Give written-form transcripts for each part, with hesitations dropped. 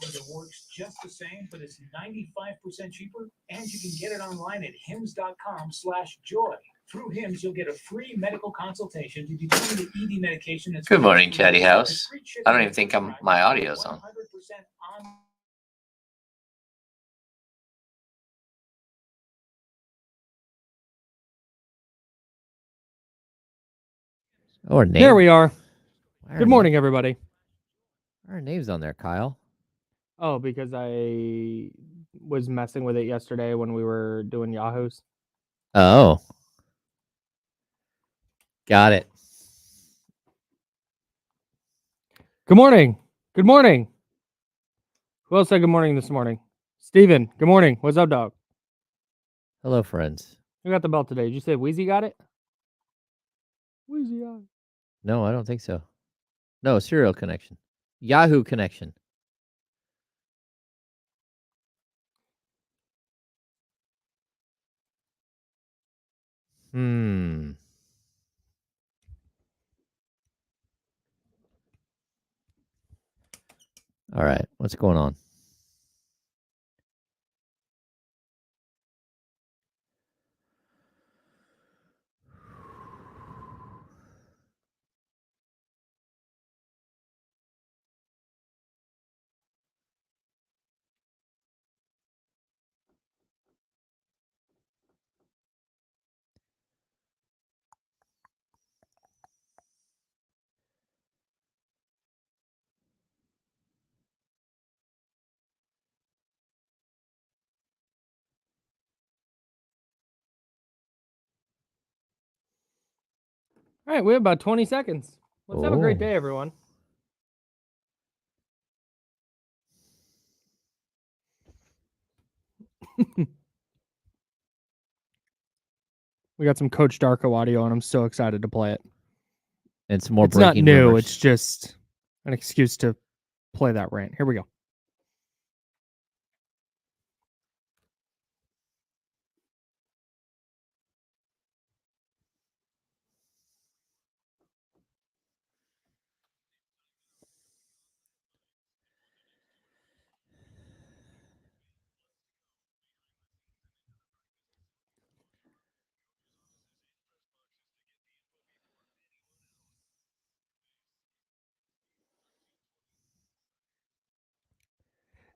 That works just the same, but it's 95% cheaper, and you can get it online at hims.com/joy. Through Hims, you'll get a free medical consultation to determine the ED medication that's. Good morning, Chatty House. I don't even think my audio's on. Or name. There we are. Good morning, everybody. Our name's on there, Kyle. Oh, because I was messing with it yesterday when we were doing Yahoos. Oh. Got it. Good morning. Good morning. Who else said good morning this morning? Steven, good morning. What's up, dog? Hello, friends. Who got the belt today? Did you say Wheezy got it? Wheezy got it. No, I don't think so. No, Serial Connection. Yahoo Connection. All right, what's going on? All right, we have about 20 seconds. Let's have a great day, everyone. We got some Coach Darko audio, and I'm so excited to play it. And some more it's not breaking new. rumors. It's just an excuse to play that rant. Here we go.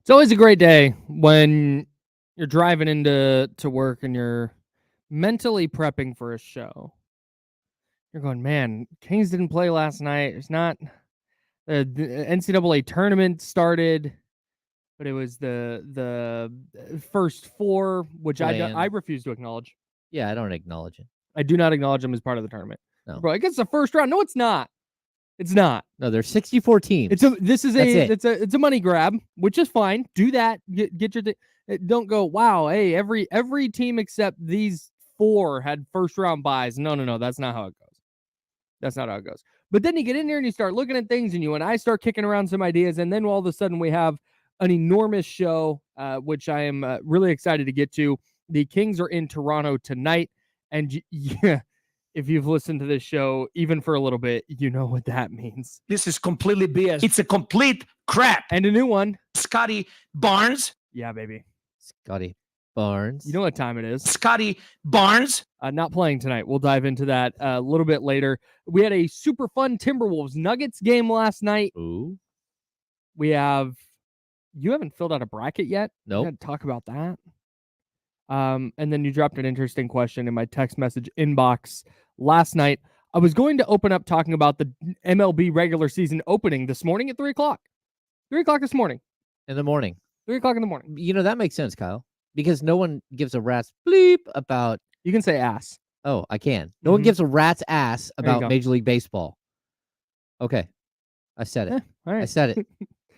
It's always a great day when you're driving into work and you're mentally prepping for a show. You're going, man, Kings didn't play last night. It's not the NCAA tournament started, but it was the first four, which I refuse to acknowledge. Yeah, I don't acknowledge it. I do not acknowledge them as part of the tournament. No. Bro, I guess the first round. No, it's not. It's not. No, there's 64 teams. It's a money grab, which is fine. Do that. Get your don't go, wow, hey, every team except these four had first round buys. No. That's not how it goes. That's not how it goes. But then you get in there and you start looking at things, and you and I start kicking around some ideas, and then all of a sudden we have an enormous show, which I am really excited to get to. The Kings are in Toronto tonight, and yeah. If you've listened to this show, even for a little bit, you know what that means. This is completely BS. It's a complete crap. And a new one. Scotty Barnes. Yeah, baby. Scotty Barnes. You know what time it is. Scotty Barnes. Not playing tonight. We'll dive into that a little bit later. We had a super fun Timberwolves Nuggets game last night. Ooh. We have... You haven't filled out a bracket yet? Nope. We're going to talk about that. And then you dropped an interesting question in my text message inbox last night. I was going to open up talking about the MLB regular season opening this morning at 3 o'clock. 3 o'clock this morning. In the morning. 3 o'clock in the morning. You know, that makes sense, Kyle. Because no one gives a rat's bleep about... You can say ass. Oh, I can. No one gives a rat's ass about Major League Baseball. Okay. I said it. All right. I said it.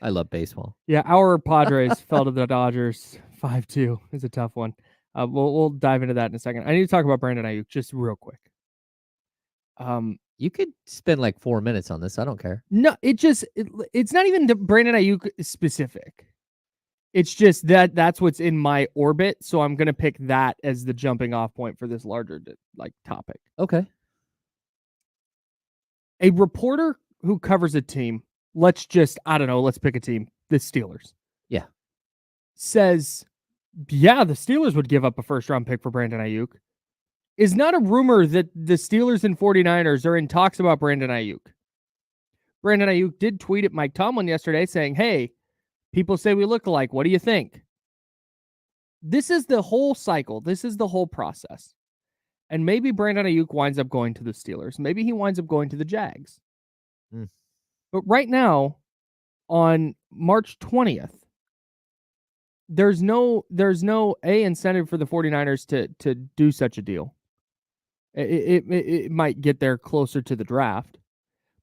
I love baseball. Yeah, our Padres fell to the Dodgers 5-2. It's a tough one. We'll dive into that in a second. I need to talk about Brandon Ayuk just real quick. You could spend like 4 minutes on this. I don't care. No, it's not even Brandon Ayuk specific. It's just that's what's in my orbit. So I'm going to pick that as the jumping off point for this larger topic. Okay. A reporter who covers a team, let's pick a team, the Steelers. says, yeah, the Steelers would give up a first-round pick for Brandon Ayuk, is not a rumor that the Steelers and 49ers are in talks about Brandon Ayuk. Brandon Ayuk did tweet at Mike Tomlin yesterday saying, hey, people say we look alike. What do you think? This is the whole cycle. This is the whole process. And maybe Brandon Ayuk winds up going to the Steelers. Maybe he winds up going to the Jags. But right now, on March 20th, there's no incentive for the 49ers to do such a deal. It might get there closer to the draft.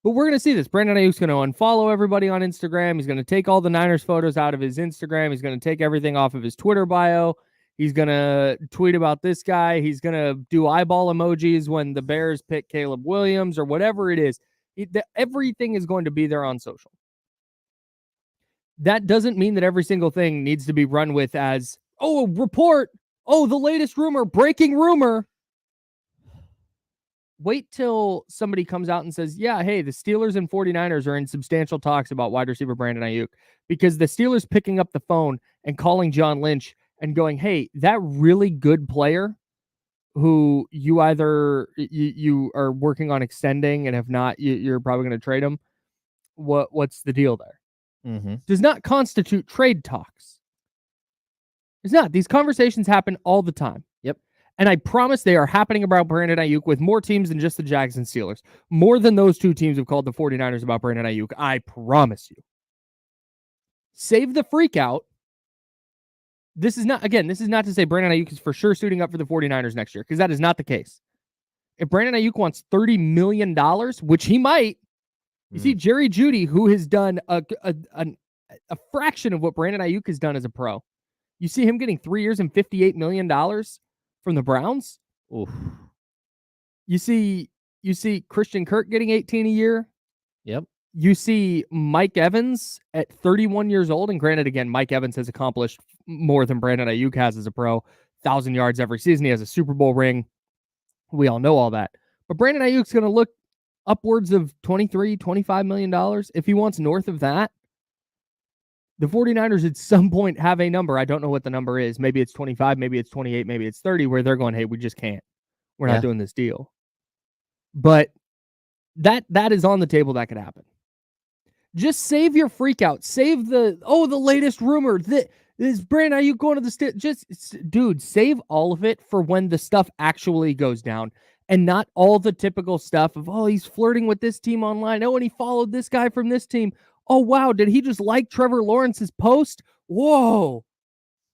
But we're going to see this. Brandon Ayuk's going to unfollow everybody on Instagram. He's going to take all the Niners photos out of his Instagram. He's going to take everything off of his Twitter bio. He's going to tweet about this guy. He's going to do eyeball emojis when the Bears pick Caleb Williams or whatever it is. Everything is going to be there on social. That doesn't mean that every single thing needs to be run with as, oh, report. Oh, the latest rumor, breaking rumor. Wait till somebody comes out and says, yeah, hey, the Steelers and 49ers are in substantial talks about wide receiver Brandon Ayuk, because the Steelers picking up the phone and calling John Lynch and going, hey, that really good player who you either you are working on extending and if not, you're probably going to trade him. What's the deal there? Does not constitute trade talks. It's not. These conversations happen all the time. Yep. And I promise they are happening about Brandon Ayuk with more teams than just the Jags and Steelers. More than those two teams have called the 49ers about Brandon Ayuk. I promise you. Save the freak out. This is not to say Brandon Ayuk is for sure suiting up for the 49ers next year, because that is not the case. If Brandon Ayuk wants $30 million, which he might, you see Jerry Jeudy, who has done a fraction of what Brandon Ayuk has done as a pro. You see him getting 3 years and $58 million from the Browns. Oof. You see Christian Kirk getting 18 a year. Yep. You see Mike Evans at 31 years old. And granted, again, Mike Evans has accomplished more than Brandon Ayuk has as a pro. 1,000 yards every season. He has a Super Bowl ring. We all know all that. But Brandon Ayuk's going to look upwards of $23, $25 million. If he wants north of that, the 49ers at some point have a number. I don't know what the number is. Maybe it's 25, maybe it's 28, maybe it's 30, where they're going, hey, we just can't. We're not doing this deal. But that is on the table. That could happen. Just save your freak out. Save the latest rumor that is Brandon Ayuk going to the dude, save all of it for when the stuff actually goes down, and not all the typical stuff of, oh, he's flirting with this team online. Oh, and he followed this guy from this team. Oh, wow. Did he just like Trevor Lawrence's post? Whoa.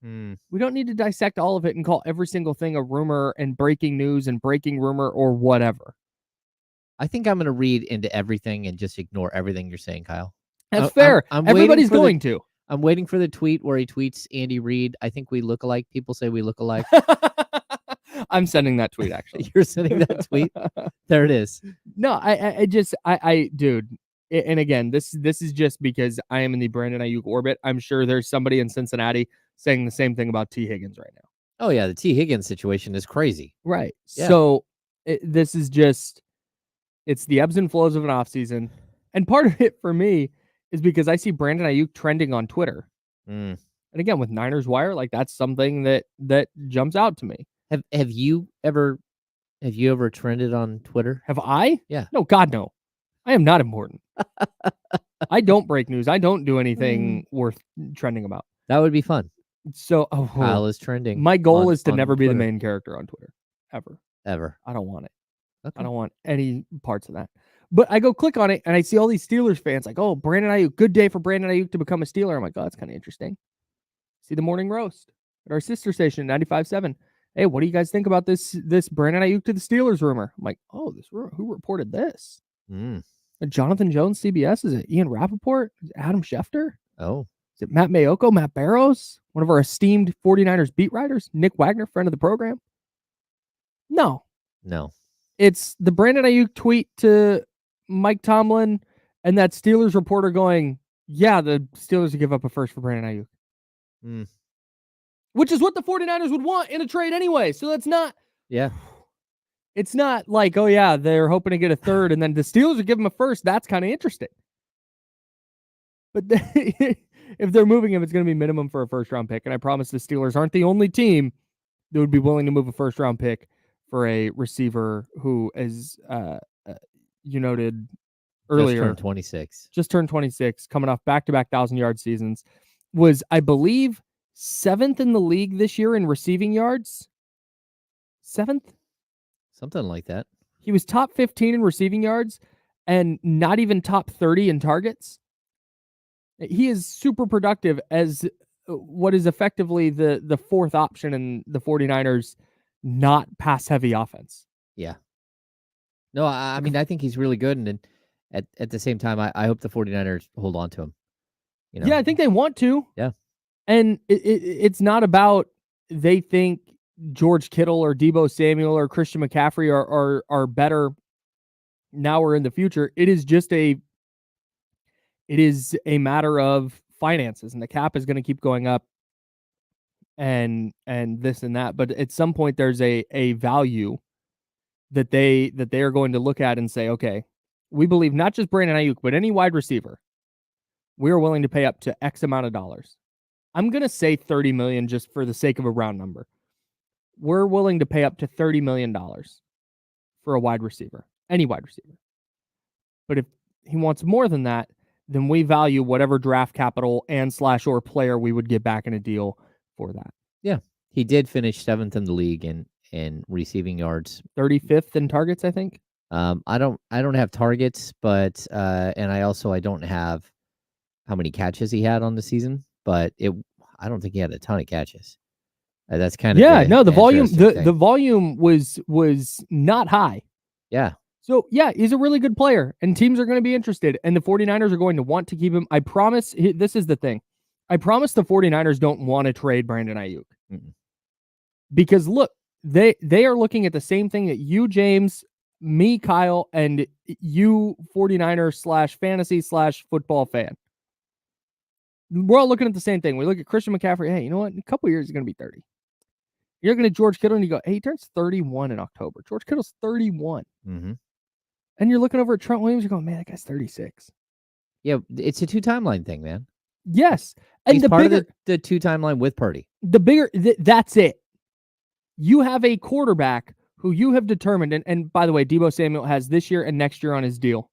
We don't need to dissect all of it and call every single thing a rumor and breaking news and breaking rumor or whatever. I think I'm going to read into everything and just ignore everything you're saying, Kyle. That's fair. Everybody's going to. I'm waiting for the tweet where he tweets Andy Reid, I think we look alike. People say we look alike. I'm sending that tweet, actually. You're sending that tweet? There it is. No, I dude. And again, this is just because I am in the Brandon Ayuk orbit. I'm sure there's somebody in Cincinnati saying the same thing about T. Higgins right now. Oh, yeah. The T. Higgins situation is crazy. Right. Yeah. So this is just, it's the ebbs and flows of an offseason. And part of it for me is because I see Brandon Ayuk trending on Twitter. And again, with Niners Wire, like that's something that jumps out to me. Have you ever trended on Twitter? Have I? Yeah. No, God, no. I am not important. I don't break news. I don't do anything worth trending about. That would be fun. So Kyle is trending. My goal is to never be the main character on Twitter. Ever. I don't want it. Okay. I don't want any parts of that. But I go click on it and I see all these Steelers fans like, oh, Brandon Ayuk, good day for Brandon Ayuk to become a Steeler. I'm like, oh, that's kind of interesting. See the morning roast at our sister station, 95.7. Hey, what do you guys think about this Brandon Ayuk to the Steelers rumor? I'm like, oh, this rumor, who reported this? Jonathan Jones, CBS? Is it Ian Rappaport? Is it Adam Schefter? Oh. Is it Matt Mayoko, Matt Barrows? One of our esteemed 49ers beat writers? Nick Wagner, friend of the program? No. It's the Brandon Ayuk tweet to Mike Tomlin and that Steelers reporter going, yeah, the Steelers would give up a first for Brandon Ayuk. Which is what the 49ers would want in a trade anyway. So that's not... Yeah. It's not like, oh, yeah, they're hoping to get a third, and then the Steelers would give them a first. That's kind of interesting. But if they're moving him, it's going to be minimum for a first-round pick. And I promise the Steelers aren't the only team that would be willing to move a first-round pick for a receiver who, as you noted earlier, just turned 26, coming off back-to-back 1,000-yard seasons, was, I believe, 7th in the league this year in receiving yards. 7th? something like that. He was top 15 in receiving yards and not even top 30 in targets. He is super productive as what is effectively the fourth option in the 49ers not pass-heavy offense. Yeah. No, I mean, I think he's really good, and at the same time, I hope the 49ers hold on to him. You know? Yeah, I think they want to. Yeah. And it's not about they think George Kittle or Deebo Samuel or Christian McCaffrey are better now or in the future. It is just a matter of finances, and the cap is going to keep going up and this and that. But at some point there's a value that they are going to look at and say, okay, we believe not just Brandon Ayuk, but any wide receiver, we are willing to pay up to X amount of dollars. I'm going to say 30 million just for the sake of a round number. We're willing to pay up to $30 million for a wide receiver, any wide receiver. But if he wants more than that, then we value whatever draft capital and / or player we would get back in a deal for that. Yeah. He did finish 7th in the league in receiving yards. 35th in targets, I think. I don't have targets, but and I don't have how many catches he had on the season, but I don't think he had a ton of catches. That's kind of the volume the volume was not high. Yeah. So, yeah, he's a really good player, and teams are going to be interested, and the 49ers are going to want to keep him. I promise, this is the thing. I promise the 49ers don't want to trade Brandon Ayuk. Mm-mm. Because, look, they are looking at the same thing that you, James, me, Kyle, and you, 49er / fantasy / football fan. We're all looking at the same thing. We look at Christian McCaffrey. Hey, you know what? In a couple of years, he's going to be 30. You're looking at George Kittle, and you go, hey, he turns 31 in October. George Kittle's 31. Mm-hmm. And you're looking over at Trent Williams, you're going, man, that guy's 36. Yeah, it's a 2-timeline thing, man. Yes. And he's the part bigger, of the 2-timeline with Purdy. The bigger, that's it. You have a quarterback who you have determined, and by the way, Deebo Samuel has this year and next year on his deal.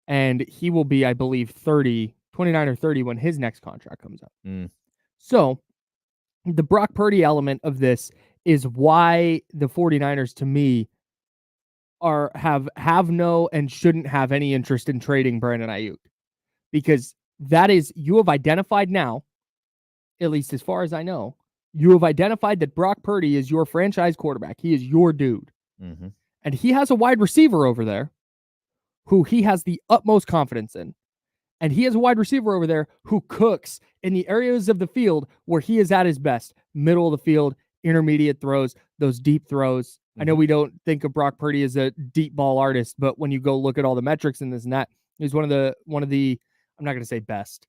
And he will be, I believe, 29 or 30 when his next contract comes up. So the Brock Purdy element of this is why the 49ers, to me, have no and shouldn't have any interest in trading Brandon Ayuk, because that is, you have identified now, at least as far as I know, you have identified that Brock Purdy is your franchise quarterback. He is your dude. Mm-hmm. And he has a wide receiver over there who he has the utmost confidence in. And he has a wide receiver over there who cooks in the areas of the field where he is at his best. Middle of the field, intermediate throws, those deep throws. I know we don't think of Brock Purdy as a deep ball artist, but when you go look at all the metrics and this and that, he's one of the I'm not going to say best,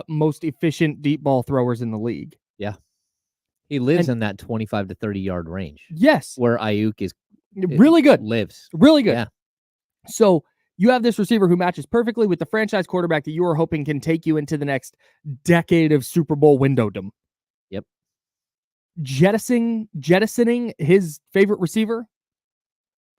most efficient deep ball throwers in the league. Yeah. He lives in that 25 to 30 yard range. Yes. Where Ayuk is really good. Lives. Really good. Yeah. So you have this receiver who matches perfectly with the franchise quarterback that you are hoping can take you into the next decade of Super Bowl windowdom. Yep. Jettisoning his favorite receiver?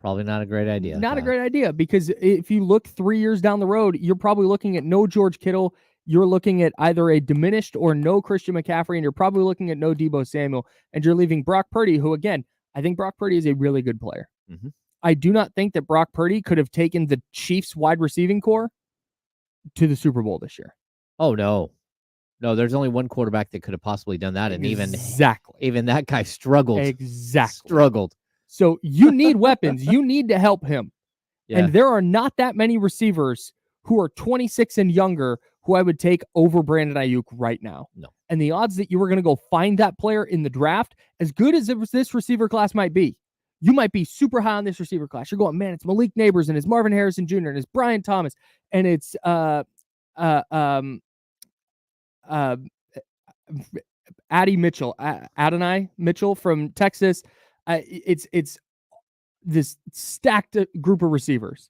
Probably not a great idea. Not a great idea, because if you look 3 years down the road, you're probably looking at no George Kittle. You're looking at either a diminished or no Christian McCaffrey, and you're probably looking at no Deebo Samuel, and you're leaving Brock Purdy, who, again, I think Brock Purdy is a really good player. Mm-hmm. I do not think that Brock Purdy could have taken the Chiefs wide receiving core to the Super Bowl this year. Oh, no. No, there's only one quarterback that could have possibly done that, and even that guy struggled. Exactly. Struggled. So you need weapons. You need to help him. Yeah. And there are not that many receivers who are 26 and younger who I would take over Brandon Ayuk right now. No. And the odds that you were going to go find that player in the draft, as good as this receiver class might be, you might be super high on this receiver class. You're going, man, it's Malik Neighbors and it's Marvin Harrison Jr. and it's Brian Thomas and it's Adonai Mitchell from Texas. It's this stacked group of receivers.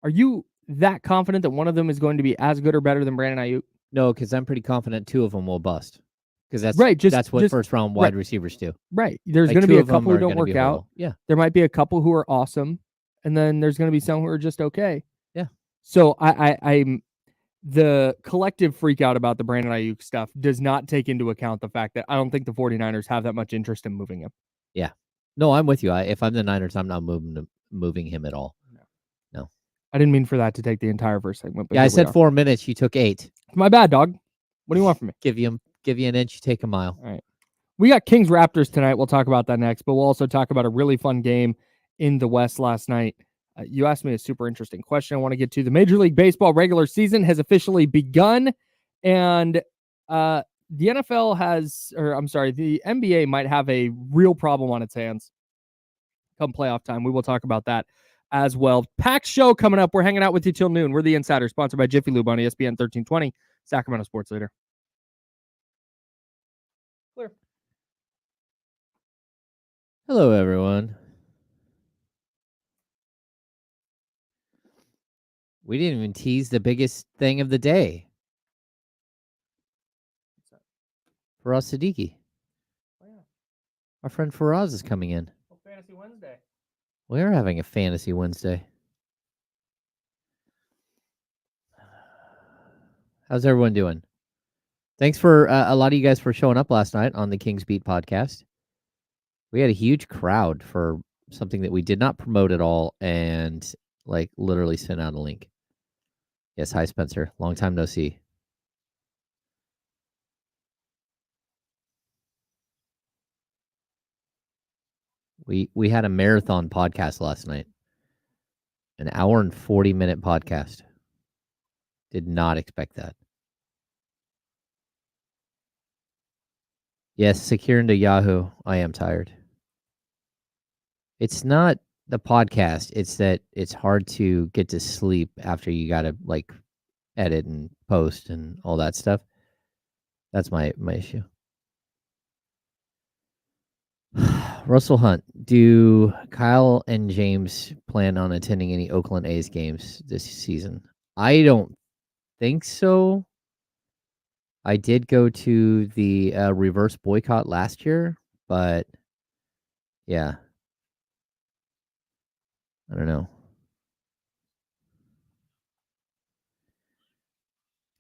Are you that confident that one of them is going to be as good or better than Brandon Ayuk? No, because I'm pretty confident 2 of them will bust. Because that's Right, that's what just- first round right. wide receivers do. Right. There's Like, going to 2 be a of them couple who are don't gonna be work out. horrible. Yeah. There might be a couple who are awesome, and then there's going to be some who are just okay. Yeah. So I'm the collective freak out about the Brandon Ayuk stuff does not take into account the fact that I don't think the 49ers have that much interest in moving him. No, I'm with you. If I'm the Niners, I'm not moving him at all. No. I didn't mean for that to take the entire first segment. But Yeah, I here we said are. 4 minutes. You took 8. My bad, dog. What do you want from me? Give you an inch, you take a mile. All right. We got Kings-Raptors tonight. We'll talk about that next, but we'll also talk about a really fun game in the West last night. You asked me a super interesting question I want to get to. The Major League Baseball regular season has officially begun, and the NBA might have a real problem on its hands come playoff time. We will talk about that as well. Packed show coming up. We're hanging out with you till noon. We're the Insider, sponsored by Jiffy Lube on ESPN 1320, Sacramento Sports Leader. Clear. Hello, everyone. We didn't even tease the biggest thing of the day. Faraz Siddiqi. Oh, yeah. Our friend Faraz is coming in. Fantasy Wednesday. We're having a fantasy Wednesday. How's everyone doing? Thanks for a lot of you guys for showing up last night on the Kings Beat podcast. We had a huge crowd for something that we did not promote at all and like literally sent out a link. Yes, hi Spencer. Long time no see. We had a marathon podcast last night. An hour and 40-minute podcast. Did not expect that. Yes, secure into Yahoo. I am tired. It's not the podcast. It's that it's hard to get to sleep after you got to like edit and post and all that stuff. That's my issue. Russell Hunt, do Kyle and James plan on attending any Oakland A's games this season? I don't think so. I did go to the reverse boycott last year, but yeah. I don't know.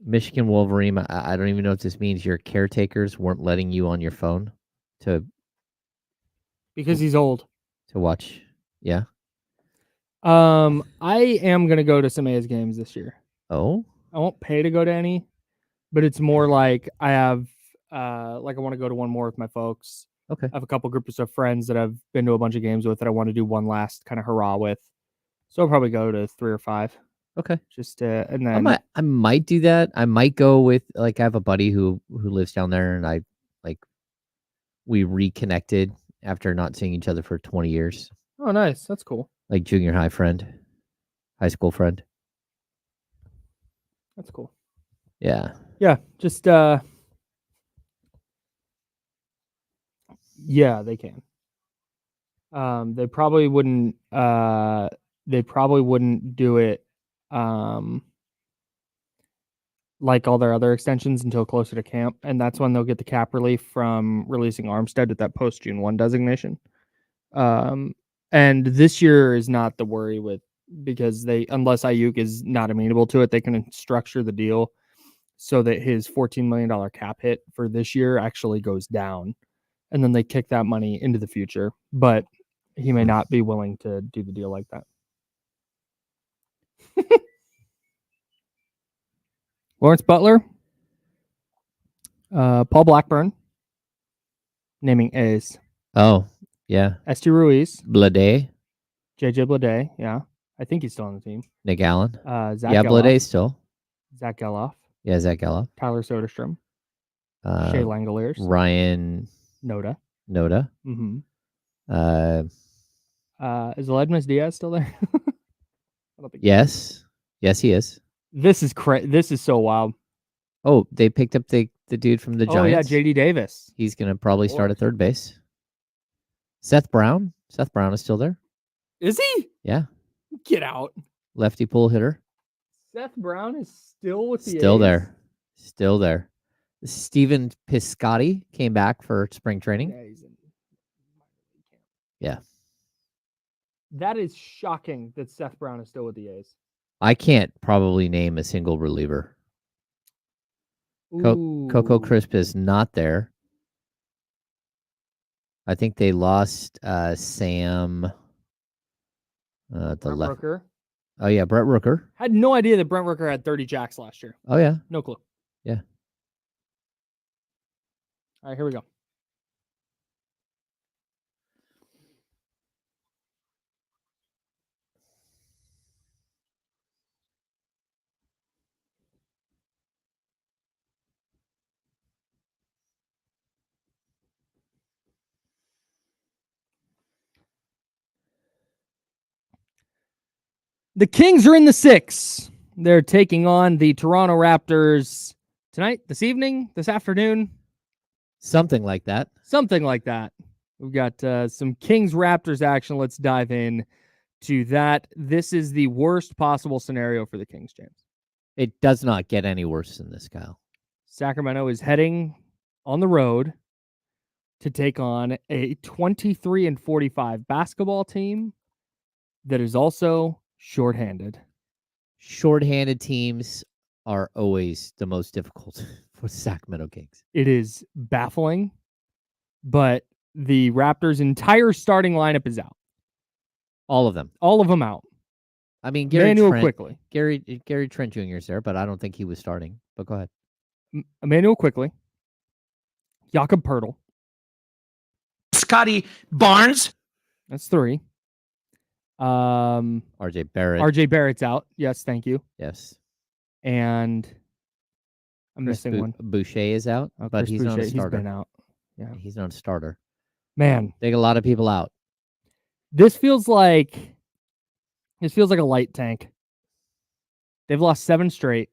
Michigan Wolverine, I don't even know if this means your caretakers weren't letting you on your phone to Because he's old. watch. Yeah. I am gonna go to some A's games this year. Oh? I won't pay to go to any, but it's more like I have like I want to go to one more with my folks. Okay. I have a couple groups of friends that I've been to a bunch of games with that I want to do one last kind of hurrah with. So I'll probably go to 3 or 5. Okay. Just and then I might do that. I might go with like I have a buddy who lives down there and I like we reconnected after not seeing each other for 20 years. oh nice, that's cool. Like junior high friend, high school friend. That's cool. Yeah. Yeah, just yeah, they can. They probably wouldn't do it like all their other extensions until closer to camp, and that's when they'll get the cap relief from releasing Armstead with that post June 1 designation. And this year is not the worry with because unless Ayuk is not amenable to it, they can structure the deal so that his $14 million cap hit for this year actually goes down. And then they kick that money into the future. But he may not be willing to do the deal like that. Lawrence Butler, Paul Blackburn, naming A's. Oh, yeah. Esti Ruiz, Blade, JJ Bleday, yeah. I think he's still on the team. Nick Allen. Zach Yeah, Geloff, Blade still. Zach Geloff, Yeah, Zach Geloff. Tyler Soderstrom, Shea Langoliers, Ryan Noda. Mm-hmm. Is Ledmus Diaz still there? I don't think Yes. Yes, he is. This is This is so wild. Oh, they picked up the dude from the Oh yeah, Giants. JD Davis. He's going to probably Of start at course. third base. Seth Brown. Seth Brown is still there. Is he? Yeah. Get out. Lefty pull hitter. Seth Brown is still with the Still A's? there. Still there. Steven Piscotty came back for spring training. Yeah, he's in camp. Yeah. That is shocking that Seth Brown is still with the A's. I can't probably name a single reliever. Coco Ooh. Crisp is not there. I think they lost Sam. The Brent left. Rooker. Oh yeah, Brett Rooker. Had no idea that Brent Rooker had 30 jacks last year. Oh yeah. No clue. Yeah. All right, here we go. The Kings are in the 6. They're taking on the Toronto Raptors tonight, this evening, this afternoon. Something like that. Something like that. We've got some Kings-Raptors action. Let's dive in to that. This is the worst possible scenario for the Kings, James. It does not get any worse than this, Kyle. Sacramento is heading on the road to take on a 23-45 basketball team that is also shorthanded. Shorthanded teams are always the most difficult for Sacramento Kings. It is baffling, but the Raptors' entire starting lineup is out. All of them. All of them out. I mean, Gary Emmanuel Trent, Quickly. Gary Trent Jr. is there, but I don't think he was starting. But go ahead. Emmanuel Quickly. Jakob Poeltl. Scotty Barnes. That's 3. RJ Barrett. RJ Barrett's out. Yes, thank you. Yes. And I'm Chris missing one. Boucher is out, but Chris he's not Boucher, a starter. He's been out. Yeah. He's not a starter. Man, They got a lot of people out. this feels like a light tank. They've lost 7 straight.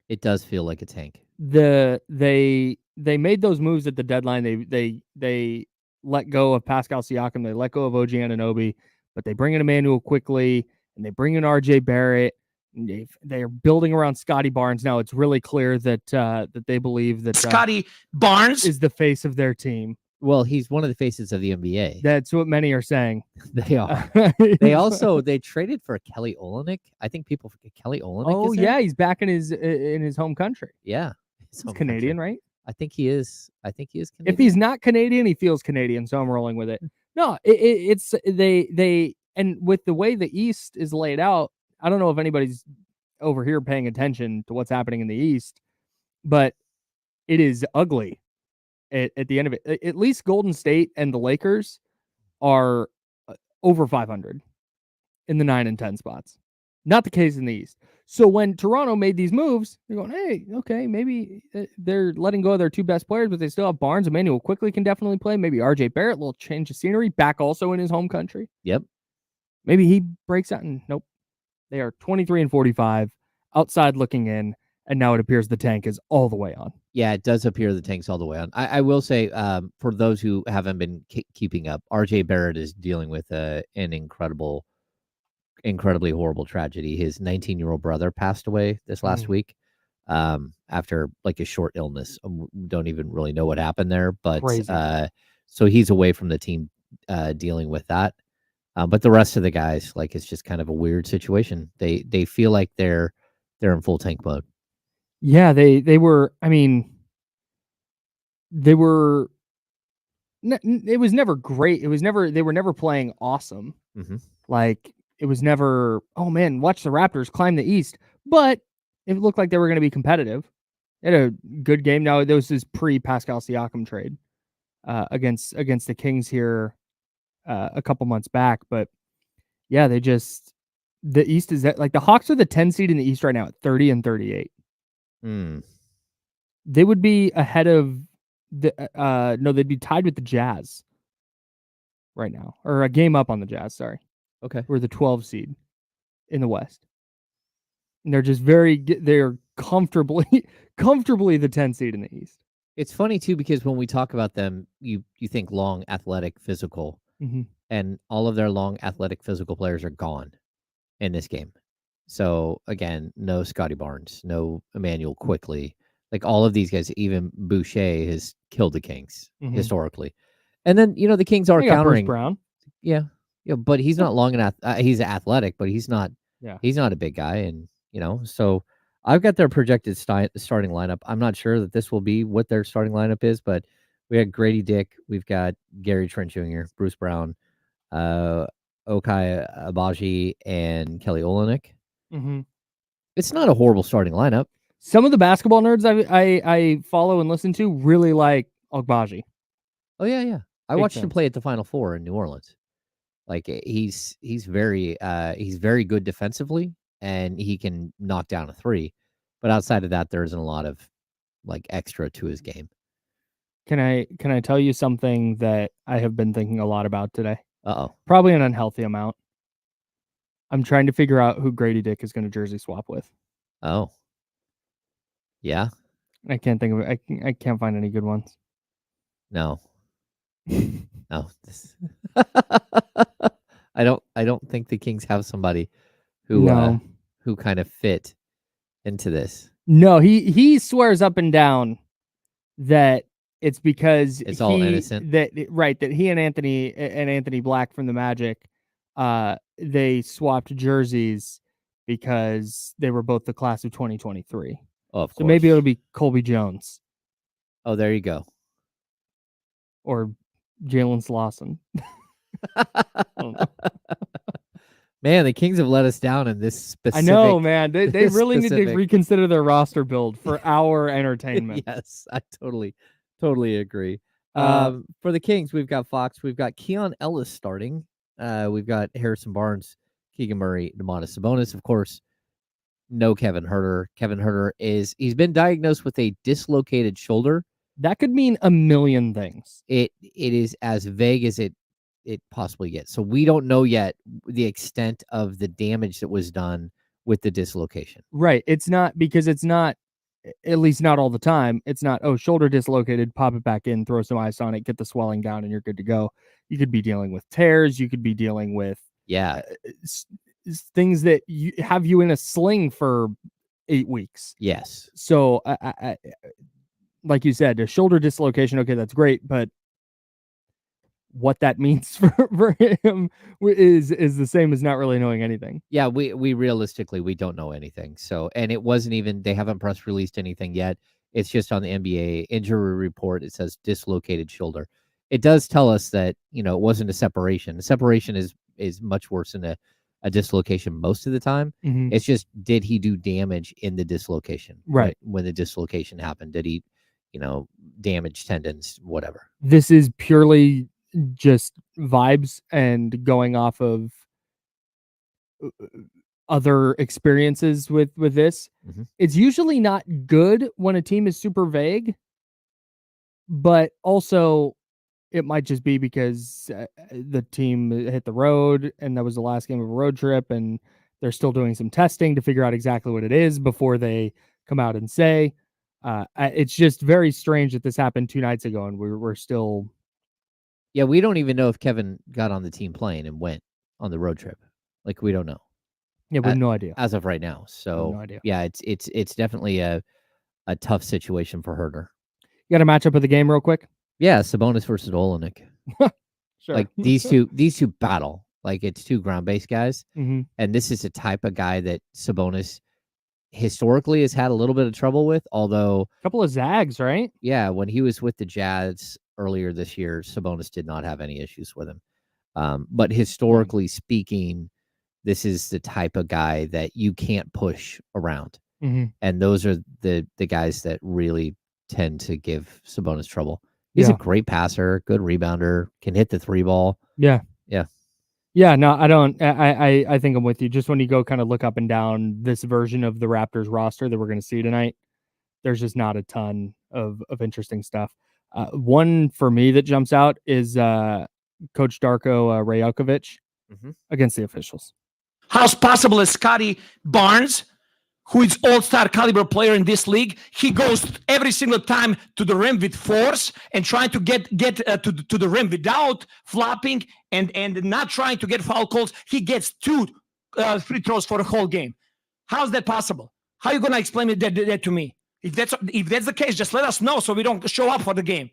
It does feel like a tank. They made those moves at the deadline. They let go of Pascal Siakam. They let go of OG Anunoby, but they bring in Emmanuel Quickly and they bring in RJ Barrett. And they are building around Scotty Barnes now. It's really clear that that they believe that Scotty Barnes is the face of their team. Well, he's one of the faces of the NBA. That's what many are saying. They are. They traded for Kelly Olynyk. I think people forget Kelly Olynyk. Oh is there? yeah, he's back in his home country. Yeah. He's Canadian, right? I think he is. Canadian. If he's not Canadian, he feels Canadian, so I'm rolling with it. No, it's they and with the way the East is laid out, I don't know if anybody's over here paying attention to what's happening in the East, but it is ugly at the end of it. At least Golden State and the Lakers are over 500 in the 9 and 10 spots. Not the case in the East. So when Toronto made these moves, they're going, hey, okay, maybe they're letting go of their 2 best players, but they still have Barnes. Emmanuel Quickly can definitely play. Maybe RJ Barrett, a little change of scenery, back also in his home country. Yep. Maybe he breaks out and nope. They are 23-45, outside looking in, and now it appears the tank is all the way on. Yeah, it does appear the tank's all the way on. I will say, for those who haven't been keeping up, RJ Barrett is dealing with an incredibly horrible tragedy. His 19-year-old brother passed away this last week after like a short illness. Don't even really know what happened there, but so he's away from the team dealing with that. But the rest of the guys, like, it's just kind of a weird situation. They feel like they're in full tank mode. Yeah, they were. I mean, they were. It was never great. It was never. They were never playing awesome. Mm-hmm. Like it was never. Oh man, watch the Raptors climb the East. But it looked like they were going to be competitive. They had a good game. Now there was this pre-Pascal Siakam trade against the Kings here a couple months back. But yeah, the East is like the Hawks are the 10 seed in the East right now at 30-38. They would be ahead of the they'd be tied with the Jazz right now, or a game up on the Jazz. Sorry, okay, we're the 12 seed in the West, and they're just they're comfortably the 10 seed in the East. It's funny too because when we talk about them, you think long, athletic, physical, and all of their long, athletic, physical players are gone in this game. So again, no Scotty Barnes, no Emmanuel Quickly, Like all of these guys, even Boucher has killed the Kings Mhm. historically. And then the Kings are They got Bruce countering. Brown. Yeah, but he's not long enough. He's athletic, but he's not. Yeah. He's not a big guy, and so I've got their projected starting lineup. I'm not sure that this will be what their starting lineup is, but we had Grady Dick, we've got Gary Trent Jr., Bruce Brown, Okai Abaji, and Kelly Olynyk. Mm-hmm. It's not a horrible starting lineup. Some of the basketball nerds I follow and listen to really like Ogbaji. Oh yeah. I Big watched him fans. play at the Final Four in New Orleans. Like he's very good defensively, and he can knock down a three. But outside of that, there isn't a lot of like extra to his game. Can I tell you something that I have been thinking a lot about today? Uh-oh. Probably an unhealthy amount. I'm trying to figure out who Grady Dick is going to jersey swap with. Oh. Yeah. I can't think of it. I can't find any good ones. No. No. I don't think the Kings have somebody who No. who kind of fit into this. No, he swears up and down that it's because It's all innocent. that he and Anthony Black from the Magic, they swapped jerseys because they were both the class of 2023. Oh, of course. So maybe it'll be Colby Jones Oh, there you go. or Jalen Slauson. Man, the Kings have let us down in this specific. I know, man. They this really need to specific- reconsider their roster build for our entertainment. Yes, I totally agree. Uh, For the Kings, we've got Fox, we've got Keon Ellis starting. We've got Harrison Barnes, Keegan Murray, Domantas Sabonis, of course. No Kevin Huerter. Kevin Huerter he's been diagnosed with a dislocated shoulder. That could mean a million things. It is as vague as it possibly gets. So we don't know yet the extent of the damage that was done with the dislocation. Right. It's not, at least not all the time. It's not, shoulder dislocated, pop it back in, throw some ice on it, get the swelling down, and you're good to go. You could be dealing with tears. You could be dealing with things that have you in a sling for 8 weeks. Yes. So, I like you said, a shoulder dislocation, okay, that's great, but what that means for him is the same as not really knowing anything. Yeah, we realistically, we don't know anything. So, and it wasn't even, they haven't press released anything yet. It's just on the NBA injury report. It says dislocated shoulder. It does tell us that, it wasn't a separation. A separation is much worse than a dislocation most of the time. Mm-hmm. It's just, did he do damage in the dislocation? Right. When the dislocation happened, did he, damage tendons, whatever? This is purely just vibes and going off of other experiences with this. Mm-hmm. It's usually not good when a team is super vague, but also it might just be because the team hit the road and that was the last game of a road trip and they're still doing some testing to figure out exactly what it is before they come out and say. It's just very strange that this happened 2 nights ago and we're still... Yeah, we don't even know if Kevin got on the team plane and went on the road trip. Like, we don't know. Yeah, we have no idea. As of right now. So, no idea. Yeah, it's definitely a tough situation for Huerter. You got a matchup of the game real quick? Yeah, Sabonis versus Olynyk. Sure. Like, these two battle. Like, it's two ground-based guys. Mm-hmm. And this is the type of guy that Sabonis historically has had a little bit of trouble with, although... A couple of zags, right? Yeah, when he was with the Jazz earlier this year, Sabonis did not have any issues with him. But historically speaking, this is the type of guy that you can't push around. Mm-hmm. And those are the guys that really tend to give Sabonis trouble. He's a great passer, good rebounder, can hit the 3 ball. Yeah. Yeah. Yeah, no, I don't. I think I'm with you. Just when you go kind of look up and down this version of the Raptors roster that we're going to see tonight, there's just not a ton of interesting stuff. One for me that jumps out is Coach Darko Rajokovic against the officials. How's possible is Scotty Barnes, who is all-star caliber player in this league, he goes every single time to the rim with force and trying to get to the rim without flopping and not trying to get foul calls. He gets 2 free throws for the whole game. How's that possible? How are you going to explain that to me? If that's the case, just let us know so we don't show up for the game.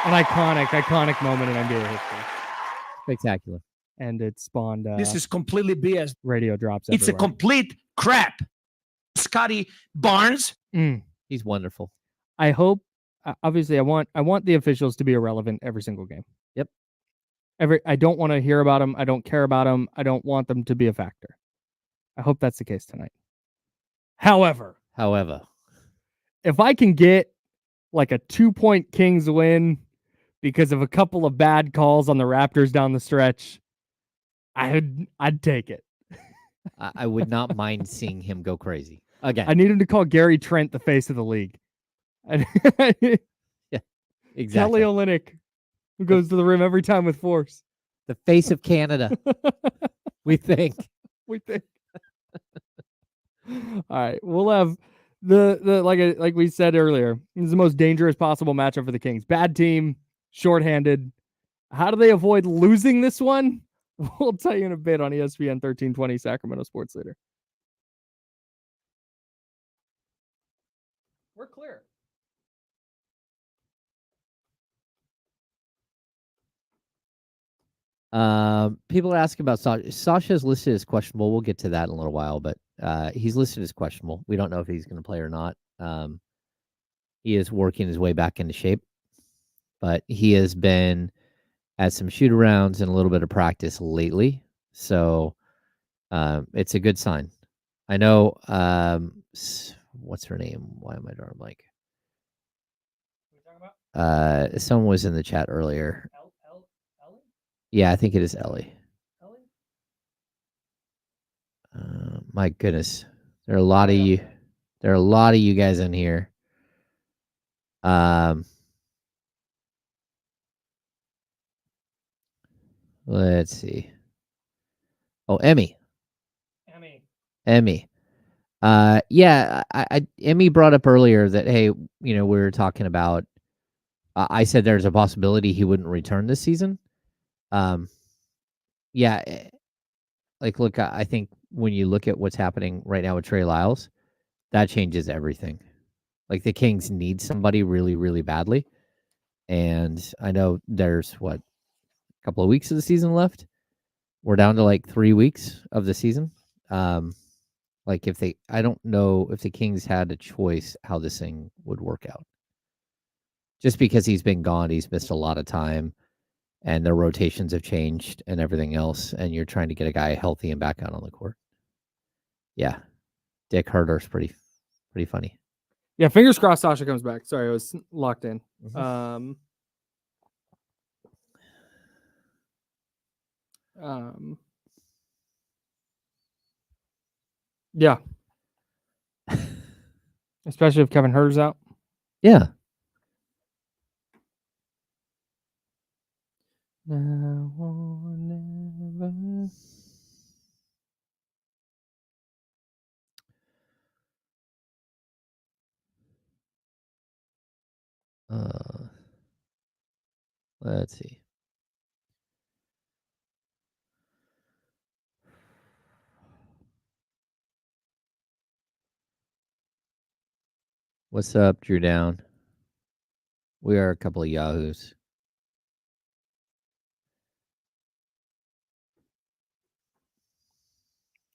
An iconic moment in NBA history. Spectacular. And it spawned This is completely BS. radio drops It's a everywhere. complete crap. Scotty Barnes. He's wonderful. I hope. Obviously, I want the officials to be irrelevant every single game. Yep. I don't want to hear about them. I don't care about them. I don't want them to be a factor. I hope that's the case tonight. However, if I can get like a 2-point Kings win because of a couple of bad calls on the Raptors down the stretch, I'd take it. I would not mind seeing him go crazy again. I need him to call Gary Trent the face of the league. Yeah, exactly. Kelly Olynyk, who goes to the rim every time with force. The face of Canada. we think. All right, we'll have the like we said earlier. This is the most dangerous possible matchup for the Kings. Bad team, shorthanded. How do they avoid losing this one? We'll tell you in a bit on ESPN 1320 Sacramento Sports Leader. We're clear. People are asking about Sasha. Sasha's listed as questionable. We'll get to that in a little while, but he's listed as questionable. We don't know if he's going to play or not. He is working his way back into shape, but he has been at some shoot arounds and a little bit of practice lately. So it's a good sign. I know, what's her name? Why am I drawing a blank? Someone was in the chat earlier. Ellie? Yeah, I think it is Ellie. My goodness. There are a lot of you. There are a lot of you guys in here. Let's see. Oh, Emmy. Yeah, Emmy brought up earlier that, hey, we were talking about, I said there's a possibility he wouldn't return this season. Yeah, like, look, I think when you look at what's happening right now with Trey Lyles, that changes everything. Like, the Kings need somebody really, really badly. And I know there's, a couple of weeks of the season left. We're down to like 3 weeks of the season. Like, I don't know if the Kings had a choice how this thing would work out. Just because he's been gone, he's missed a lot of time, and their rotations have changed and everything else, and you're trying to get a guy healthy and back out on the court. Yeah. Dick Herder's pretty funny. Yeah, fingers crossed Sasha comes back. Sorry, I was locked in. Yeah. Especially if Kevin Herter's out. Yeah. Now or never. Let's see. What's up, Drew Down? We are a couple of yahoos.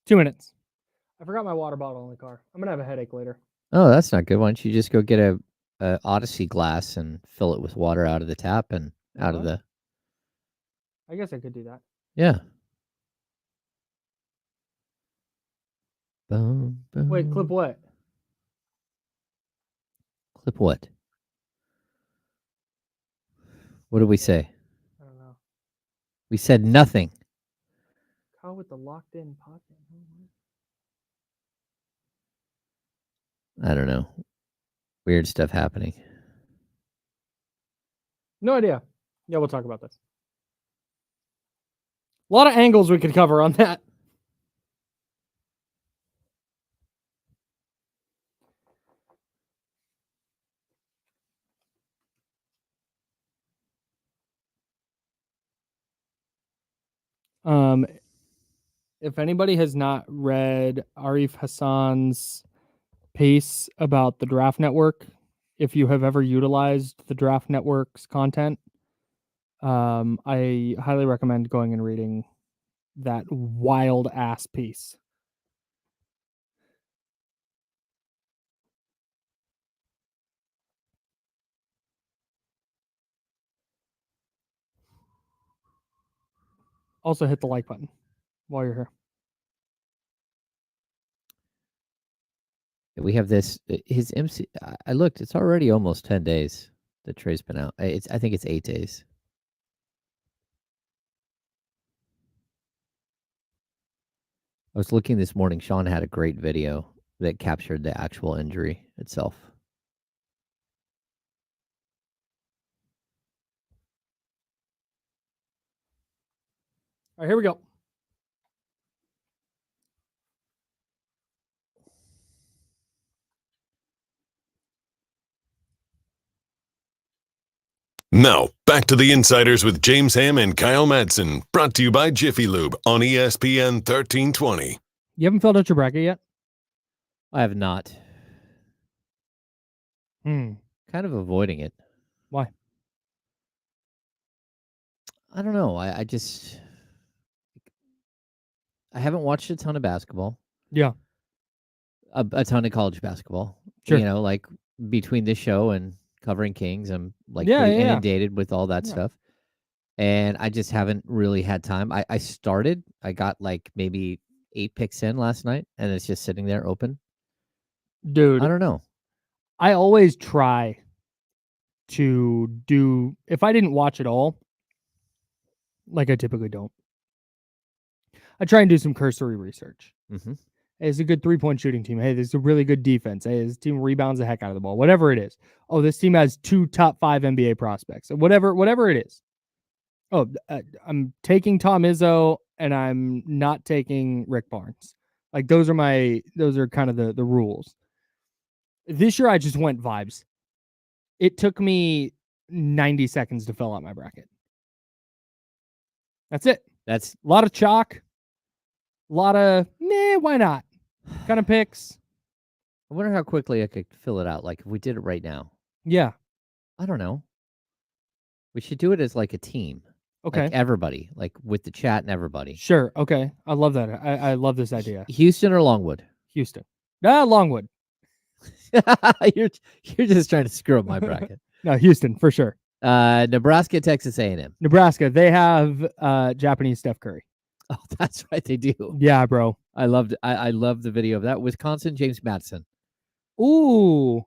Two minutes. I forgot my water bottle in the car. I'm gonna have a headache later. Oh, that's not good. Why don't you just go get a Odyssey glass and fill it with water out of the tap and out of the... I guess I could do that. Yeah. Boom, boom. Wait, clip what? Clip what? What did we say? I don't know. We said nothing. Kyle with the locked in pocket. I don't know. Weird stuff happening. No idea. Yeah, we'll talk about this. A lot of angles we could cover on that. If anybody has not read Arif Hassan's piece about the Draft Network. If you have ever utilized the Draft Network's content, I highly recommend going and reading that wild ass piece. Also hit the like button while you're here. We have this. His MC. I looked. It's already almost 10 days that Trey's been out. I think it's 8 days. I was looking this morning. Sean had a great video that captured the actual injury itself. All right, here we go. Now, back to the Insiders with James Ham and Kyle Madsen, brought to you by Jiffy Lube on ESPN 1320. You haven't filled out your bracket yet? I have not. Hmm. Kind of avoiding it. Why? I don't know. I haven't watched a ton of basketball. Yeah. A ton of college basketball. Sure. You know, like between this show and covering Kings, I'm like Yeah, pretty yeah, yeah. inundated with all that Yeah. stuff. And I just haven't really had time. I started, I got like maybe 8 picks in last night, and it's just sitting there open. Dude, I don't know. I always try to do, if I didn't watch it all, like I typically don't, I try and do some cursory research. Mm-hmm. Hey, it's a good 3-point shooting team. Hey, this is a really good defense. Hey, this team rebounds the heck out of the ball. Whatever it is. Oh, this team has 2 top 5 NBA prospects. Whatever it is. Oh, I'm taking Tom Izzo and I'm not taking Rick Barnes. Like those are kind of the rules. This year I just went vibes. It took me 90 seconds to fill out my bracket. That's it. That's A lot of chalk. A lot of why not? Kind of picks. I wonder how quickly I could fill it out. Like if we did it right now. Yeah. I don't know. We should do it as like a team. Okay. Like everybody, like with the chat and everybody. Sure. Okay. I love that. I love this idea. Houston or Longwood? Houston. Longwood. you're just trying to screw up my bracket. No, Houston for sure. Nebraska, Texas A&M. Nebraska. They have Japanese Steph Curry. Oh, that's right, they do. Yeah, bro. I loved. I love the video of that. Wisconsin, James Madsen. Ooh.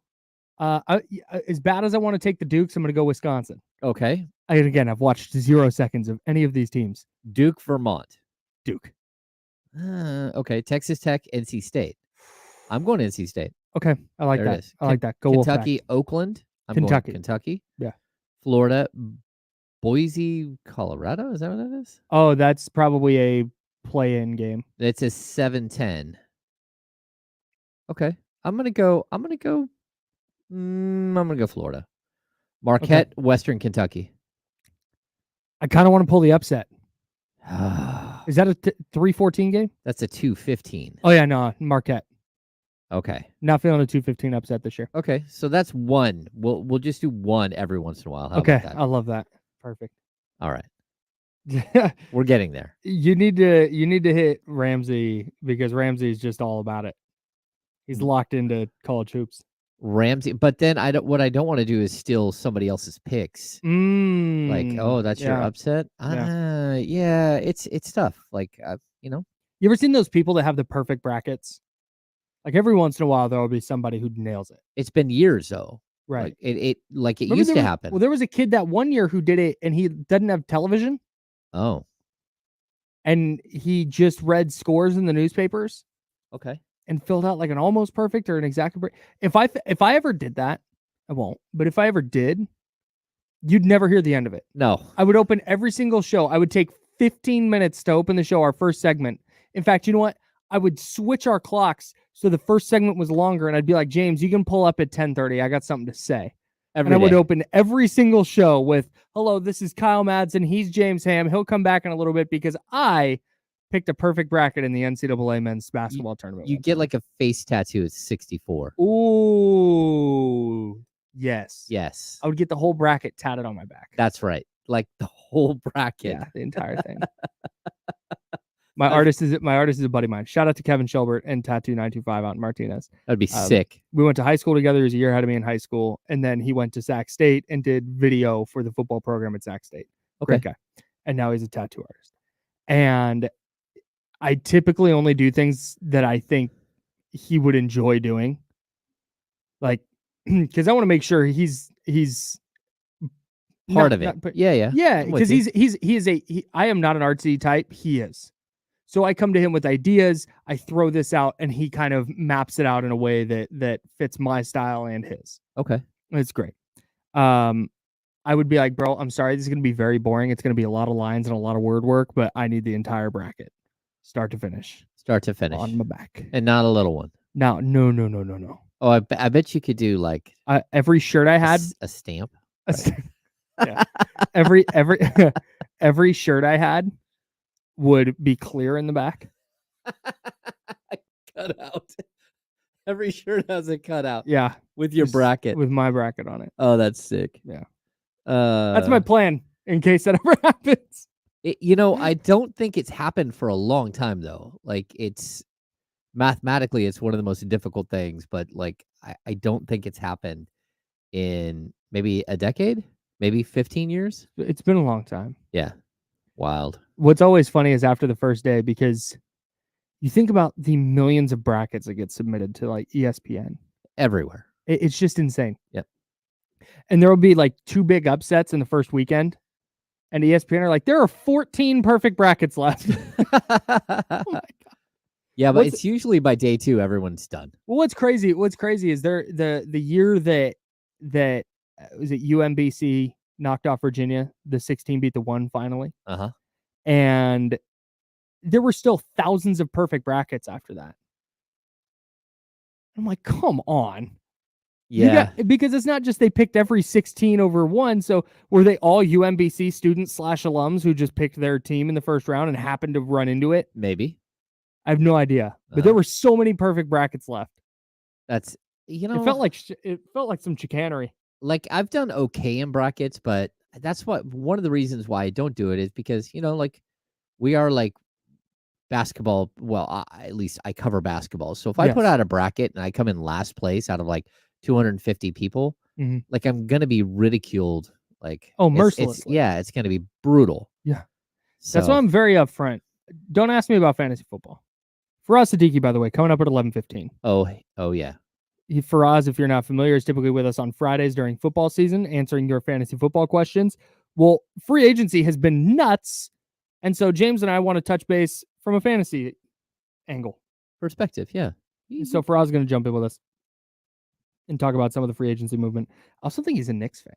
As bad as I want to take the Dukes, I'm going to go Wisconsin. Okay. Again, I've watched 0 seconds of any of these teams. Duke, Vermont. Duke. Okay. Texas Tech, NC State. I'm going NC State. Okay. I like There it that. is. I like that. Go Kentucky, Oakland. I'm Kentucky. going Kentucky. Yeah. Florida, Boise, Colorado. Is that what that is? Oh, that's probably a play-in game. It's a 7-10. Okay. I'm gonna go Florida. Marquette, Western Kentucky. I kind of want to pull the upset. Is that a 3-14 game? That's a 2-15. Oh, yeah, no. Marquette. Okay. Not feeling a 2-15 upset this year. Okay. So that's one. We'll just do one every once in a while. How Okay. about that? I love that. Perfect. All right. We're getting there. You need to hit Ramsey because Ramsey's just all about it. He's locked into college hoops. Ramsey, but then what I don't want to do is steal somebody else's picks. Like, oh, that's your upset. Yeah, it's tough. Like, You ever seen those people that have the perfect brackets? Like every once in a while, there will be somebody who nails it. It's been years though. Right. It Remember used to happen. Well, there was a kid that one year who did it, and he doesn't have television, Oh, and he just read scores in the newspapers okay. and filled out like an almost perfect or an exact. If I ever did that, I won't. But if I ever did, you'd never hear the end of it. No. I would open every single show. I would take 15 minutes to open the show, our first segment. In fact, you know what? I would switch our clocks so the first segment was longer, and I'd be like, James, you can pull up at 10:30. I got something to say. And I would open every single show with, hello, this is Kyle Madsen. He's James Ham. He'll come back in a little bit because I picked a perfect bracket in the NCAA men's basketball tournament. You get like a face tattoo at 64. Ooh, yes. Yes. I would get the whole bracket tatted on my back. That's right. Like the whole bracket. Yeah, the entire thing. My artist is a buddy of mine. Shout out to Kevin Shelbert and Tattoo 925 out in Martinez. That'd be sick. We went to high school together. He was a year ahead of me in high school, and then he went to Sac State and did video for the football program at Sac State. Great guy. And now he's a tattoo artist. And I typically only do things that I think he would enjoy doing. Like, because I want to make sure he's part of it. Yeah. Because I am not an artsy type. He is. So I come to him with ideas. I throw this out, and he kind of maps it out in a way that fits my style and his. Okay. It's great. I would be like, bro, I'm sorry, this is going to be very boring. It's going to be a lot of lines and a lot of word work, but I need the entire bracket, start to finish. On my back. And not a little one. No. Oh, I bet you could do like every shirt I had a stamp. Yeah. every shirt I had would be clear in the back. Cut out. Every shirt has a cutout. Yeah. With your bracket. With my bracket on it. Oh, that's sick. Yeah. That's my plan in case that ever happens. I don't think it's happened for a long time though. Like it's mathematically, it's one of the most difficult things, but like I don't think it's happened in maybe a decade, maybe 15 years. It's been a long time. Yeah. Wild. What's always funny is after the first day, because you think about the millions of brackets that get submitted to like ESPN everywhere. It's just insane. Yep. And there will be like 2 big upsets in the first weekend. And ESPN are like, there are 14 perfect brackets left. Oh my God. Yeah, but it's usually by day 2, everyone's done. Well, what's crazy is the year that was it UMBC knocked off Virginia, the 16 beat the 1 finally. Uh-huh. And there were still thousands of perfect brackets after that. I'm like, come on. Yeah. Because it's not just they picked every 16 over 1. So were they all UMBC students / alums who just picked their team in the first round and happened to run into it? Maybe. I have no idea. But there were so many perfect brackets left. That's, it felt like some chicanery. Like I've done okay in brackets, but that's one of the reasons why I don't do it is because, like we are like basketball. Well, at least I cover basketball. So if I put out a bracket and I come in last place out of like 250 people, like I'm going to be ridiculed. Like, mercilessly. It's going to be brutal. Yeah. So, that's why I'm very upfront. Don't ask me about fantasy football. Faraz Siddiqi, by the way, coming up at 11:15. Oh yeah. Faraz, if you're not familiar, is typically with us on Fridays during football season, answering your fantasy football questions. Well, free agency has been nuts. And so James and I want to touch base from a fantasy angle. Perspective, yeah. So Faraz is going to jump in with us and talk about some of the free agency movement. I also think he's a Knicks fan.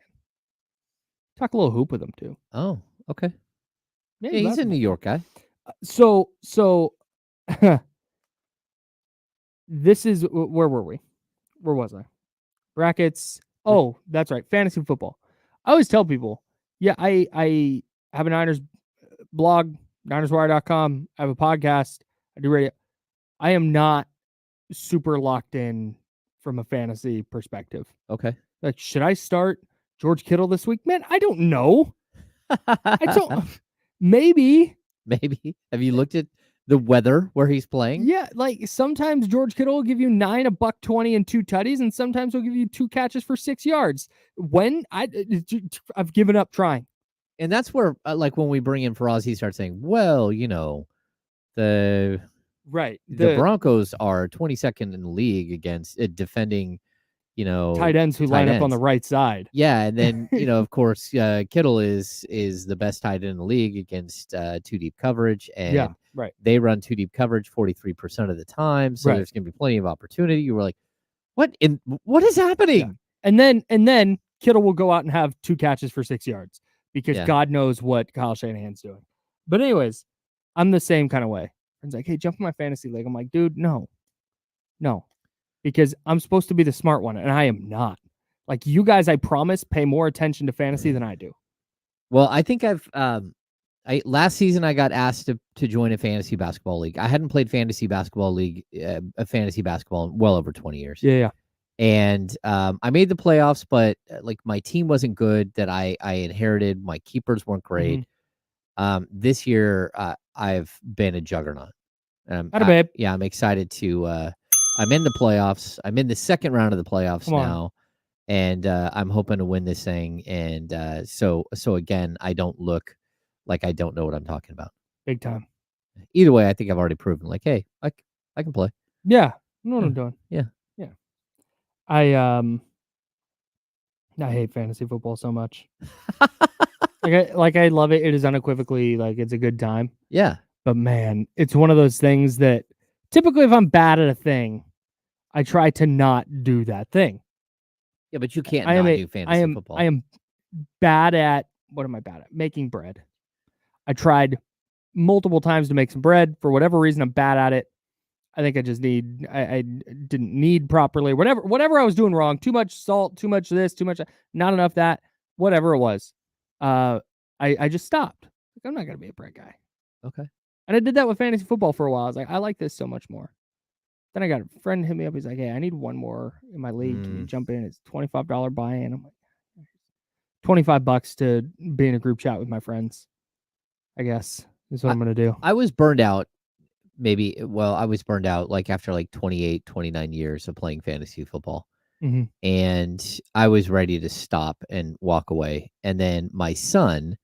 Talk a little hoop with him, too. Oh, okay. Yeah, he's a New York guy. So this is, where were we? Where was I? Brackets. Oh, that's right. Fantasy football. I always tell people, I have a Niners blog, NinersWire.com. I have a podcast. I do radio. I am not super locked in from a fantasy perspective. Okay. Like, should I start George Kittle this week? Man, I don't know. I don't. Maybe. Have you looked at the weather where he's playing? Yeah, like sometimes George Kittle will give you 9, $120, and 2 tutties, and sometimes he'll give you 2 catches for 6 yards. I've given up trying. And that's where, like, when we bring in Faraz, he starts saying, well, the Broncos are 22nd in the league against defending, tight ends who line up on the right side. Yeah, and then of course, Kittle is the best tight end in the league against 2 deep coverage, and they run 2 deep coverage 43% of the time, so there's going to be plenty of opportunity. You were like, what is happening? Yeah. And then Kittle will go out and have 2 catches for 6 yards because God knows what Kyle Shanahan's doing. But anyways, I'm the same kind of way. Friends like, hey, jump in my fantasy league. I'm like, dude, no. Because I'm supposed to be the smart one, and I am not. Like, you guys, I promise, pay more attention to fantasy than I do. Well, I think I last season I got asked to join a fantasy basketball league. I hadn't played fantasy basketball league, a fantasy basketball in well over 20 years. Yeah. And I made the playoffs, but like my team wasn't good that I inherited. My keepers weren't great. This year I've been a juggernaut. Babe. Yeah, I'm excited to. I'm in the playoffs. I'm in the second round of the playoffs now, and I'm hoping to win this thing. And so again, I don't look like I don't know what I'm talking about. Big time. Either way, I think I've already proven. Like, hey, I can play. Yeah, I know what I'm doing. Yeah. I hate fantasy football so much. I love it. It is unequivocally like it's a good time. Yeah. But man, it's one of those things that typically if I'm bad at a thing, I try to not do that thing. Yeah, but you can't do fantasy football. I am bad at, what am I bad at? Making bread. I tried multiple times to make some bread. For whatever reason, I'm bad at it. I think I didn't knead properly. Whatever I was doing wrong. Too much salt, too much this, too much, not enough that. Whatever it was. I just stopped. Like, I'm not going to be a bread guy. Okay. And I did that with fantasy football for a while. I was like, I like this so much more. Then I got a friend hit me up. He's like, hey, I need one more in my league. Can you jump in? It's $25 buy-in. I'm like, $25 to be in a group chat with my friends, I guess, is what I'm going to do. I was burned out. I was burned out like after like 28, 29 years of playing fantasy football. And I was ready to stop and walk away. And then my son,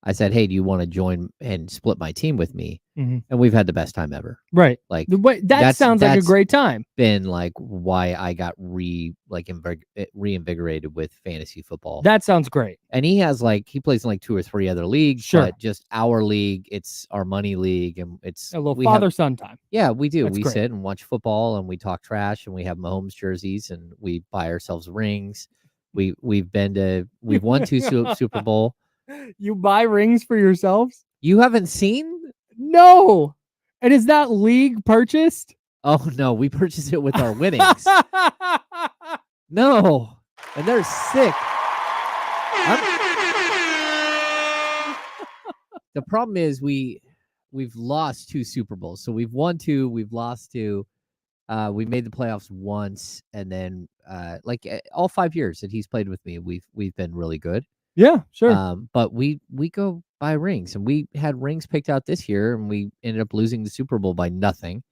I said, hey, do you want to join and split my team with me? And we've had the best time ever. Right. Like that sounds like a great time. Been like why I got reinvigorated with fantasy football. That sounds great. And he plays in like 2 or 3 other leagues. Sure. But just our league, it's our money league, and it's a little father-son time. Yeah, we do. That's we great. sit and watch football, and we talk trash, and we have Mahomes jerseys, and we buy ourselves rings. We've won 2 Super Bowl. You buy rings for yourselves? You haven't seen? No. And is that league purchased? Oh no, we purchased it with our winnings. No, and they're sick. The problem is we've lost 2 Super Bowls. So we've won 2, we've lost 2. We made the playoffs once, and then all 5 years that he's played with me, we've been really good. Yeah, sure. But we go buy rings, and we had rings picked out this year, and we ended up losing the Super Bowl by nothing.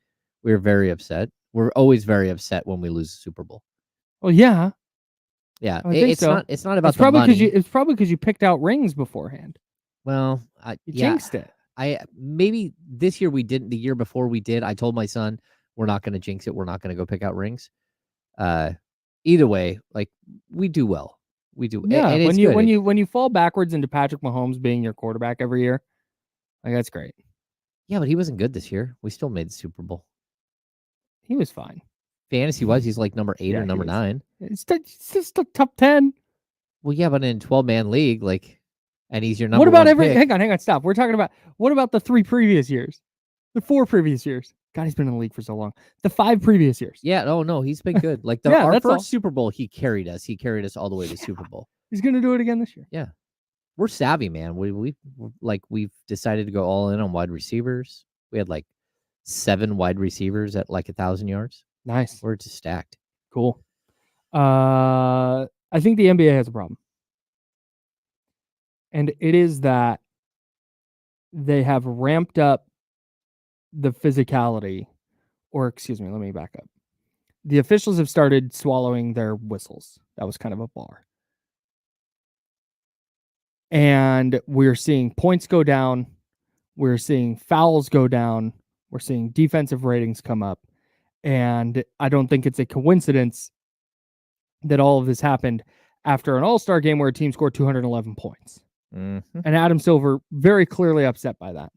We were very upset. We're always very upset when we lose the Super Bowl. Well, yeah. Yeah, it's not about it's probably money. It's probably because you picked out rings beforehand. Well, you jinxed it. Maybe this year we didn't. The year before we did. I told my son we're not going to jinx it. We're not going to go pick out rings. Either way, like we do well. We do. Yeah, and when you fall backwards into Patrick Mahomes being your quarterback every year, like that's great. Yeah, but he wasn't good this year. We still made the Super Bowl. He was fine. Fantasy wise, he's like number 8 or number 9. It's just a top 10. Well, yeah, but in 12-man league, and he's your number. What about one pick. Hang on, stop. We're talking about what about the 3 previous years, the 4 previous years? God, he's been in the league for so long. The 5 previous years. Yeah, no, he's been good. Like our first Super Bowl, he carried us. He carried us all the way to Super Bowl. He's gonna do it again this year. Yeah, we're savvy, man. We've decided to go all in on wide receivers. We had like 7 wide receivers at like 1,000 yards. Nice. We're just stacked. Cool. I think the NBA has a problem, and it is that they have ramped up the physicality, or excuse me, let me back up. The officials have started swallowing their whistles. That was kind of a bar. And we're seeing points go down. We're seeing fouls go down. We're seeing defensive ratings come up. And I don't think it's a coincidence that all of this happened after an all-star game where a team scored 211 points. And Adam Silver very clearly upset by that.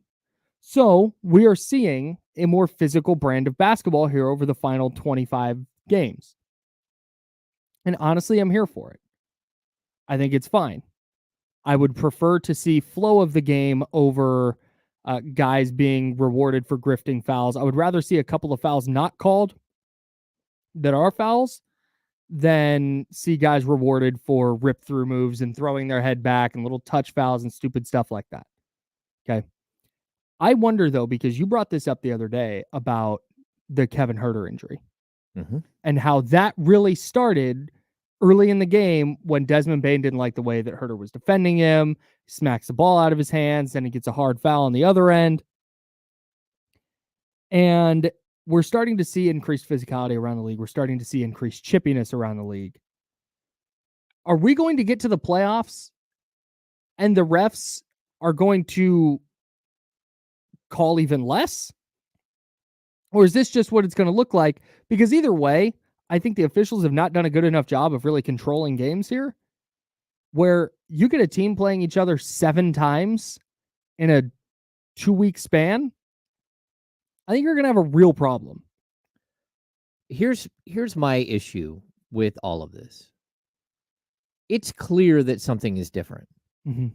So we are seeing a more physical brand of basketball here over the final 25 games. And honestly, I'm here for it. I think it's fine. I would prefer to see flow of the game over guys being rewarded for grifting fouls. I would rather see a couple of fouls not called that are fouls than see guys rewarded for rip-through moves and throwing their head back and little touch fouls and stupid stuff like that. Okay. I wonder, though, because you brought this up the other day about the Kevin Huerter injury and how that really started early in the game when Desmond Bane didn't like the way that Huerter was defending him, smacks the ball out of his hands, then he gets a hard foul on the other end. And we're starting to see increased physicality around the league. We're starting to see increased chippiness around the league. Are we going to get to the playoffs and the refs are going to call even less? Or is this just what it's going to look like? Because either way, I think the officials have not done a good enough job of really controlling games here, where you get a team playing each other 7 times in a 2-week span. I think you're going to have a real problem. Here's my issue with all of this. It's clear that something is different.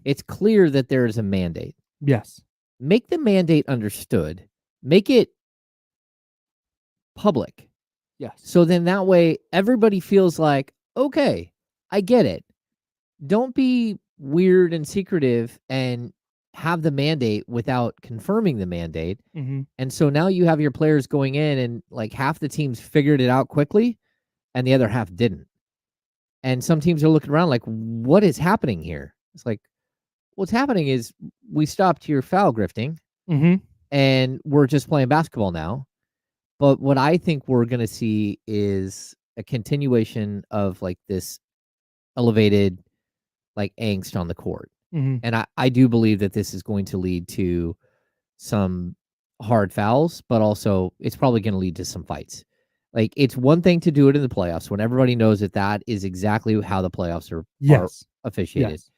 It's clear that there is a mandate. Yes. Make the mandate understood. Make it public. Yes. So then that way everybody feels like, okay, I get it. Don't be weird and secretive and have the mandate without confirming the mandate. And so now you have your players going in and like half the teams figured it out quickly and the other half didn't. And some teams are looking around like, what is happening here? It's like, what's happening is we stopped your foul grifting and we're just playing basketball now. But what I think we're going to see is a continuation of like this elevated like angst on the court. And I do believe that this is going to lead to some hard fouls, but also it's probably going to lead to some fights. Like it's one thing to do it in the playoffs when everybody knows that that is exactly how the playoffs are officiated. Yes.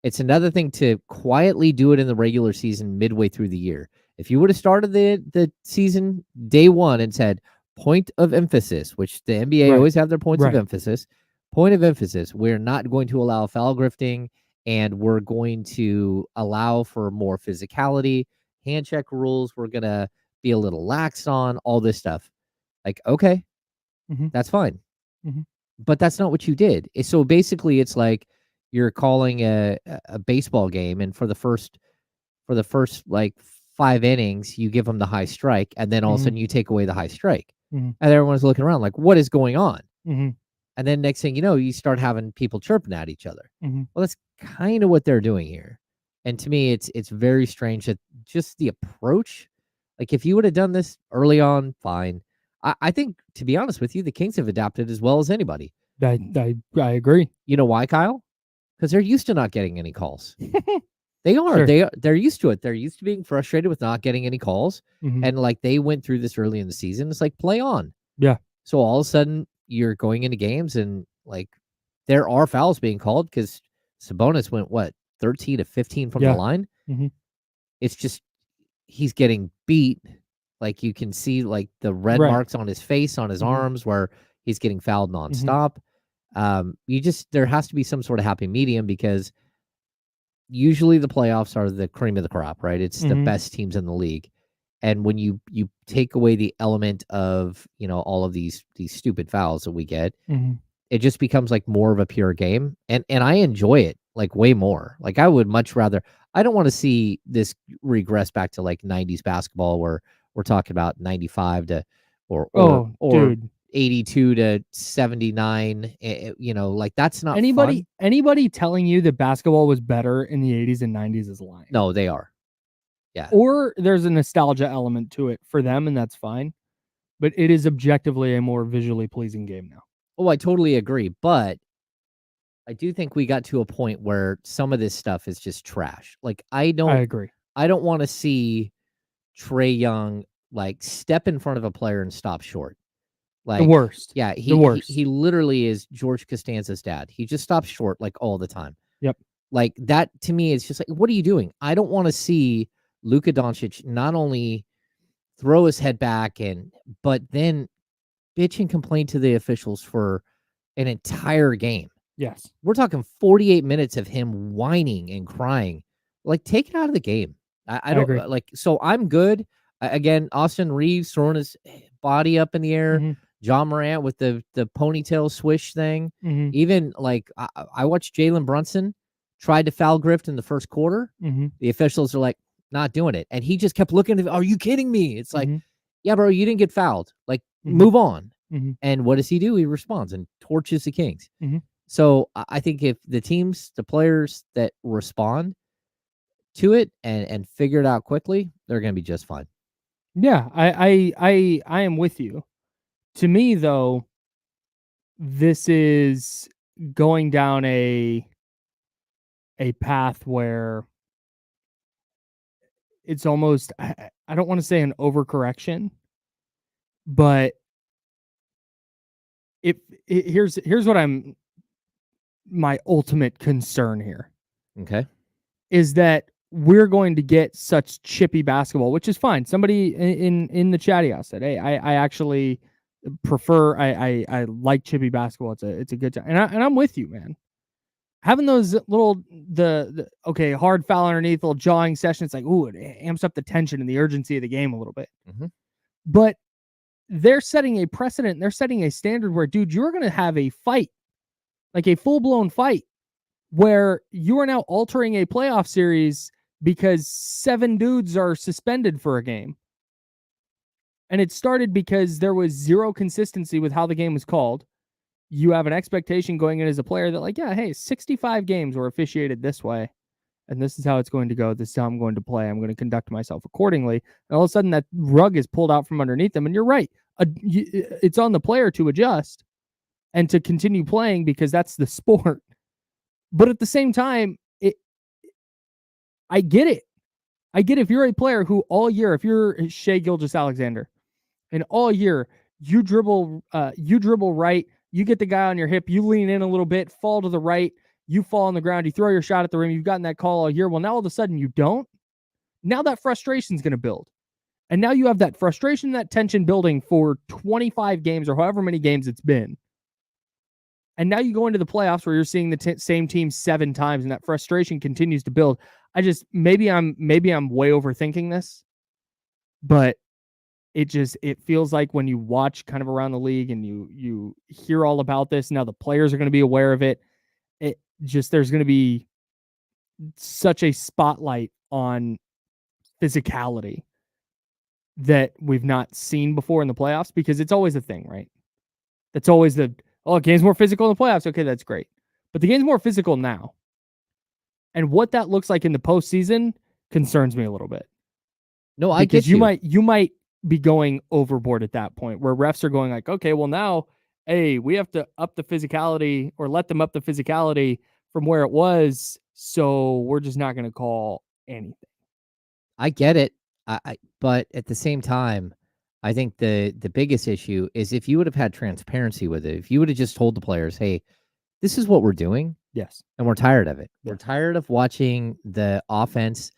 It's another thing to quietly do it in the regular season midway through the year. If you would have started the season day one and said point of emphasis, which the NBA always have their points of emphasis, point of emphasis, we're not going to allow foul grifting and we're going to allow for more physicality, hand check rules, we're going to be a little lax on all this stuff. Like, okay, that's fine. But that's not what you did. So basically it's like you're calling a baseball game and for the first like 5 innings, you give them the high strike, and then all of a sudden you take away the high strike. And everyone's looking around like, what is going on? And then next thing you know, you start having people chirping at each other. Well, that's kind of what they're doing here. And to me, it's very strange that just the approach, like if you would have done this early on, fine. I think, to be honest with you, the Kings have adapted as well as anybody. I agree. You know why, Kyle? Because they're used to not getting any calls. They are. Sure. They're used to it. They're used to being frustrated with not getting any calls. And like they went through this early in the season. It's like play on. Yeah. So all of a sudden you're going into games and like there are fouls being called because Sabonis went 13 to 15 from the line. It's just he's getting beat. Like you can see like the red marks on his face, on his arms where he's getting fouled nonstop. There has to be some sort of happy medium because usually the playoffs are the cream of the crop, right? It's the best teams in the league. And when you take away the element of, all of these stupid fouls that we get, it just becomes like more of a pure game. And I enjoy it like way more. Like I would much rather, I don't want to see this regress back to like 90s basketball where we're talking about 95 to or 82 to 79. Like that's not fun. Anybody telling you that basketball was better in the 80s and 90s is lying. No, they are. Yeah. Or there's a nostalgia element to it for them, and that's fine. But it is objectively a more visually pleasing game now. Oh, I totally agree. But I do think we got to a point where some of this stuff is just trash. Like I agree. I don't want to see Trae Young like step in front of a player and stop short. Like the worst. Yeah, the worst. He literally is George Costanza's dad. He just stops short like all the time. Yep. Like that to me is just like, what are you doing? I don't want to see Luka Doncic not only throw his head back but then bitch and complain to the officials for an entire game. Yes. We're talking 48 minutes of him whining and crying. Like, take it out of the game. I don't agree. Like, so I'm good. Again, Austin Reeves throwing his body up in the air. John Morant with the ponytail swish thing. Even like I watched Jalen Brunson tried to foul grift in the first quarter. The officials are like, not doing it. And he just kept looking at, are you kidding me? It's like, Mhm. yeah, bro, you didn't get fouled. Like, Mhm. move on. Mhm. And what does he do? He responds and torches the Kings. Mhm. So I think if the teams, the players that respond to it and figure it out quickly, they're going to be just fine. Yeah, I am with you. To me, though, this is going down a path where it's almost I don't want to say an overcorrection, but here's what my ultimate concern here Okay. is that we're going to get such chippy basketball, which is fine. Somebody in the chatty house said, "Hey, I actually prefer I like chippy basketball. It's a good time," and I'm with you, man. Having those little the okay hard foul underneath, little jawing session, it's like ooh, it amps up the tension and the urgency of the game a little bit. Mhm. But they're setting a precedent. They're setting a standard where, dude, you're going to have a fight, like a full blown fight, where you are now altering a playoff series because 7 dudes are suspended for a game. And it started because there was zero consistency with how the game was called. You have an expectation going in as a player that, like, yeah, hey, 65 games were officiated this way, and this is how it's going to go. This is how I'm going to play. I'm going to conduct myself accordingly. And all of a sudden, that rug is pulled out from underneath them. And you're right. It's on the player to adjust and to continue playing because that's the sport. But at the same time, I get it. I get if you're a player who all year, if you're Shai Gilgeous-Alexander, and all year you dribble right, you get the guy on your hip, you lean in a little bit, fall to the right, you fall on the ground, you throw your shot at the rim, you've gotten that call all year. Well, now all of a sudden you don't. Now that frustration is going to build. And now you have that frustration, that tension building for 25 games or however many games it's been. And now you go into the playoffs where you're seeing the same team 7 times and that frustration continues to build. Maybe I'm way overthinking this, but it feels like when you watch kind of around the league and you hear all about this, now the players are going to be aware of it. There's going to be such a spotlight on physicality that we've not seen before in the playoffs, because it's always a thing, right? That's always game's more physical in the playoffs. Okay, that's great. But the game's more physical now. And what that looks like in the postseason concerns me a little bit. No, I get you might be going overboard at that point where refs are going like, okay, well now, hey, we have to up the physicality or let them up the physicality from where it was. So we're just not going to call anything. I get it. But at the same time, I think the biggest issue is if you would have had transparency with it, if you would have just told the players, hey, this is what we're doing. Yes. And we're tired of it. Yeah. We're tired of watching the offense.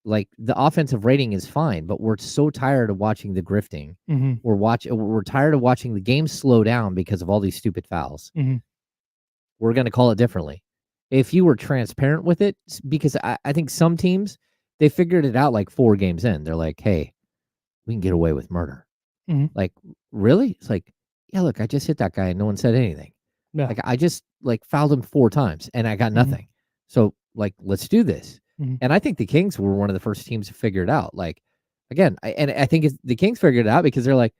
Like, the offensive rating is fine, but we're so tired of watching the grifting. Mm-hmm. We're tired of watching the game slow down because of all these stupid fouls. Mm-hmm. We're going to call it differently. If you were transparent with it, because I think some teams, they figured it out like 4 games in. They're like, hey, we can get away with murder. Mm-hmm. Like, really? It's like, yeah, look, I just hit that guy and no one said anything. Yeah. Like, I just fouled him 4 times and I got nothing. So let's do this. Mm-hmm. And I think the Kings were one of the first teams to figure it out. Like, again, I think the Kings figured it out because they're like,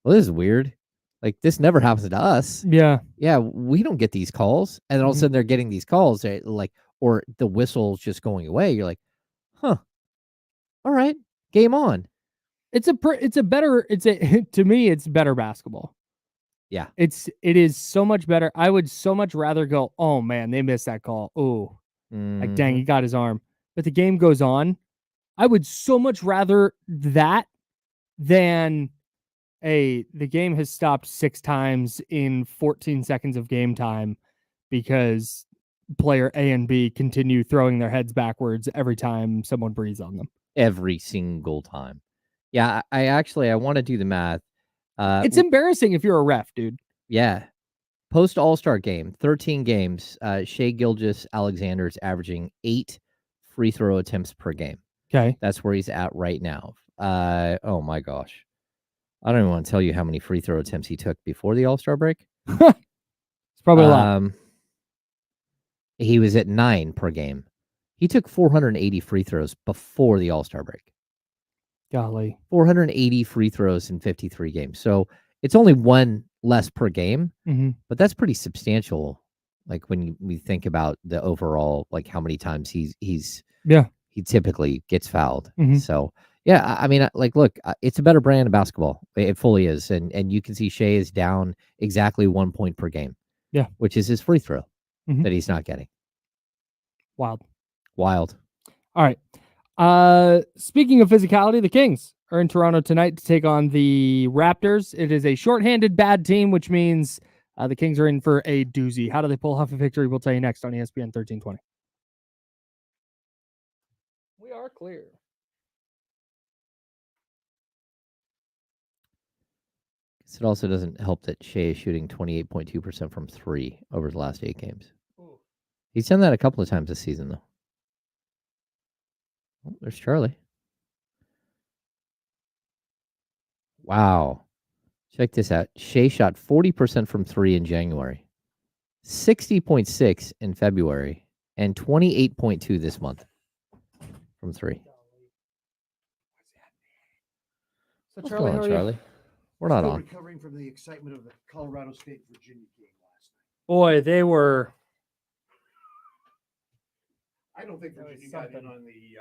well, this is weird. Like, this never happens to us. Yeah. Yeah, we don't get these calls. And then all of a sudden they're getting these calls, or the whistle's just going away. You're like, huh, all right, game on. To me, it's better basketball. Yeah. It is so much better. I would so much rather go, oh man, they missed that call. Oh, like dang, he got his arm. But the game goes on. I would so much rather that than the game has stopped 6 times in 14 seconds of game time because player A and B continue throwing their heads backwards every time someone breathes on them. Every single time. Yeah, I want to do the math. It's embarrassing if you're a ref, dude. Yeah. Post All-Star game, 13 games. Shai Gilgeous-Alexander's averaging 8 free throw attempts per game. Okay. That's where he's at right now. Oh my gosh. I don't even want to tell you how many free throw attempts he took before the All-Star break. It's probably a lot. He was at 9 per game. He took 480 free throws before the All-Star break. Golly. 480 free throws in 53 games. So it's only one less per game, but that's pretty substantial. Like when we think about the overall, like how many times he typically gets fouled. So yeah, I mean, like, look, it's a better brand of basketball. It fully is, and you can see Shea is down exactly 1 point per game. Yeah, which is his free throw that he's not getting. Wild. All right. Speaking of physicality, the Kings are in Toronto tonight to take on the Raptors. It is a shorthanded bad team, which means the Kings are in for a doozy. How do they pull off a victory? We'll tell you next on ESPN 1320. We are clear. It also doesn't help that Shea is shooting 28.2% from 3 over the last 8 games. Ooh. He's done that a couple of times this season, though. Oh, there's Charlie. Wow. Check this out. Shea shot 40% from 3 in January, 60.6 in February, and 28.2 this month from 3. So, Charlie, how are Charlie? You? We're not Still on. recovering from the excitement of the Colorado State Virginia game last night. Boy, they were. I don't think Virginia got in on the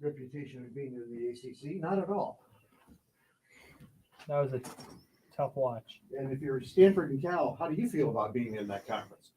reputation of being in the ACC. Not at all. That was a tough watch. And if you're Stanford and Cal, how do you feel about being in that conference?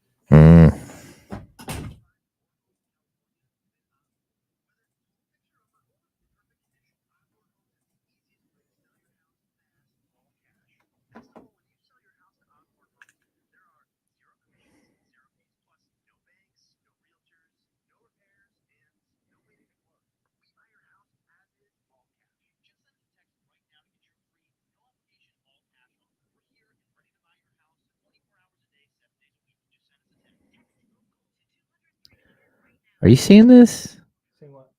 Are you seeing this?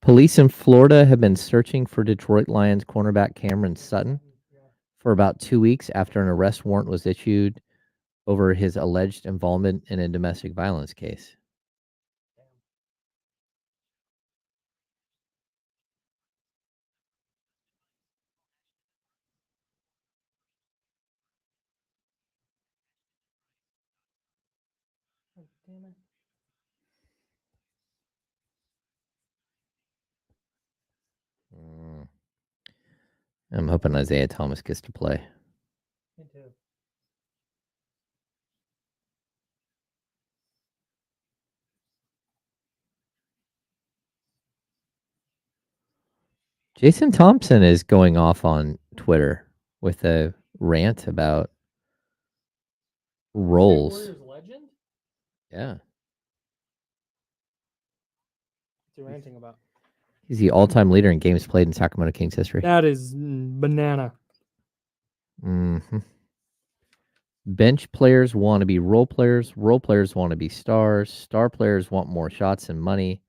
Police in Florida have been searching for Detroit Lions cornerback Cameron Sutton for about 2 weeks after an arrest warrant was issued over his alleged involvement in a domestic violence case. Damn it. I'm hoping Isaiah Thomas gets to play. Me too. Jason Thompson is going off on Twitter with a rant about roles. Warriors legend? Yeah. What's he ranting about? He's the all-time leader in games played in Sacramento Kings history. That is banana. Bench players want to be role players want to be stars. Star players want more shots and money.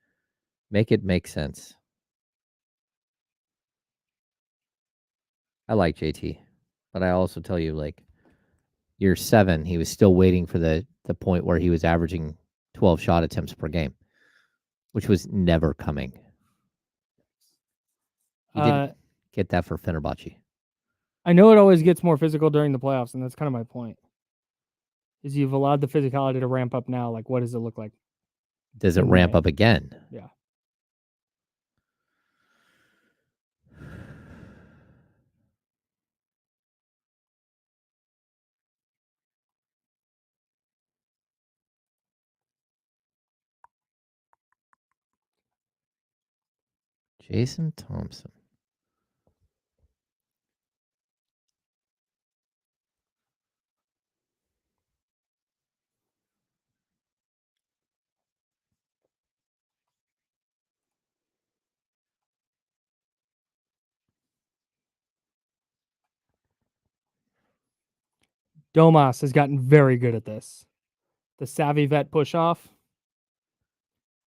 Make it make sense. I like JT, but I also tell you, like, year 7, he was still waiting for the point where he was averaging 12 shot attempts per game, which was never coming. He didn't get that for Fenerbahce. I know it always gets more physical during the playoffs, and that's kind of my point. Is you've allowed the physicality to ramp up now. Like, what does it look like? Does it ramp up again? Yeah. Jason Thompson. Domas has gotten very good at this. The savvy vet push off.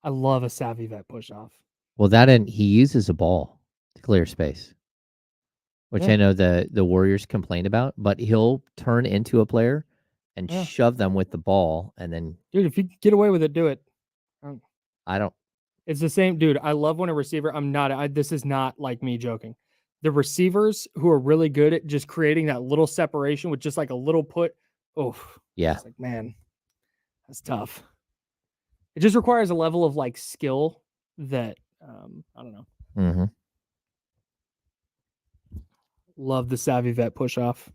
I love a savvy vet push off. Well, he uses a ball to clear space, which I know the Warriors complained about, but he'll turn into a player and shove them with the ball, and then Dude, if you get away with it, do it. I don't It's the same, dude. I love when a receiver. This is not like me joking. The receivers who are really good at just creating that little separation with just like a little put. Oh, Yeah. it's like, man, that's tough. It just requires a level of like skill that I don't know. Mm-hmm. Love the Savvy Vet push off.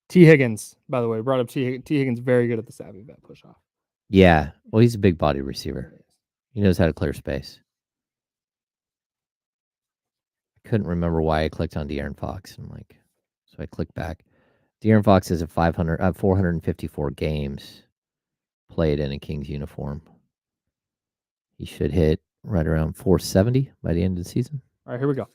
T. Higgins, by the way, brought up T. Higgins, very good at the Savvy Vet push off. Yeah. Well, he's a big body receiver. He knows how to clear space. I couldn't remember why I clicked on De'Aaron Fox. So I clicked back. De'Aaron Fox has 454 games played in a Kings uniform. He should hit right around 470 by the end of the season. All right, here we go.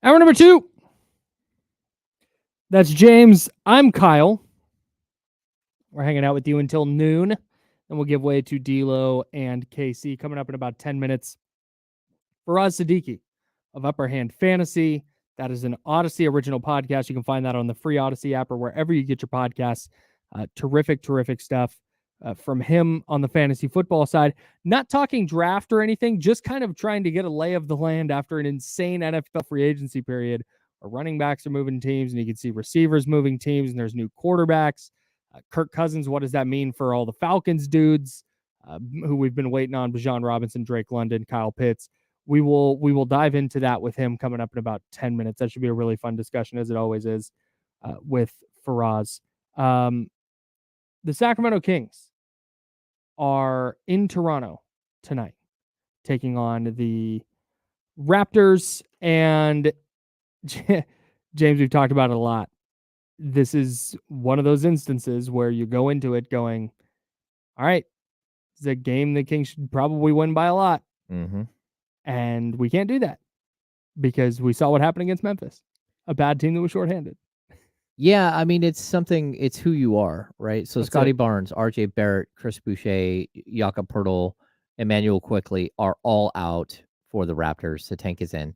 Hour number 2. That's James. I'm Kyle. We're hanging out with you until noon. Then we'll give way to D'Lo and KC coming up in about 10 minutes. Faraz Siddiqi of Upper Hand Fantasy. That is an Odyssey original podcast. You can find that on the free Odyssey app or wherever you get your podcasts. Terrific stuff from him on the fantasy football side. Not talking draft or anything, just kind of trying to get a lay of the land after an insane NFL free agency period where running backs are moving teams and you can see receivers moving teams and there's new quarterbacks. Kirk Cousins, what does that mean for all the Falcons dudes who we've been waiting on? Bijan Robinson, Drake London, Kyle Pitts. We will dive into that with him coming up in about 10 minutes. That should be a really fun discussion, as it always is, with Faraz. The Sacramento Kings are in Toronto tonight, taking on the Raptors. And James, we've talked about it a lot. This is one of those instances where you go into it going, all right, it's a game the Kings should probably win by a lot. Mm-hmm. And we can't do that because we saw what happened against Memphis, a bad team that was shorthanded. Yeah, I mean, it's who you are, right? So That's Scotty it. Barnes, RJ Barrett, Chris Boucher, Jakob Poeltl, Emmanuel Quickly are all out for the Raptors. The tank is in.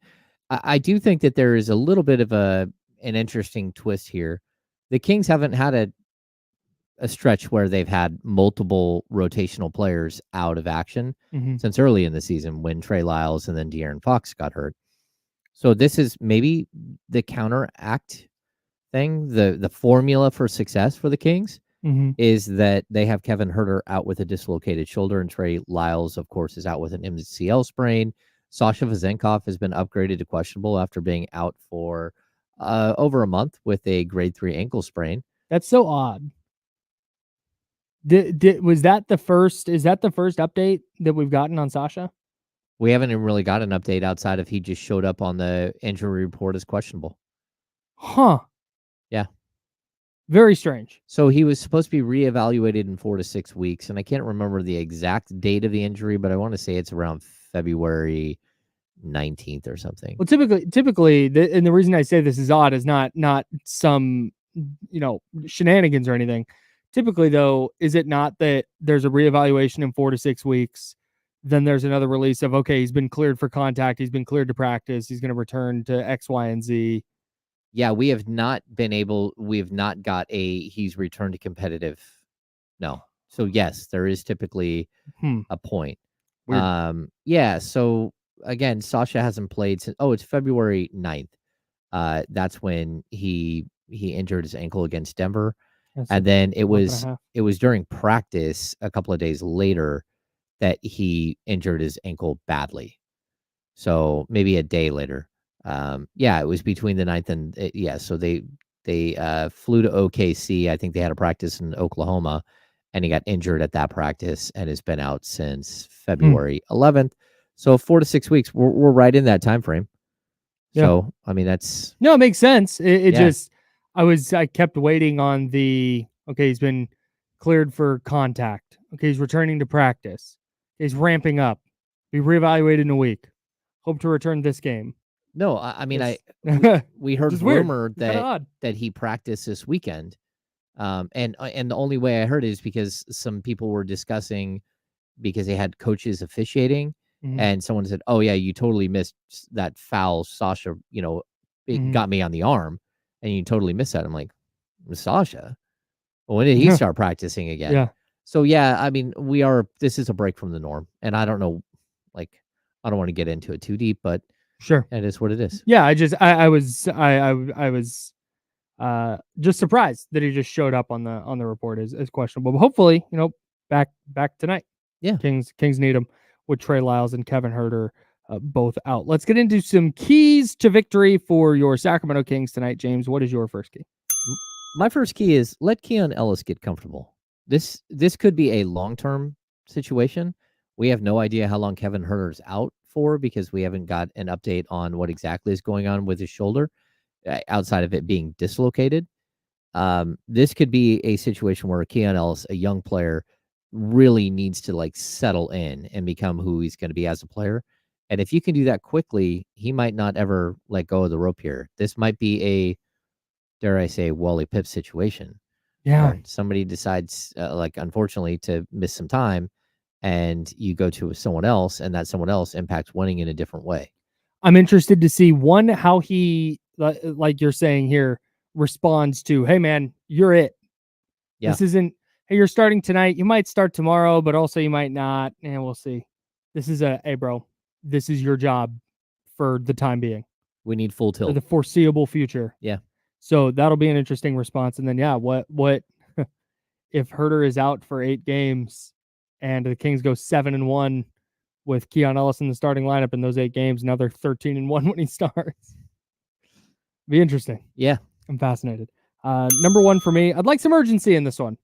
I do think that there is a little bit of an interesting twist here. The Kings haven't had a stretch where they've had multiple rotational players out of action since early in the season when Trey Lyles and then De'Aaron Fox got hurt. So this is maybe the counteract thing. The formula for success for the Kings is that they have Kevin Huerter out with a dislocated shoulder, and Trey Lyles, of course, is out with an MCL sprain. Sasha Vezenkov has been upgraded to questionable after being out for over a month with a grade 3 ankle sprain. That's so odd. Was that the first? Is that the first update that we've gotten on Sasha? We haven't even really got an update outside of he just showed up on the injury report as questionable. Huh. Yeah. Very strange. So he was supposed to be reevaluated in 4 to 6 weeks, and I can't remember the exact date of the injury, but I want to say it's around February 19th or something. Well, typically, and the reason I say this is odd is not some shenanigans or anything. Typically, though, is it not that there's a reevaluation in 4 to 6 weeks? Then there's another release of, okay, he's been cleared for contact. He's been cleared to practice. He's going to return to X, Y, and Z. Yeah, we have not got he's returned to competitive. No. So yes, there is typically a point. Weird. Yeah. So again, Sasha hasn't played since, it's February 9th. That's when he injured his ankle against Denver. And then it was during practice a couple of days later that he injured his ankle badly. So maybe a day later. It was between the 9th and so they flew to OKC. I think they had a practice in Oklahoma, and he got injured at that practice and has been out since February 11th. So 4 to 6 weeks. We're right in that time frame. Yeah. So I mean it makes sense. It just I kept waiting on he's been cleared for contact. Okay, he's returning to practice. He's ramping up. Be reevaluated in a week. Hope to return this game. No, I mean, It's- we heard Which is weird. rumor It's kinda that odd. he practiced this weekend. And the only way I heard is because some people were discussing because they had coaches officiating, Mhm. and someone said, "Oh yeah, you totally missed that foul, Sasha. It Mhm. got me on the arm, and you totally missed that." I'm like, Sasha. Well, when did he start practicing again? Yeah. So yeah, I mean, this is a break from the norm, and I don't know, like, I don't want to get into it too deep, but Sure. it is what it is. Yeah, I was just surprised that he just showed up on the report as questionable. But hopefully, back tonight. Yeah. Kings need him with Trey Lyles and Kevin Huerter both out. Let's get into some keys to victory for your Sacramento Kings tonight. James, what is your first key? My first key is let Keon Ellis get comfortable. This could be a long-term situation. We have no idea how long Kevin Huerter's out for because we haven't got an update on what exactly is going on with his shoulder outside of it being dislocated. This could be a situation where Keon Ellis, a young player, really needs to settle in and become who he's going to be as a player. And if you can do that quickly, he might not ever let go of the rope here. This might be a, dare I say, Wally Pipp situation. Yeah. Where somebody decides, unfortunately, to miss some time, and you go to someone else, and that someone else impacts winning in a different way. I'm interested to see how he, like you're saying here, responds to, hey man, you're it. Yeah. This isn't, hey, you're starting tonight. You might start tomorrow, but also you might not. And we'll see. This is hey bro, this is your job for the time being. We need full For tilt. the foreseeable future. Yeah. So that'll be an interesting response. And then, yeah, what if Huerter is out for 8 games and the Kings go 7-1 with Keon Ellis in the starting lineup in those 8 games, now they're 13-1 when he starts. Be interesting. Yeah. I'm fascinated. Number 1 for me, I'd like some urgency in this one.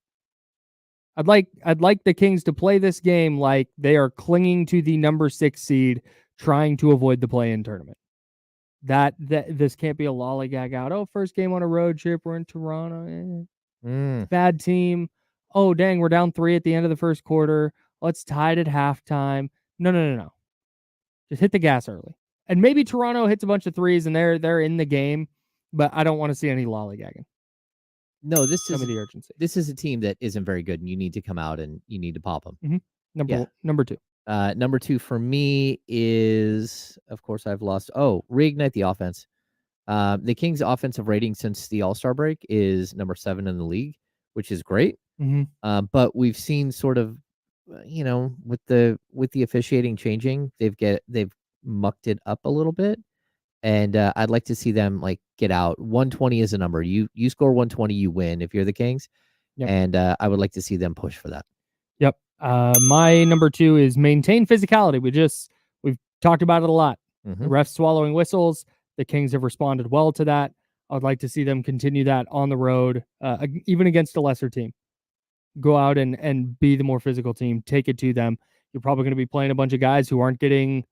I'd like the Kings to play this game like they are clinging to the number 6 seed, trying to avoid the play-in tournament. That this can't be a lollygag out. Oh, first game on a road trip. We're in Toronto. Bad team. Oh, dang, we're down 3 at the end of the first quarter. Let's tie it at halftime. No. Just hit the gas early. And maybe Toronto hits a bunch of threes and they're in the game, but I don't want to see any lollygagging. No, this Some is of the urgency. This is a team that isn't very good, and you need to come out and you need to pop them. Number 2. Number 2 for me is, of course, I've lost. Oh, reignite the offense. The Kings' offensive rating since the All-Star break is number 7 in the league, which is great. But we've seen sort of, with the officiating changing, they've mucked it up a little bit, and I'd like to see them get out. 120 is a number. You score 120, you win if you're the Kings, and I would like to see them push for that. Yep. My number 2 is maintain physicality. We've talked about it a lot. The refs swallowing whistles. The Kings have responded well to that. I would like to see them continue that on the road, even against a lesser team. Go out and be the more physical team. Take it to them. You're probably going to be playing a bunch of guys who are getting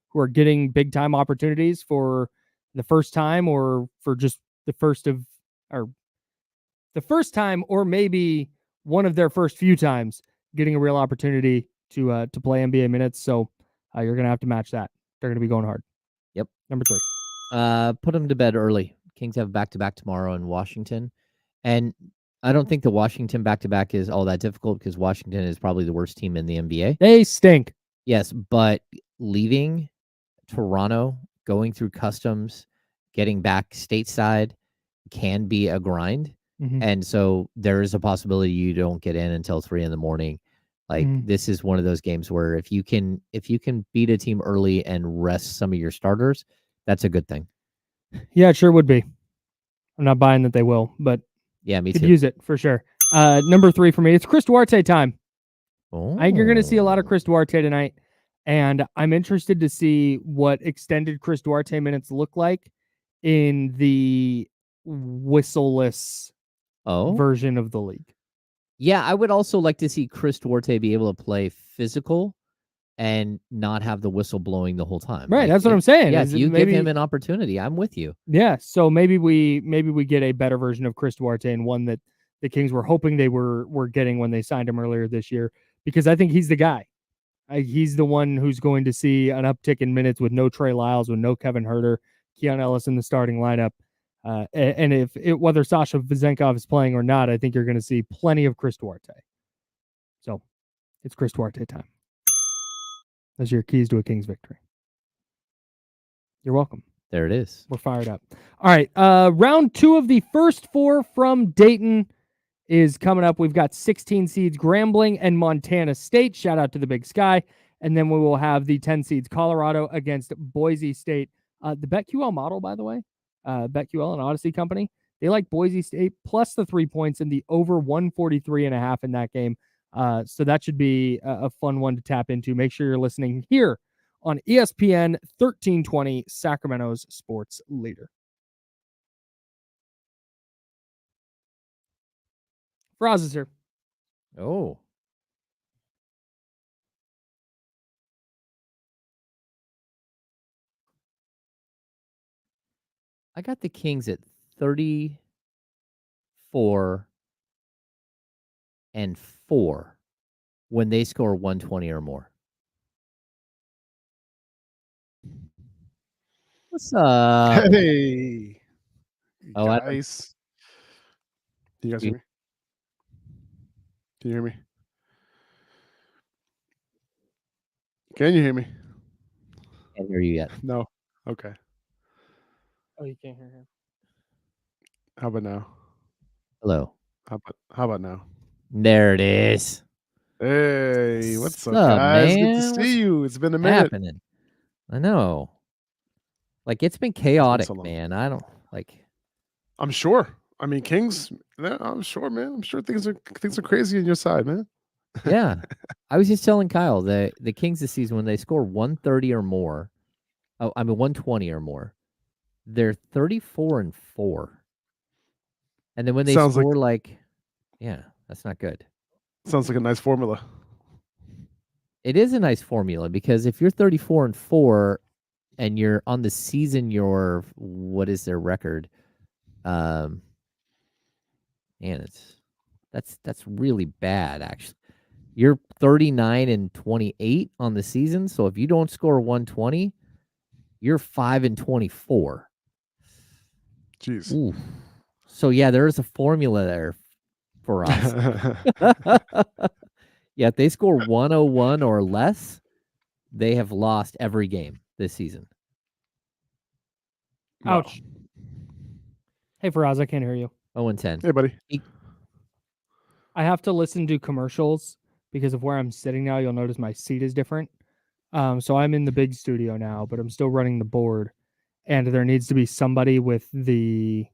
big time opportunities for the first time, or for just the first time, or maybe one of their first few times getting a real opportunity to play NBA minutes. So you're going to have to match that. They're going to be going hard. Yep. Number 3. Put them to bed early. Kings have back-to-back tomorrow in Washington, and I don't think the Washington back-to-back is all that difficult because Washington is probably the worst team in the NBA. They stink. Yes, but leaving Toronto, going through customs, getting back stateside can be a grind. And so there is a possibility you don't get in until 3 a.m. This is one of those games where if you can beat a team early and rest some of your starters, that's a good thing. Yeah, it sure would be. I'm not buying that they will, but yeah, me could too. use it for sure. Number 3 for me, it's Chris Duarte time. Oh. I think you're going to see a lot of Chris Duarte tonight, and I'm interested to see what extended Chris Duarte minutes look like in the whistleless version of the league. Yeah, I would also like to see Chris Duarte be able to play physical and not have the whistle blowing the whole time. Right, that's what I'm saying. Yeah, if you give him an opportunity, I'm with you. Yeah, so maybe we get a better version of Chris Duarte, and one that the Kings were hoping they were getting when they signed him earlier this year, because I think he's the guy. He's the one who's going to see an uptick in minutes with no Trey Lyles, with no Kevin Huerter, Keon Ellis in the starting lineup. And whether Sasha Vezenkov is playing or not, I think you're going to see plenty of Chris Duarte. So it's Chris Duarte time. Those are your keys to a Kings victory. You're welcome. There it is. We're fired up. All right. Round 2 of the first 4 from Dayton is coming up. We've got 16 seeds Grambling and Montana State. Shout out to the Big Sky. And then we will have the 10 seeds Colorado against Boise State. The BetQL model, by the way, BetQL, an Odyssey company, they like Boise State plus the 3 points and the over 143.5 in that game. So that should be a fun one to tap into. Make sure you're listening here on ESPN 1320, Sacramento's sports leader. Faraz is here. Oh. I got the Kings at 34-4 when they score 120 or more. What's up? Hey, Oh, I guys. Can you guys hear me? Can you hear me? Can you hear me? can't hear you yet. No. Okay. Oh, you can't hear him. How about now? Hello. How about now? There it is. Hey, what's up, What's up, guys? Good man? to What's see you. It's been a minute. happening? I know. Like, it's been chaotic, so long. man. I don't like. I'm sure. I mean, Kings. Yeah, I'm sure, man. I'm sure things are crazy on your side, man. Yeah, I was just telling Kyle the Kings this season, when they score 130 or more, 120 or more, they're 34-4, and then when they Sounds like- score yeah, that's not good. Sounds like a nice formula. It is a nice formula because if you're 34-4 and you're on the season, what is their record? Man, that's really bad actually. You're 39-28 on the season, so if you don't score 120, you're 5-24. Jeez. Ooh. So yeah, there is a formula there for us. Yeah, if they score 101 or less, they have lost every game this season. Ouch. Hey, Faraz, I can't hear you. 0-10. Hey, buddy. I have to listen to commercials because of where I'm sitting now. You'll notice my seat is different. So I'm in the big studio now, but I'm still running the board. And there needs to be somebody with the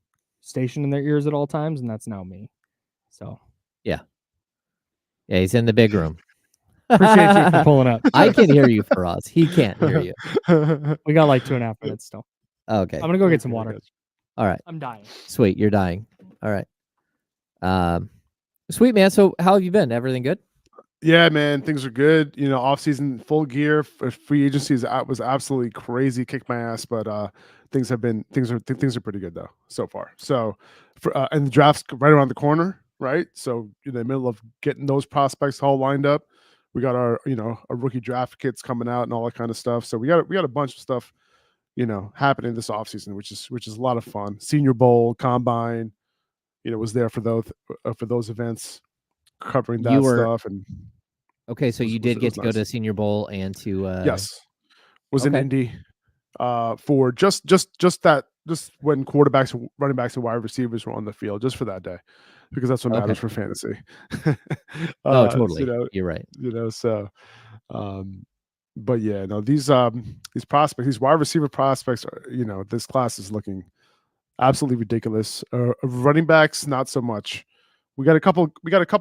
station in their ears at all times, and that's now me. So Yeah, he's in the big room. appreciate you for pulling up. I can hear you, for us. He can't hear you. We got like 2.5 minutes still. Okay. I'm gonna go get some water. All right. I'm dying. Sweet. You're dying. All right. Sweet, man. So how have you been? Everything good? Yeah, man, things are good. You know, off season, full gear. Free agency was absolutely crazy, kicked my ass. But things are pretty good though so far. So, and the draft's right around the corner, right? So in the middle of getting those prospects all lined up, we got our our rookie draft kits coming out and all that kind of stuff. So we got a bunch of stuff, happening this off season, which is a lot of fun. Senior Bowl, Combine, was there for those events, covering that stuff. And okay, so you did get to go nice. to Senior Bowl and to yes, was in okay. Indy for just when quarterbacks, running backs, and wide receivers were on the field, just for that day, because that's what matters for fantasy. Oh, totally. So, You're right. So but yeah, no, these prospects, these wide receiver prospects are, this class is looking absolutely ridiculous. Running backs, not so much. We got a couple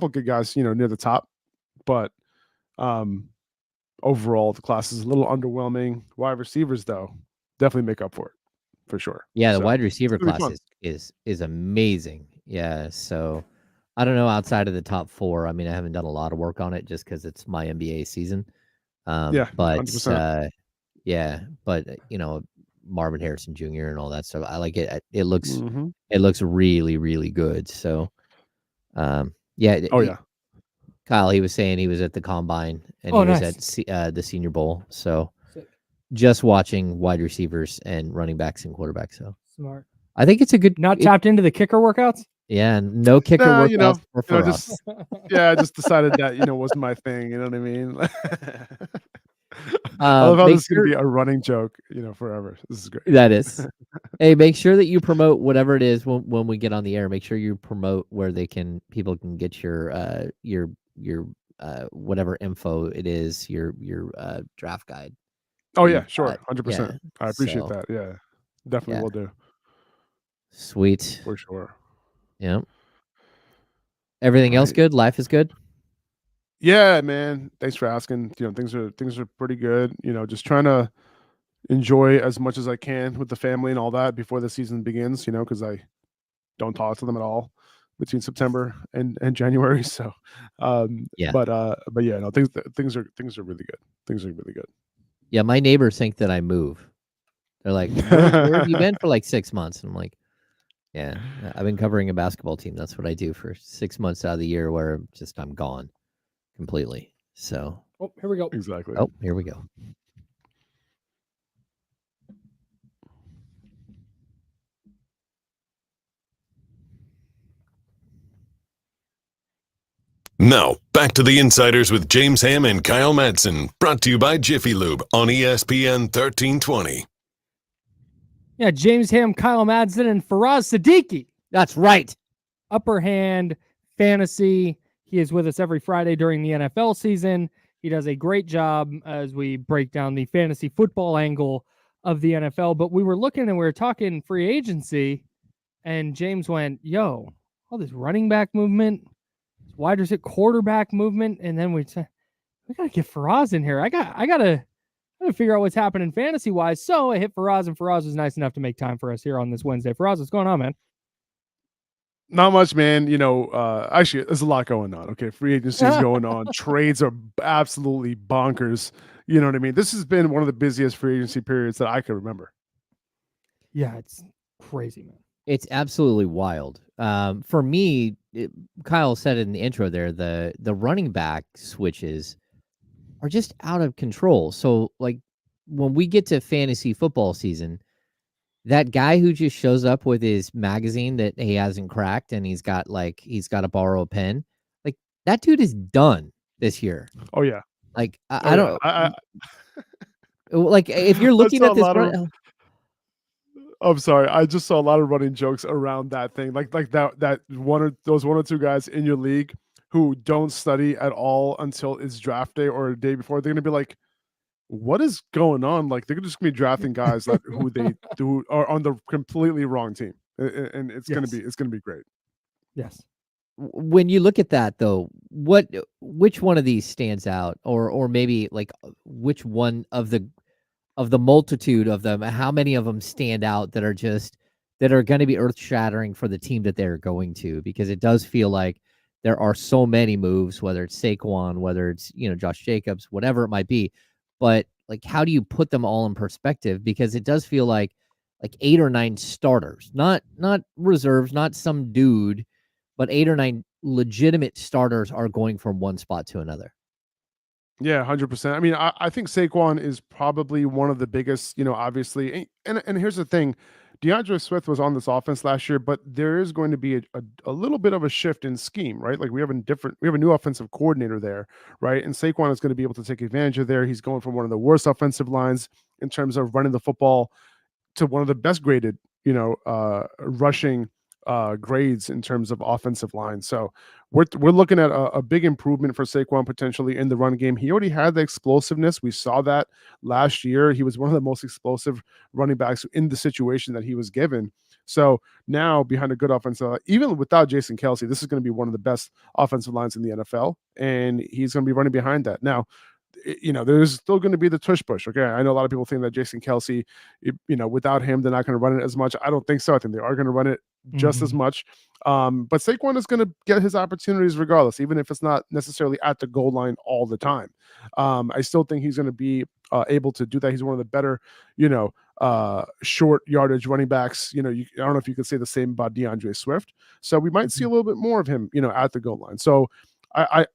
good guys, near the top, but overall the class is a little underwhelming. Wide receivers, though, definitely make up for it, for sure. Yeah, the So, wide receiver it's gonna be class fun. is amazing. Yeah, so I don't know, outside of the top 4. I mean, I haven't done a lot of work on it just because it's my NBA season. Yeah, but 100%. yeah, but Marvin Harrison Jr. and all that stuff. I like it. It looks Mhm. it looks really, really good. So yeah. Oh yeah. Kyle, he was saying he was at the combine and Oh, he was nice. at the Senior Bowl. So Sick. just watching wide receivers and running backs and quarterbacks. So Smart. I think it's a good. Not tapped into the kicker workouts? Yeah, no kicker Nah, workouts for us. just I just decided that wasn't my thing. You know what I mean? I love how make this is gonna be a running joke, forever. This is great. That is. Hey, make sure that you promote whatever it is when we get on the air. Make sure you promote where people can get your whatever info it is, your draft guide. Oh that yeah, you've sure, got. 100%. Yeah. I appreciate So, that. Yeah, definitely yeah. will do Sweet. for sure. Yeah. Everything else Right. good? Life is good? Yeah, man. Thanks for asking. Things are pretty good. Just trying to enjoy as much as I can with the family and all that before the season begins. Because I don't talk to them at all between September and January. So, Yeah. but yeah, no, things are really good. Things are really good. Yeah, my neighbors think that I move. They're like, where have you been for like 6 months? And I'm like, yeah, I've been covering a basketball team. That's what I do for 6 months out of the year where I'm gone completely. So, Oh, here we go. Exactly. oh, here we go. Now, back to the Insiders with James Ham and Kyle Madsen, brought to you by Jiffy Lube on ESPN 1320. Yeah, James Ham, Kyle Madsen, and Faraz Siddiqi. That's right. Upper Hand Fantasy. He is with us every Friday during the NFL season. He does a great job as we break down the fantasy football angle of the NFL. But we were looking and we were talking free agency, and James went, yo, all this running back movement, wide receiver quarterback movement, and then we gotta get Faraz in here. I gotta figure out what's happening fantasy wise. So I hit Faraz, and Faraz was nice enough to make time for us here on this Wednesday. Faraz, what's going on, man? Not much, man. Actually, there's a lot going on. Okay, free agency is going on. Trades are absolutely bonkers. You know what I mean? This has been one of the busiest free agency periods that I can remember. Yeah, it's crazy, man. It's absolutely wild. For me, Kyle said it in the intro there, the running back switches are just out of control. So, like, when we get to fantasy football season, that guy who just shows up with his magazine that he hasn't cracked and he's got to borrow a pen, like, that dude is done this year. Oh yeah. Like, I don't I like if you're looking at this. I'm sorry. I just saw a lot of running jokes around that thing. Like that those one or two guys in your league who don't study at all until it's draft day or a day before. They're gonna be like, what is going on? Like they're just gonna be drafting guys who are on the completely wrong team. And it's gonna be great. Yes. When you look at that though, which one of these stands out, or maybe like which one of the multitude of them, how many of them stand out that are going to be earth shattering for the team that they're going to? Because it does feel like there are so many moves, whether it's Saquon, whether it's, Josh Jacobs, whatever it might be. But like, how do you put them all in perspective? Because it does feel like 8 or 9 starters, not reserves, not some dude, but 8 or 9 legitimate starters are going from one spot to another. Yeah, 100%. I mean, I think Saquon is probably one of the biggest, obviously. And here's the thing. DeAndre Swift was on this offense last year, but there is going to be a little bit of a shift in scheme, right? Like we have a new offensive coordinator there, right? And Saquon is going to be able to take advantage of there. He's going from one of the worst offensive lines in terms of running the football to one of the best graded, rushing grades in terms of offensive line. So we're looking at a big improvement for Saquon potentially in the run game. He already had the explosiveness. We saw that last year. He was one of the most explosive running backs in the situation that he was given. So now behind a good offensive line, even without Jason Kelce, this is going to be one of the best offensive lines in the NFL, and he's going to be running behind that. Now, there's still going to be the tush push. Okay. I know a lot of people think that Jason Kelce, without him, they're not going to run it as much. I don't think so. I think they are going to run it just as much. But Saquon is going to get his opportunities regardless, even if it's not necessarily at the goal line all the time. I still think he's going to be able to do that. He's one of the better, short yardage running backs. I don't know if you could say the same about DeAndre Swift. So we might see a little bit more of him, at the goal line. So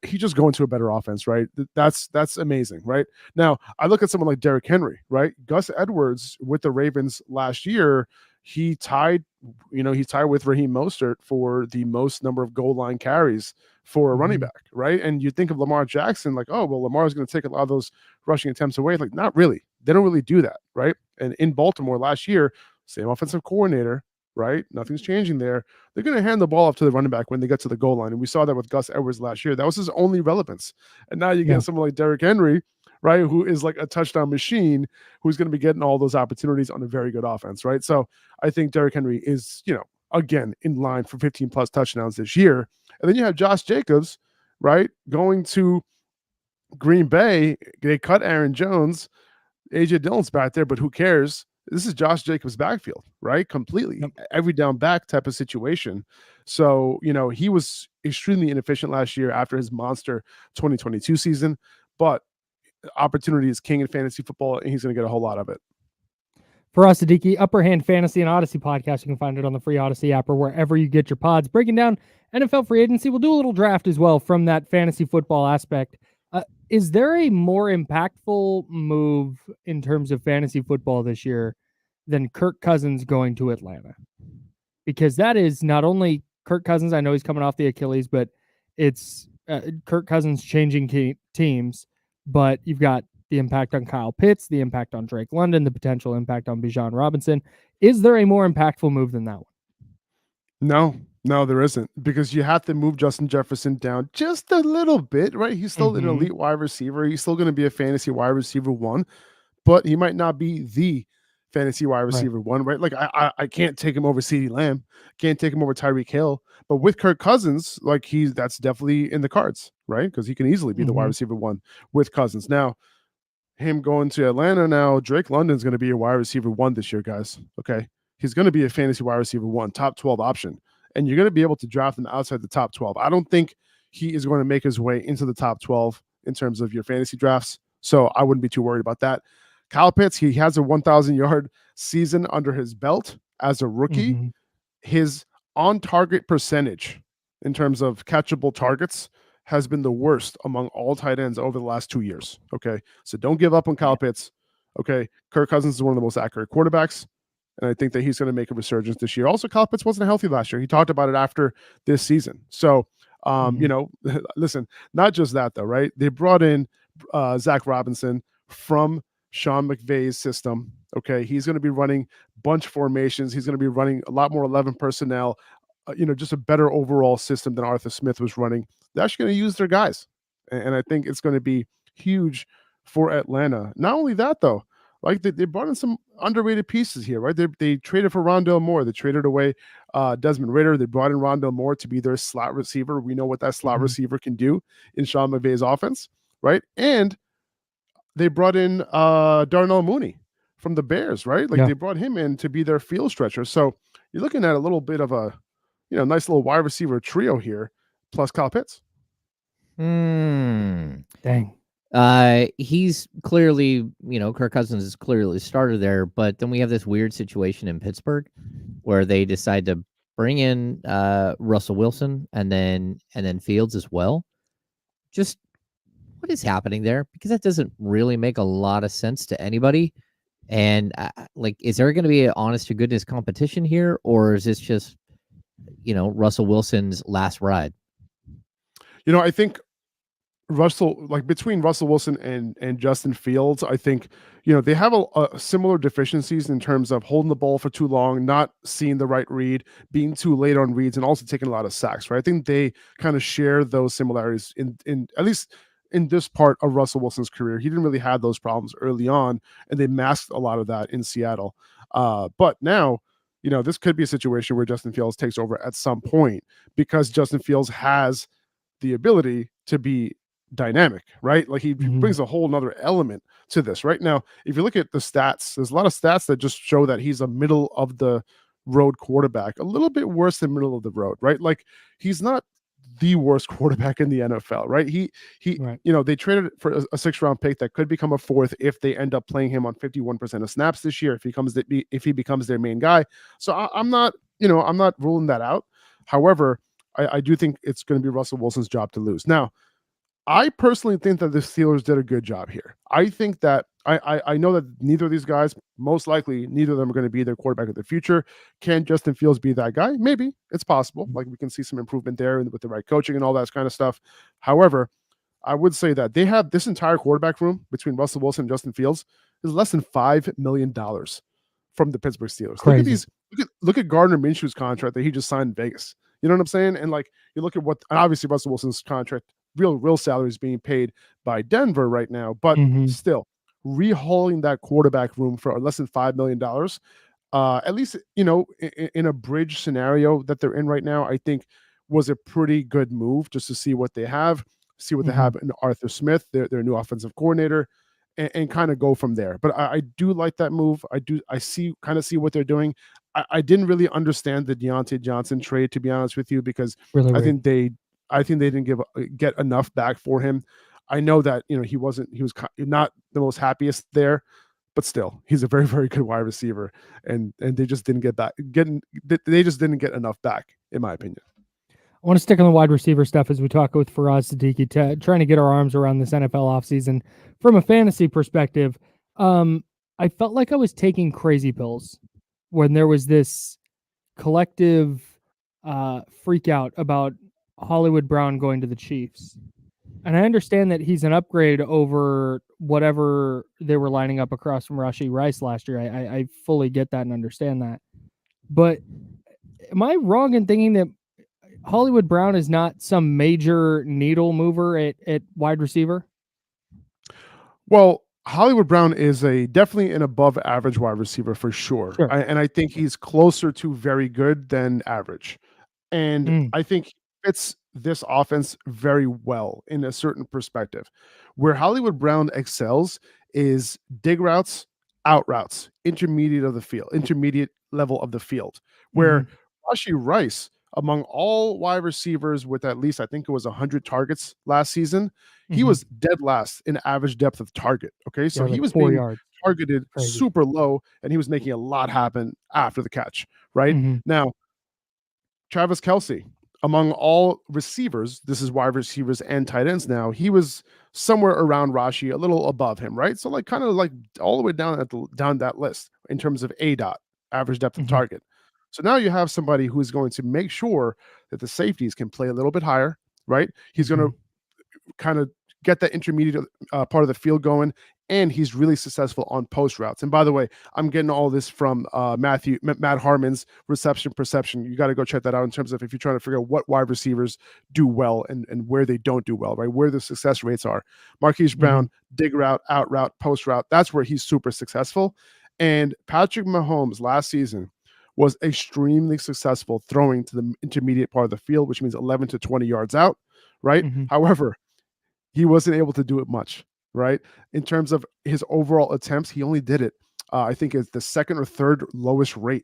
he just go into a better offense, right? That's amazing, right? Now I look at someone like Derrick Henry, right? Gus Edwards with the Ravens last year, he tied with Raheem Mostert for the most number of goal line carries for a running back, right? And you think of Lamar Jackson, like, oh, well, Lamar's going to take a lot of those rushing attempts away. Like, not really. They don't really do that, right? And in Baltimore last year, same offensive coordinator, right? Nothing's changing there. They're going to hand the ball off to the running back when they get to the goal line. And we saw that with Gus Edwards last year. That was his only relevance. And now you get someone like Derrick Henry, right, who is like a touchdown machine, who's going to be getting all those opportunities on a very good offense, right? So I think Derrick Henry is, again, in line for 15 plus touchdowns this year. And then you have Josh Jacobs, right, going to Green Bay. They cut Aaron Jones. AJ Dillon's back there, but who cares? This is Josh Jacobs' backfield, right? Completely every down back type of situation. So, he was extremely inefficient last year after his monster 2022 season, but opportunity is king in fantasy football, and he's going to get a whole lot of it. Faraz Siddiqi, Upper Hand Fantasy and Odyssey podcast. You can find it on the free Odyssey app or wherever you get your pods. Breaking down NFL free agency. We'll do a little draft as well from that fantasy football aspect. Is there a more impactful move in terms of fantasy football this year than Kirk Cousins going to Atlanta? Because that is not only Kirk Cousins, I know he's coming off the Achilles, but it's Kirk Cousins changing teams, but you've got the impact on Kyle Pitts, the impact on Drake London, the potential impact on Bijan Robinson. Is there a more impactful move than that one? No, there isn't, because you have to move Justin Jefferson down just a little bit, right? He's still an elite wide receiver. He's still going to be a fantasy wide receiver one, but he might not be the fantasy wide receiver one, right? Like I can't take him over CeeDee Lamb, can't take him over Tyreek Hill, but with Kirk Cousins, like that's definitely in the cards, right? Because he can easily be the wide receiver one with Cousins. Now, him going to Atlanta now, Drake London's going to be a wide receiver one this year, guys. Okay. He's going to be a fantasy wide receiver one, top 12 option. And you're going to be able to draft him outside the top 12. I don't think he is going to make his way into the top 12 in terms of your fantasy drafts. So I wouldn't be too worried about that. Kyle Pitts, he has a 1,000-yard season under his belt as a rookie. His on-target percentage in terms of catchable targets has been the worst among all tight ends over the last 2 years. Okay. So don't give up on Kyle Pitts. Okay. Kirk Cousins is one of the most accurate quarterbacks, and I think that he's going to make a resurgence this year. Also, Kyle Pitts wasn't healthy last year. He talked about it after this season. So, listen, not just that though, right? They brought in Zach Robinson from Sean McVay's system. Okay. He's going to be running bunch formations. He's going to be running a lot more 11 personnel, just a better overall system than Arthur Smith was running. They're actually going to use their guys. And I think it's going to be huge for Atlanta. Not only that, though, like they brought in some underrated pieces here, right? They traded for Rondale Moore. They traded away Desmond Ridder. They brought in Rondale Moore to be their slot receiver. We know what that slot receiver can do in Sean McVay's offense, right? And they brought in Darnell Mooney from the Bears, right? Like they brought him in to be their field stretcher. So you're looking at a little bit of a, nice little wide receiver trio here, plus Kyle Pitts. Dang. He's clearly, Kirk Cousins is clearly started there, but then we have this weird situation in Pittsburgh where they decide to bring in Russell Wilson and then Fields as well. Just what is happening there? Because that doesn't really make a lot of sense to anybody. And is there going to be an honest to goodness competition here, or is this just, Russell Wilson's last ride? I think between Russell Wilson and Justin Fields, I think, they have a similar deficiencies in terms of holding the ball for too long, not seeing the right read, being too late on reads, and also taking a lot of sacks, right? I think they kind of share those similarities in at least in this part of Russell Wilson's career. He didn't really have those problems early on, and they masked a lot of that in Seattle. But now, this could be a situation where Justin Fields takes over at some point, because Justin Fields has the ability to be dynamic, right? Like he brings a whole nother element to this right now. If you look at the stats, there's a lot of stats that just show that he's a middle of the road quarterback, a little bit worse than middle of the road, right? Like he's not the worst quarterback in the NFL, right? They traded for a 6th round pick that could become a 4th if they end up playing him on 51% of snaps this year, if he becomes their main guy. So I'm not ruling that out. However, I do think it's going to be Russell Wilson's job to lose. Now, I personally think that the Steelers did a good job here. I think that I know that neither of these guys, most likely, neither of them are going to be their quarterback of the future. Can Justin Fields be that guy? Maybe. It's possible. Like, we can see some improvement there with the right coaching and all that kind of stuff. However, I would say that they have this entire quarterback room between Russell Wilson and Justin Fields is less than $5 million from the Pittsburgh Steelers. Crazy. Look at these. Look at Gardner Minshew's contract that he just signed in Vegas. You know what I'm saying? And like, you look at what, and obviously Russell Wilson's contract, real salary is being paid by Denver right now, but still rehauling that quarterback room for less than $5 million. At least, in a bridge scenario that they're in right now, I think was a pretty good move just to see what they have. See what they have in Arthur Smith, their new offensive coordinator, and kind of go from there. But I do like that move. I see what they're doing. I didn't really understand the Deontay Johnson trade, to be honest with you, because I think they didn't get enough back for him. I know that he was not the most happiest there, but still, he's a very, very good wide receiver, and they just didn't they just didn't get enough back, in my opinion. I want to stick on the wide receiver stuff as we talk with Faraz Siddiqi, trying to get our arms around this NFL offseason. From a fantasy perspective, I felt like I was taking crazy pills when there was this collective freak out about Hollywood Brown going to the Chiefs. And I understand that he's an upgrade over whatever they were lining up across from Rashee Rice last year. I fully get that and understand that. But am I wrong in thinking that Hollywood Brown is not some major needle mover at wide receiver? Well, Hollywood Brown is definitely an above average wide receiver for sure. And I think he's closer to very good than average. And I think it's this offense very well in a certain perspective. Where Hollywood Brown excels is dig routes, out routes, intermediate level of the field. Where Rashee Rice, among all wide receivers with at least, I think it was 100 targets last season, he was dead last in average depth of target. Okay, so he was being targeted super low, and he was making a lot happen after the catch. Right now, Travis Kelce, among all receivers, this is wide receivers and tight ends now, he was somewhere around Rashee, a little above him, right? So like kind of like all the way down that list in terms of ADOT, average depth of target. So now you have somebody who is going to make sure that the safeties can play a little bit higher, right? He's going to kind of get that intermediate part of the field going, and he's really successful on post routes. And by the way, I'm getting all this from Matt Harmon's Reception Perception. You got to go check that out in terms of if you're trying to figure out what wide receivers do well and where they don't do well, right? Where the success rates are. Marquise Brown, dig route, out route, post route. That's where he's super successful. And Patrick Mahomes last season was extremely successful throwing to the intermediate part of the field, which means 11 to 20 yards out, right? However, he wasn't able to do it much, right? In terms of his overall attempts, he only did it, I think it's the second or third lowest rate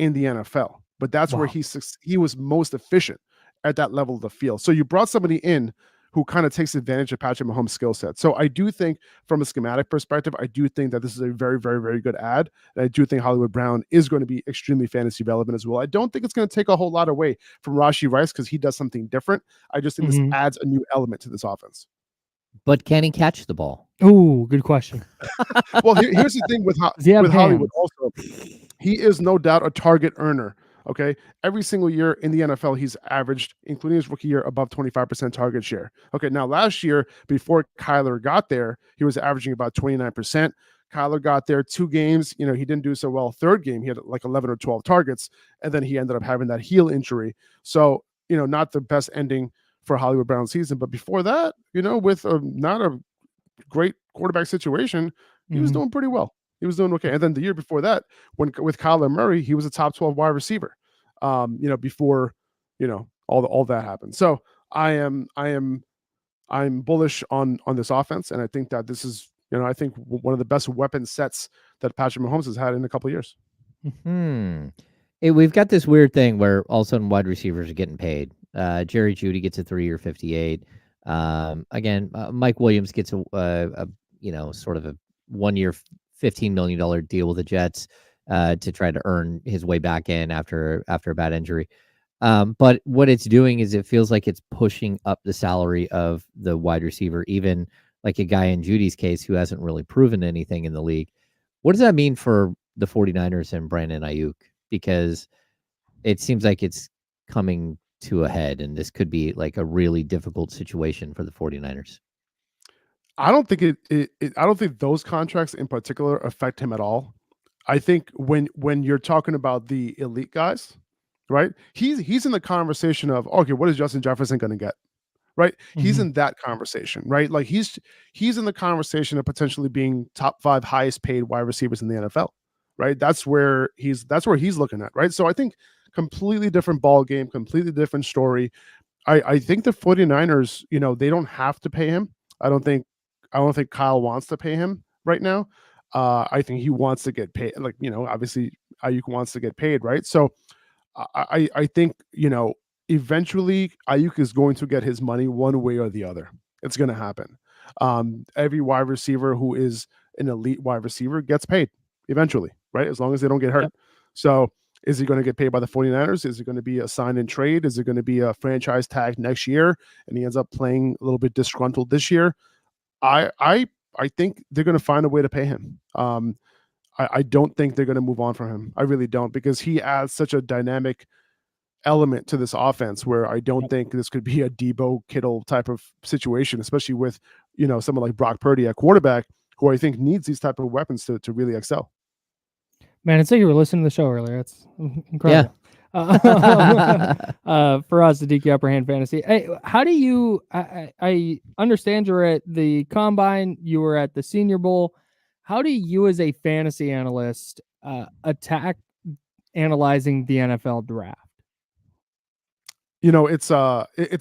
in the NFL. But that's where he was most efficient at that level of the field. So you brought somebody in who kind of takes advantage of Patrick Mahomes' skill set. So I do think from a schematic perspective, I do think that this is a very, very, very good ad. And I do think Hollywood Brown is going to be extremely fantasy relevant as well. I don't think it's going to take a whole lot away from Rashee Rice because he does something different. I just think this adds a new element to this offense. But can he catch the ball? Oh, good question. Well, here's the thing with Hollywood also. He is no doubt a target earner. Okay. Every single year in the NFL, he's averaged, including his rookie year, above 25% target share. Okay. Now, last year, before Kyler got there, he was averaging about 29%. Kyler got there 2 games. He didn't do so well. Third game, he had like 11 or 12 targets, and then he ended up having that heel injury. So, not the best ending for Hollywood Brown's season. But before that, with not a great quarterback situation, he was doing pretty well. He was doing okay. And then the year before that, with Kyler Murray, he was a top 12 wide receiver. Before all that happened. So I'm bullish on this offense, and I think that this is I think one of the best weapon sets that Patrick Mahomes has had in a couple of years. We've got this weird thing where all of a sudden wide receivers are getting paid. Jerry Jeudy gets a 3-year $58. Again, Mike Williams gets a sort of a 1-year $15 million deal with the Jets to try to earn his way back in after a bad injury. But what it's doing is it feels like it's pushing up the salary of the wide receiver, even like a guy in Judy's case who hasn't really proven anything in the league. What does that mean for the 49ers and Brandon Ayuk? Because it seems like it's coming to a head, and this could be like a really difficult situation for the 49ers. I don't think I don't think those contracts in particular affect him at all. I think when you're talking about the elite guys, right? He's in the conversation of, okay, what is Justin Jefferson going to get? Right? He's in that conversation, right? Like he's in the conversation of potentially being top 5 highest paid wide receivers in the NFL, right? That's where he's looking at, right? So I think completely different ball game, completely different story. I think the 49ers, they don't have to pay him. I don't think Kyle wants to pay him right now. I think he wants to get paid. Like, obviously Ayuk wants to get paid, right? So I think, eventually Ayuk is going to get his money one way or the other. It's going to happen. Every wide receiver who is an elite wide receiver gets paid eventually, right? As long as they don't get hurt. Yep. So is he going to get paid by the 49ers? Is it going to be a sign and trade? Is it going to be a franchise tag next year and he ends up playing a little bit disgruntled this year? I think they're going to find a way to pay him. I don't think they're going to move on from him. I really don't, because he adds such a dynamic element to this offense where I don't think this could be a Debo Kittle type of situation, especially with, someone like Brock Purdy at quarterback, who I think needs these type of weapons to really excel. Man, it's like you were listening to the show earlier. It's incredible. Yeah. Faraz Siddiqi, Upper Hand Fantasy. Hey, how do you? I understand you're at the Combine. You were at the Senior Bowl. How do you, as a fantasy analyst, attack analyzing the NFL draft? It's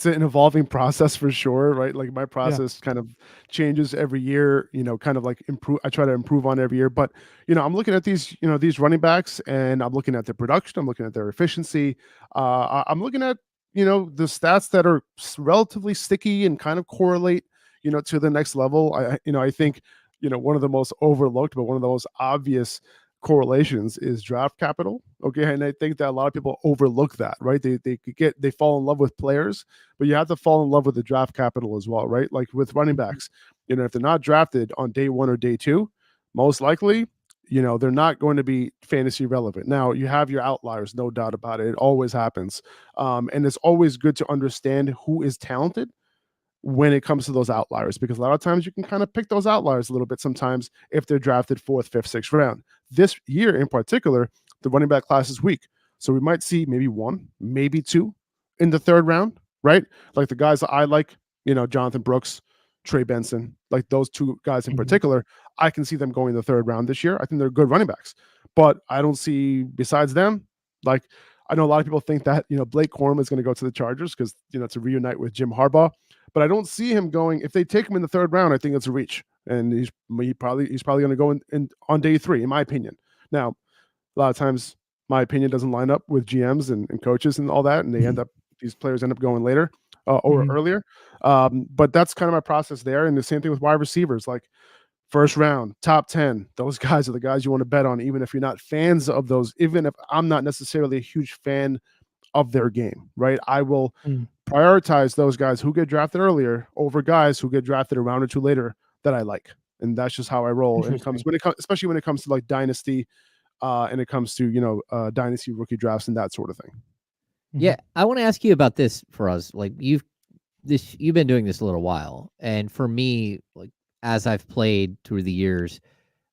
an evolving process for sure, right? Like my process kind of changes every year, kind of like improve. I try to improve on every year, but I'm looking at these running backs and I'm looking at their production. I'm looking at their efficiency. I'm looking at, the stats that are relatively sticky and kind of correlate, to the next level. I think, one of the most overlooked, but one of the most obvious correlations is draft capital. Okay. And I think that a lot of people overlook that, right? They fall in love with players, but you have to fall in love with the draft capital as well, right? Like with running backs, if they're not drafted on day 1 or day 2, most likely, they're not going to be fantasy relevant. Now you have your outliers, no doubt about it. It always happens. And it's always good to understand who is talented when it comes to those outliers, because a lot of times you can kind of pick those outliers a little bit sometimes if they're drafted 4th, 5th, 6th round. This year in particular, the running back class is weak. So we might see maybe 1, maybe 2 in the 3rd round, right? Like the guys that I like, Jonathan Brooks, Trey Benson, like those 2 guys in particular, I can see them going in the 3rd round this year. I think they're good running backs, but I don't see besides them, like I know a lot of people think that, Blake Corum is going to go to the Chargers because, to reunite with Jim Harbaugh, but I don't see him going. If they take him in the 3rd round, I think it's a reach. And he's probably going to go in on day 3, in my opinion. Now, a lot of times my opinion doesn't line up with GMs and coaches and all that, and these players end up going later or earlier. But that's kind of my process there. And the same thing with wide receivers, like 1st round, top 10. Those guys are the guys you want to bet on, even if you're not fans of those. Even if I'm not necessarily a huge fan of their game, right? I will prioritize those guys who get drafted earlier over guys who get drafted a round or 2 later that I like. And that's just how I roll. And especially when it comes to like dynasty, and it comes to, dynasty rookie drafts and that sort of thing. Yeah. I want to ask you about this for us. Like you've been doing this a little while. And for me, like as I've played through the years,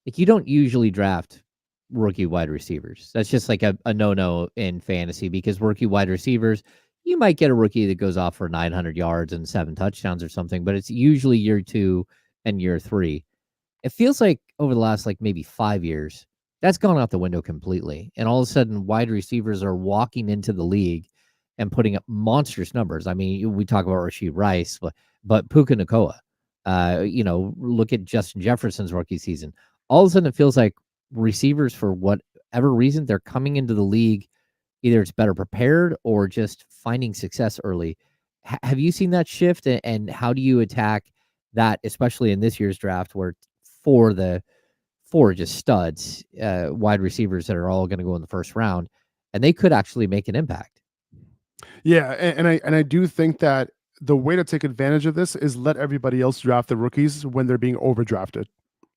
like you don't usually draft rookie wide receivers. That's just like a no-no in fantasy, because rookie wide receivers, you might get a rookie that goes off for 900 yards and 7 touchdowns or something, but it's usually year 2 and year 3. It feels like over the last like maybe 5 years, that's gone out the window completely. And all of a sudden wide receivers are walking into the league and putting up monstrous numbers. I mean, we talk about Rashee Rice, but Puka Nacua, look at Justin Jefferson's rookie season. All of a sudden it feels like receivers, for whatever reason, they're coming into the league, either it's better prepared or just finding success early. Have you seen that shift, and how do you attack that, especially in this year's draft, where four just studs, wide receivers that are all going to go in the 1st round, and they could actually make an impact? Yeah, and I do think that the way to take advantage of this is let everybody else draft the rookies when they're being overdrafted.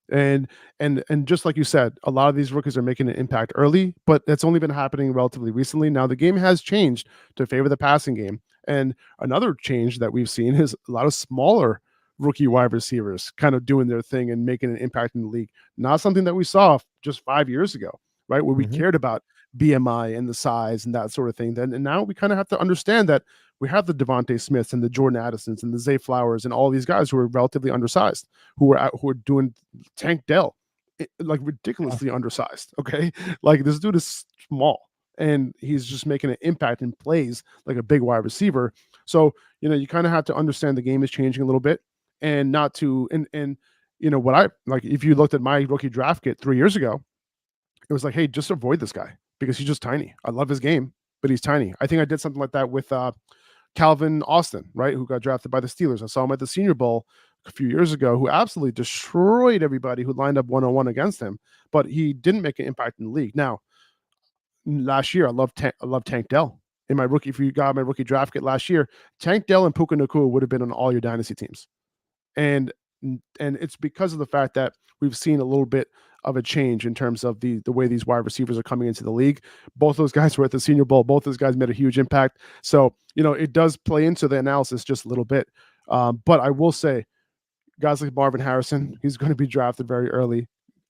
And and just like you said, a lot of these rookies are making an impact early, but that's only been happening relatively recently. Now the game has changed to favor the passing game. And another change that we've seen is a lot of smaller rookie wide receivers kind of doing their thing and making an impact in the league. Not something that we saw just 5 years ago, right? Where we Mhm. cared about BMI and the size and that sort of thing. Then and now we kind of have to understand that we have the Devontae Smiths and the Jordan Addisons and the Zay Flowers and all these guys who are relatively undersized, who are doing Tank Dell, like ridiculously undersized. Okay, like this dude is small and he's just making an impact and plays like a big wide receiver. So you kind of have to understand the game is changing a little bit, and not to and what I like. If you looked at my rookie draft kit 3 years ago, it was like, hey, just avoid this guy because he's just tiny. I love his game, but he's tiny. I think I did something like that with Calvin Austin, right, who got drafted by the Steelers. I saw him at the Senior Bowl a few years ago, who absolutely destroyed everybody who lined up 1-on-1 against him, but he didn't make an impact in the league. Now, last year, I love Tank Dell. In my rookie, if you got my rookie draft kit last year, Tank Dell and Puka Nacua would have been on all your dynasty teams. And it's because of the fact that we've seen a little bit of a change in terms of the way these wide receivers are coming into the league. Both those guys were at the Senior Bowl. Both those guys made a huge impact. So it does play into the analysis just a little bit. But I will say, guys like Marvin Harrison, he's going to be drafted very early.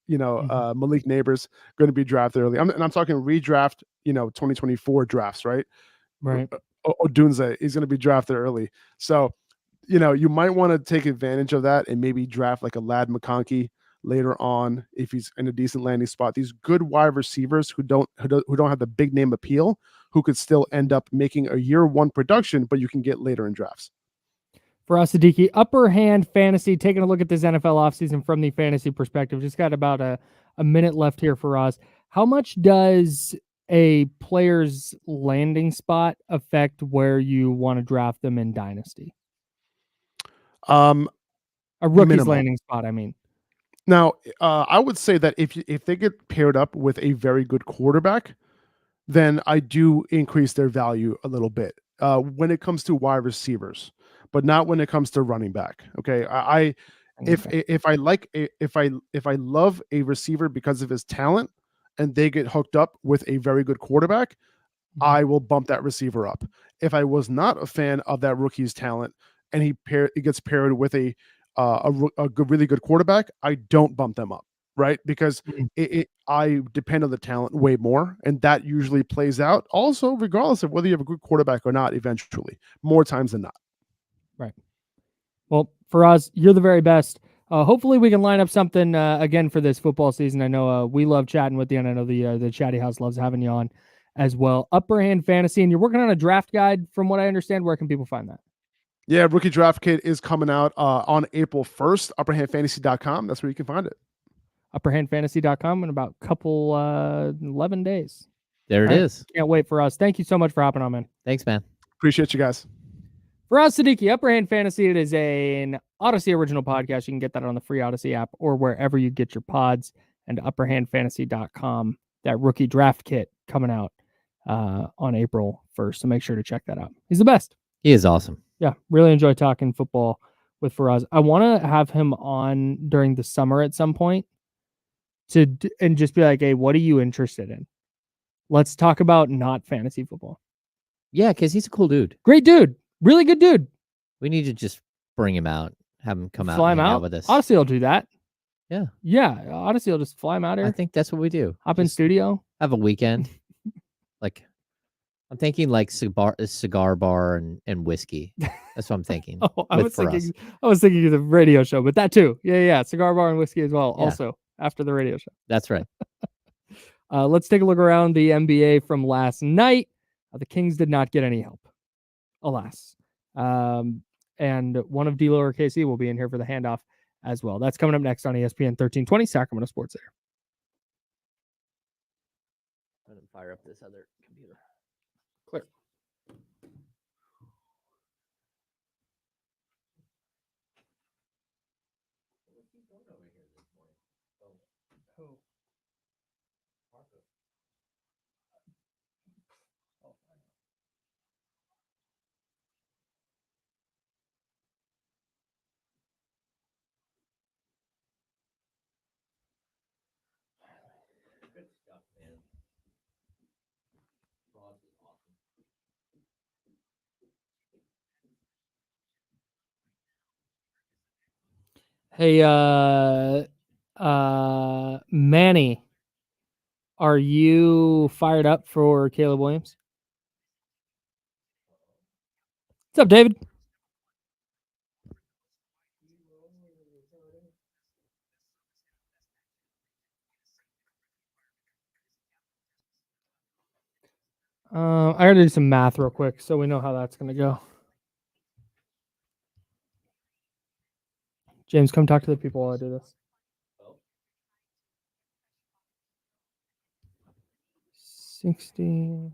Malik Neighbors going to be drafted early. I'm talking redraft. 2024 drafts, right? Right. Odunze, he's going to be drafted early. So you might want to take advantage of that and maybe draft like a Lad McConkey later on if he's in a decent landing spot. These good wide receivers who don't have the big name appeal, who could still end up making a year one production, but you can get later in drafts. Faraz Siddiqi, Upper Hand Fantasy, taking a look at this NFL offseason from the fantasy perspective. Just got about a minute left here for us. How much does a player's landing spot affect where you want to draft them in Dynasty? A rookie's Minimal. landing spot, I mean. Now, I would say that if they get paired up with a very good quarterback, then I do increase their value a little bit when it comes to wide receivers, but not when it comes to running back. Okay, if I love a receiver because of his talent, and they get hooked up with a very good quarterback, I will bump that receiver up. If I was not a fan of that rookie's talent and he gets paired with a really good quarterback, I don't bump them up, right? Because I depend on the talent way more, and that usually plays out also regardless of whether you have a good quarterback or not eventually, more times than not. Right. Well, Faraz, you're the very best. Hopefully we can line up something again for this football season. I know we love chatting with you, and I know the Chatty House loves having you on as well. Upper Hand Fantasy, and you're working on a draft guide from what I understand. Where can people find that? Yeah, Rookie Draft Kit is coming out on April 1st, upperhandfantasy.com. That's where you can find it. Upperhandfantasy.com in about a couple 11 days. There it is. Can't wait for us. Thank you so much for hopping on, man. Thanks, man. Appreciate you guys. Faraz Siddiqi, Upper Hand Fantasy. It is an Odyssey original podcast. You can get that on the free Odyssey app or wherever you get your pods, and upperhandfantasy.com. That rookie draft kit coming out on April 1st. So make sure to check that out. He's the best. He is awesome. Yeah, really enjoy talking football with Faraz. I want to have him on during the summer at some point and just be like, hey, what are you interested in? Let's talk about not fantasy football. Yeah, because he's a cool dude. Great dude. Really good dude. We need to just bring him out, have him come out Fly and him hang out out with us. Odyssey will do that. Yeah. Yeah. Odyssey will just fly him out here. I think that's what we do. Hop in studio. Have a weekend. Like, I'm thinking like cigar bar and whiskey. That's what I'm thinking. I was thinking of the radio show, but that too. Yeah. Cigar bar and whiskey as well. Yeah. Also after the radio show. That's right. Let's take a look around the NBA from last night. The Kings did not get any help, alas. And one of D-Lo or KC will be in here for the handoff as well. That's coming up next on ESPN 1320 Sacramento Sports Center. I'm going to fire up this other computer. Clear. Hey, Manny, are you fired up for Caleb Williams? What's up, David? I gotta do some math real quick so we know how that's gonna go. James, come talk to the people while I do this. 60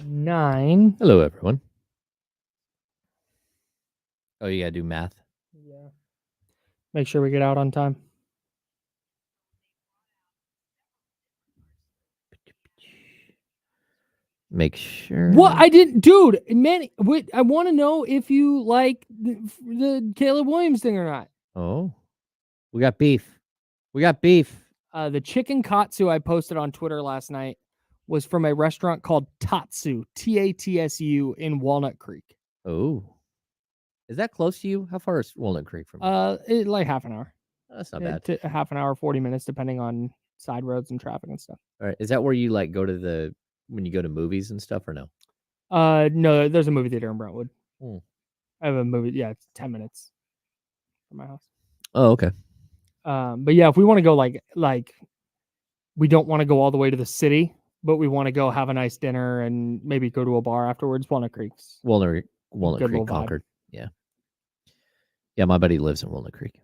9. Hello, everyone. Oh, you gotta do math. Yeah. Make sure we get out on time. Make sure. What I didn't, dude, man. Wait, I want to know if you like the Caleb Williams thing or not. Oh, we got beef. We got beef. The chicken katsu I posted on Twitter last night was from a restaurant called Tatsu, Tatsu, in Walnut Creek. Oh, is that close to you? How far is Walnut Creek from you? Like half an hour. That's not bad. To half an hour, 40 minutes, depending on side roads and traffic and stuff. All right, is that where you like go to when you go to movies and stuff, or no? No, there's a movie theater in Brentwood. Hmm. I have a movie. Yeah, it's 10 minutes from my house. Oh, okay. But yeah, if we want to go like we don't want to go all the way to the city, but we want to go have a nice dinner and maybe go to a bar afterwards. Walnut Creek's Walnut good Creek, little vibe. Concord. Yeah. Yeah, my buddy lives in Walnut Creek.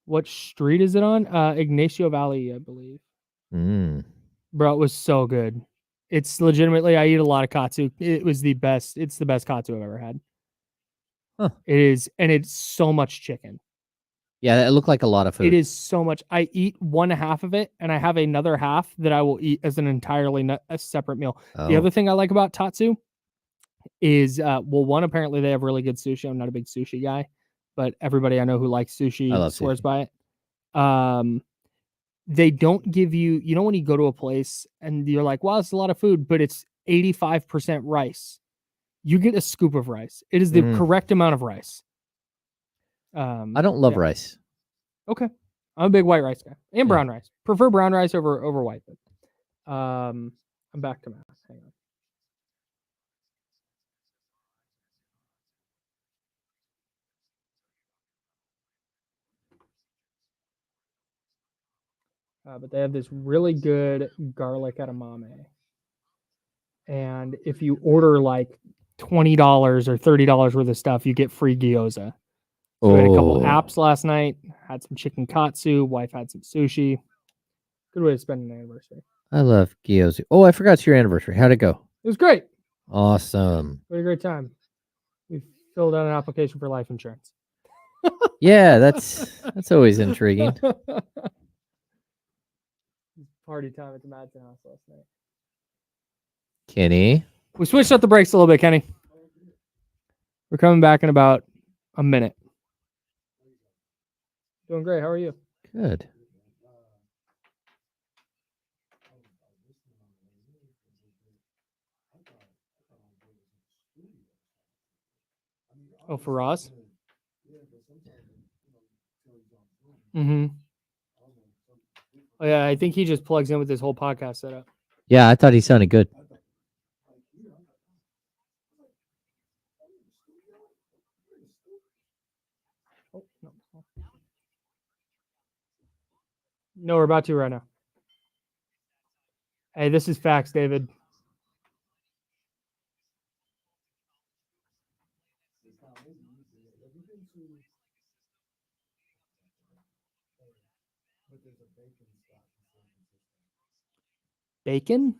What street is it on? Ignacio Valley, I believe. Bro, it was so good. It's legitimately, I eat a lot of katsu. It was the best. It's the best katsu I've ever had. Huh. It is, and it's so much chicken. Yeah, it looked like a lot of food. It is so much. I eat one half of it, and I have another half that I will eat as an entirely a separate meal. Oh. The other thing I like about Tatsu is, well, one, apparently they have really good sushi. I'm not a big sushi guy, but everybody I know who likes sushi swears by it. They don't give you, when you go to a place and you're like, wow, it's a lot of food, but it's 85% rice. You get a scoop of rice. It is the correct amount of rice. I don't love rice. Okay. I'm a big white rice guy and brown rice. Prefer brown rice over white. But, I'm back to math. Hang on. But they have this really good garlic edamame. And if you order like $20 or $30 worth of stuff, you get free gyoza. So we had a couple apps last night, had some chicken katsu, wife had some sushi. Good way to spend an anniversary. I love gyoza. Oh, I forgot it's your anniversary. How'd it go? It was great. Awesome. We had a great time. We filled out an application for life insurance. Yeah, that's always intriguing. Party time at the Madsen house last night. Kenny. We switched up the brakes a little bit, Kenny. We're coming back in about a minute. Doing great. How are you? Good. Oh, Faraz? Mm-hmm. Oh, yeah, I think he just plugs in with his whole podcast setup. Yeah, I thought he sounded good. Oh, no. No, we're about to right now. Hey, this is facts, David. Bacon?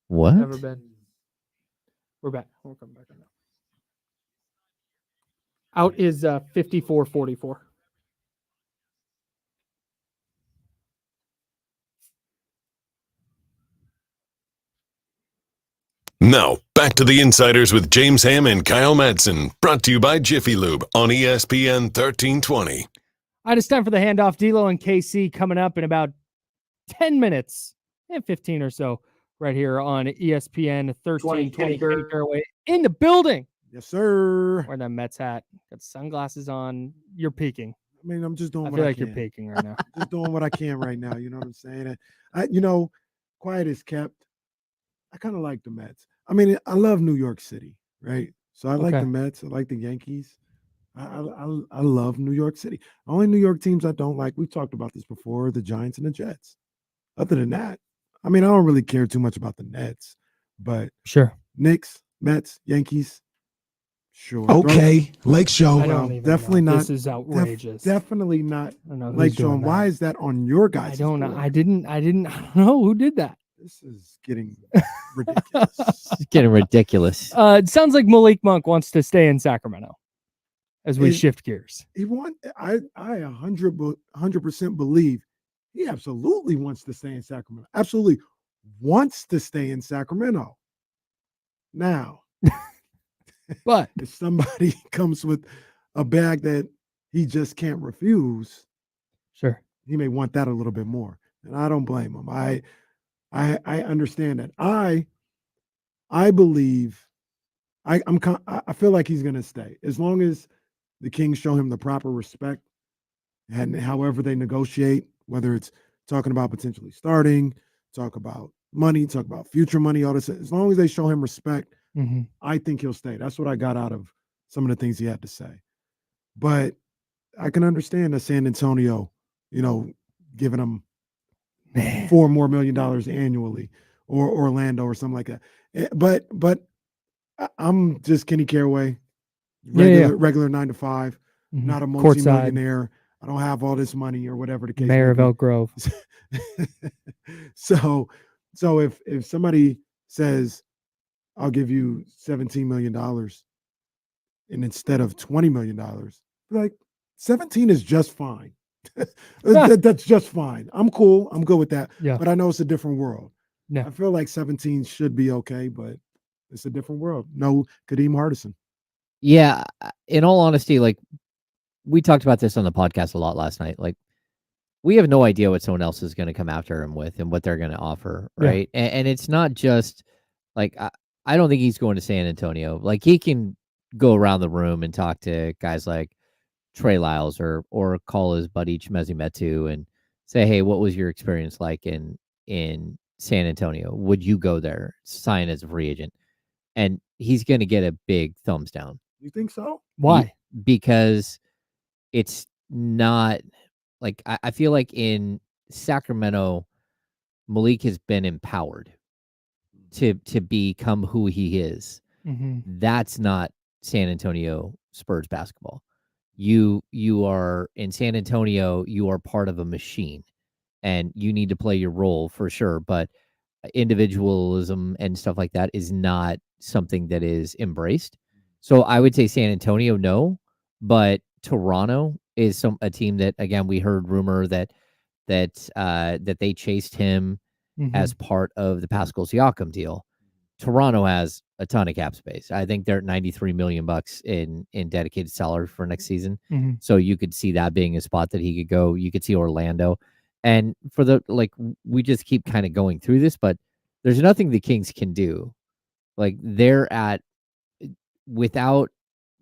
What? Never been. We're back. We'll come back right now. Out is 54.44. Now, back to the Insiders with James Ham and Kyle Madsen, brought to you by Jiffy Lube on ESPN 1320. All right, it's time for the handoff. D'Lo and KC coming up in about 10 minutes and 15 or so right here on ESPN 1320. Kenny Fairway in the building. Yes, sir. Wearing that Mets hat. Got sunglasses on. You're peeking. I mean, I'm just doing I what feel I like can. you're peeking right now. Just doing what I can right now. You know what I'm saying? Quiet is kept. I kind of like the Mets. I mean, I love New York City, right? So I like the Mets. I like the Yankees. I love New York City. Only New York teams I don't like, we've talked about this before, the Giants and the Jets. Other than that, I mean, I don't really care too much about the Nets, but Sure. Knicks, Mets, Yankees, sure. Okay, Lake Show. I don't even definitely know. not. This is outrageous. Definitely not I don't know who's Lake Show. doing Why that. is that on your guys? I don't know. I don't know who did that. This is getting ridiculous. It's getting ridiculous. It sounds like Malik Monk wants to stay in Sacramento as we shift gears. I 100% believe he absolutely wants to stay in Sacramento. Absolutely wants to stay in Sacramento. Now, But if somebody comes with a bag that he just can't refuse, sure, he may want that a little bit more. And I don't blame him. I understand that. I believe I feel like he's going to stay as long as the Kings show him the proper respect, and however they negotiate, whether it's talking about potentially starting, talk about money, talk about future money, all this. As long as they show him respect, I think he'll stay. That's what I got out of some of the things he had to say. But I can understand that San Antonio, giving him $4 million annually, or Orlando or something like that. But I'm just Kenny Caraway, regular 9 to 5, not a multi-millionaire. I don't have all this money or whatever the case. Mayor of Elk Grove. So if somebody says, I'll give you $17 million, and instead of $20 million, like 17 is just fine. That's just fine. I'm cool. I'm good with that. Yeah. But I know it's a different world. Yeah. I feel like 17 should be okay, but it's a different world. No Kadeem Hardison. Yeah, in all honesty, like we talked about this on the podcast a lot last night. Like we have no idea what someone else is going to come after him with and what they're going to offer, right? Yeah. And it's not just like I don't think he's going to San Antonio. Like he can go around the room and talk to guys like Trey Lyles or call his buddy Chimezie Metu and say, hey, what was your experience like in San Antonio? Would you go there, sign as a free agent? And he's going to get a big thumbs down. You think so? Why? Because it's not like I feel like in Sacramento, Malik has been empowered to become who he is. That's not San Antonio Spurs basketball. You are in San Antonio, you are part of a machine and you need to play your role for sure. But individualism and stuff like that is not something that is embraced. So I would say San Antonio, no, but Toronto is a team that, again, we heard rumor that they chased him as part of the Pascal Siakam deal. Toronto has a ton of cap space. I think they're at $93 million in dedicated salary for next season. So you could see that being a spot that he could go. You could see Orlando. And for we just keep kind of going through this, but there's nothing the Kings can do. Like they're without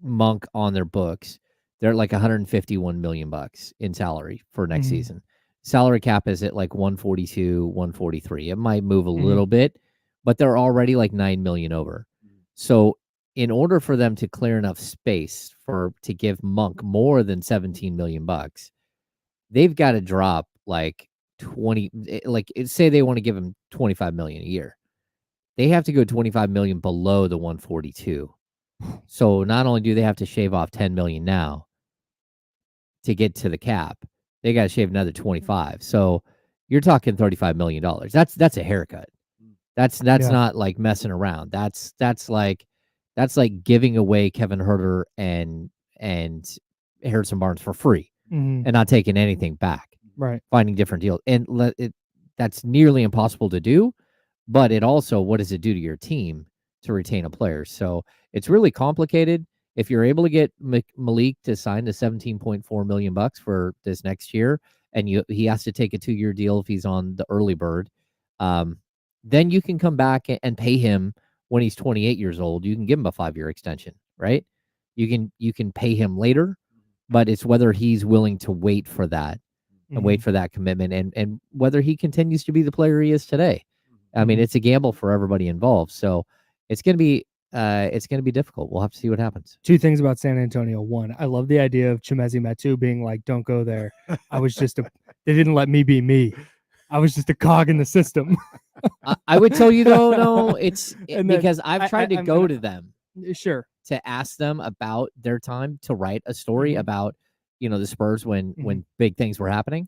Monk on their books, they're at like $151 million in salary for next season. Salary cap is at like 142, 143. It might move a little bit, but they're already like $9 million over. So in order for them to clear enough space to give Monk more than $17 million, they've got to drop like 20, like say they want to give him $25 million a year. They have to go $25 million below the 142. So not only do they have to shave off $10 million now to get to the cap, they got to shave another 25. So you're talking $35 million. That's a haircut. That's not like messing around. That's like giving away Kevin Huerter and Harrison Barnes for free and not taking anything back. Right. Finding different deals. And that's nearly impossible to do. But it also, what does it do to your team to retain a player. So it's really complicated. If you're able to get Malik to sign the $17.4 million for this next year, and he has to take a 2-year deal if he's on the early bird, then you can come back and pay him when he's 28 years old. You can give him a 5-year extension, right? You can pay him later, but it's whether he's willing to wait for that and wait for that commitment, and whether he continues to be the player he is today. I mean, it's a gamble for everybody involved. So it's going to be difficult. We'll have to see what happens. 2 things about San Antonio. 1, I love the idea of Chimezi Metu being like, "Don't go there." I was just they didn't let me be me. I was just a cog in the system. I would tell you though, no, And then because I've tried to I'm go gonna- to them Sure. to ask them about their time to write a story about, the Spurs when big things were happening,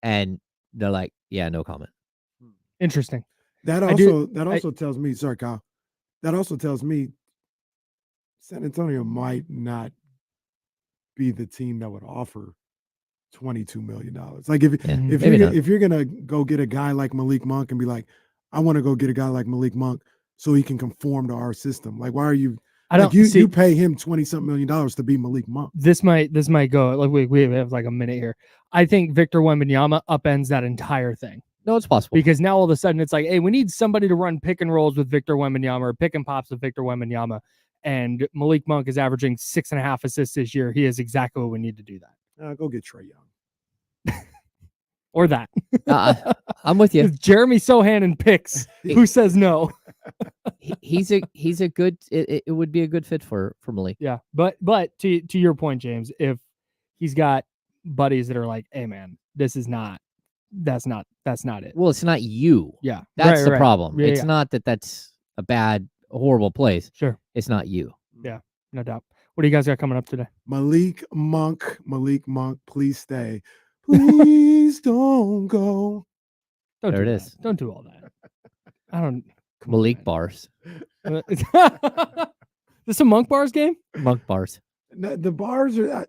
and they're like, yeah, no comment. Interesting. That also tells me, sorry, Kyle. That also tells me San Antonio might not be the team that would offer $22 million. Like if you're gonna go get a guy like Malik Monk and be like, I want to go get a guy like Malik Monk so he can conform to our system. Like, why are you? You pay him $20-something million to be Malik Monk. This might go like we have like a minute here. I think Victor Wembanyama upends that entire thing. No, it's possible because now all of a sudden it's like, hey, we need somebody to run pick and rolls with Victor Wembanyama or pick and pops with Victor Wembanyama, and Malik Monk is averaging 6.5 assists this year. He is exactly what we need to do that. Go get Trae Young. Or that. I'm with you. Jeremy Sohan and picks. Who says no? He's a good. It would be a good fit for Malik. Yeah, but to your point, James, if he's got buddies that are like, hey man, this is not. That's not it. Well, it's not you. Yeah, that's the problem. Yeah, it's not that's a horrible place. Sure, it's not you. Yeah, no doubt. What do you guys got coming up today? Malik Monk, please stay. Please don't go. There it is. Don't do all that. I don't. Malik bars. This a Monk bars game? Monk bars. The bars are.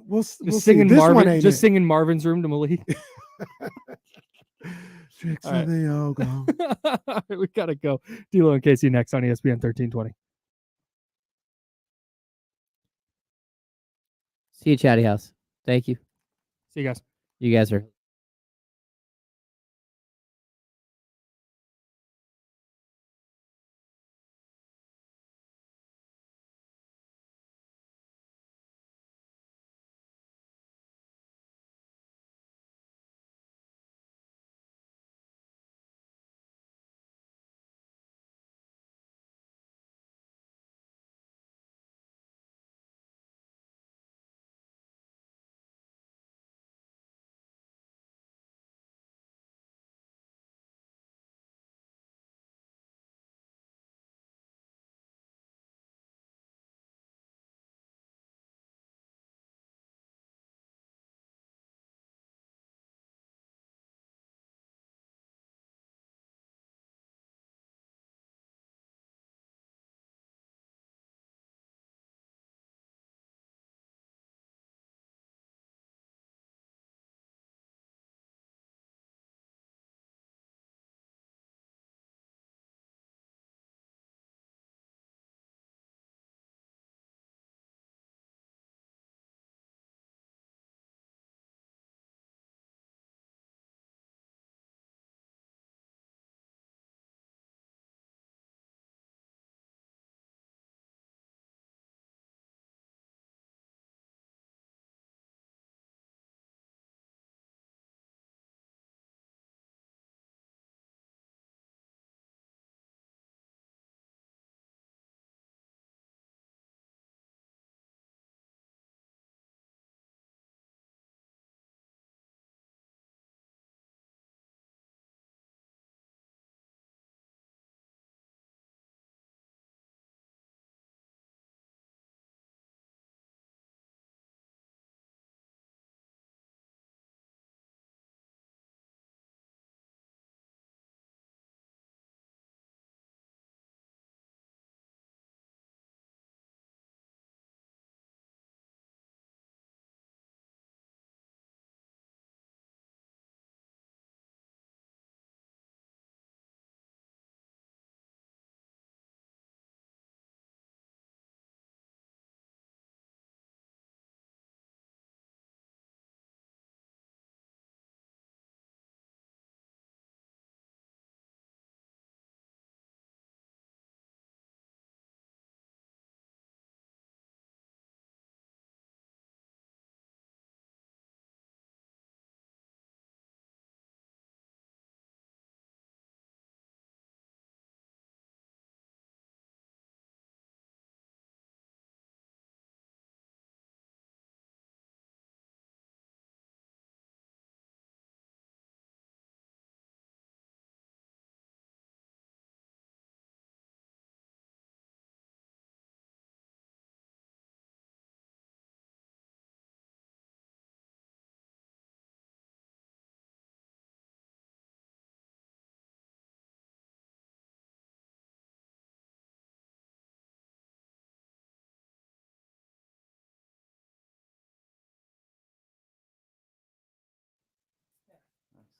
We'll singing see. Marvin. Just singing Marvin's Room to Malik. Tricks of the yoga. All right, we gotta go. D'Lo and Casey next on ESPN 1320. See you, Chatty House. Thank you. See you guys. You guys are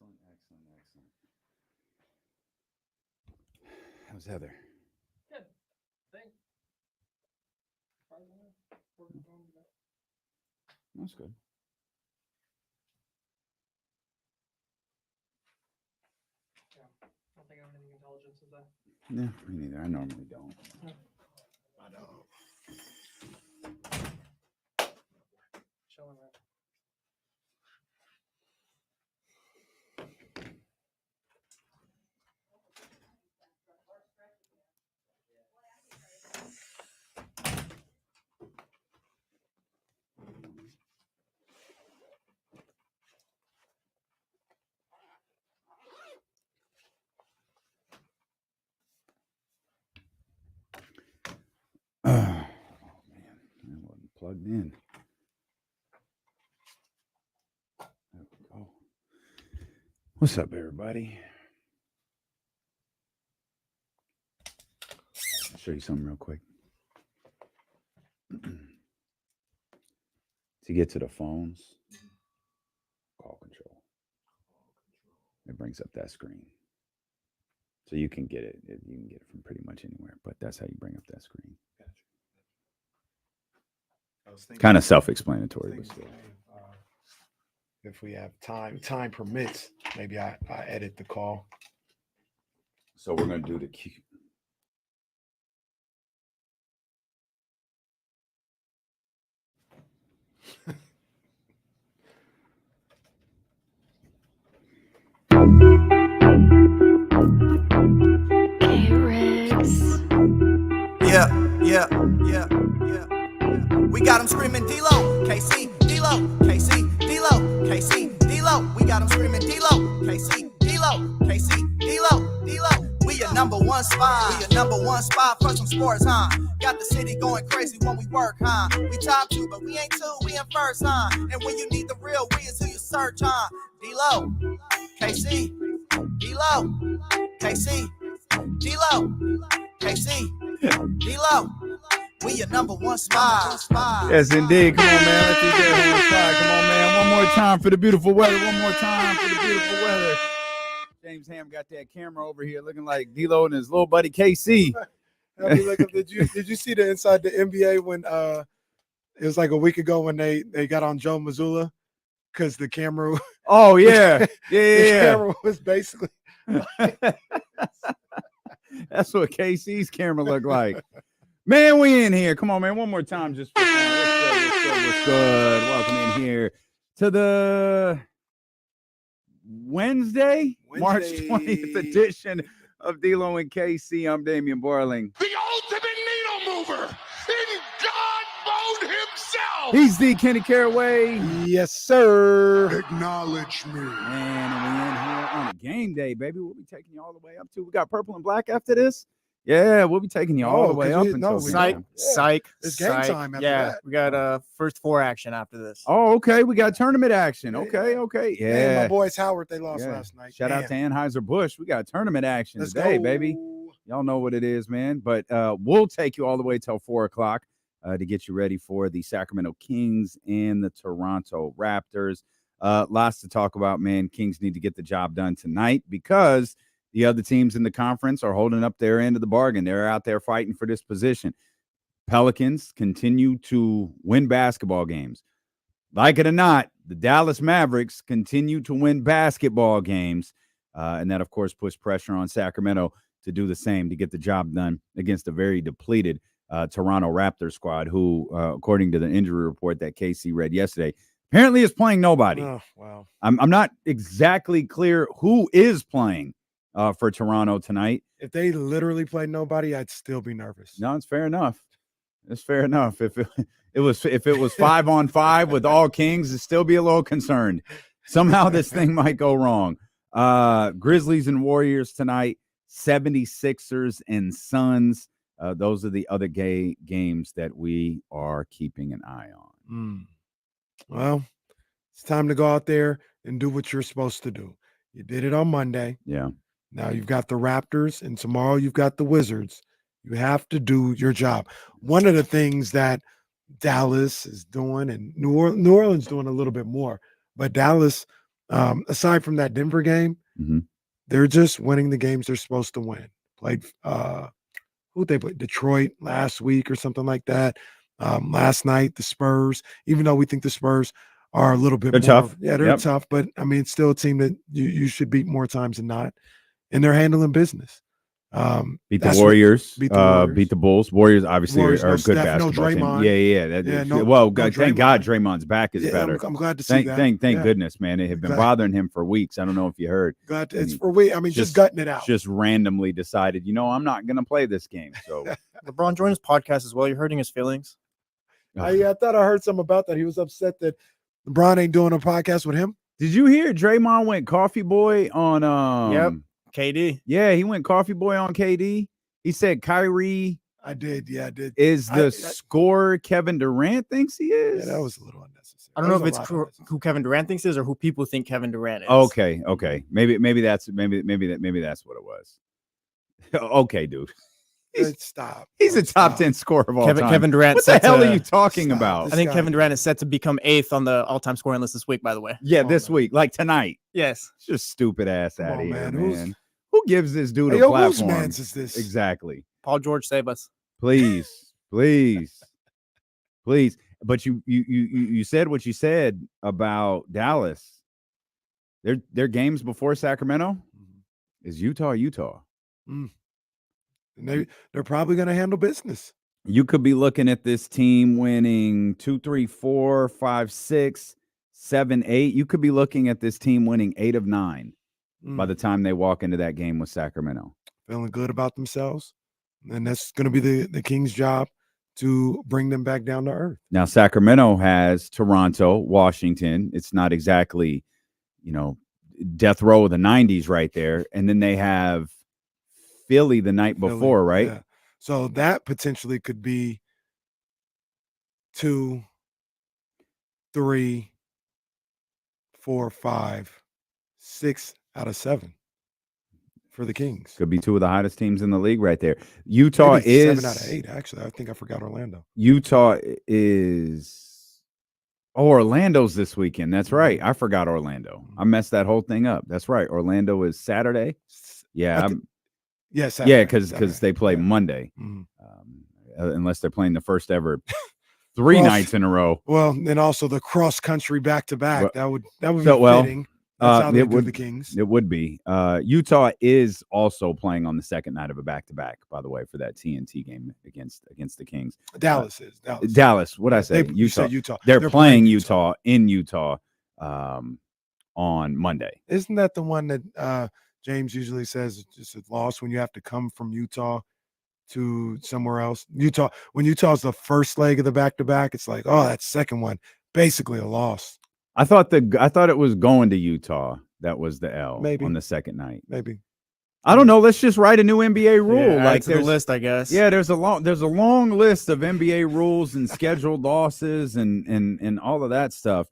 Excellent. How's Heather? Good. Thanks. That's good. I don't think I have anything intelligent today. Yeah, me neither. I normally don't. I know. Chilling there. Oh man, I wasn't plugged in. There we go. What's up, everybody? I'll show you something real quick. To get to the phones, call control. It brings up that screen. So you can get it. You can get it from pretty much anywhere, but that's how you bring up that screen. Kind of self-explanatory, but still. If we have time permits, maybe I edit the call. So we're going to do the Q. Yeah. We got them screaming D-Lo, KC, D-Lo, KC, D-Lo, KC, D-Lo. We got them screaming D-Lo, KC, D-Lo, KC, D-Lo, D-Lo. We your number one spot. We your number one spot for some sports, huh? Got the city going crazy when we work, huh? We top two, but we ain't two, we in first, huh? And when you need the real, we is who you search, huh? D-Lo, KC, D-Lo, KC, D-Lo, KC, D-Lo. We your number one spot. Yes, indeed. Come on, man. Let's get on the spot. Come on, man. One more time for the beautiful weather. One more time for the beautiful weather. James Ham got that camera over here looking like D-Lo and his little buddy KC. Did you see the inside the NBA when it was like a week ago when they got on Joe Mazzulla because the camera? Oh yeah, The camera was basically. That's what KC's camera looked like. Man, we in here. Come on, man. One more time just for fun. What's good? Welcome in here to the Wednesday, March 20th edition of D-Lo and KC. I'm Damian Barling. The ultimate needle mover in God mode himself. He's the Kenny Caraway. Yes, sir. Acknowledge me. Man, and we in here on a game day, baby. We'll be taking you all the way up to. We got purple and black after this. Yeah, we'll be taking you all the way up until Psych. It's game time after that. We got first four action after this. Oh, okay. We got tournament action. Okay. Yeah. Man, my boys Howard, they lost last night. Shout out to Anheuser-Busch. We got tournament action today, baby. Y'all know what it is, man. But we'll take you all the way till 4:00 to get you ready for the Sacramento Kings and the Toronto Raptors. Lots to talk about, man. Kings need to get the job done tonight because the other teams in the conference are holding up their end of the bargain. They're out there fighting for this position. Pelicans continue to win basketball games. Like it or not, the Dallas Mavericks continue to win basketball games. And that, of course, puts pressure on Sacramento to do the same, to get the job done against a very depleted Toronto Raptors squad who, according to the injury report that KC read yesterday, apparently is playing nobody. Oh, wow. I'm not exactly clear who is playing for Toronto tonight. If they literally played nobody, I'd still be nervous. No, it's fair enough. It's fair enough. If it was 5-on-5 with all Kings, I'd still be a little concerned. Somehow this thing might go wrong. Grizzlies and Warriors tonight, 76ers and Suns. Those are the other games that we are keeping an eye on. Well, it's time to go out there and do what you're supposed to do. You did it on Monday. Yeah. Now you've got the Raptors, and tomorrow you've got the Wizards. You have to do your job. One of the things that Dallas is doing, and New Orleans doing a little bit more, but Dallas aside from that Denver game, Mhm. they're just winning the games they're supposed to win. Played who they played? Detroit last week or something like that. Last night, the Spurs, even though we think the Spurs are a little bit They're more tough. Yeah, they're Yep. tough, but I mean, it's still a team that you should beat more times than not. And they're handling business. Beat the That's what- Warriors. beat the Warriors. Beat the Bulls. Warriors obviously Warriors, are no a good Steph, no basketball team. Draymond. Yeah. Yeah, no- well, no thank God Draymond. Draymond's back is Yeah, better. I'm glad to see that. Thank Yeah. goodness, man. It had been Glad- bothering him for weeks. I don't know if you heard. Glad And it's he for we. I mean, just gutting it out. Just randomly decided, I'm not going to play this game. So LeBron joined his podcast as well. You're hurting his feelings. I thought I heard something about that. He was upset that LeBron ain't doing a podcast with him. Did you hear Draymond went coffee boy on Yep. KD. Yeah, he went coffee boy on KD. He said Kyrie I did. Yeah, I did. is the I- scorer Kevin Durant thinks he is. Yeah, that was a little unnecessary. I don't know if it's who Kevin Durant thinks is or who people think Kevin Durant is. Okay. Maybe that's what it was. Okay, dude. Stop. He's a top 10 scorer of all time. Kevin Durant. What the set hell to- are you talking Stop. about? I think guy. Kevin Durant is set to become 8th on the all-time scoring list this week. By the way. Yeah, Come on, this man. week, like tonight. Yes. It's just stupid ass Come out on, of here, man. man. Who gives this dude Hey, a yo, whose platform? mans is this? Exactly. Paul George, save us. Please. But you said what you said about Dallas. Their games before Sacramento is Utah. And they're probably going to handle business. You could be looking at this team winning 2, 3, 4, 5, 6, 7, 8. You could be looking at this team winning 8 of 9 by the time they walk into that game with Sacramento. Feeling good about themselves. And that's going to be the Kings' job to bring them back down to earth. Now, Sacramento has Toronto, Washington. It's not exactly, death row of the 90s right there. And then they have Philly the night Philly, before, right? yeah. So that potentially could be 2, 3, 4, 5, 6 out of 7 for the Kings. Could be 2 of the hottest teams in the league right there. Utah Maybe is 7 out of 8. Actually, I think I forgot Orlando. Utah is Orlando's this weekend. That's right. I forgot Orlando. I messed that whole thing up. That's right. Orlando is Saturday. Yeah. Yes. Yeah, because they play Monday. Mhm. Unless they're playing the first ever 3 Well, nights in a row. Well, and also the cross country back to back. That would be Well, fitting. That's how they it do would the Kings. It would be. Utah is also playing on the second night of a back-to-back, by the way, for that TNT game against the Kings. Dallas is. Dallas. What'd I say? You said Utah. They're playing Utah in Utah on Monday. Isn't that the one that James usually says it's just a loss when you have to come from Utah to somewhere else? When Utah's the first leg of the back-to-back, it's like, oh, that second one, basically a loss. I thought it was going to Utah. That was the L Maybe. on the second night. Maybe. I don't know. Let's just write a new NBA rule. Yeah, like to the list, I guess. Yeah, there's a long list of NBA rules and scheduled losses and all of that stuff.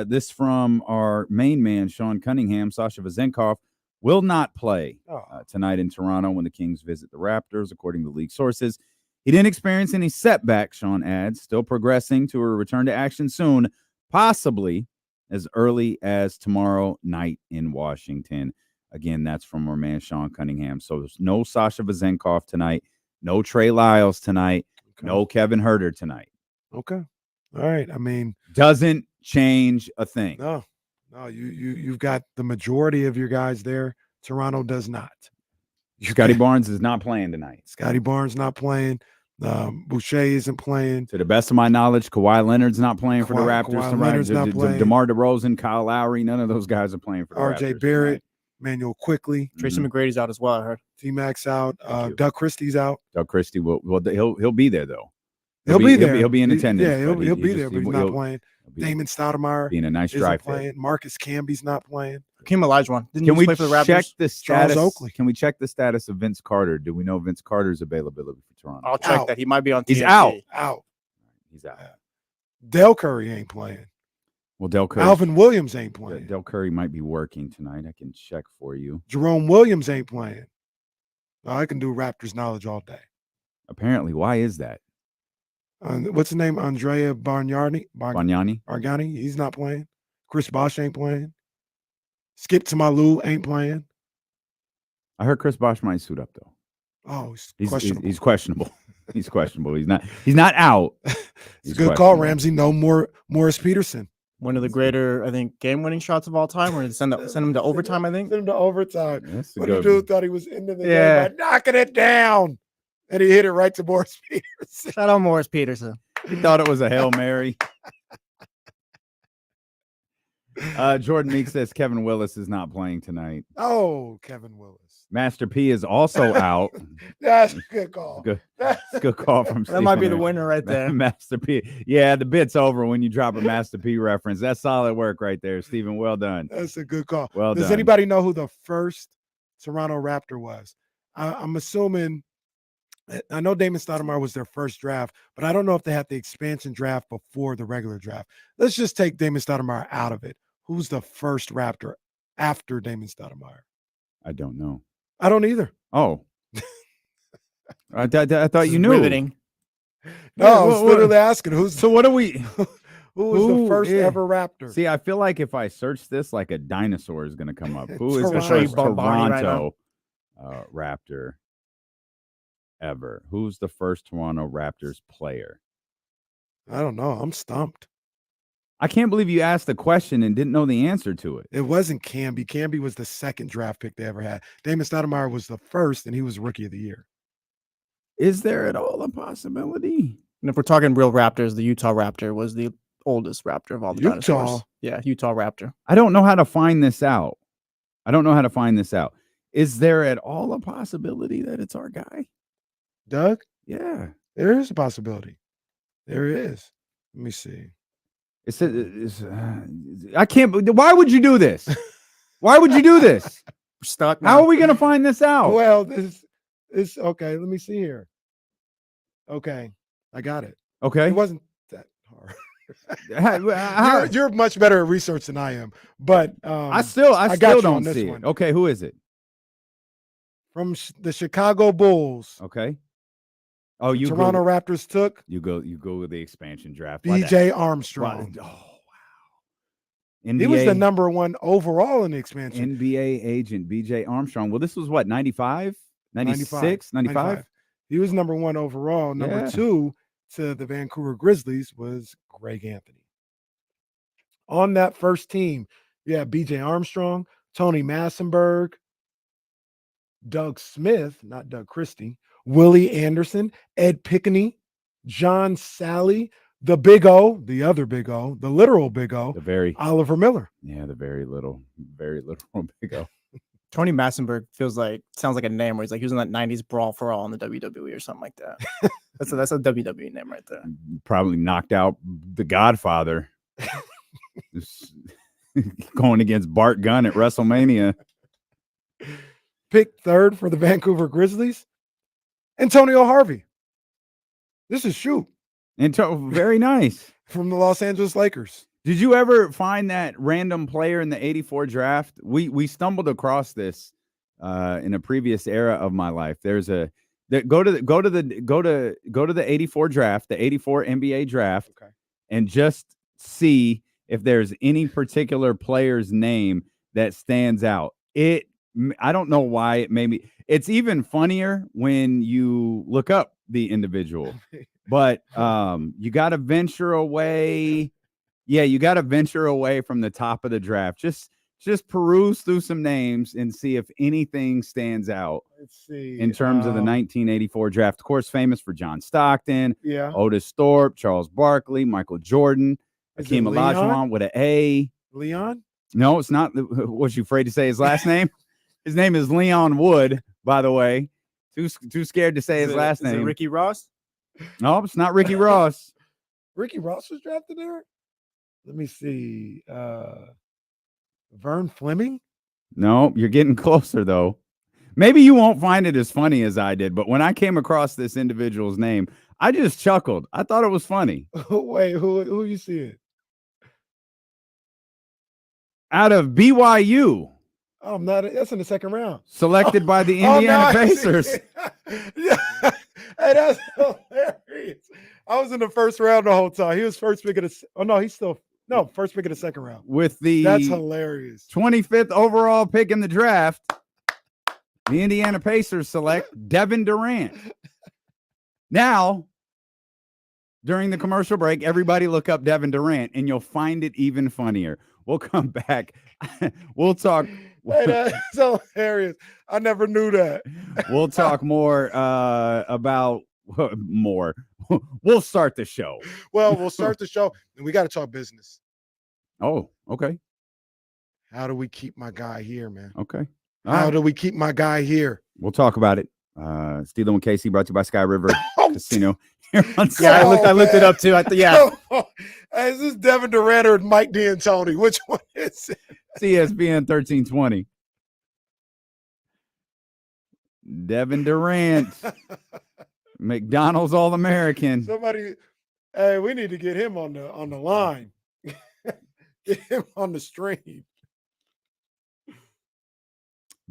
This from our main man, Sean Cunningham. Sasha Vezenkov will not play tonight in Toronto when the Kings visit the Raptors, according to league sources. He didn't experience any setbacks, Sean adds, still progressing to a return to action soon, possibly as early as tomorrow night in Washington. Again, that's from our man, Sean Cunningham. So there's no Sasha Vezenkov tonight, no Trey Lyles tonight, no Kevin Huerter tonight. Okay. All right. I mean, doesn't change a thing. No, you've got the majority of your guys there. Toronto does not. Scotty Barnes is not playing tonight. Scotty Barnes not playing. Boucher isn't playing. To the best of my knowledge, Kawhi Leonard's not playing for the Raptors Kawhi tonight. Leonard's not playing. DeMar DeRozan, Kyle Lowry, none of those guys are playing for the RJ Raptors Barrett, tonight. Manuel Quickly. Tracy McGrady's out as well, I heard. T-Mac's out. Doug Christie's out. Doug Christie he'll be there though. He'll be there. He'll be in attendance. Yeah, but he'll be there, but he's not playing. Damon Stoudemire being a nice isn't drive playing. Marcus Camby's not playing. Hakeem Olajuwon. Didn't Can he we play for the Raptors? check the Charles status? Oakley. Can we check the status of Vince Carter? Do we know Vince Carter's availability for Toronto? I'll check that. He might be on TNT. He's out. He's out. Del Curry ain't playing. Well, Del Curry. Alvin Williams ain't playing. Del Curry might be working tonight. I can check for you. Jerome Williams ain't playing. I can do Raptors knowledge all day. Apparently, why is that? What's his name? Andrea Bargnani. Bargnani? He's not playing. Chris Bosh ain't playing. Skip to my Lou ain't playing. I heard Chris Bosh might suit up though. Oh, He's questionable. He's questionable. He's questionable. He's not out. It's a good call, Ramsey. No more Morris Peterson. One of the greater, I think, game-winning shots of all time. Or send him to overtime, I think. Send him to overtime. That's a When the good dude thought he was into the game by knocking it down. And he hit it right to Morris Peterson. Shout out Morris Peterson. He thought it was a Hail Mary. Jordan Meek says Kevin Willis is not playing tonight. Oh, Kevin Willis. Master P is also out. That's a good call. Good, good call from That might be Stephen the winner right there. Master P. Yeah, the bit's over when you drop a Master P reference. That's solid work right there, Stephen. Well done. That's a good call. Well Does done. anybody know who the first Toronto Raptor was? I'm assuming. I know Damon Stoudemire was their first draft, but I don't know if they had the expansion draft before the regular draft. Let's just take Damon Stoudemire out of it. Who's the first Raptor after Damon Stoudemire? I don't know. I don't either. Oh. I thought you knew. Riveting. No, I was literally asking who's So what are we? who was the first ever Raptor? See, I feel like if I search this, like a dinosaur is going to come up. Who is the Toronto. first Bombardier right Toronto Raptor ever? Who's the first Toronto Raptors player? I don't know. I'm stumped. I can't believe you asked the question and didn't know the answer to it. It wasn't Camby. Camby was the second draft pick they ever had. Damon Stoudemire was the first, and he was Rookie of the Year. Is there at all a possibility? And if we're talking real Raptors, the Utah Raptor was the oldest Raptor of all the dinosaurs. Yeah, Utah Raptor. I don't know how to find this out. Is there at all a possibility that it's our guy? Doug? Yeah. There is a possibility. There is. Let me see. I can't. Why would you do this? Why would you do this? We're stuck. How are we going to find this out? Well, this is okay. Let me see here. Okay, I got it. Okay. It wasn't that hard. How- You're much better at research than I am, but I still got you don't on this see one. it. Okay, who is it? From the Chicago Bulls. Okay. Oh, you Toronto go, Raptors took you go with the expansion draft. BJ Armstrong. Oh wow. NBA, He was the number one overall in the expansion. NBA agent BJ Armstrong. Well, this was what, 95, 96, 95? He was number one overall. Number two to the Vancouver Grizzlies was Greg Anthony. On that first team, you had BJ Armstrong, Tony Massenberg, Doug Smith, not Doug Christie, Willie Anderson, Ed Pickney, John Sally, the Big O, the other Big O, the literal Big O, Oliver Miller. Yeah, the very little Big O. Tony Massenberg sounds like a name where he's like he was in that 90s Brawl for All in the WWE or something like that. that's a WWE name right there. Probably knocked out the Godfather. Going against Bart Gunn at WrestleMania. Picked third for the Vancouver Grizzlies, Antonio Harvey. This is shoot. Very nice. From the Los Angeles Lakers. Did you ever find that random player in the 84 draft? We stumbled across this in a previous era of my life. There's go to the 84 draft, the 84 NBA draft, and just see if there's any particular player's name that stands out. I don't know why it made me. It's even funnier when you look up the individual, but you got to venture away. Yeah, you got to venture away from the top of the draft. Just peruse through some names and see if anything stands out. Let's see. In terms of the 1984 draft. Of course, famous for John Stockton, Yeah. Otis Thorpe, Charles Barkley, Michael Jordan, Is Hakeem it Leon? Olajuwon with an A. Leon? No, it's not. Was you afraid to say his last name? His name is Leon Wood, by the way. Too scared to say his last Is it name. Ricky Ross? No, it's not Ricky Ross. Ricky Ross was drafted there? Let me see. Vern Fleming? No, you're getting closer, though. Maybe you won't find it as funny as I did, but when I came across this individual's name, I just chuckled. I thought it was funny. Wait, who you seeing? Out of BYU. Oh, that's in the second round. Selected by the Oh, Indiana now I see Pacers. it. Yeah. Hey, that's hilarious. I was in the first round the whole time. He was first pick of the. Oh no, he's still No, first pick of the second round. With the That's hilarious. 25th overall pick in the draft, the Indiana Pacers select Devin Durant. Now, during the commercial break, everybody look up Devin Durant, and you'll find it even funnier. We'll come back. We'll talk. Hey, that's hilarious. I never knew that. We'll talk more about more. We'll start the show. Well, we'll start the show, and we got to talk business. Oh, okay. How do we keep my guy here, man? Okay. How do we keep my guy here? We'll talk about it. Steeling with Casey, brought to you by Sky River Casino. Here on Yeah, I looked it up too. Yeah. Hey, is this Devin Durant or Mike D'Antoni? Which one is it? ESPN 1320. Devin Durant, McDonald's All-American. Somebody, hey, we need to get him on the line. Get him on the stream.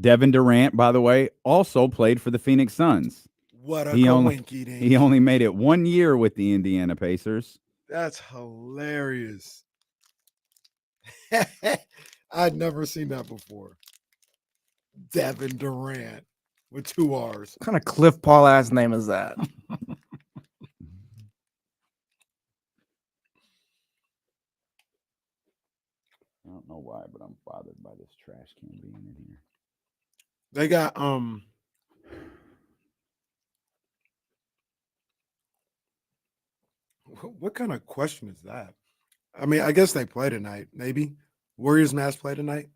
Devin Durant, by the way, also played for the Phoenix Suns. What a He coinky only made it 1 year with the Indiana Pacers. That's hilarious. I'd never seen that before. Devin Durant with 2 R's. What kind of Cliff Paul ass name is that? I don't know why, but I'm bothered by this trash can being in here. They got what kind of question is that? I mean, I guess they play tonight, maybe. Warriors Mass play tonight.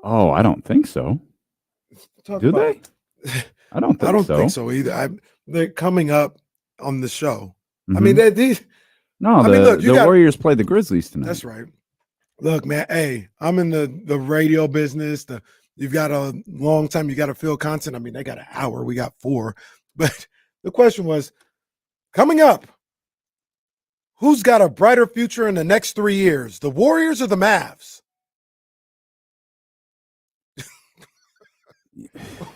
Oh, I don't think so. Do they? I don't think so. Either. They're coming up on the show. Mm-hmm. I mean, these. No, I mean, look, the Warriors play the Grizzlies tonight. That's right. Look, man. Hey, I'm in the radio business. You've got a long time. You got to fill content. I mean, they got an hour. We got 4. But the question was, coming up, who's got a brighter future in the next 3 years, the Warriors or the Mavs?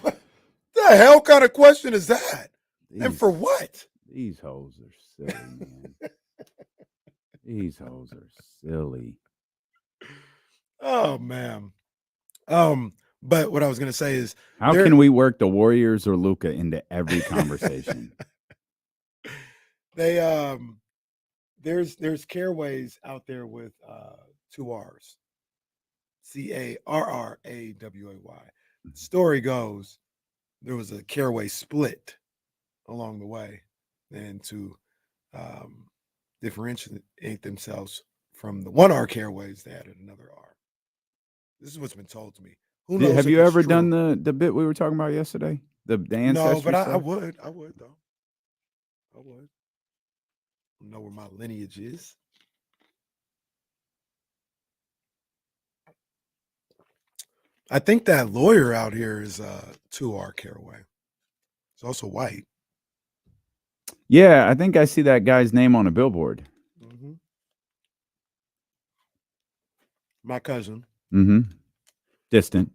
What the hell kind of question is that? And for what? These hoes are silly, man. These hoes are silly. Oh, man. But what I was going to say is, how can we work the Warriors or Luka into every conversation? They there's Careways out there with 2 R's. Carrraway. Story goes, there was a Caraway split along the way, and to differentiate themselves from the 1 R Caraways, they added another R. This is what's been told to me. Who knows? Have you ever done the bit we were talking about yesterday? The ancestry No, but I stuff? would though. I would know where my lineage is. I think that lawyer out here is 2R Caraway. He's also white. Yeah, I think I see that guy's name on a billboard. Mm-hmm. My cousin. Mm-hmm. Distant.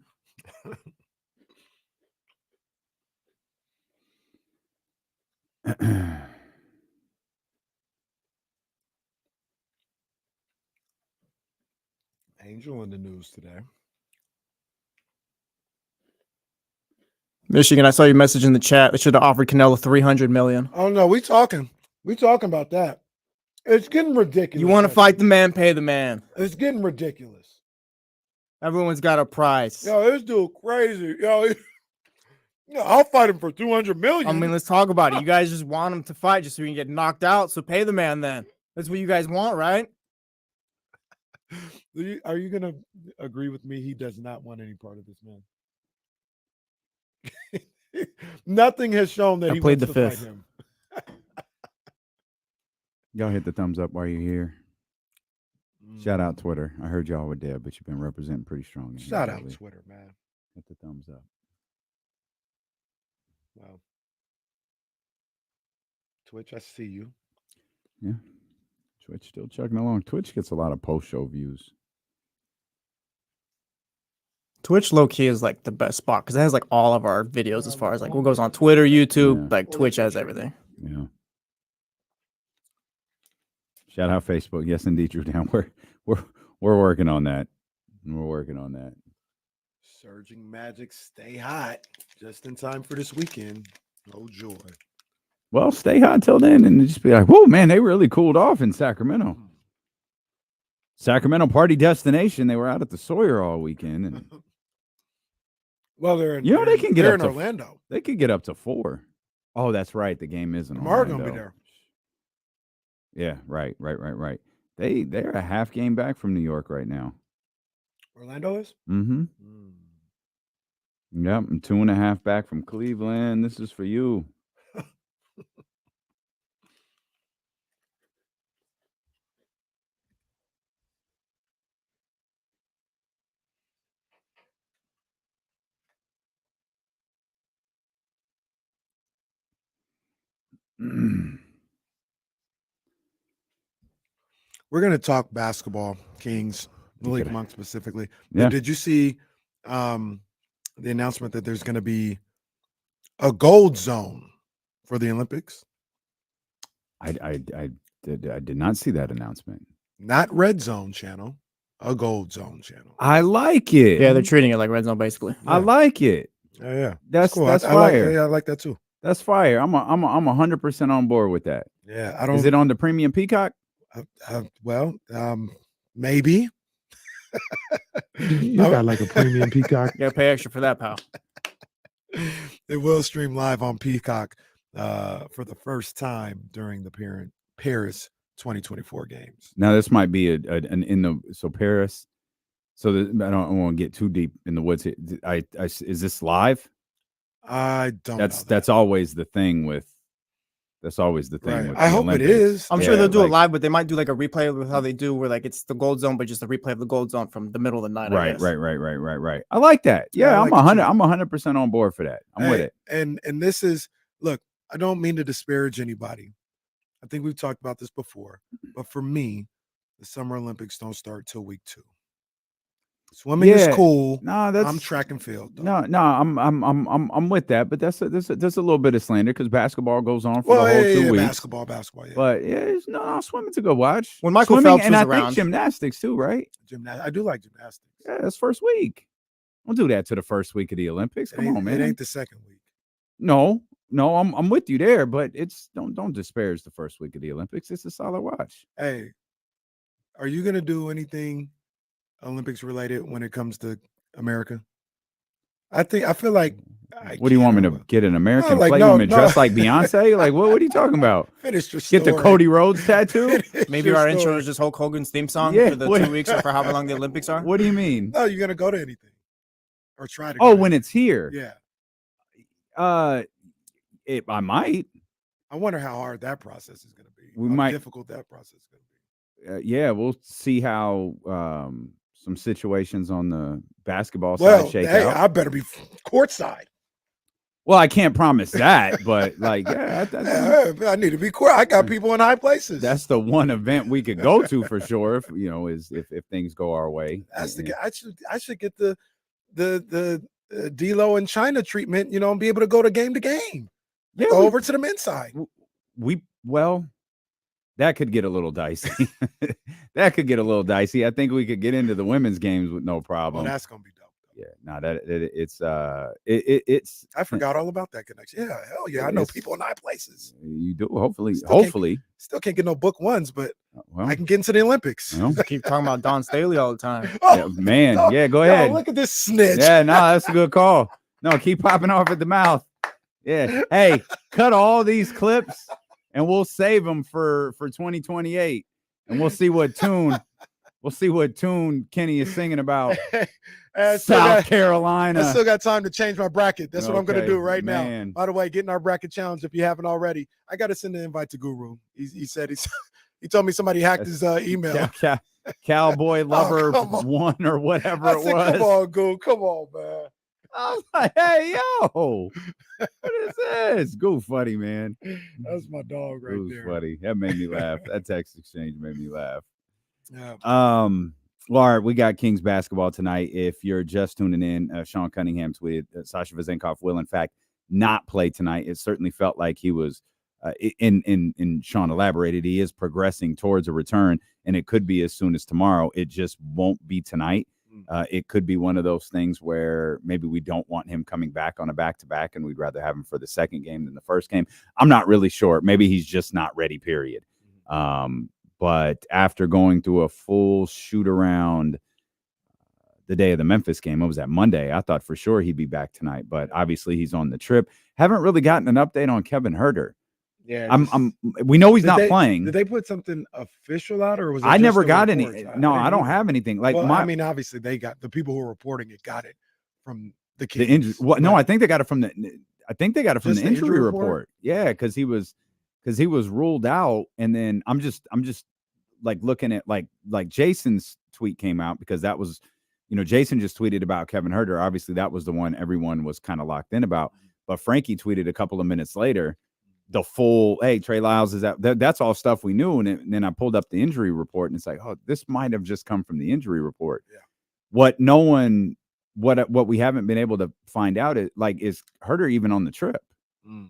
Angel in the news today. Michigan, I saw your message in the chat. They should have offered Canelo $300 million. Oh no, we talking about that. It's getting ridiculous. You want to fight the man, pay the man. It's getting ridiculous. Everyone's got a price. Yo, this dude crazy. I'll fight him for $200 million. I mean, let's talk about it. You guys just want him to fight just so you can get knocked out. So pay the man then. That's what you guys want, right? Are you gonna agree with me? He does not want any part of this man. Nothing has shown that he played wants the to fifth. fight him. Y'all hit the thumbs up while you're here. Shout out Twitter. I heard y'all were dead, but you've been representing pretty strong. Shout out Twitter, man. Hit the thumbs up. Wow. Twitch, I see you. Yeah. Twitch still chugging along. Twitch gets a lot of post-show views. Twitch low key is like the best spot because it has like all of our videos as far as like what goes on Twitter, YouTube, like Twitch has everything. Yeah. Shout out Facebook. Yes, indeed, Drew Down. We're working on that. We're working on that. Surging Magic, stay hot just in time for this weekend. Oh joy. Well, stay hot till then, and just be like, "Whoa, man, they really cooled off in Sacramento." Sacramento party destination. They were out at the Sawyer all weekend, and Well, they're in, they can get they're up in to Orlando. They could get up to 4. Oh, that's right. The game is in Tomorrow Orlando. gonna be there. Yeah, right. They're a half game back from New York right now. Orlando is? Mm-hmm. Yep, I'm 2.5 back from Cleveland. This is for you. We're going to talk basketball, Kings, Malik Okay. Monk specifically. Yeah. But did you see the announcement that there's going to be a gold zone for the Olympics? I did not see that announcement. Not red zone channel, a gold zone channel. I like it. Yeah, they're treating it like red zone basically. I like it. Yeah. That's cool. that's I like, fire. I like that too. That's fire. I'm 100% on board with that. Yeah, I don't. Is it on the premium Peacock? Well, maybe. You got like a premium Peacock. You gotta pay extra for that, pal. It will stream live on Peacock for the first time during the Paris 2024 games. Now this might be so Paris. So I don't want to get too deep in the woods. Is this live? I don't. That's always the thing with. That's always the thing. Right. With I the hope Olympics. it is. I'm sure they'll do it live, but they might do like a replay with how they do where like it's the gold zone, but just a replay of the gold zone from the middle of the night. I guess. Right. I like that. Yeah, I I'm like it too. I'm 100% on board for that. I'm with it. And this is look. I don't mean to disparage anybody. I think we've talked about this before, but for me, the Summer Olympics don't start till week 2. Swimming is cool. No, I'm track and field. Though. No, I'm with that, but that's a little bit of slander because basketball goes on for the whole 2 weeks. Basketball. Yeah. But yeah, it's swimming to go watch. When Michael Swimming, Phelps and was I around, think gymnastics too, right? I do like gymnastics. Yeah, that's first week. Don't do that to the first week of the Olympics. Come on, man. It ain't the second week. No, I'm with you there, but it's don't disparage the first week of the Olympics. It's a solid watch. Hey, are you gonna do anything Olympics related when it comes to America? I feel like. What do you want me to get an American like, flag woman dressed like Beyonce? Like what are you talking about? Finish your Get the story. Cody Rhodes tattoo? maybe our intro is just Hulk Hogan's theme song for the 2 weeks or for however long the Olympics are. What do you mean? No, you're gonna go to anything or try to. Oh, go when to it's here. Yeah. I might. I wonder how hard that process is gonna be. We how might- difficult that process is gonna be. Yeah, we'll see how some situations on the basketball Well, side shake hey, out. I better be courtside. Well, I can't promise that, but like, yeah, I need to be court. I got people in high places. that's the one event we could go to for sure. If things go our way. That's the. I should get the D-Lo and China treatment. And be able to go to game. Yeah, Go over to the men's side. That could get a little dicey. That could get a little dicey. I think we could get into the women's games with no problem. Well, that's gonna be dope. Yeah, no, it's. I forgot all about that connection. Yeah, hell yeah, I know people in high places. You do hopefully. Still can't get no book ones, but well, I can get into the Olympics. well, Keep talking about Don Staley all the time. yeah, man, yeah, go Yo, ahead. look at this snitch. Yeah, no, that's a good call. No, keep popping off at the mouth. Yeah, hey, cut all these clips, and we'll save them for 2028, and we'll see what tune Kenny is singing about. South Carolina. I still got time to change my bracket. That's what I'm going to do right now. man. By the way, getting our bracket challenge if you haven't already. I got to send an invite to Guru. He said he told me somebody hacked his email. Cowboy Lover come on. 1 or whatever I it said, was. come on, Goo. Come on, man. I was like, hey, yo, what is this? Goof funny, man. That's my dog right Goof's there. funny. That made me laugh. That text exchange made me laugh. Yeah. Laura, we got Kings basketball tonight. If you're just tuning in, Sean Cunningham tweeted Sasha Vezenkov will, in fact, not play tonight. It certainly felt like he was in Sean elaborated, he is progressing towards a return, and it could be as soon as tomorrow. It just won't be tonight. It could be one of those things where maybe we don't want him coming back on a back-to-back, and we'd rather have him for the second game than the first game. I'm not really sure. Maybe he's just not ready, period. But after going through a full shoot-around the day of the Memphis game, what was that, Monday, I thought for sure he'd be back tonight. But obviously he's on the trip. Haven't really gotten an update on Kevin Huerter. Yeah, we know he's not they, playing. Did they put something official out, or was it I just never the got reports? any. No, I don't have anything. Like well, I mean, obviously they got the people who are reporting it got it from the Kings. The injury. Well, no, I think they got it from the. I think they got it from Just the the injury injury report. Yeah, because he was ruled out, and then I'm just like looking at like Jason's tweet came out because that was, Jason just tweeted about Kevin Huerter. Obviously, that was the one everyone was kind of locked in about. But Frankie tweeted a couple of minutes later the full, hey, Trey Lyles is out. That's all stuff we knew. And then I pulled up the injury report, and it's like, oh, this might have just come from the injury report. Yeah. What we haven't been able to find out is Huerter even on the trip,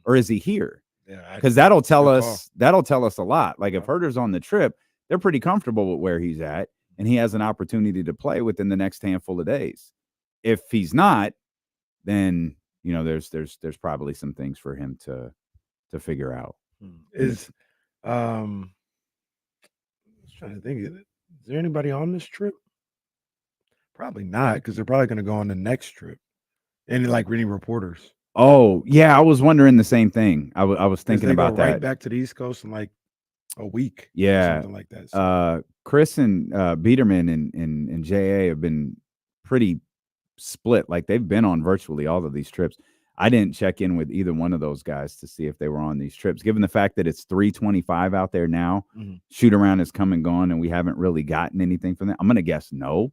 or is he here? Yeah, because that'll tell us a lot. Like if Herter's on the trip, they're pretty comfortable with where he's at, and he has an opportunity to play within the next handful of days. If he's not, then there's probably some things for him to figure out. I was trying to think, is there anybody on this trip? Probably not, because they're probably going to go on the next trip. Any reporters? Oh yeah, I was wondering the same thing. I was thinking about that. Right back to the East Coast in like a week. Yeah, something like that. So. Chris and Biederman and JA have been pretty split. Like they've been on virtually all of these trips. I didn't check in with either one of those guys to see if they were on these trips. Given the fact that it's 325 out there now, shoot around has come and gone, and we haven't really gotten anything from that. I'm going to guess no,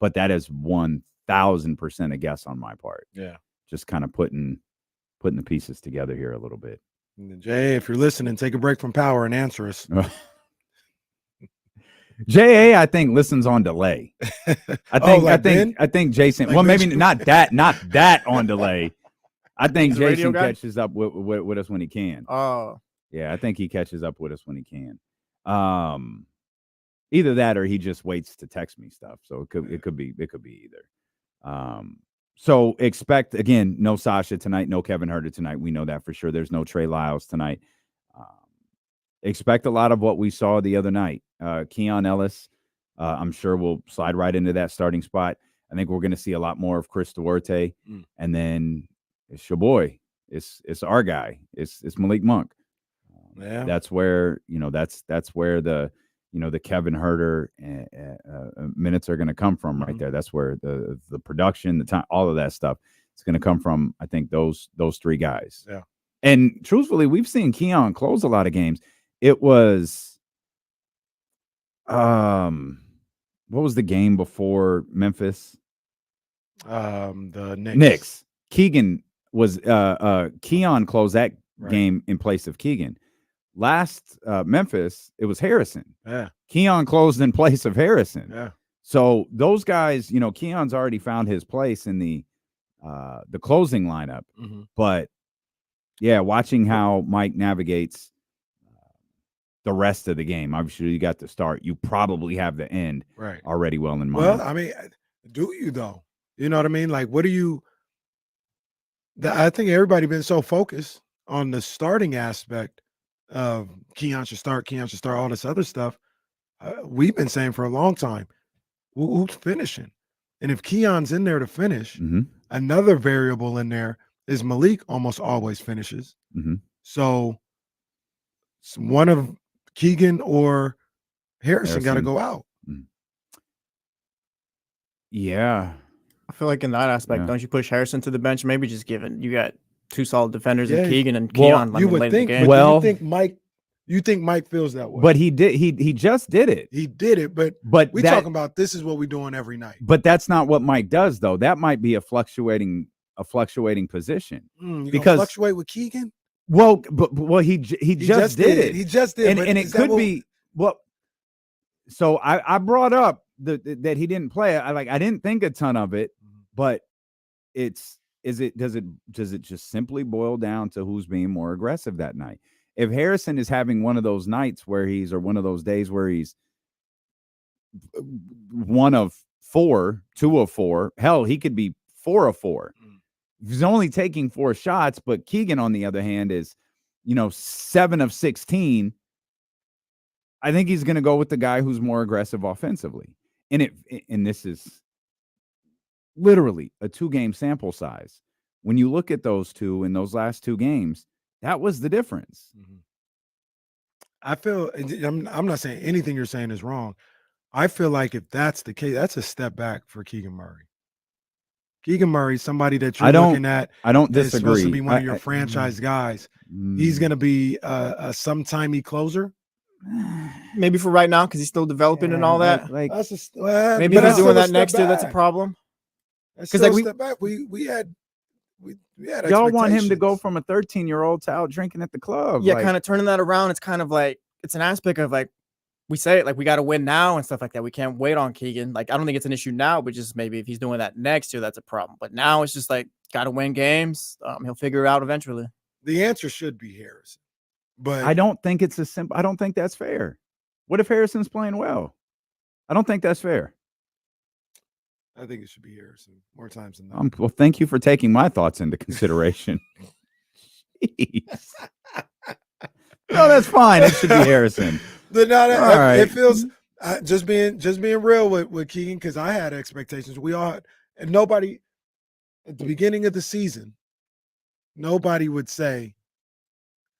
but that is 1,000% a guess on my part. Yeah, just kind of putting the pieces together here a little bit. Jay, if you're listening, take a break from power and answer us. JA, I think, listens on delay. I think Jason. Well, maybe not that on delay. I think Jason catches up with us when he can. Oh, yeah, I think he catches up with us when he can. Either that or he just waits to text me stuff. So it could be either. So expect, again, no Sasha tonight, no Kevin Huerter tonight. We know that for sure. There's no Trey Lyles tonight. Expect a lot of what we saw the other night. Keon Ellis, I'm sure will slide right into that starting spot. I think we're going to see a lot more of Chris Duarte. And then it's your boy. It's our guy. It's Malik Monk. Yeah. That's where, that's where the Kevin Huerter minutes are going to come from right there. That's where the production, the time, all of that stuff, it's going to come from, I think, those three guys. Yeah. And truthfully, we've seen Keon close a lot of games. It was, what was the game before Memphis? The Knicks. Keegan was, Keon closed that game in place of Keegan. Last Memphis, it was Harrison. Yeah. Keon closed in place of Harrison. Yeah. So those guys, Keon's already found his place in the closing lineup. But yeah, watching how Mike navigates the rest of the game. Obviously, you got the start. You probably have the end already well in mind. Well, I mean, do you though? You know what I mean? Like, what do you? I think everybody been so focused on the starting aspect of Keon should start, all this other stuff. We've been saying for a long time, who's finishing? And if Keon's in there to finish, another variable in there is Malik almost always finishes. So one of Keegan or Harrison got to go out. Yeah. I feel like in that aspect, don't you push Harrison to the bench? Maybe just given you got two solid defenders in Keegan and Keon. You would think. Well, you think Mike feels that way? But he did. He just did it. He did it. But we talking about this is what we're doing every night. But that's not what Mike does, though. That might be a fluctuating position. Because fluctuate with Keegan. Well, he just did it. He just did, and it could be well. So I brought up that he didn't play. I didn't think a ton of it, but does it just simply boil down to who's being more aggressive that night? if Harrison is having one of those nights where he's, or one of those days where he's 1 of 4, 2 of 4, hell, he could be 4 of 4. He's only taking 4 shots, but Keegan, on the other hand, is, 7 of 16. I think he's going to go with the guy who's more aggressive offensively. And this is literally a 2-game sample size. When you look at those two in those last 2 games, that was the difference. I feel, I'm not saying anything you're saying is wrong. I feel like if that's the case, that's a step back for Keegan Murray. Keegan Murray, somebody that you're looking at. I don't that's disagree. supposed to be one of your franchise guys. He's going to be a sometimey closer. Maybe for right now, because he's still developing and all that. Like maybe if he's doing that next year, that's a problem. Because like step back, we had y'all want him to go from a 13-year-old to out drinking at the club. Yeah, kind of turning that around. It's kind of like, it's an aspect of like, we say it like we got to win now and stuff like that. We can't wait on Keegan. Like, I don't think it's an issue now, but just maybe if he's doing that next year, that's a problem. But now it's just like, got to win games. He'll figure it out eventually. The answer should be Harrison. But I don't think it's as simple. I don't think that's fair. What if Harrison's playing well? I don't think that's fair. I think it should be Harrison more times than not. Well, thank you for taking my thoughts into consideration. Jeez. No, that's fine. It should be Harrison. It feels just being real with Keegan, because I had expectations. We all, and nobody at the beginning of the season, nobody would say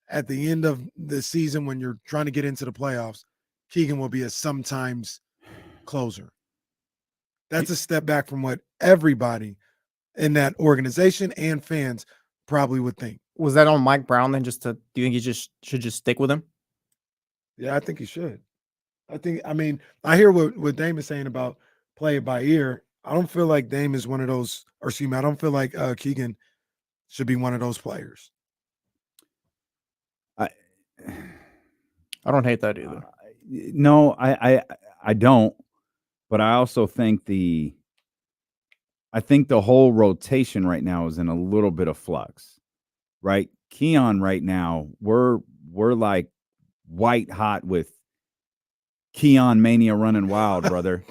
at the end of the season when you're trying to get into the playoffs, Keegan will be a sometimes closer. That's a step back from what everybody in that organization and fans probably would think. Was that on Mike Brown then? Do you think he should just stick with him? Yeah, I think he should. I hear what Dame is saying about play it by ear. I don't feel like Dame is one of those, or excuse me, I don't feel like Keegan should be one of those players. I don't hate that either. No, I don't. But I also think the whole rotation right now is in a little bit of flux, right? Keon right now, we're like white hot with Keon mania running wild, brother.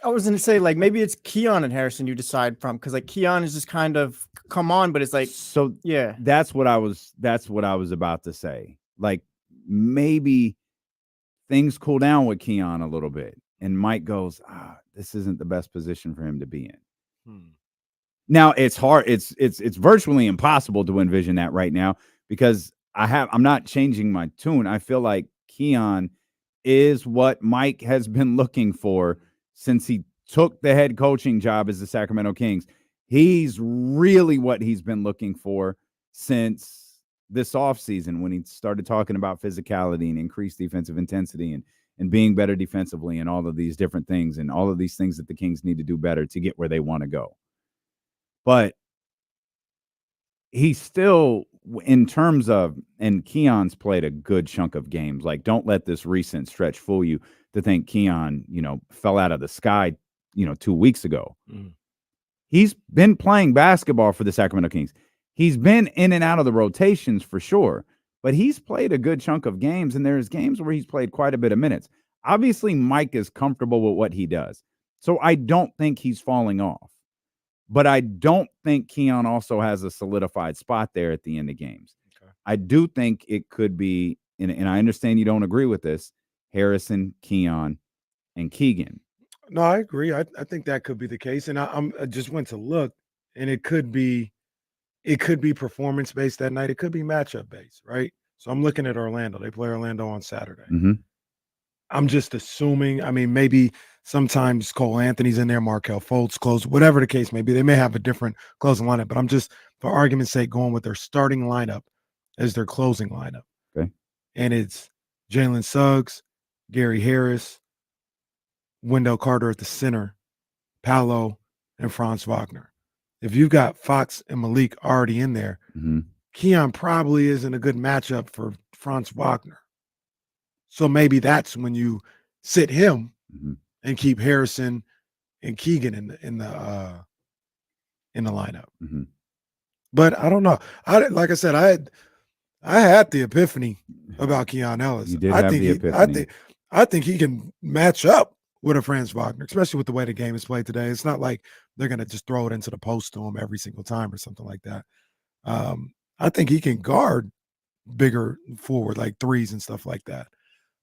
I was going to say, like, maybe it's Keon and Harrison you decide from, because like Keon is just kind of come on, but it's like, so yeah, that's what I was about to say. Like, maybe things cool down with Keon a little bit. And Mike goes, this isn't the best position for him to be in. Now it's hard. It's virtually impossible to envision that right now, because I'm not changing my tune. I feel like Keon is what Mike has been looking for since he took the head coaching job as the Sacramento Kings. He's really what he's been looking for since this offseason, when he started talking about physicality and increased defensive intensity and being better defensively and all of these different things and all of these things that the Kings need to do better to get where they want to go. But he's still, in terms of, and Keon's played a good chunk of games. Like, don't let this recent stretch fool you to think Keon, fell out of the sky, 2 weeks ago. He's been playing basketball for the Sacramento Kings. He's been in and out of the rotations for sure. But he's played a good chunk of games, and there's games where he's played quite a bit of minutes. Obviously, Mike is comfortable with what he does. So I don't think he's falling off. But I don't think Keon also has a solidified spot there at the end of games. Okay. I do think it could be, and I understand you don't agree with this, Harrison, Keon, and Keegan. No, I agree. I think that could be the case. And I just went to look, and it could be performance based that night. It could be matchup based, right? So I'm looking at Orlando. They play Orlando on Saturday. Mm-hmm. I'm just assuming. Maybe sometimes Cole Anthony's in there, Markelle Fultz close, whatever the case may be. They may have a different closing lineup, but I'm just, for argument's sake, going with their starting lineup as their closing lineup. Okay. And it's Jalen Suggs, Gary Harris, Wendell Carter at the center, Paolo, and Franz Wagner. If you've got Fox and Malik already in there, Keon probably isn't a good matchup for Franz Wagner. So maybe that's when you sit him and keep Harrison and Keegan in the lineup. But I don't know. Like I said, I had the epiphany about Keon Ellis. You did I have think the he, epiphany. I think he can match up with a Franz Wagner, especially with the way the game is played today. It's not like they're going to just throw it into the post to him every single time or something like that. I think he can guard bigger forward, like threes and stuff like that.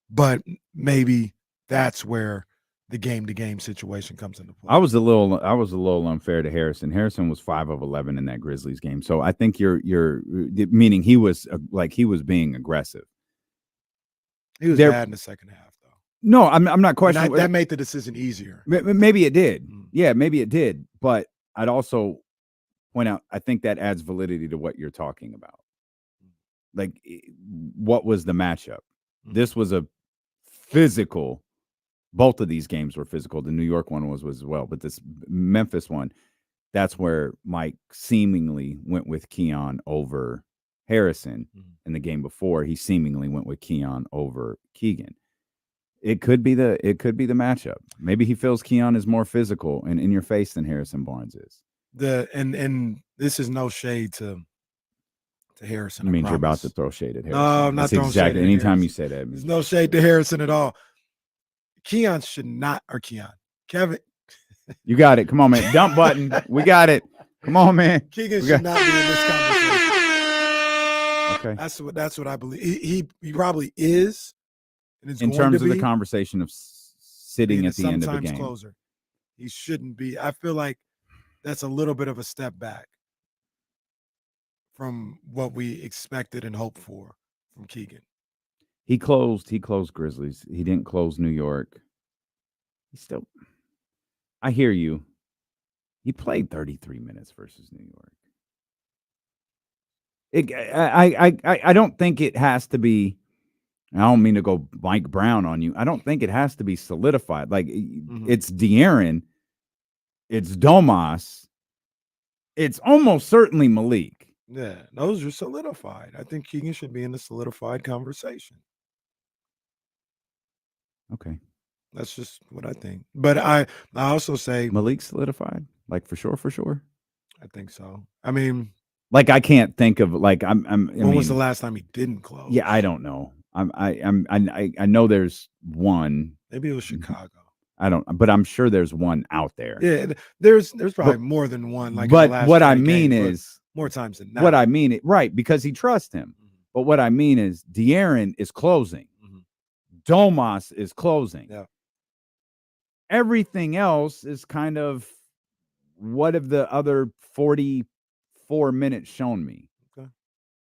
But maybe that's where the game-to-game situation comes into play. I was a little unfair to Harrison. Harrison was 5 of 11 in that Grizzlies game. So I think you're meaning he was he was being aggressive. He was bad in the second half, though. No, I'm not questioning. That made the decision easier. Maybe it did. Yeah, maybe it did. But I'd also point out, I think that adds validity to what you're talking about. Like, what was the matchup? This was a physical. Both of these games were physical. The New York one was as well. But this Memphis one, that's where Mike seemingly went with Keon over Harrison. In the game before, he seemingly went with Keon over Keegan. It could be the matchup. Maybe he feels Keon is more physical and in your face than Harrison Barnes is. And this is no shade to Harrison. I mean, you're about to throw shade at Harrison. No, I'm not throwing shade at anytime Harrison. you say that. There's no shade to Harrison at all. Kevin. You got it. Come on, man. Dump button. We got it. Come on, man. Keegan should not be in this conversation. Okay. That's what I believe. He probably is. And it's In going terms to of the be conversation of sitting being at the end of the sometimes game. Closer. He shouldn't be. I feel like that's a little bit of a step back from what we expected and hoped for from Keegan. He closed Grizzlies. He didn't close New York. I hear you. He played 33 minutes versus New York. I don't think it has to be. I don't mean to go Mike Brown on you. I don't think it has to be solidified. Like it's De'Aaron, it's Domas, it's almost certainly Malik. Yeah, those are solidified. I think Keegan should be in the solidified conversation. Okay. That's just what I think. But I also say Malik solidified, like for sure. I think so. I mean, like I can't think of like when was the last time he didn't close? Yeah, I don't know. I know there's one. Maybe it was Chicago. I don't, but I'm sure there's one out there. Yeah, there's probably more than one. Like, but in the last what I 20 mean games, is more times than not. What I mean, right? Because he trusts him. But what I mean is, De'Aaron is closing. Domas is closing. Yeah. Everything else is kind of what have the other 44 minutes shown me? Okay.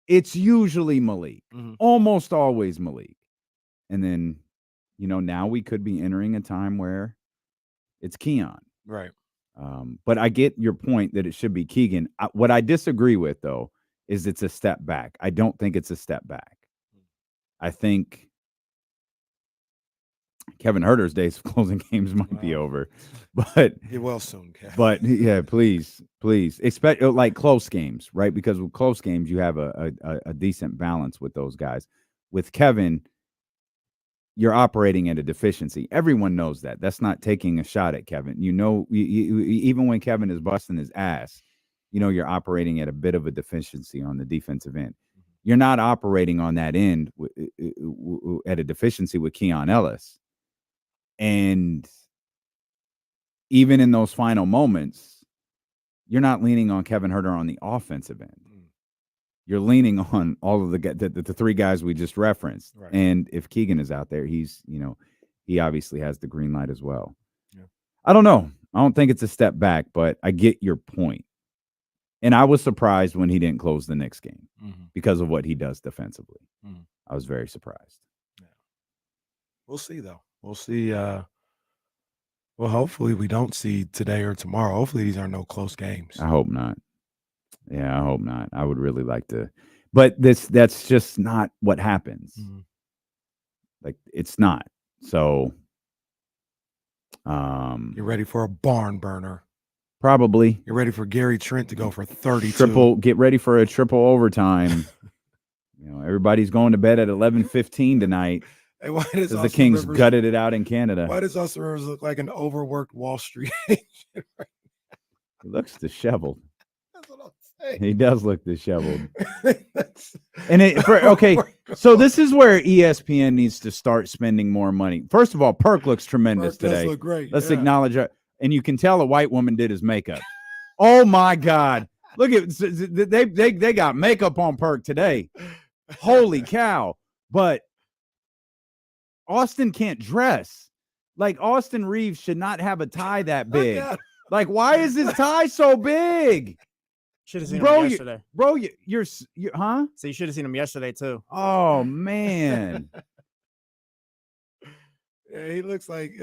It's usually Malik, almost always Malik. And then, now we could be entering a time where it's Keon. Right. But I get your point that it should be Keegan. What I disagree with, though, is it's a step back. I don't think it's a step back. I think Kevin Huerter's days of closing games might be over, but get well soon, Kevin. But yeah, please, expect like close games, right? Because with close games, you have a decent balance with those guys. With Kevin, you're operating at a deficiency. Everyone knows that. That's not taking a shot at Kevin. Even when Kevin is busting his ass, you're operating at a bit of a deficiency on the defensive end. You're not operating on that end at a deficiency with Keon Ellis. And even in those final moments, you're not leaning on Kevin Huerter on the offensive end. You're leaning on all of the three guys we just referenced. Right. And if Keegan is out there, he's, he obviously has the green light as well. Yeah. I don't know. I don't think it's a step back, but I get your point. And I was surprised when he didn't close the Knicks game because of what he does defensively. I was very surprised. Yeah. We'll see, though. We'll see. Well, hopefully we don't see today or tomorrow. Hopefully these are no close games. I hope not. Yeah, I hope not. I would really like to. But that's just not what happens. Like, it's not. So you're ready for a barn burner. Probably. You're ready for Gary Trent to go for 32. Get ready for a triple overtime. Everybody's going to bed at 11:15 tonight. Hey, why does the Kings gutted it out in Canada? Why does Austin Rivers look like an overworked Wall Street agent? He looks disheveled. That's what I'm He does look disheveled. And okay, so this is where ESPN needs to start spending more money. First of all, Perk looks tremendous Perk does today. look great, Let's yeah. acknowledge it. And you can tell a white woman did his makeup. Oh my God. Look at they got makeup on Perk today. Holy cow. But Austin can't dress. Like Austin Reeves should not have a tie that big. Like, why is his tie so big? Should have seen him yesterday. You're huh? So you should have seen him yesterday too. Oh man. Yeah, he looks like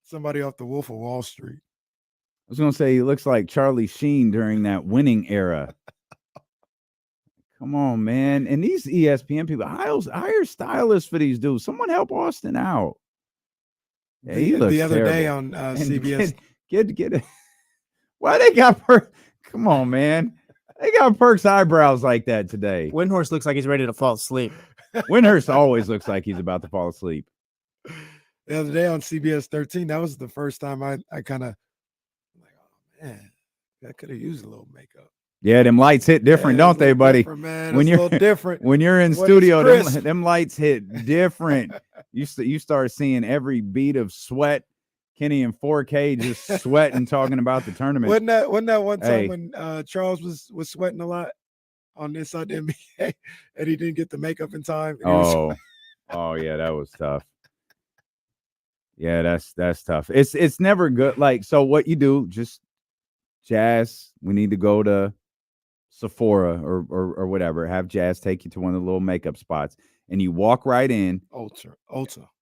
somebody off the Wolf of Wall Street. I was gonna say he looks like Charlie Sheen during that winning era. Come on, man. And these ESPN people, hire stylists for these dudes. Someone help Austin out. Yeah, he looks the other terrible. day on CBS. Get it. Why they got Perk? Come on, man. They got Perk's eyebrows like that today. Windhorst looks like he's ready to fall asleep. Windhorst always looks like he's about to fall asleep. The other day on CBS 13, that was the first time I kind of like, oh man, I could have used a little makeup. Yeah, them lights hit different, don't they, buddy? Man. When It's a little different. When you're in When it's studio, crisp. them lights hit different. You start seeing every beat of sweat. Kenny in 4K just sweating, talking about the tournament. Wasn't that one time Hey. when Charles was sweating a lot on Inside the NBA and he didn't get the makeup in time? And he was- Oh yeah, that was tough. Yeah, that's tough. It's never good. Like, so what you do, just Jazz, we need to go to Sephora or whatever. Have Jazz take you to one of the little makeup spots, and you walk right in. Ultra.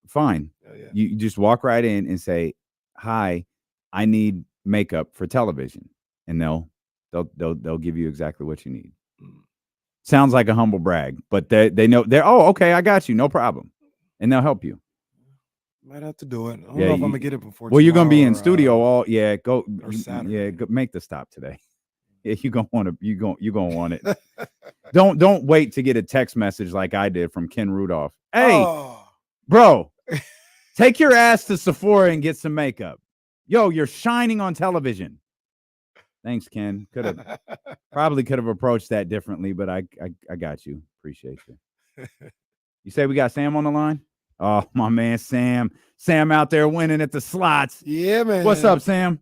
Fine. Yeah. You just walk right in and say, "Hi, I need makeup for television," and they'll give you exactly what you need. Sounds like a humble brag, but they know they're okay. I got you, no problem, and they'll help you. Might have to do it. I don't know if I'm gonna get it before. Well, you're gonna be in tomorrow studio or, go or Saturday. go make the stop today. Yeah, you're gonna want it. Don't wait to get a text message like I did from Ken Rudolph. Hey, bro, take your ass to Sephora and get some makeup. Yo, you're shining on television. Thanks, Ken. Probably could have approached that differently, but I got you. Appreciate you. You say we got Sam on the line? Oh, my man, Sam. Sam out there winning at the slots. Yeah, man. What's up, Sam?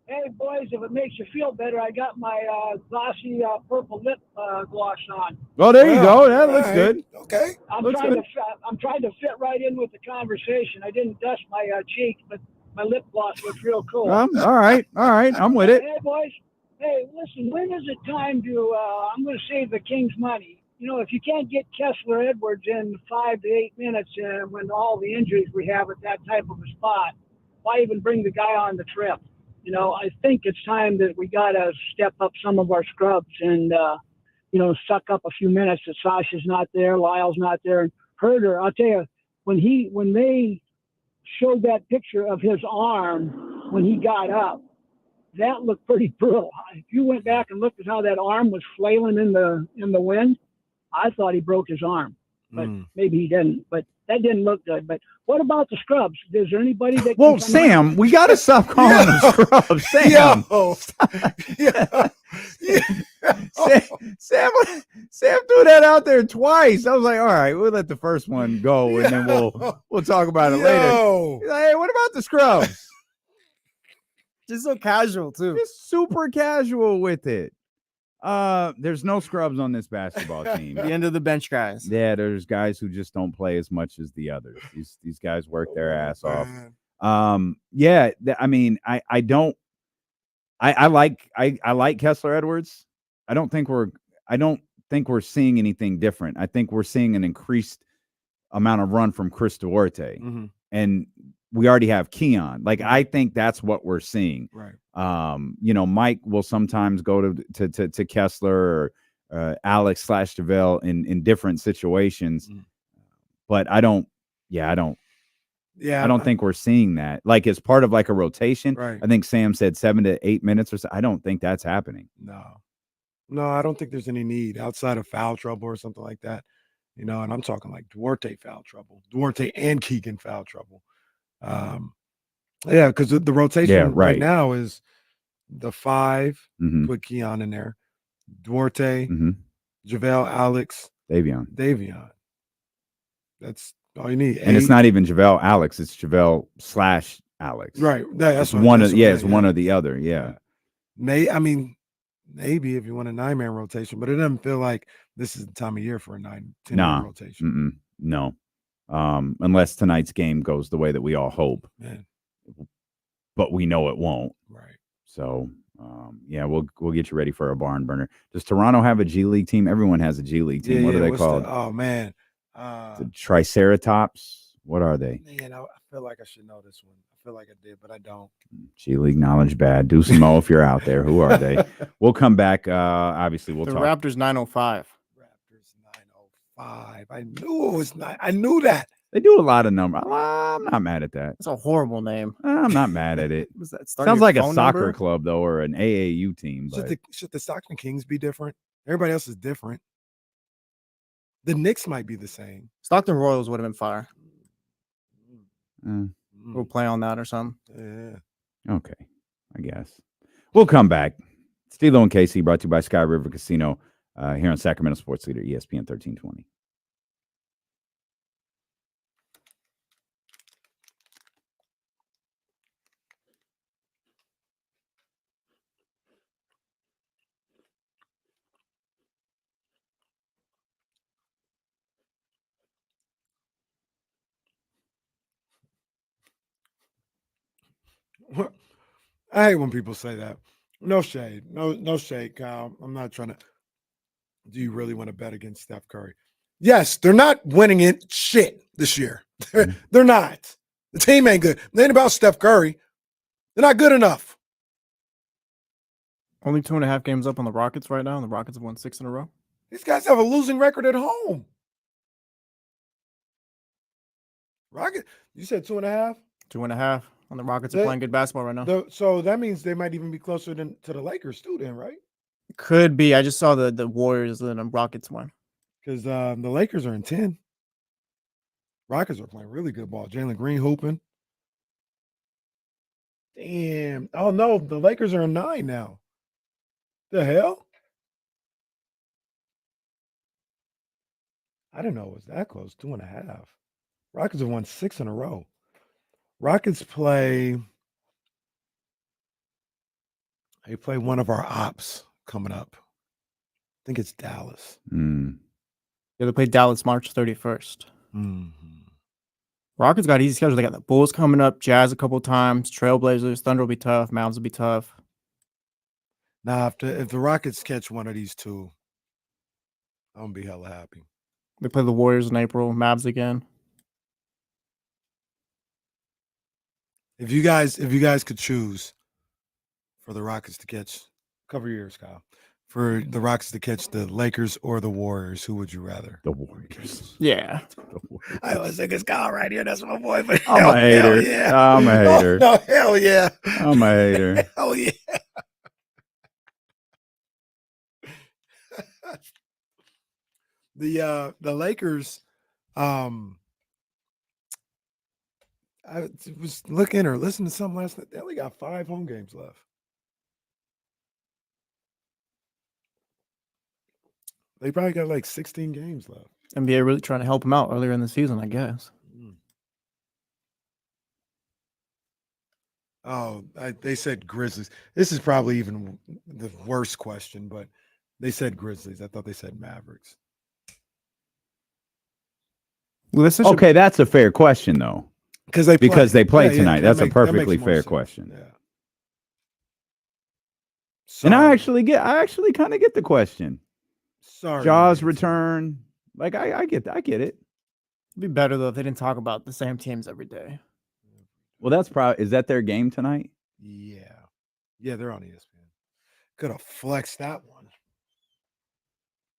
Hey, boys, if it makes you feel better, I got my glossy purple lip gloss on. Oh, there you go. That looks good. Okay. I'm Looks trying good. to fit right in with the conversation. I didn't dust my cheek, but my lip gloss looks real cool. All right. I'm with it. Hey, boys. Hey, listen, when is it time to I'm going to save the Kings money. You know, if you can't get Kessler Edwards in 5 to 8 minutes when all the injuries we have at that type of a spot, why even bring the guy on the trip? You know, I think it's time that we got to step up some of our scrubs and, suck up a few minutes that Sasha's not there, Lyle's not there. And Herder, I'll tell you, when they showed that picture of his arm when he got up, that looked pretty brutal. If you went back and looked at how that arm was flailing in the wind, I thought he broke his arm, but maybe he didn't. But that didn't look good. But what about the scrubs? Is there anybody that? Well, Sam, we got to stop calling them scrubs. Sam. Sam threw that out there twice. I was like, all right, we'll let the first one go, and then we'll talk about it later. He's like, hey, what about the scrubs? Just so casual too. Just super casual with it. There's no scrubs on this basketball team. The end of the bench guys. Yeah, there's guys who just don't play as much as the others. These guys work their ass off. I like Kessler Edwards. I don't think we're seeing anything different. I think we're seeing an increased amount of run from Chris Duarte. And we already have Keon. Like, I think that's what we're seeing. Right. Mike will sometimes go to Kessler or Alex / DeVille in different situations. But I don't think we're seeing that. Like, as part of like a rotation. Right. I think Sam said 7 to 8 minutes or so. I don't think that's happening. No, I don't think there's any need outside of foul trouble or something like that. And I'm talking like Duarte foul trouble. Duarte and Keegan foul trouble. Because the rotation right now is the 5 put Keon in there, Duarte, Mm-hmm. JaVale, Alex, Davion. That's all you need. And it's not even JaVale Alex. It's JaVale / Alex. Right. That's It's what, one that's of what I'm it's saying, one or the other. Yeah. Maybe if you want a 9-man rotation, but it doesn't feel like this is the time of year for a 9-10 man rotation. No. Unless tonight's game goes the way that we all hope. Man. But we know it won't. Right. So we'll get you ready for a barn burner. Does Toronto have a G League team? Everyone has a G League team. What are they called? Oh man. The Triceratops. What are they? Man, I feel like I should know this one. I feel like I did, but I don't. G League knowledge bad. Do some Mo if you're out there. Who are they? We'll come back. Obviously, we'll the talk. Raptors 905. Raptors 905. I knew it was not. I knew that. They do a lot of numbers. I'm not mad at that. That's a horrible name. I'm not mad at it. Was that Sounds like a soccer club though, or an AAU team. But Should the Stockton Kings be different? Everybody else is different. The Knicks might be the same. Stockton Royals would have been fire. We'll play on that or something. Yeah. Okay, I guess. We'll come back. Stilo and KC brought to you by Sky River Casino here on Sacramento Sports Leader, ESPN 1320. I hate when people say that. No shade. No shade, Kyle. I'm not trying to. Do you really want to bet against Steph Curry? Yes, they're not winning it shit this year. They're not. The team ain't good. It ain't about Steph Curry. They're not good enough. Only 2.5 games up on the Rockets right now, and the Rockets have won 6 in a row. These guys have a losing record at home. Rocket, you said 2.5? 2.5. And the Rockets are playing good basketball right now. So that means they might even be closer to the Lakers too, then, right? Could be. I just saw the Warriors and the Rockets one. Because the Lakers are in 10. Rockets are playing really good ball. Jalen Green hooping. Damn. Oh, no. The Lakers are in 9 now. The hell? I didn't know it was that close. 2.5. Rockets have won 6 in a row. Rockets play. They play one of our ops coming up. I think it's Dallas. Yeah, they play Dallas March 31st. Mm-hmm. Rockets got easy schedule. They got the Bulls coming up, Jazz a couple times, Trailblazers, Thunder will be tough, Mavs will be tough. Now, if the Rockets catch one of these two, I'm gonna be hella happy. They play the Warriors in April, Mavs again. If you guys could choose for the Rockets to catch, cover your ears, Kyle. For the Rockets to catch the Lakers or the Warriors, who would you rather? The Warriors. Yeah. I was thinking Kyle right here. That's my boy. But I'm a hater. Yeah. I'm a hater. No, hell yeah. I'm a hater. Hell yeah. The Lakers, I was looking or listening to something last night. They only got 5 home games left. They probably got like 16 games left. NBA really trying to help them out earlier in the season, I guess. Oh, they said Grizzlies. This is probably even the worst question, but they said Grizzlies. I thought they said Mavericks. Well, okay, that's a fair question though. Because they play tonight. That's a perfectly fair question. Yeah. And I actually kind of get the question. Sorry. Jaws return. Like I get it. It'd be better though if they didn't talk about the same teams every day. Well, that's probably, is that their game tonight? Yeah. Yeah, they're on ESPN. Could have flexed that one.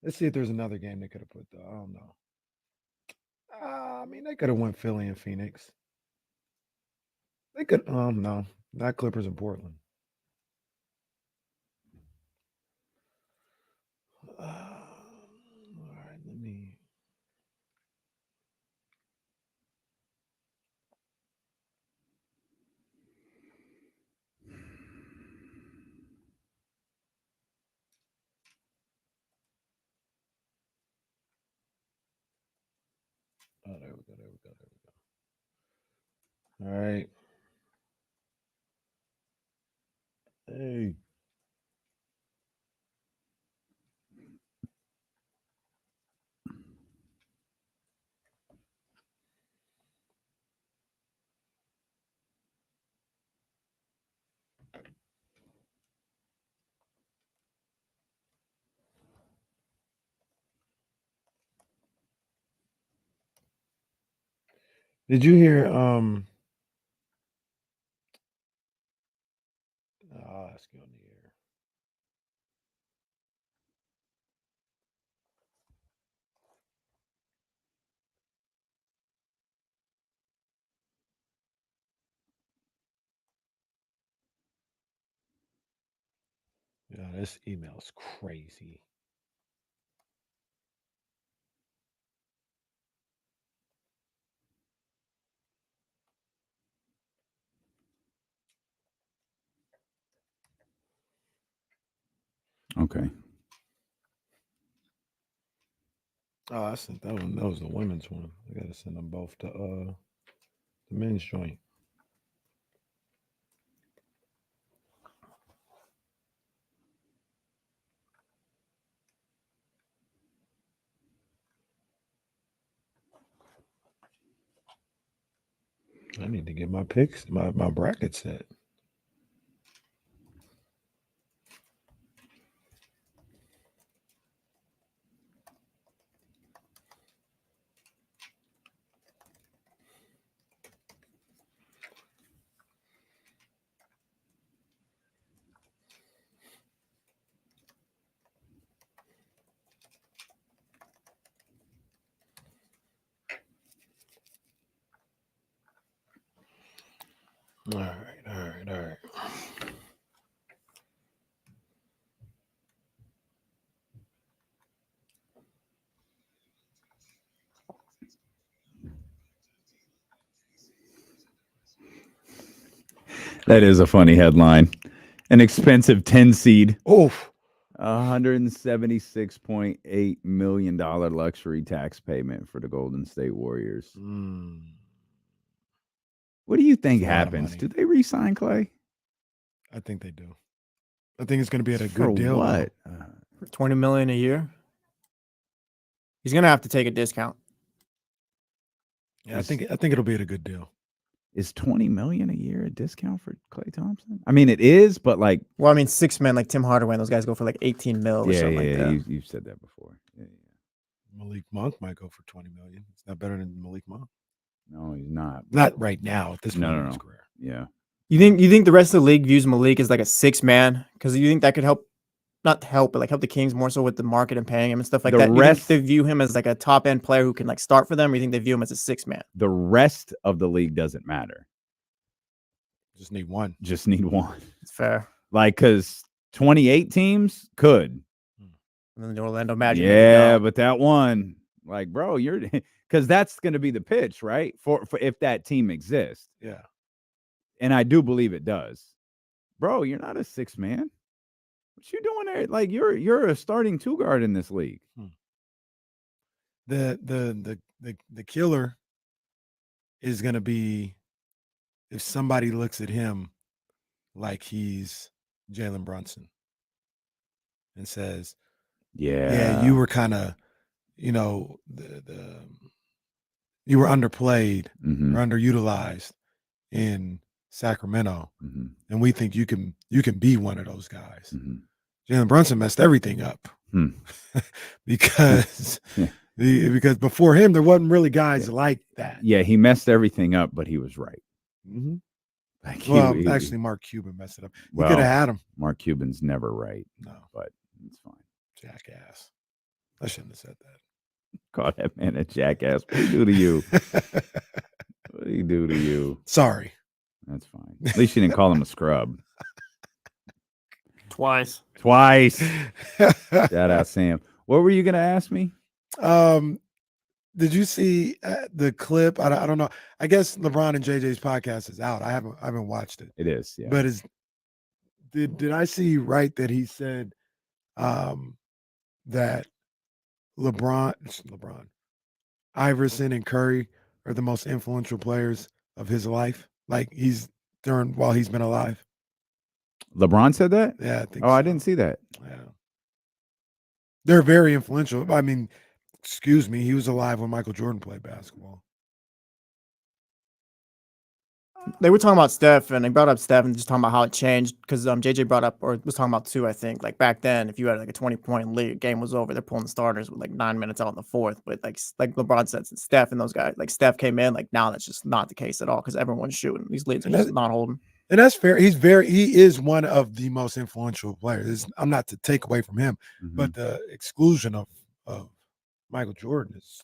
Let's see if there's another game they could have put though. I don't know. I mean, they could have won Philly and Phoenix. They could. No, not Clippers and Portland. All right, let me. Oh, there we go. All right. Hey. Did you hear I'll ask you on the air. Yeah, this email's crazy. Okay. Oh, I sent that one. That was the women's one. I gotta send them both to the men's joint. I need to get my picks, my bracket set. All right. That is a funny headline. An expensive 10 seed. Oof. $176.8 million luxury tax payment for the Golden State Warriors. What do you think happens? Do they re-sign Clay? I think they do. I think it's going to be at a For good deal. what? For $20 million a year. He's gonna have to take a discount. Yeah, I think it'll be at a good deal. Is $20 million a year a discount for Klay Thompson? I mean, it is, but like, well, I mean, 6 men like Tim Hardaway and those guys go for like 18 mil or something like that. You've said that before. Yeah. Malik Monk might go for $20 million. Is that better than Malik Monk? No, he's not. Not right now at this point in his career. Yeah. You think the rest of the league views Malik as like a 6 man? Because you think that could help, not help, but like help the Kings more so with the market and paying him and stuff like that. You think they view him as like a top end player who can like start for them, or you think they view him as a 6 man? The rest of the league doesn't matter. Just need one. Just need one. It's fair. Like, because 28 teams could. And then the Orlando Magic. Yeah, but that one, like, bro, you're because that's going to be the pitch, right? For if that team exists. Yeah. And I do believe it does. Bro, you're not a 6 man. What you doing there? Like, you're a starting 2 guard in this league. The killer is going to be if somebody looks at him like he's Jalen Brunson and says, "Yeah, you were kind of, you know, you were underplayed or underutilized in Sacramento, and we think you can be one of those guys." Jalen Brunson messed everything up because because before him there wasn't really guys like that. Yeah, he messed everything up, but he was right. Like actually, Mark Cuban messed it up. He could have had him. Mark Cuban's never right. No, but it's fine. Jackass. I shouldn't have said that. Call that man a jackass. What did he do to you? What did he do to you? Sorry. That's fine. At least you didn't call him a scrub. Twice. Shout out Sam. What were you gonna ask me? Did you see the clip? I don't know. I guess LeBron and JJ's podcast is out. I haven't watched it. It is, yeah. But did I see right that he said that LeBron Iverson and Curry are the most influential players of his life? Like while he's been alive. LeBron said that? Yeah, I think I didn't see that. Yeah. They're very influential. I mean, excuse me, he was alive when Michael Jordan played basketball. They were talking about Steph, and they brought up Steph and just talking about how it changed because JJ brought up, or was talking about too, I think, like back then, if you had like a 20-point lead, game was over. They're pulling the starters with like 9 minutes out in the fourth. But like LeBron said, Steph and those guys, like Steph came in, like now that's just not the case at all because everyone's shooting. These leads are just not holding. And that's fair. He is one of the most influential players. I'm not to take away from him, but the exclusion of Michael Jordan is.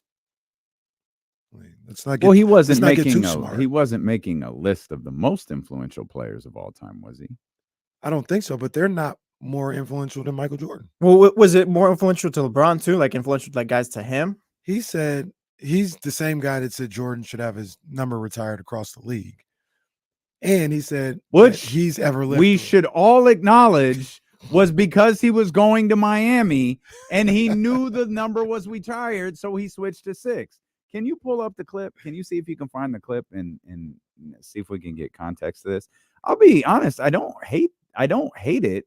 Let's not get, he wasn't making smart. He wasn't making a list of the most influential players of all time, was he? I don't think so, but they're not more influential than Michael Jordan. Well, was it more influential to LeBron too? Like influential like guys to him? He said he's the same guy that said Jordan should have his number retired across the league. And he said which he's ever lived. We should all acknowledge was because he was going to Miami and he knew the number was retired, so he switched to 6. Can you pull up the clip? Can you see if you can find the clip and see if we can get context to this? I'll be honest, I don't hate it.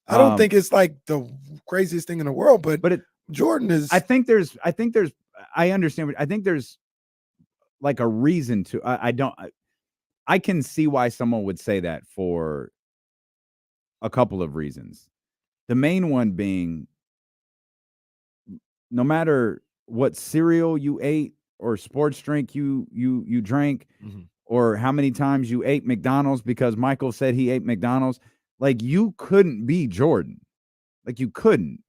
I don't think it's like the craziest thing in the world, but Jordan is. I understand. I think there's like a reason to. I can see why someone would say that for a couple of reasons. The main one being, no matter what cereal you ate or sports drink you drank, or how many times you ate McDonald's because Michael said he ate McDonald's, like you couldn't be Jordan. Like you couldn't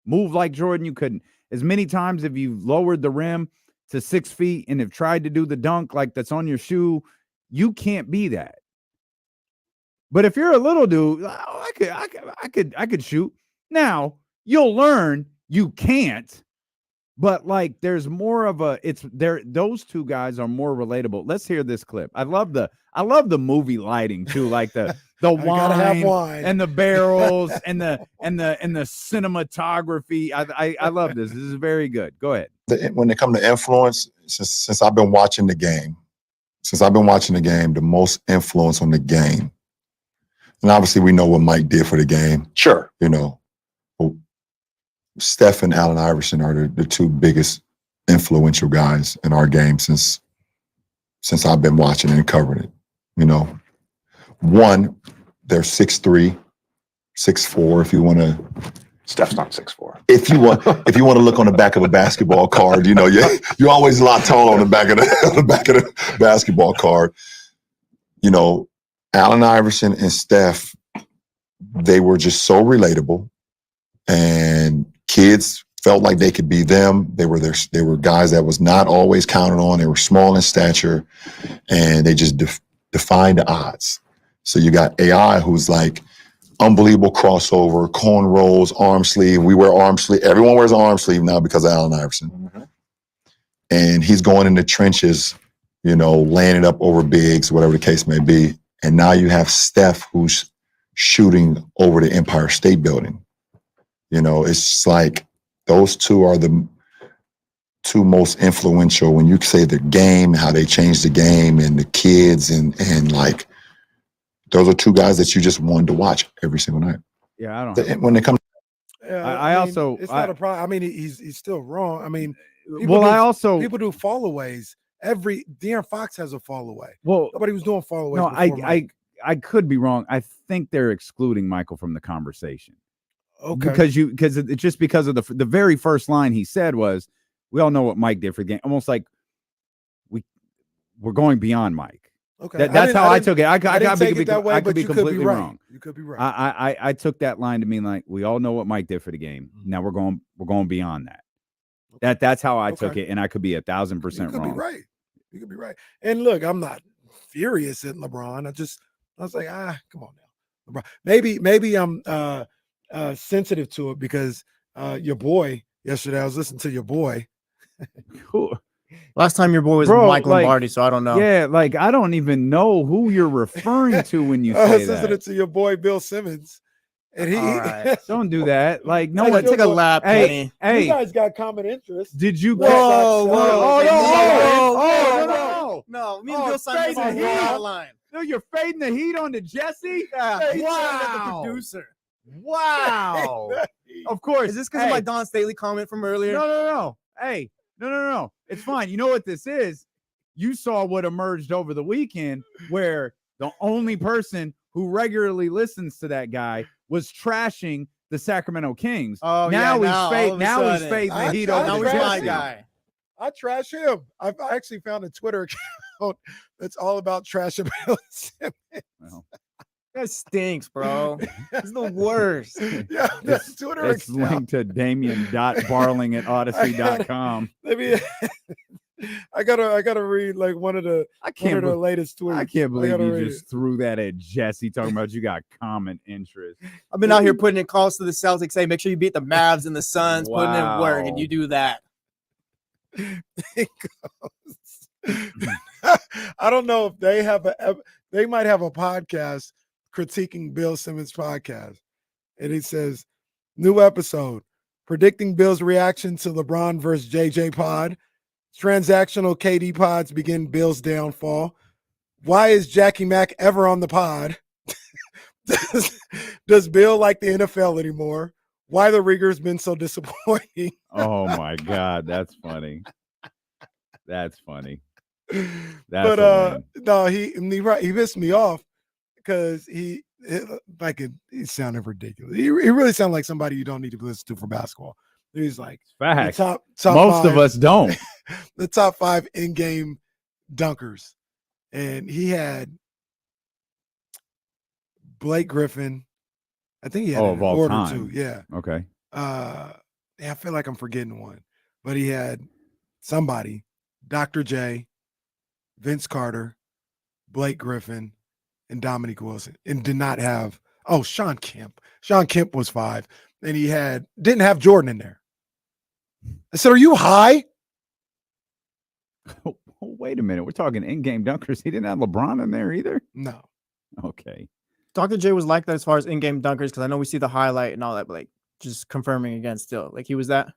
move like Jordan. You couldn't. As many times if you lowered the rim to 6 feet and have tried to do the dunk like that's on your shoe, you can't be that. But if you're a little dude, I could shoot. Now you'll learn you can't. But like, there's more of those two guys are more relatable. Let's hear this clip. I love the movie lighting too, like the wine and the barrels and the cinematography. I love this. This is very good. Go ahead. When it comes to influence, since I've been watching the game, the most influence on the game, and obviously we know what Mike did for the game. Sure, Steph and Allen Iverson are the two biggest influential guys in our game since I've been watching and covering it. One, they're 6'3", 6'4", if you want to. Steph's not 6'4". If you want to look on the back of a basketball card, you're always a lot taller on the back of the basketball card. Allen Iverson and Steph, they were just so relatable, and kids felt like they could be them. They were guys that was not always counted on. They were small in stature, and they just defied the odds. So you got AI, who's like unbelievable crossover, cornrows, arm sleeve. We wear arm sleeve. Everyone wears an arm sleeve now because of Allen Iverson. And he's going in the trenches, laying it up over bigs, whatever the case may be. And now you have Steph, who's shooting over the Empire State Building. It's like those two are the two most influential when you say the game, how they changed the game, and the kids, and like those are two guys that you just wanted to watch every single night. Yeah, I don't. When they come, it's not a problem. I mean, he's still wrong. I mean, people do fall-aways. De'Aaron Fox has a fall-away. Well, nobody was doing fall-aways. No, I could be wrong. I think they're excluding Michael from the conversation. Okay. Because it's just because of the very first line he said was, we all know what Mike did for the game. Almost like we're going beyond Mike. Okay. That's how I took it. I could be completely right. wrong. You could be right. I took that line to mean like we all know what Mike did for the game. Now we're going beyond that. That's how I took it, and I could be 1,000% wrong. You could be right. You could be right. And look, I'm not furious at LeBron. I was like, come on now, LeBron. Maybe I'm sensitive to it because your boy yesterday. I was listening to your boy. Cool. Last time your boy was Michael Lombardi, so I don't know. Yeah, like I don't even know who you're referring to when you say I was that. listening to your boy Bill Simmons, And he, All right. Don't do that. Like, no Hey, one. Take a lap, Hey, Kenny. you guys got common interest. Did you? Red Sox, No, me and Oh, Bill Simon fading the are heat. on the line. No, you're fading the heat on to Jesse. Wow. The producer. Wow. Of course. Is this because of my Don Staley comment from earlier? No. Hey, no. It's fine. You know what this is? You saw what emerged over the weekend where the only person who regularly listens to that guy was trashing the Sacramento Kings. Oh, now yeah, he's fading the heat over Now to he's my Jesse. guy. I trash him. I actually found a Twitter account that's all about trash about Simmons. Well, That stinks, bro. He's the worst. Yeah, that's Twitter It's account. linked to Damien.Barling@odyssey.com. Maybe I gotta read like one of the latest tweets. I can't believe gotta you read just threw that at Jesse talking about you got common interest. I've been out here putting in calls to the Celtics, saying make sure you beat the Mavs and the Suns, putting in work, and Wow. you do that. I don't know if they have they might have a podcast critiquing Bill Simmons' podcast. And it says, new episode, predicting Bill's reaction to LeBron versus JJ pod. Transactional KD pods begin Bill's downfall. Why is Jackie Mack ever on the pod? Does Bill like the NFL anymore? Why the Riggers been so disappointing? Oh my God, that's funny. That's funny. But no, he pissed me off because he sounded ridiculous. He really sounded like somebody you don't need to listen to for basketball. He's like Facts. top Most of five- us don't. the top 5 in-game dunkers, and he had Blake Griffin. I think he had of an all order time. too. Yeah. Okay. Yeah, I feel like I'm forgetting one, but he had somebody, Dr. J, Vince Carter, Blake Griffin, and Dominique Wilson, and did not have Sean Kemp. Sean Kemp was 5, and he didn't have Jordan in there. I said, "Are you high?" Oh, wait a minute. We're talking in-game dunkers. He didn't have LeBron in there either. No. Okay. Dr. J was like that as far as in-game dunkers, because I know we see the highlight and all that, but like just confirming again still. Like he was that.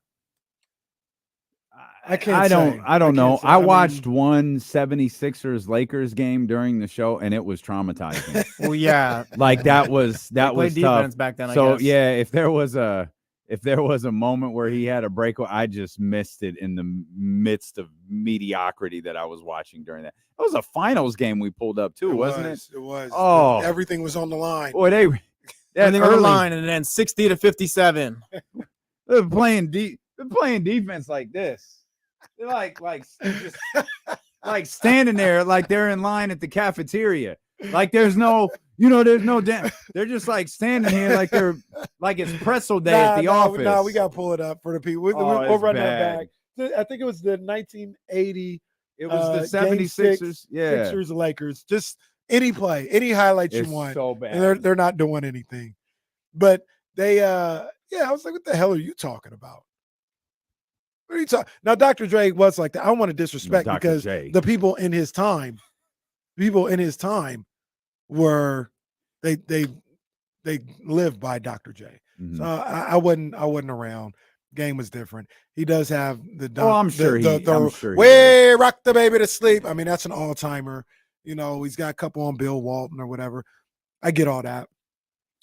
I can't. I don't know. say. I mean, watched one 76ers Lakers game during the show, and it was traumatizing. Well, yeah. Like that was They played tough. defense back then, I So guess. yeah, if there was a moment where he had a breakaway, I just missed it in the midst of mediocrity that I was watching during that. It was a finals game we pulled up too, wasn't it? It was. Oh, Everything was on the line. boy, that Everything on the early- line, and then 60-57. They're playing defense like this. They're like just like standing there like they're in line at the cafeteria. Like there's no damn. They're just like standing here like they're like it's pretzel day at the office. No, we got to pull it up for the people. We'll it's run bad. that back. I think it was the 1980. It was the Game 76ers. six, Yeah. Sixers, Lakers. Just any play, any highlights It's you want. so bad. And they're not doing anything. But they, I was like, what the hell are you talking about? What are you talking? Now, Dr. Dre was like that. I don't want to disrespect Dr. because J. the people in his time were they lived by Dr. J. Mhm. So I wasn't around. Game was different. He does have the Oh, I'm sure he way rock the baby to sleep. I mean, that's an all-timer. You know, he's got a couple on Bill Walton or whatever. I get all that.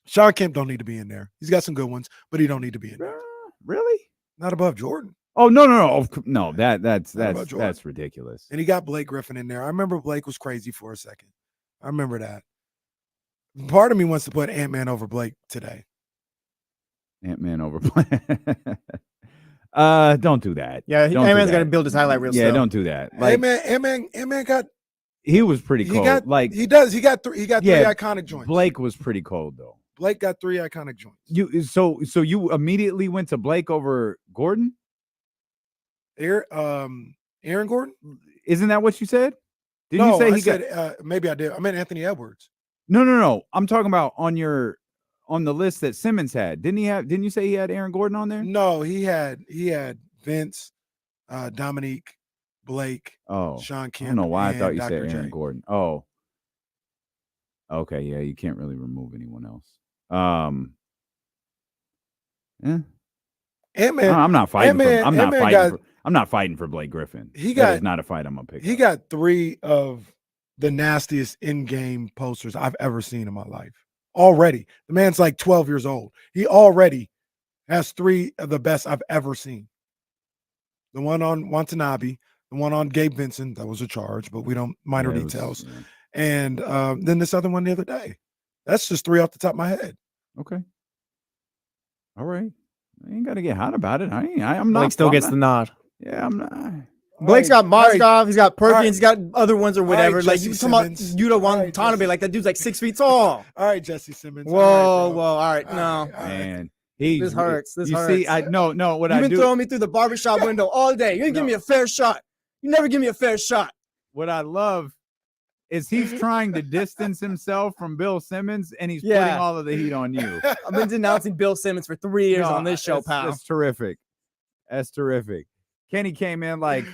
Sean Kemp don't need to be in there. He's got some good ones, but he don't need to be in there. Really? Not above Jordan. Oh no! That's about Jordan. that's ridiculous. And he got Blake Griffin in there. I remember Blake was crazy for a second. I remember that. Part of me wants to put Ant-Man over Blake today. Ant-Man over. Don't do that. Yeah, Don't do Ant-Man's that. got to build his highlight reel. Yeah, still. don't do that. Like Ant-Man got. he was pretty cold. Like he does. He got three. He got three Yeah, iconic joints. Blake was pretty cold though. Blake got 3 iconic joints. So you immediately went to Blake over Gordon? Aaron Gordon? Isn't that what you said? Didn't No, you say I he said, got? maybe I did. I meant Anthony Edwards. No. I'm talking about on the list that Simmons had. Didn't you say he had Aaron Gordon on there? No, he had Vince, Dominique, Blake, Oh, Sean I Kemp. don't know why I thought you and said Dr. Aaron J. Gordon. Oh, okay, yeah, you can't really remove anyone else. Yeah. Ant-Man. I'm not fighting. Ant-Man I'm not fighting for Blake Griffin. He That got- is not a fight I'm gonna pick. He got 3 of the nastiest in-game posters I've ever seen in my life. Already. The man's like 12 years old. He already has 3 of the best I've ever seen. The one on Watanabe, the one on Gabe Vincent, that was a charge, but we don't minor Yeah, it was- details. yeah. And then this other one the other day. That's just 3 off the top of my head. Okay. All right. I ain't got to get hot about it. I'm not. Blake still I'm gets not- the nod. Yeah, I'm not. Blake's got Mozgov, he's got Perkins, right. he's got other ones or right, whatever. Like Jesse you talking about Simmons. Yuta All right, Watanabe, Jesse. like that dude's like 6 feet tall. All right, Jesse Simmons. Whoa, All right, whoa, bro. all right, no. All right. Man, he. This hurts. This you hurts. see, no. What You've I been do. throwing me through the barbershop window all day. You didn't give me a fair shot. You never give me a fair shot. What I love is he's trying to distance himself from Bill Simmons, and he's Yeah. putting all of the heat on you. I've been denouncing Bill Simmons for 3 years No, on this show, that's- pal. That's terrific. That's terrific. Kenny came in like,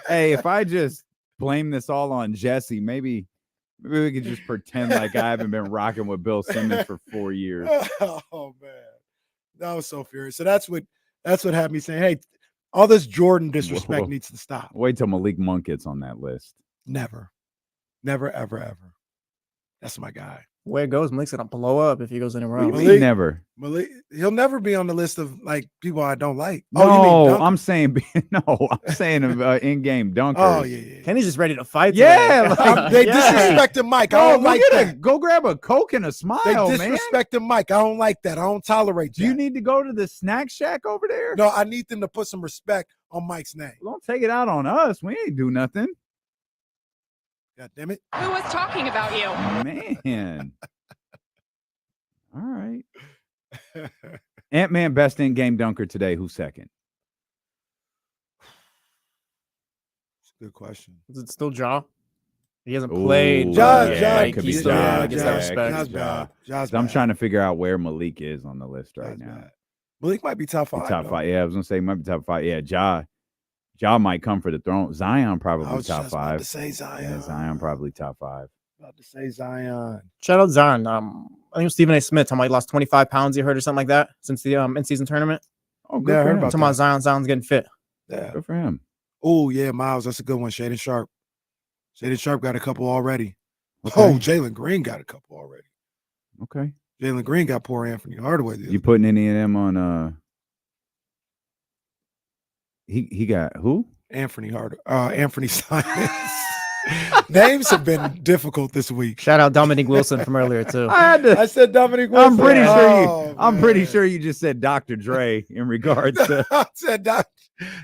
hey, if I just blame this all on Jesse, maybe we could just pretend like I haven't been rocking with Bill Simmons for 4 years. Oh man, that was so furious. So that's what had me saying, hey, all this Jordan disrespect Whoa. needs to stop. Wait till Malik Monk gets on that list. Never, ever. That's my guy. Where it goes, Malik's gonna blow up if he goes anywhere What do else. you mean never. Malik, he'll never be on the list of like people I don't like. No, Oh, you mean Duncan? I'm saying I'm saying in-game dunkers. Oh yeah. Kenny's just ready to fight. Yeah, today. like, They Yeah. disrespected Mike. I Go, don't like that. go grab a Coke and a smile, They man. disrespected Mike. I don't like that. I don't tolerate that. Do you need to go to the snack shack over there? No, I need them to put some respect on Mike's name. Don't take it out on us. We ain't do nothing. God damn it. Who was talking about you? Man. All right. Ant-Man best in-game dunker today. Who's second? Good question. Is it still Ja? He hasn't played. Ooh, Ja, yeah, Ja, it could be he's- Ja. yeah, gets Ja, that respect. Ja's bad. Ja's I'm bad. trying to figure out where Malik is on the list right Ja's now. bad. Malik might be top He 5. top though. 5. Yeah, I was gonna say he might be top 5. Yeah, Ja might come for the throne. Zion I probably was top just about 5. to say Zion. Yeah, Zion probably top 5. About to say Zion. Shout out Zion. I think it was Stephen A. Smith. Talking about he lost 25 pounds. He heard or something like that since the in-season tournament. Oh, good Yeah, I for heard him. about Talking about Zion's getting fit. Yeah. Good for him. Oh yeah, Miles. That's a good one. Shaden Sharp. Shaden Sharp got a couple already. Okay. Oh, Jalen Green got a couple already. Okay. Jalen Green got poor Anthony Hardaway. the You other- putting any of them on he got who? Anthony Simons. Names have been difficult this week. Shout out Dominic Wilson from earlier too. I had to I said Dominic Wilson. I'm pretty sure you Oh, I'm pretty man. sure you just said Dr. Dre in regards to I said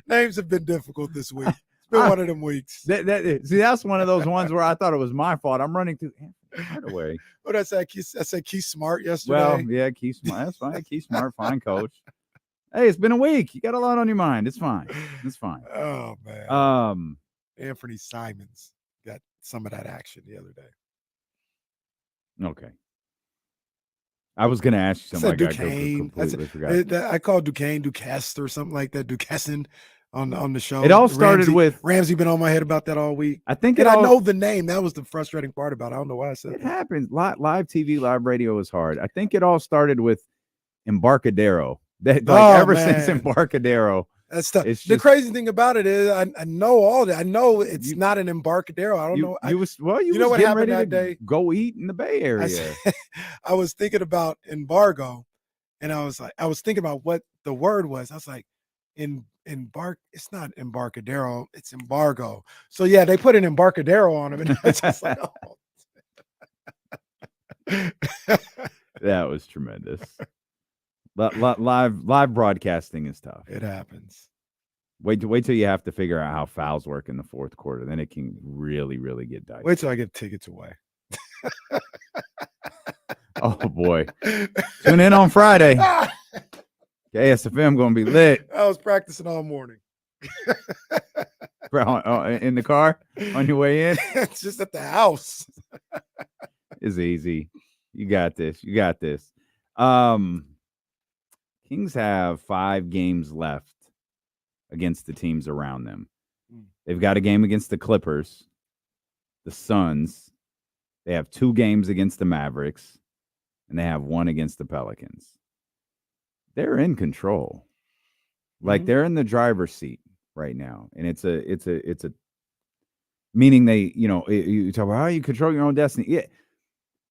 names have been difficult this week. It's been one of them weeks. see that's one of those ones where I thought it was my fault. I'm running through Anthony Hardaway. What did I say? I said Keith Smart yesterday. Well, yeah, Keith Smart. That's fine. Keith Smart, fine coach. Hey, it's been a week. You got a lot on your mind. It's fine. It's fine. Oh man. Um, Anthony Simons got some of that action the other day. okay. I was gonna ask you I something. said I got Duquesne. completely forgot. I called Duquesne Duquesne or something like that. Duquesne on the show. It all started Ramsey- with- Ramsey been on my head about that all week. I think And it I all, know the name. That was the frustrating part about it. I don't know why I said it that. happens. Live TV, live radio is hard. I think it all started with Embarcadero. That like Oh, ever since man. Embarcadero. That's tough. It's The just- crazy thing about it is I know all that. I know it's not an Embarcadero. I don't know. You was well. You, you know was what getting happened ready that to day? go eat in the Bay I, Area. said- I was thinking about embargo, and I was thinking about what the word was. I was like, embark. It's not Embarcadero. It's embargo. So yeah, they put an Embarcadero on him, and it's just like, oh. That was tremendous. Live broadcasting is tough. It happens. Wait till you have to figure out how fouls work in the fourth quarter. Then it can really get dicey. Wait till I get tickets away. Oh boy. Tune in on Friday. KSFM gonna be lit. I was practicing all morning. In the car on your way in. It's just at the house. It's easy. You got this. You got this. Kings have 5 games left against the teams around them. They've got a game against the Clippers, the Suns. They have 2 games against the Mavericks, and they have 1 against the Pelicans. they're in control. Like they're in the driver's seat right now, and it's a meaning they, you talk about how you control your own destiny.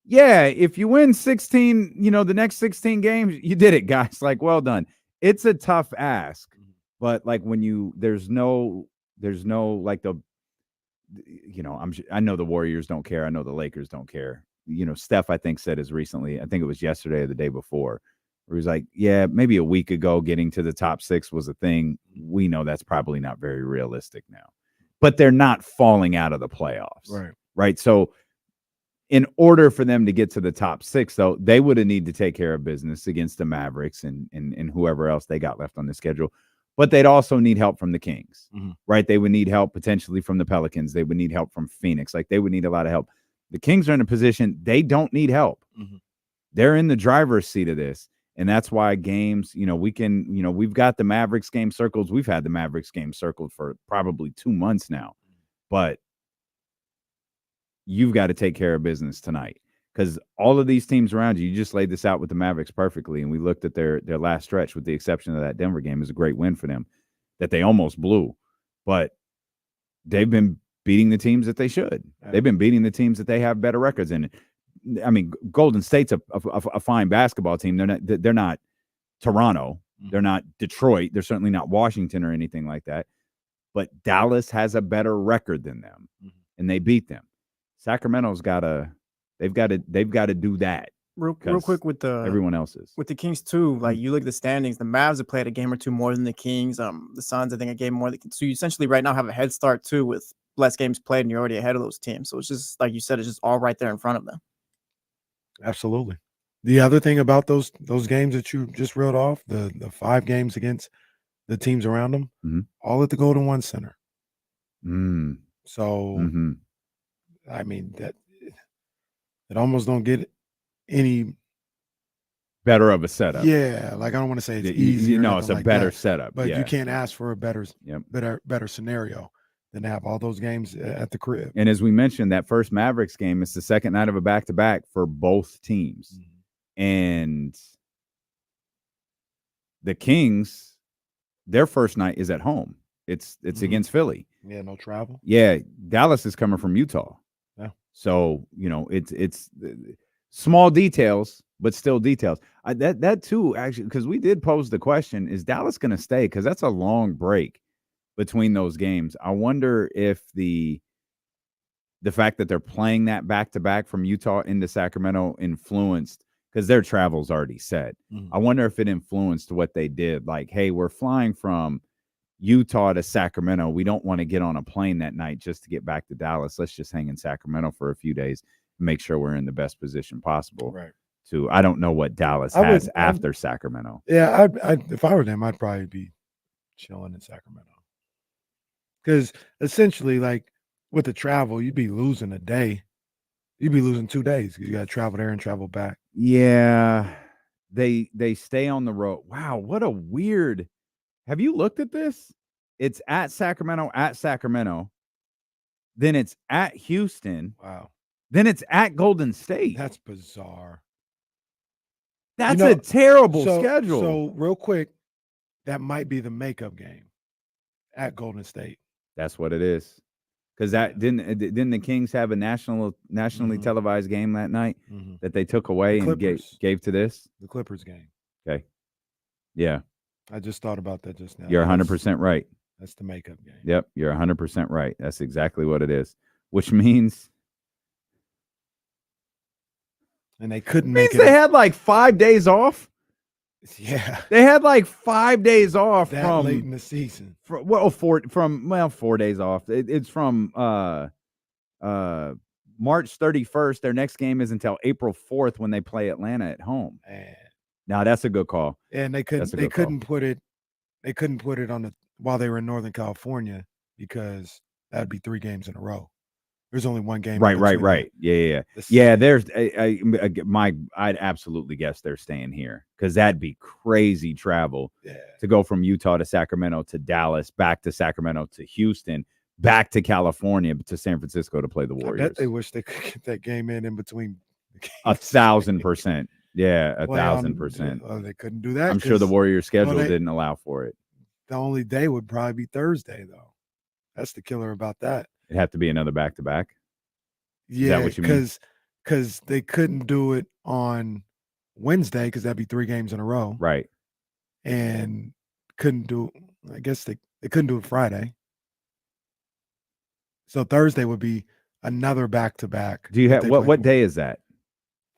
Yeah. If you win 16, the next 16 games, you did it, guys. Like, well done. It's a tough ask, but like when there's no like I know the Warriors don't care. I know the Lakers don't care. Steph, I think, said as recently, I think it was yesterday or the day before, where he was like, yeah, maybe a week ago getting to the top 6 was a thing. We know that's probably not very realistic now, but they're not falling out of the playoffs. Right. So in order for them to get to the top 6, though, they would have need to take care of business against the Mavericks and whoever else they got left on the schedule. But they'd also need help from the Kings, right? They would need help potentially from the Pelicans. They would need help from Phoenix. Like they would need a lot of help. The Kings are in a position they don't need help. They're in the driver's seat of this. And that's why games, we've got the Mavericks game circled. We've had the Mavericks game circled for probably 2 months now. But you've got to take care of business tonight because all of these teams around you just laid this out with the Mavericks perfectly. And we looked at their last stretch with the exception of that Denver game. It was a great win for them that they almost blew. But they've been beating the teams that they should. They've been beating the teams that they have better records in. I mean, Golden State's a fine basketball team. They're not Toronto. They're not Detroit. They're certainly not Washington or anything like that. But Dallas has a better record than them, and they beat them. Sacramento's they've got to do that. Real quick with everyone else's. With the Kings too, like you look at the standings, the Mavs have played a game or two more than the Kings. The Suns, I think, a game more. So you essentially right now have a head start too with less games played, and you're already ahead of those teams. So it's just like you said, it's just all right there in front of them. Absolutely. The other thing about those games that you just reeled off, the 5 games against the teams around them, all at the Golden One Center. So, I mean, that it almost don't get any better of a setup. Yeah, like I don't want to say it's easy. It's a like better that, setup. but yeah. you can't ask for a better scenario than to have all those games at the crib. And as we mentioned, that first Mavericks game, it's the second night of a back-to-back for both teams. And the Kings, their first night is at home. It's against Philly. Yeah, no travel. Yeah, Dallas is coming from Utah. Yeah. So, it's small details, but still details. That too, actually, because we did pose the question, is Dallas going to stay? Because that's a long break between those games. I wonder if the fact that they're playing that back-to-back from Utah into Sacramento influenced, because their travel's already set. I wonder if it influenced what they did. Like, hey, we're flying from Utah to Sacramento. We don't want to get on a plane that night just to get back to Dallas. Let's just hang in Sacramento for a few days and make sure we're in the best position possible. Right. I don't know what Dallas has after Sacramento. Yeah, if I were them, I'd probably be chilling in Sacramento. Because essentially, like with the travel, you'd be losing a day. You'd be losing 2 days. You got to travel there and travel back. Yeah, they stay on the road. Wow, what a weird. Have you looked at this? It's at Sacramento, then it's at Houston. Wow. Then it's at Golden State. That's bizarre. That's a terrible so, schedule. So real quick, that might be the makeup game at Golden State. That's what it is. Because that didn't the Kings have a nationally televised game that night that they took away and gave to this? The Clippers game. Okay. Yeah. I just thought about that just now. You're 100% right. That's the makeup game. Yep, you're 100% right. That's exactly what it is. Which means and they couldn't make it. They had like 5 days off. Yeah, they had like 5 days off that from late in the season. 4 days off. It's from March 31st. Their next game is until April 4th when they play Atlanta at home. Now that's a good call. And they couldn't put it on while they were in Northern California because that'd be 3 games in a row. There's only one game. Right. Yeah. There's I'd absolutely guess they're staying here because that'd be crazy travel to go from Utah to Sacramento to Dallas, back to Sacramento to Houston, back to California to San Francisco to play the Warriors. I bet they wish they could get that game in between. 1,000%. Yeah, Well, 1,000%. they couldn't do that. I'm sure the 'cause- Warriors schedule they- didn't allow for it. The only day would probably be Thursday, though. That's the killer about that. It'd have to be another back-to-back. Is that Yeah, what you mean? because they couldn't do it on Wednesday because that'd be 3 games in a row, Right. and couldn't do. I guess they couldn't do it Friday. So Thursday would be another back-to-back. Do you if have they what played day is that?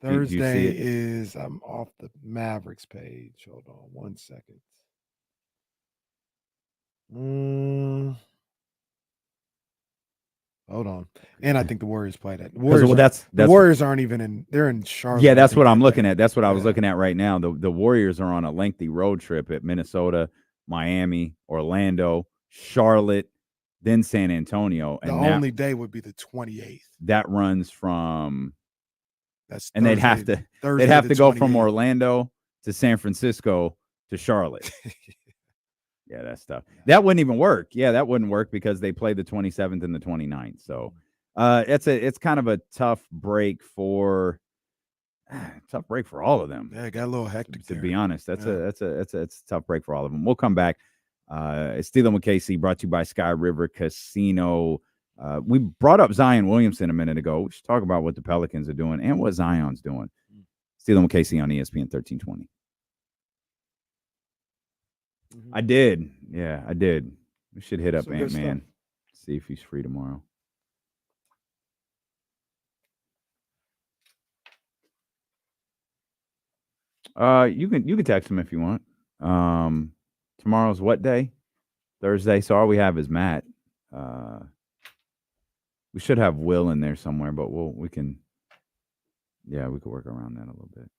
Do you see Thursday it? is I'm off the Mavericks page. Hold on 1 second. Hold on. And I think the Warriors play that. The Warriors, the Warriors aren't even in. They're in Charlotte. Yeah, I that's think, what I'm that looking day. at. That's what I was looking at right now. The Warriors are on a lengthy road trip at Minnesota, Miami, Orlando, Charlotte, then San Antonio. The And that, only day would be the 28th. that runs from That's and they'd have Thursday- to Thursday they'd have the to go from 28th. Orlando to San Francisco to Charlotte. Yeah, that's tough. That wouldn't even work. Yeah, that wouldn't work because they play the 27th and the 29th. So it's kind of a tough break for all of them. Yeah, it got a little hectic. To there. be honest, it's a tough break for all of them. We'll come back. It's Steeling with KC, brought to you by Sky River Casino. We brought up Zion Williamson a minute ago. We should talk about what the Pelicans are doing and what Zion's doing. Steeling with KC on ESPN 1320. I did. Yeah, I did. We should hit up Some good Ant-Man. See if he's free tomorrow. You can text him if you want. Tomorrow's what day? Thursday. So all we have is Matt. We should have Will in there somewhere, but we can work around that a little bit.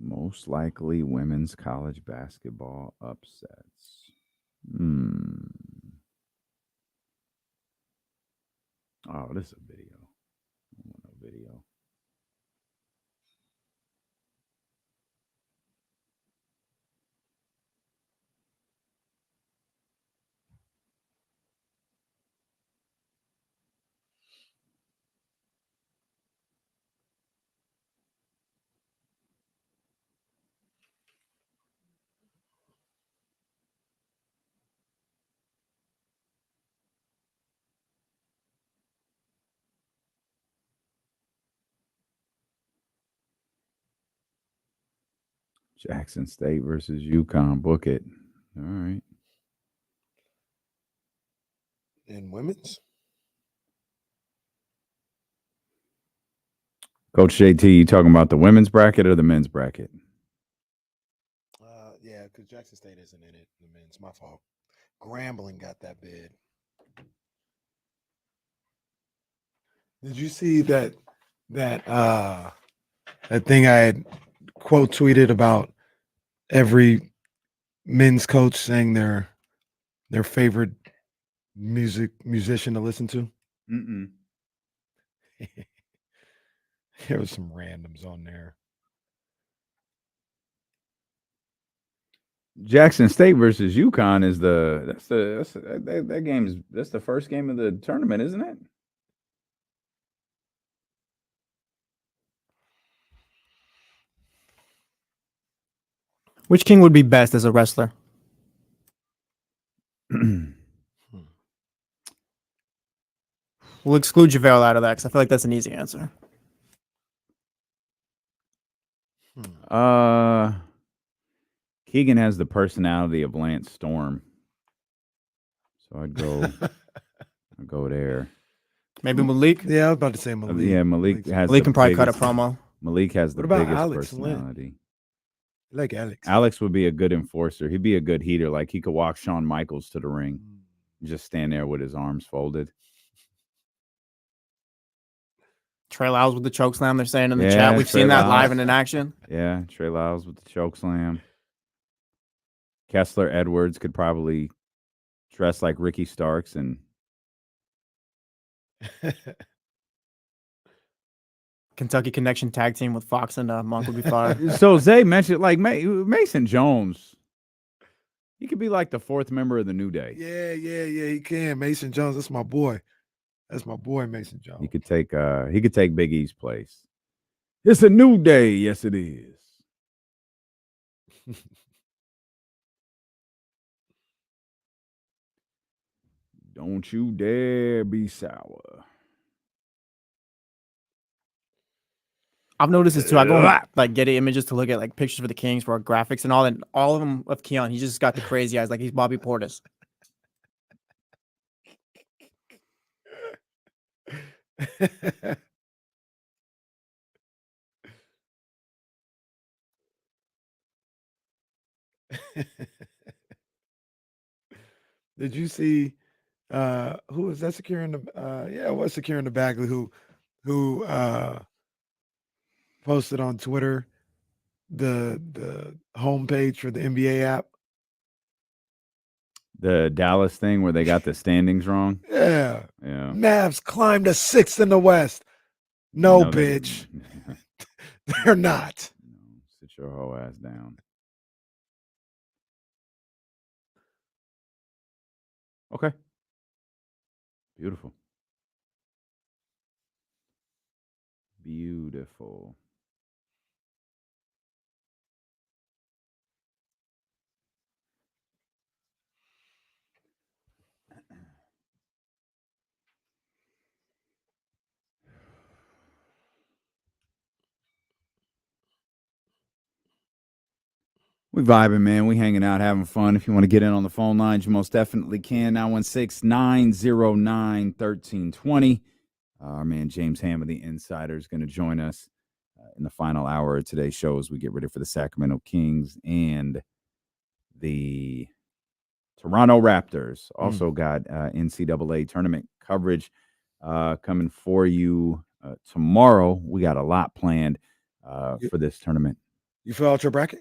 Most likely women's college basketball upsets. Oh, this is a video. I want a video. Jackson State versus UConn. Book it. All right. In women's? Coach JT, you talking about the women's bracket or the men's bracket? Yeah, because Jackson State isn't in it. The men's, my fault. Grambling got that bid. Did you see that thing I had quote tweeted about every men's coach saying their favorite musician to listen to? Mm-mm. There was some randoms on there. Jackson State versus UConn is that game's that's the first game of the tournament, isn't it? Which king would be best as a wrestler? We'll exclude JaVale out of that because I feel like that's an easy answer. Keegan has the personality of Lance Storm, so I'd go there. Maybe Malik. Yeah, I was about to say Malik. Yeah, Malik has. Malik can probably cut a promo. Malik has the What about biggest Alex Lynn? personality. I like Alex. Alex would be a good enforcer. He'd be a good heater. Like he could walk Shawn Michaels to the ring, just stand there with his arms folded. Trey Lyles with the choke slam. They're saying in the Yeah, chat. We've Trey seen that Lyles. live and in action. Yeah, Trey Lyles with the choke slam. Kessler Edwards could probably dress like Ricky Starks and Kentucky Connection tag team with Fox and Monk would be fire. So Zay mentioned like Mason Jones. He could be like the fourth member of the New Day. Yeah. He can. Mason Jones. That's my boy. That's my boy, Mason Jones. He could take Big E's place. It's a new day. Yes, it is. Don't you dare be sour. I've noticed this too. I go on, like Getty Images to look at like pictures for the Kings for our graphics and all, and all of them of Keon. He just got the crazy eyes, like he's Bobby Portis. Did you see who was that securing the it was securing the Bagley who posted on Twitter the homepage for the NBA app? The Dallas thing where they got the standings wrong. Yeah. Yeah. Mavs climbed to 6th in the West. No, bitch. They're not. Sit your whole ass down. Okay. Beautiful. Beautiful. We vibing, man. We hanging out, having fun. If you want to get in on the phone lines, you most definitely can. 916-909-1320. Our man James Ham of the Insider is going to join us in the final hour of today's show as we get ready for the Sacramento Kings and the Toronto Raptors. Also got NCAA tournament coverage coming for you tomorrow. We got a lot planned for this tournament. You fill out your bracket?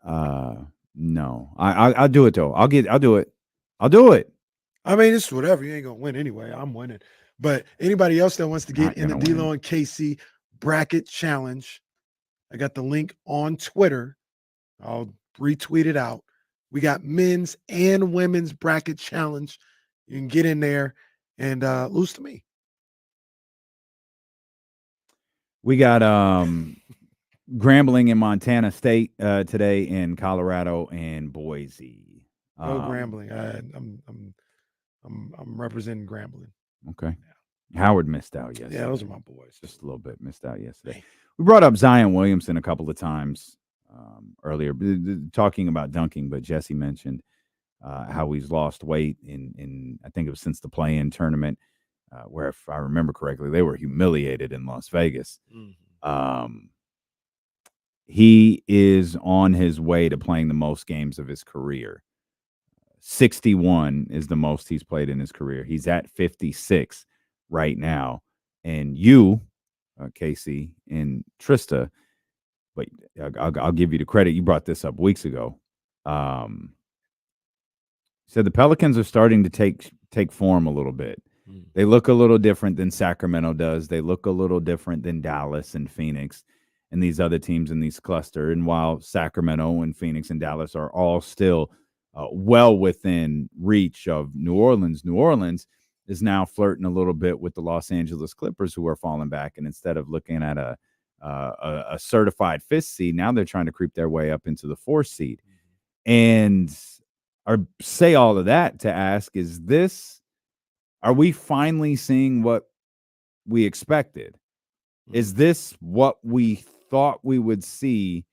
No. I'll do it though. I'll do it. I'll do it. I mean, it's whatever. You ain't gonna win anyway. I'm winning. But anybody else that wants to get in the D-Lo and KC bracket challenge, I got the link on Twitter. I'll retweet it out. We got men's and women's bracket challenge. You can get in there and lose to me. We got Grambling in Montana State today, in Colorado and Boise. Go Grambling. I'm representing Grambling. Okay. Howard missed out yesterday. Yeah, those are my boys. Just a little bit missed out yesterday. We brought up Zion Williamson a couple of times earlier, talking about dunking, but Jesse mentioned how he's lost weight in I think it was since the play-in tournament, where if I remember correctly, they were humiliated in Las Vegas. He is on his way to playing the most games of his career. 61 is the most he's played in his career. He's at 56 right now. And you, Casey and Trista, but I'll give you the credit. You brought this up weeks ago. Said the Pelicans are starting to take form a little bit. They look a little different than Sacramento does. They look a little different than Dallas and Phoenix and these other teams in these cluster. And while Sacramento and Phoenix and Dallas are all still well within reach of New Orleans is now flirting a little bit with the Los Angeles Clippers, who are falling back. And instead of looking at a certified 5th seed, now they're trying to creep their way up into the 4th seed. And I say all of that to ask, are we finally seeing what we expected? Is this what we thought we would see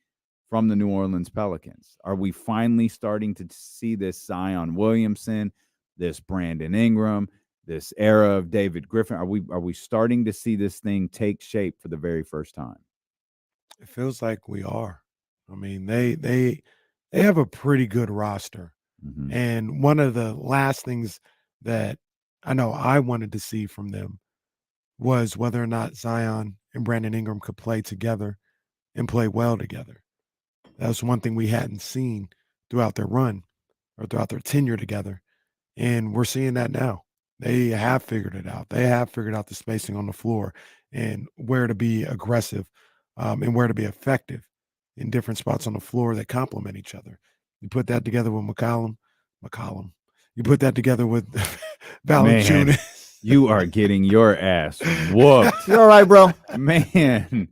from the New Orleans Pelicans? Are we finally starting to see this Zion Williamson, this Brandon Ingram, this era of David Griffin? Are we starting to see this thing take shape for the very first time? It feels like we are. I mean, they have a pretty good roster. And one of the last things that I know I wanted to see from them was whether or not Zion and Brandon Ingram could play together and play well together. That was one thing we hadn't seen throughout their run or throughout their tenure together. And we're seeing that now. They have figured it out. They have figured out the spacing on the floor and where to be aggressive and where to be effective in different spots on the floor that complement each other. You put that together with McCollum. You put that together with Man, Valanciunas. you are getting your ass whooped. You're all right, bro. Man,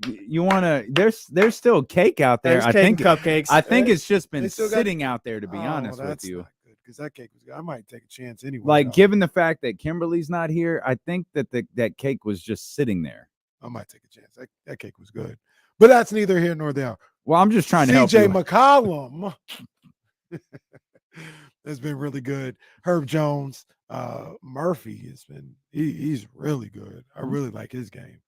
you want to? There's still cake out there. There's I cake think and cupcakes. I think it's just They been still got- sitting out there. To be honest with that's you, not good because that cake was good. I might take a chance anyway. like though. given the fact that Kimberly's not here, I think that that cake was just sitting there. I might take a chance. That cake was good, but that's neither here nor there. Well, I'm just trying to help CJ you. McCollum has been really good. Herb Jones, Murphy has been. He's really good. I really like his game.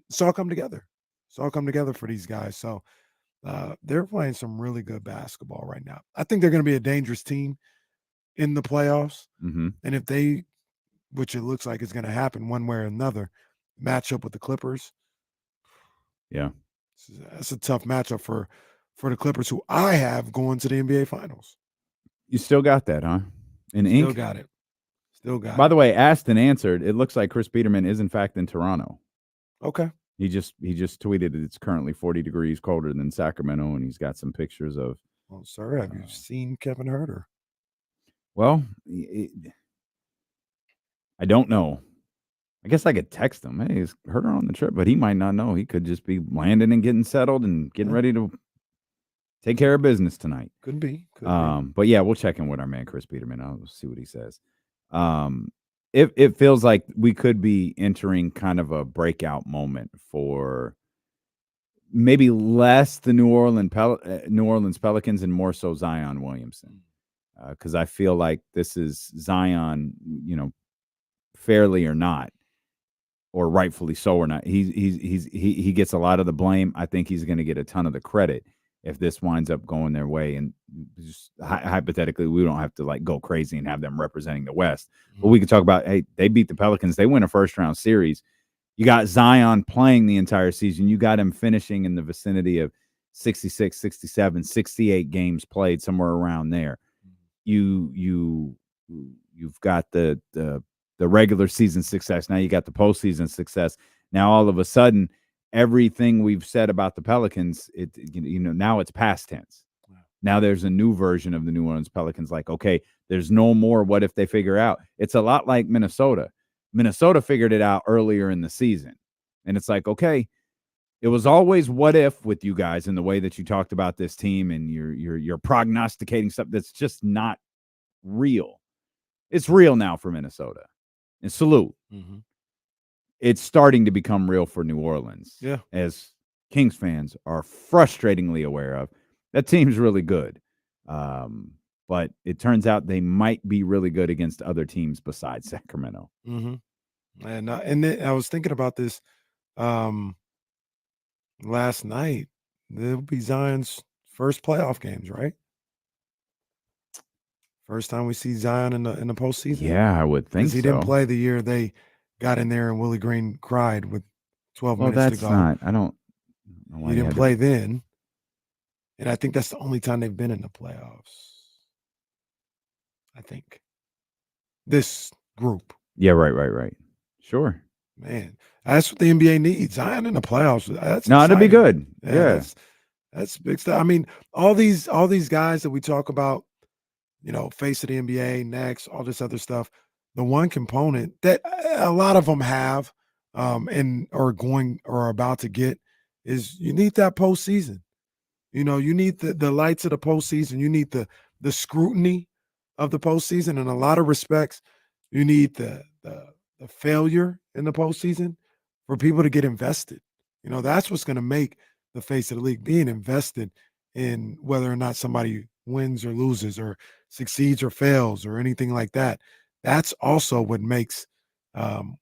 It's all come together. It's all come together for these guys. So they're playing some really good basketball right now. I think they're going to be a dangerous team in the playoffs. Mm-hmm. And if they, which it looks like is going to happen one way or another, match up with the Clippers. Yeah, that's a tough matchup for the Clippers, who I have going to the NBA Finals. You still got that, huh? In Still ink. got it. Still got By it. the way, asked and answered. It looks like Chris Peterman is in fact in Toronto. Okay. He just tweeted it's currently 40 degrees colder than Sacramento, and he's got some pictures of. Well, sir, have you seen Kevin Huerter? Well, I don't know. I guess I could text him. Hey, is Huerter on the trip? But he might not know. He could just be landing and getting settled and getting ready to take care of business tonight. Could be. But yeah, we'll check in with our man Chris Peterman. I'll see what he says. It feels like we could be entering kind of a breakout moment for maybe less the New Orleans Pelicans and more so Zion Williamson, because I feel like this is Zion, fairly or not, or rightfully so or not. He gets a lot of the blame. I think he's going to get a ton of the credit if this winds up going their way. And just hypothetically, we don't have to like go crazy and have them representing the West. But we could talk about, hey, they beat the Pelicans. They win a first-round series. You got Zion playing the entire season. You got him finishing in the vicinity of 66, 67, 68 games played, somewhere around there. You've got the regular season success. Now you got the postseason success. Now all of a sudden, everything we've said about the Pelicans, now it's past tense. Now there's a new version of the New Orleans Pelicans. Like, okay, there's no more what if they figure out. It's a lot like Minnesota. Minnesota figured it out earlier in the season. And it's like, okay, it was always what if with you guys in the way that you talked about this team, and you're prognosticating stuff that's just not real. It's real now for Minnesota. And salute. Mm-hmm. It's starting to become real for New Orleans. Yeah. As Kings fans are frustratingly aware of. That team's really good. But it turns out they might be really good against other teams besides Sacramento. Mm-hmm. And then I was thinking about this last night. It'll be Zion's first playoff games, right? First time we see Zion in the postseason. Yeah, I would think so. He didn't play the year they got in there and Willie Green cried with 12 well, minutes that's to go. not. I don't know why He didn't play then. And I think that's the only time they've been in the playoffs. I think. This group. Yeah, right. Sure. Man, that's what the NBA needs. Zion in the playoffs. That's it'd be good. Yeah. That's big stuff. I mean, all these guys that we talk about, face of the NBA, next, all this other stuff. The one component that a lot of them have and are going or are about to get is you need that postseason. You need the lights of the postseason. You need the scrutiny of the postseason. In a lot of respects, you need the failure in the postseason for people to get invested. That's what's going to make the face of the league, being invested in whether or not somebody wins or loses or succeeds or fails or anything like that. That's also what makes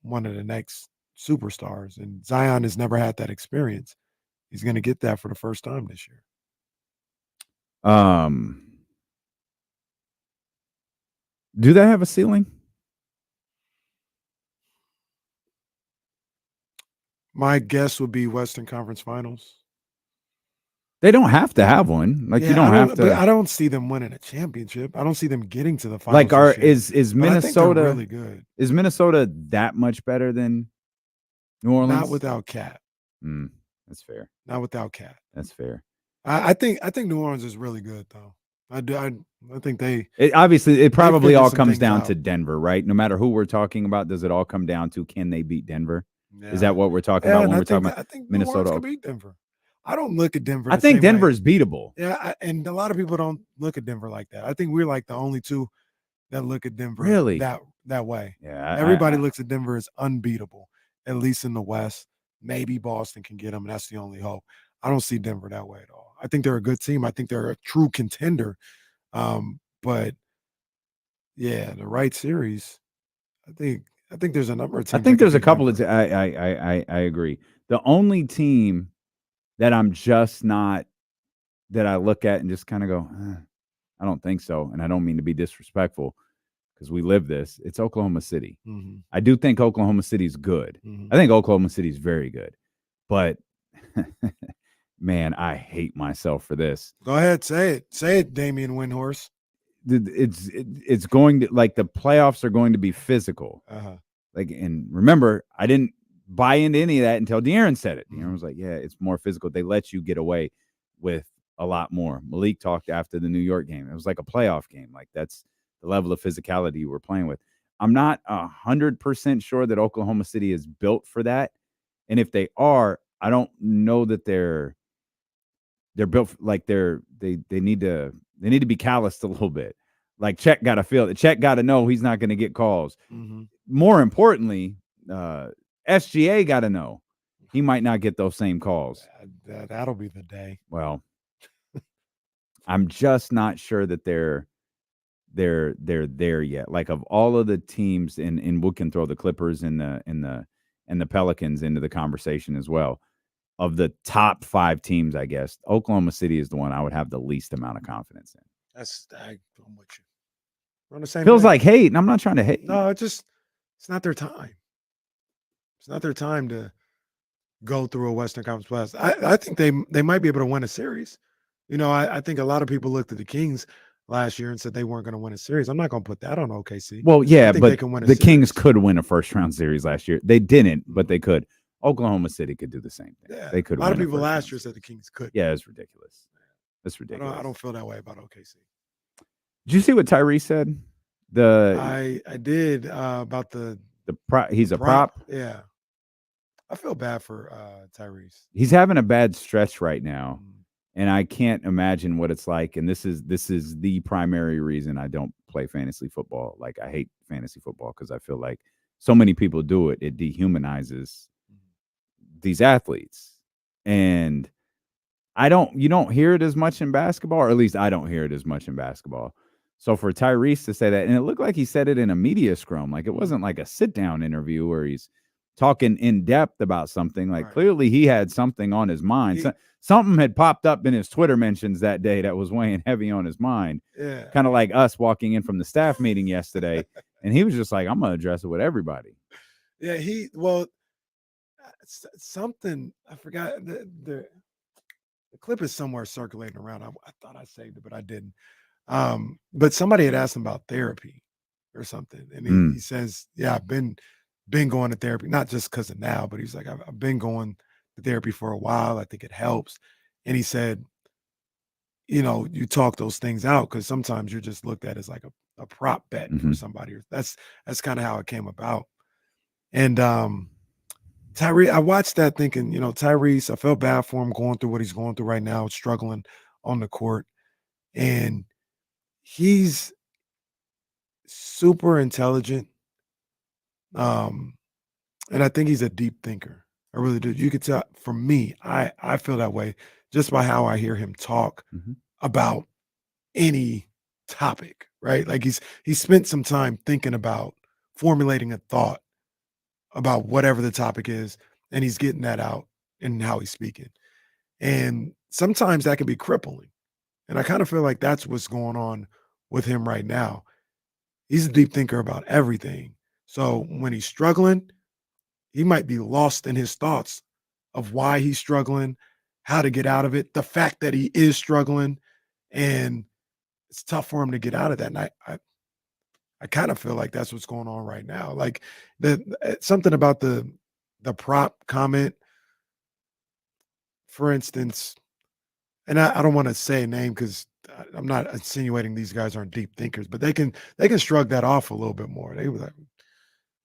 one of the next superstars. And Zion has never had that experience. He's going to get that for the first time this year. Do they have a ceiling? My guess would be Western Conference Finals. They don't have to have one. Like, you Yeah, don't have But to. I don't see them winning a championship. I don't see them getting to the finals. Like, this year. is But I think they're Minnesota really good? Is Minnesota that much better than New Orleans? Not without Cat. That's fair. Not without Cat. That's fair. I think New Orleans is really good though. I think they. Obviously, it probably figured all some comes things down out. to Denver, right? No matter who we're talking about, does it all come down to can they beat Denver? Yeah. Is that what we're talking Yeah, about and when I we're talking think about I think Minnesota? New Orleans can beat Denver. I don't look at Denver. I the think same way. Denver's beatable. Yeah, and a lot of people don't look at Denver like that. I think we're like the only two that look at Denver Really? that way. Yeah, Everybody looks at Denver as unbeatable, at least in the West. Maybe Boston can get them, and that's the only hope. I don't see Denver that way at all. I think they're a good team. I think they're a true contender. But yeah, the right series. I think there's a number of teams. I think that there's can a beat couple Denver. of. I agree. The only team that I'm just not that I look at and just kind of go, I don't think so, and I don't mean to be disrespectful because we live this. It's Oklahoma City. Mm-hmm. I do think Oklahoma City's good. Mm-hmm. I think Oklahoma City's very good, but man, I hate myself for this. Go ahead, say it, Damian Windhorse. It's going to, like, the playoffs are going to be physical. Like, and remember, I didn't buy into any of that until De'Aaron said it. De'Aaron was like, yeah, it's more physical. They let you get away with a lot more. Malik talked after the New York game. It was like a playoff game. Like, that's the level of physicality you were playing with. I'm not 100% sure that Oklahoma City is built for that. And if they are, I don't know that they're built like they need to be calloused a little bit. Like, Chet got to feel it. Chet got to know he's not going to get calls. Mm-hmm. More importantly, SGA got to know he might not get those same calls. That'll be the day. Well, I'm just not sure that they're there yet. Like, of all of the teams, and we can throw the Clippers and the Pelicans into the conversation as well. Of the top 5 teams, I guess Oklahoma City is the one I would have the least amount of confidence in. I'm with you. We're on the same. Feels page. like hate, and I'm not trying to hate. No, it's not their time. It's not their time to go through a Western Conference Playoffs. I think they might be able to win a series. You know, I think a lot of people looked at the Kings last year and said they weren't going to win a series. I'm not going to put that on OKC. Well, yeah, I think but they can win a the series. Kings could win a first-round series last year. They didn't, but they could. Oklahoma City could do the same thing. Yeah, they could. A lot of win people first-round last year series. said the Kings could. Yeah, it's ridiculous. It's ridiculous. I don't feel that way about OKC. Did you see what Tyrese said? I did about the he's a prop. Yeah, I feel bad for Tyrese. He's having a bad stretch right now, and I can't imagine what it's like. And this is the primary reason I don't play fantasy football. Like, I hate fantasy football because I feel like so many people do it. It dehumanizes these athletes, and you don't hear it as much in basketball, or at least I don't hear it as much in basketball. So for Tyrese to say that, and it looked like he said it in a media scrum, like it wasn't like a sit down interview where he's talking in depth about something. Like, clearly he had something on his mind. Something had popped up in his Twitter mentions that day that was weighing heavy on his mind. Yeah. Kind of like us walking in from the staff meeting yesterday. And he was just like, I'm going to address it with everybody. Yeah, something, I forgot, the clip is somewhere circulating around. I thought I saved it, but I didn't. But somebody had asked him about therapy or something. And he says, yeah, I've been going to therapy, not just because of now, but he's like, I've been going to therapy for a while. I think it helps. And he said, you know, you talk those things out because sometimes you're just looked at as like a prop bet for somebody. That's kind of how it came about. And Tyrese, I watched that thinking, you know, Tyrese, I felt bad for him going through what he's going through right now, struggling on the court. And he's super intelligent. And I think he's a deep thinker. I really do. You could tell, for me, I feel that way just by how I hear him talk about any topic, right? Like he spent some time thinking about formulating a thought about whatever the topic is, and he's getting that out in how he's speaking. And sometimes that can be crippling. And I kind of feel like that's what's going on with him right now. He's a deep thinker about everything. So when he's struggling, he might be lost in his thoughts of why he's struggling how to get out of it. The fact that he is struggling, and it's tough for him to get out of that. And I kind of feel like that's what's going on right now. Like something about the prop comment, for instance, and I don't want to say a name because I'm not insinuating these guys aren't deep thinkers, but they can shrug that off a little bit more. They were like,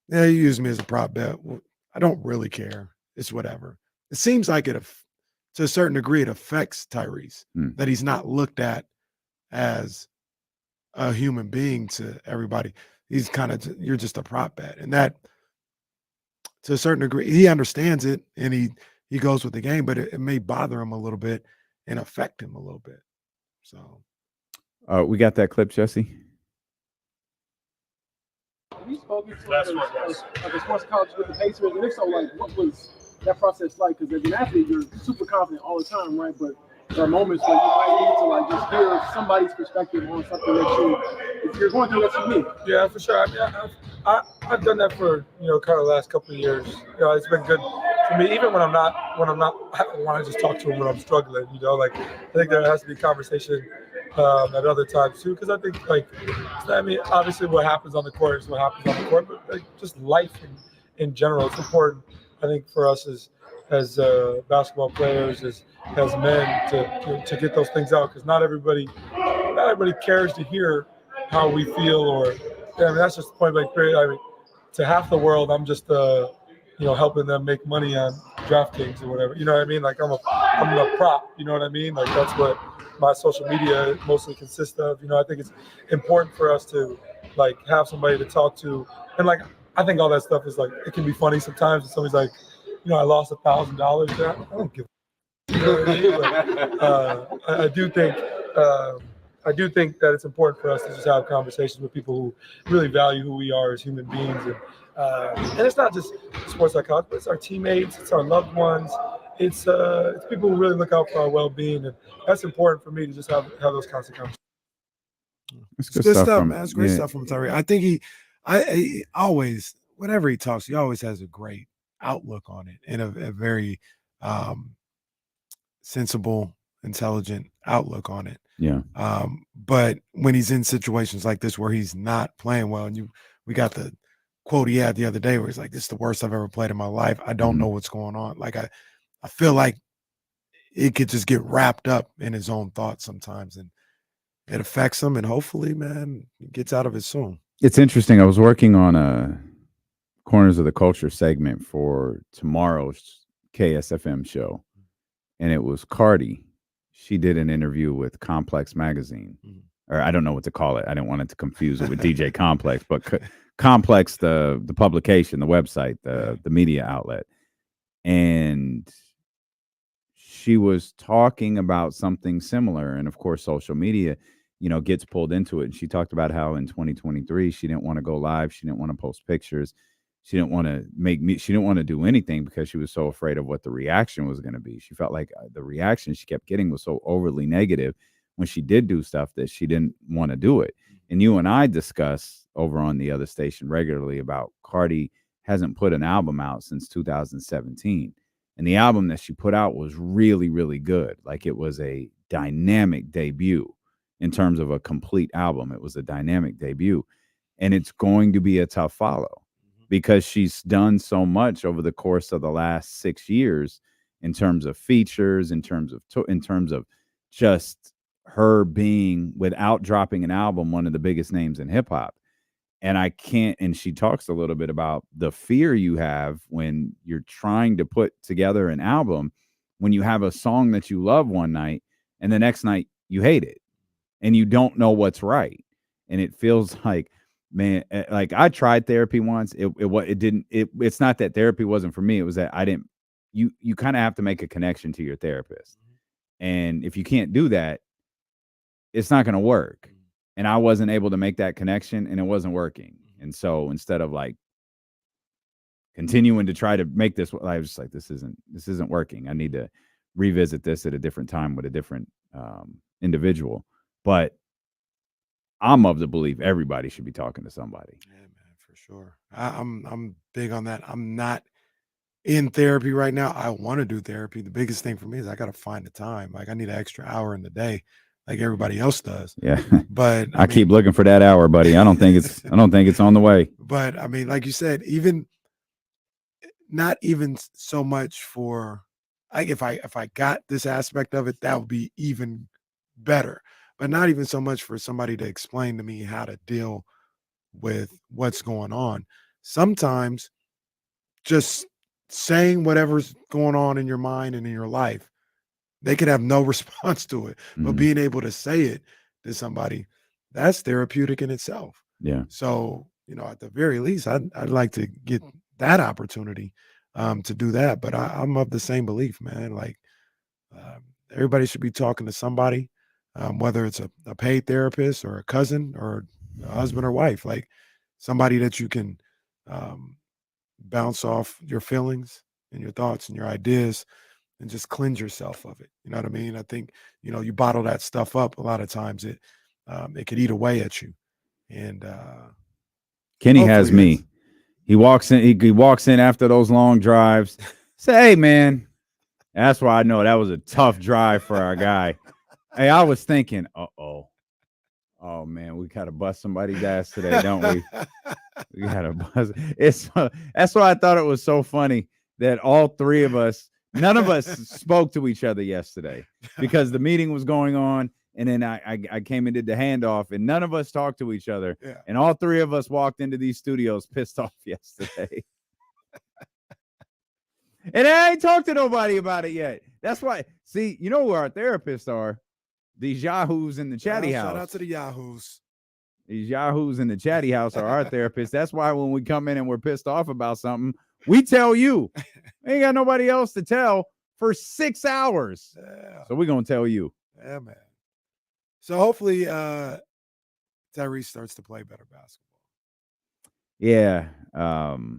yeah, you use me as a prop bet. Well, I don't really care. It's whatever. It seems like to a certain degree, it affects Tyrese that he's not looked at as a human being to everybody. He's kind of, you're just a prop bet. And that, to a certain degree, he understands it and he goes with the game, but it may bother him a little bit and affect him a little bit. So we got that clip, Jesse. Have you spoken to the sports college with the Pacers? And if so, like, what was that process like? Because as an athlete, you're super confident all the time, right? But there are moments where you might need to like just hear somebody's perspective on something that if you're going through that's unique. Yeah, for sure. I mean, I've done that for kind of the last couple of years. It's been good for me. Even when I'm not, I don't want to just talk to them when I'm struggling. Like I think there has to be conversation at other times too, because I think obviously what happens on the court is what happens on the court, but just life in general, it's important. I think for us as basketball players, as men, to get those things out, because not everybody cares to hear how we feel, or that's just point blank period. I mean, to half the world, I'm just helping them make money on DraftKings or whatever. You know what I mean? Like I'm a prop. You know what I mean? Like that's what my social media mostly consists of. I think it's important for us to like have somebody to talk to, and like I think all that stuff is like it can be funny sometimes. And somebody's like, I lost $1,000. I don't give. You know what I mean? But, I do think that it's important for us to just have conversations with people who really value who we are as human beings, and it's not just sports psychology, but it's our teammates, it's our loved ones, it's people who really look out for our well-being, and that's important for me to just have those kinds of conversations. It's good stuff, man. It's great stuff from Tyrese. I think he always, whenever he talks, he always has a great outlook on it and a very sensible, intelligent outlook on it. Yeah. But when he's in situations like this where he's not playing well, and we got the quote he had the other day where he's like, "This is the worst I've ever played in my life. I don't know what's going on." Like I feel like it could just get wrapped up in his own thoughts sometimes, and it affects him. And hopefully, man, he gets out of it soon. It's interesting. I was working on a Corners of the Culture segment for tomorrow's KSFM show, and it was Cardi. She did an interview with Complex Magazine, or I don't know what to call it. I didn't want it to confuse it with DJ Complex, but Complex, the publication, the website, the media outlet. And she was talking about something similar. And of course, social media, gets pulled into it. And she talked about how in 2023, she didn't want to go live. She didn't want to post pictures. She didn't want to do anything because she was so afraid of what the reaction was going to be. She felt like the reaction she kept getting was so overly negative when she did do stuff that she didn't want to do it. And you and I discuss over on the other station regularly about Cardi hasn't put an album out since 2017. And the album that she put out was really, really good. Like it was a dynamic debut in terms of a complete album. It was a dynamic debut. And it's going to be a tough follow, because she's done so much over the course of the last 6 years in terms of features, in terms of just her being, without dropping an album, one of the biggest names in hip hop. And she talks a little bit about the fear you have when you're trying to put together an album, when you have a song that you love one night and the next night you hate it and you don't know what's right. And it feels like, man, like I tried therapy once. It's not that therapy wasn't for me. It was that you kind of have to make a connection to your therapist. And if you can't do that, it's not going to work. And I wasn't able to make that connection, and it wasn't working. And so instead of like continuing to try to make this, I was just like, this isn't working. I need to revisit this at a different time with a different individual. But I'm of the belief everybody should be talking to somebody. Yeah, man, for sure. I'm big on that. I'm not in therapy right now. I want to do therapy. The biggest thing for me is I got to find the time. Like I need an extra hour in the day, like everybody else does. Yeah. But I keep looking for that hour, buddy. I don't think it's on the way. But I mean, like you said, even not even so much for like if I got this aspect of it, that would be even better. But not even so much for somebody to explain to me how to deal with what's going on. Sometimes just saying whatever's going on in your mind and in your life, they could have no response to it. But Mhm. being able to say it to somebody, that's therapeutic in itself. Yeah. So, at the very least, I'd like to get that opportunity to do that. But I'm of the same belief, man. Like everybody should be talking to somebody, whether it's a paid therapist or a cousin or a husband or wife, like somebody that you can bounce off your feelings and your thoughts and your ideas and just cleanse yourself of it. You know what I mean? I think, you bottle that stuff up a lot of times it could eat away at you. And Kenny has hopefully me. He walks in. He walks in after those long drives. Say, hey, man. That's why I know that was a tough drive for our guy. Hey, I was thinking, oh man, we gotta bust somebody's ass today, don't we? We gotta bust. That's why I thought it was so funny that all three of us, none of us spoke to each other yesterday because the meeting was going on. And then I came and did the handoff, and none of us talked to each other. Yeah. And all three of us walked into these studios pissed off yesterday. And I ain't talked to nobody about it yet. That's why. See, you know who our therapists are? These yahoos in the chatty house. Shout out to the yahoos. These yahoos in the chatty house are our therapists. That's why when we come in and we're pissed off about something, we tell you. Ain't got nobody else to tell for 6 hours. Yeah. So we're going to tell you. Yeah, man. So hopefully Tyrese starts to play better basketball. Yeah.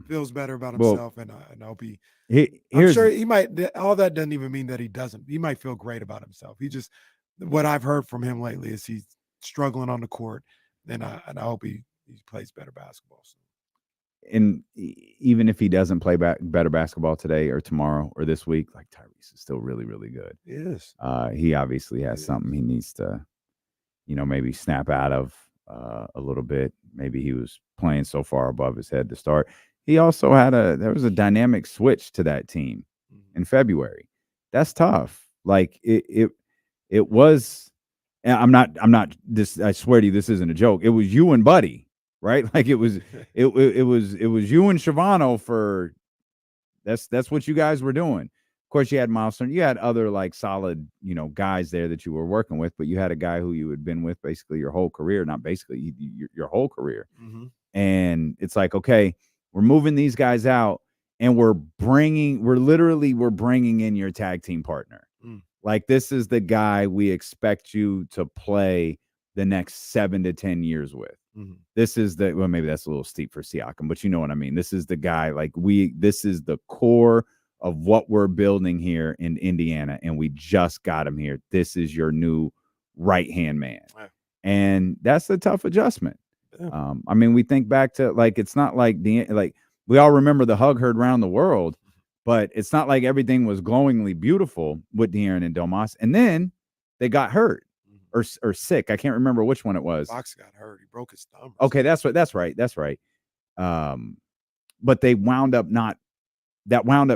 Feels better about himself, and I hope I'm here's, sure he might. All that doesn't even mean that he doesn't. He might feel great about himself. He just, what I've heard from him lately is he's struggling on the court, and I hope he plays better basketball. So. And even if he doesn't play better basketball today or tomorrow or this week, like Tyrese is still really, really good. He is. He obviously has something he needs to, maybe snap out of a little bit. Maybe he was playing so far above his head to start. He also there was a dynamic switch to that team in February. That's tough. Like it was, and I'm not this, I swear to you, this isn't a joke. It was you and Buddy, right? Like it was you and Shavano for that's what you guys were doing. Of course, you had Milestone. You had other like solid, guys there that you were working with, but you had a guy who you had been with basically your whole career, not basically your whole career. Mm-hmm. And it's like, okay, we're moving these guys out, and we're bringing in your tag team partner. Mm. Like this is the guy we expect you to play the next 7 to 10 years with. Mm-hmm. This is maybe that's a little steep for Siakam, but you know what I mean. This is the guy. Like this is the core of what we're building here in Indiana, and we just got him here. This is your new right-hand man. Right. And that's a tough adjustment. Yeah. I mean, we think back to like, it's not like we all remember the hug heard around the world, but it's not like everything was glowingly beautiful with De'Aaron and Domas. And then they got hurt or sick. I can't remember which one it was. Fox got hurt. He broke his thumb. Okay. That's right. But they wound up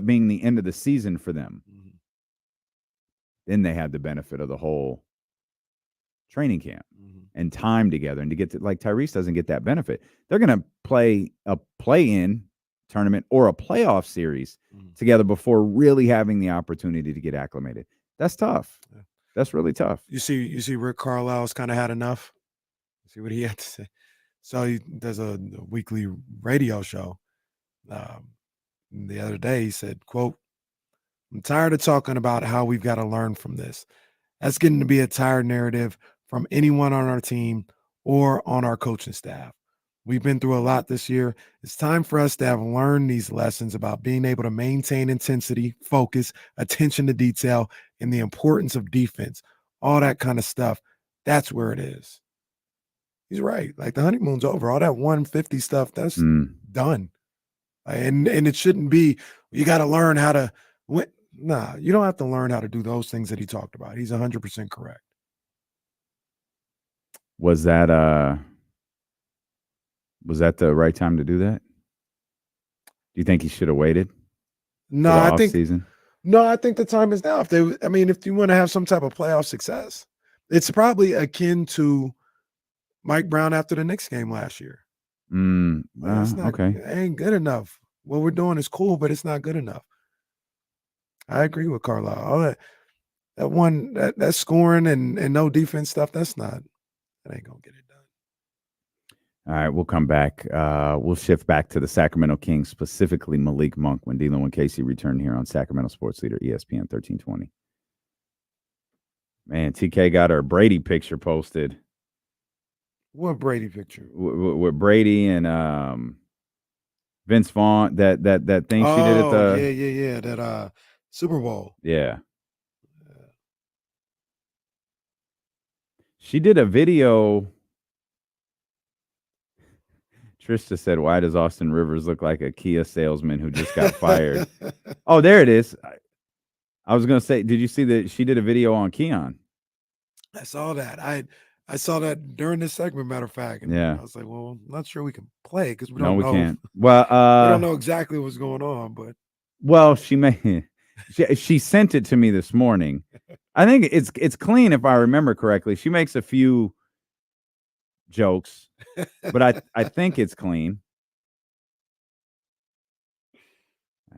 being the end of the season for them. Mm-hmm. Then they had the benefit of the whole training camp and time together, and to get to, like, Tyrese doesn't get that benefit. They're going to play a play-in tournament or a playoff series together before really having the opportunity to get acclimated. That's tough. Yeah. That's really tough. You see Rick Carlisle's kind of had enough. See what he had to say. So he does a weekly radio show. The other day he said, quote, "I'm tired of talking about how we've got to learn from this. That's getting to be a tired narrative from anyone on our team or on our coaching staff. We've been through a lot this year. It's time for us to have learned these lessons about being able to maintain intensity, focus, attention to detail, and the importance of defense, all that kind of stuff. That's where it is." He's right. Like the honeymoon's over. All that 150 stuff, that's done. And it shouldn't be, you got to learn how to win. Nah, you don't have to learn how to do those things that he talked about. He's 100% correct. Was that the right time to do that? Do you think he should have waited? No, I think season? No, I think the time is now. If you want to have some type of playoff success, it's probably akin to Mike Brown after the Knicks game last year. That's not, Okay. it ain't good enough. What we're doing is cool, but it's not good enough. I agree with Carlisle. All that scoring and no defense stuff, that ain't gonna get it done. All right, we'll come back. We'll shift back to the Sacramento Kings, specifically Malik Monk, when D'Lo and Casey return here on Sacramento Sports Leader ESPN 1320. Man, TK got her Brady picture posted. What Brady picture? With Brady and Vince Vaughn, that thing she did at the yeah, that Super Bowl. Yeah. She did a video. Trista said, "Why does Austin Rivers look like a Kia salesman who just got fired?" Oh, there it is. I was going to say, did you see that she did a video on Keon? I saw that. I saw that during this segment, matter of fact. And Yeah. I was like, well, I'm not sure we can play because we No, don't we know. can't. Well, we don't know exactly what's going on, but well, she sent it to me this morning. I think it's clean if I remember correctly. She makes a few jokes, but I think it's clean.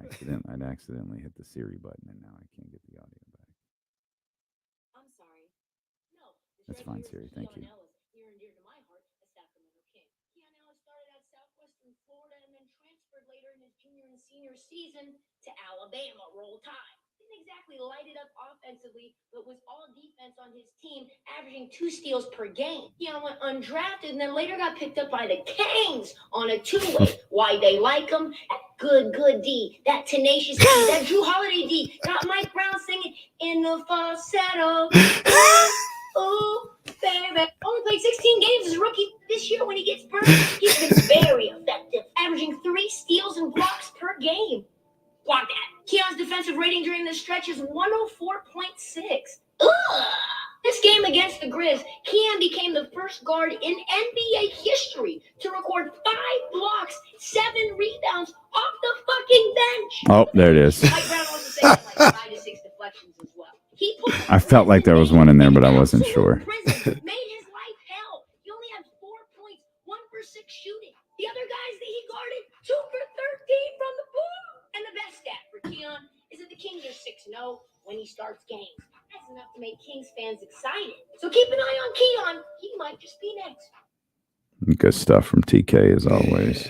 I'd accidentally hit the Siri button, and now I can't get the audio back. I'm sorry. No. That's fine, Siri. Thank you. Near and dear to my heart, a Sacramento King. Keon Ellis started at Southwestern Florida and then transferred later in his junior and senior season to Alabama. Roll Tide. Didn't exactly light it up offensively, but was all defense on his team, averaging 2 steals per game. Keon went undrafted and then later got picked up by the Kings on a 2-way. Why they like him? Good D. That tenacious D. That Drew Holiday D. Got Mike Brown singing in the falsetto. Ooh, baby. Only played 16 games as a rookie. This year when he gets burned, he's been very effective, averaging 3 steals and blocks per game. Block that. Keon's defensive rating during this stretch is 104.6. Ugh. This game against the Grizz, Keon became the first guard in NBA history to record 5 blocks, 7 rebounds off the fucking bench. Oh, there it is. Mike Brown also said like 5 to 6 deflections as well. He put I felt like there was one in there, but I wasn't sure. made his life hell. He only had 4 points, 1 for 6 shooting. The other guys that he guarded, 2 for 13 from the pool. And the best stat for Keon is that the Kings are 6-0 when he starts games. That's enough to make Kings fans excited. So keep an eye on Keon. He might just be next. Good stuff from TK as always.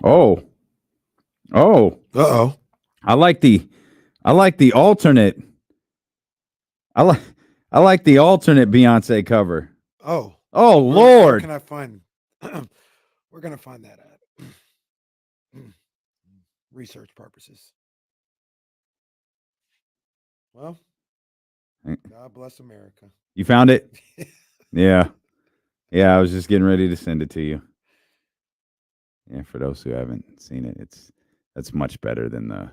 Oh. Uh-oh. I like the alternate. I like the alternate Beyonce cover. Oh. Lord. Where can I find we're gonna find that at research purposes. Well, God bless America. You found it? Yeah. Yeah, I was just getting ready to send it to you. Yeah, for those who haven't seen it, that's much better than the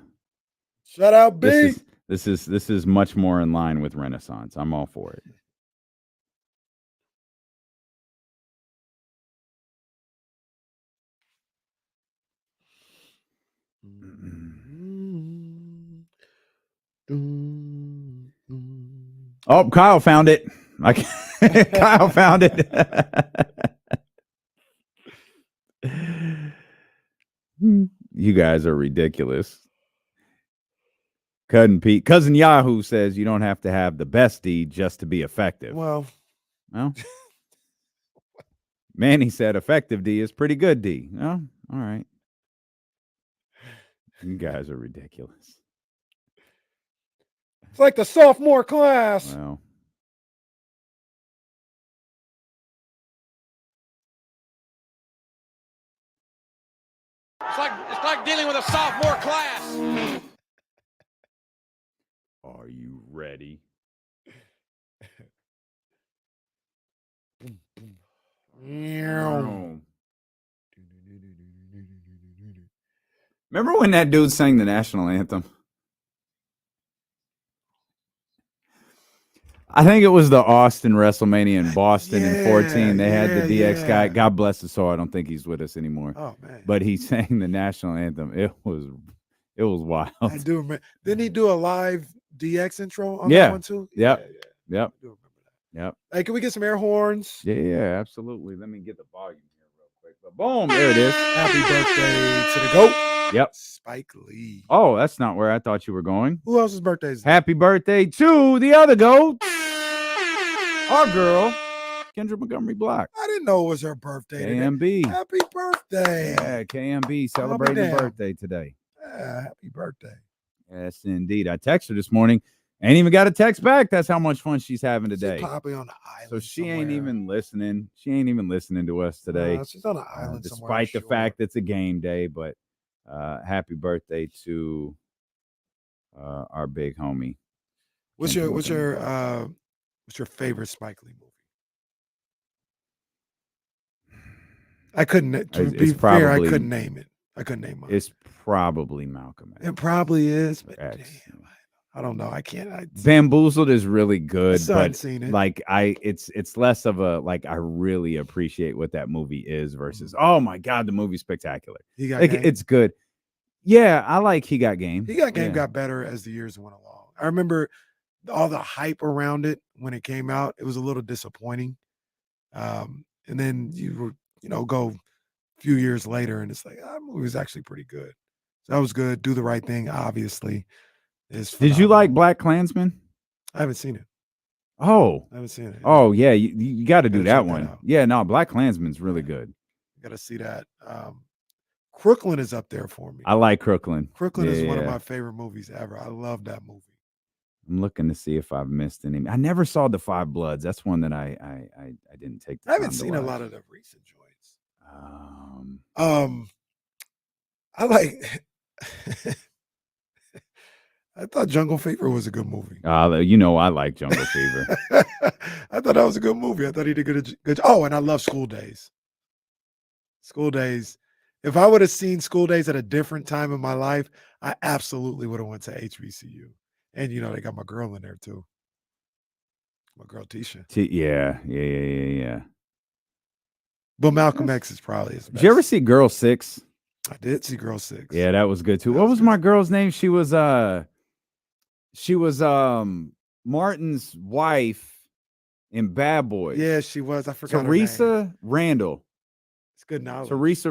Shout out B. This is much more in line with Renaissance. I'm all for it. Oh, Kyle found it. Kyle found it. You guys are ridiculous. Cousin Yahoo says you don't have to have the best D just to be effective. Well, Manny said effective D is pretty good D. Oh, all right. You guys are ridiculous. It's like the sophomore class. Well, It's like dealing with a sophomore class. Are you ready? Remember when that dude sang the national anthem? I think it was the Austin WrestleMania in Boston in 14. They had the DX guy. God bless his soul. I don't think he's with us anymore. Oh man! But he sang the national anthem. It was wild. I do remember. Didn't he do a live DX intro on Yeah. that one too? Yep. Yeah. Yep. I do remember that. Yep. Hey, can we get some air horns? Yeah, absolutely. Let me get the volume here real quick. But boom, there it is. Happy birthday to the GOAT. Yep. Spike Lee. Oh, that's not where I thought you were going. Who else's birthday is that? Happy birthday to the other GOAT. Our girl, Kendra Montgomery Block. I didn't know it was her birthday today. KMB. Happy birthday. Yeah, KMB celebrating her damn. birthday today. Yeah, happy birthday. Yes, indeed. I texted her this morning. Ain't even got a text back. That's how much fun she's having today. She's probably on the island. So she ain't even listening. She ain't even listening to us today. She's on the island somewhere. I'm Despite the sure. fact it's a game day, but happy birthday to our big homie. What's your favorite Spike Lee movie? I couldn't. To be fair, I couldn't name it. I couldn't name it. It's probably Malcolm X. It probably is, but X. damn, I don't know. I can't. Bamboozled is really good, still haven't but seen it. like it's less of a like I really appreciate what that movie is versus oh my god, the movie's spectacular. He Got Like, Game? it's good. Yeah, I like He Got Game. He Got Game Yeah. got better as the years went along. I remember all the hype around it when it came out. It was a little disappointing. And then go a few years later, and it's like that movie was actually pretty good. So that was good. Do the Right Thing, obviously. Did you like Black Klansman? I haven't seen it. Oh, I haven't seen it. Oh yeah, you got to do Gotta that check that one. out. Yeah, no, Black Klansman's really good. Got to see that. Crooklyn is up there for me. I like Crooklyn. Crooklyn is one of Yeah. my favorite movies ever. I love that movie. I'm looking to see if I've missed any. I never saw The Five Bloods. That's one that I didn't take. The I haven't time to seen a watch. lot of the recent joints. I like. I thought Jungle Fever was a good movie. I like Jungle Fever. I thought that was a good movie. I thought he did good. Oh, and I love School Days. School Days. If I would have seen School Days at a different time in my life, I absolutely would have went to HBCU. And they got my girl in there too. My girl Tisha. Yeah. But Malcolm X is probably his best. Did you ever see Girl 6? I did see Girl 6. Yeah, that was good too. What was my girl's name? She was Martin's wife in Bad Boys. Yeah, she was. I forgot her name. Teresa Randall. It's good knowledge. Teresa,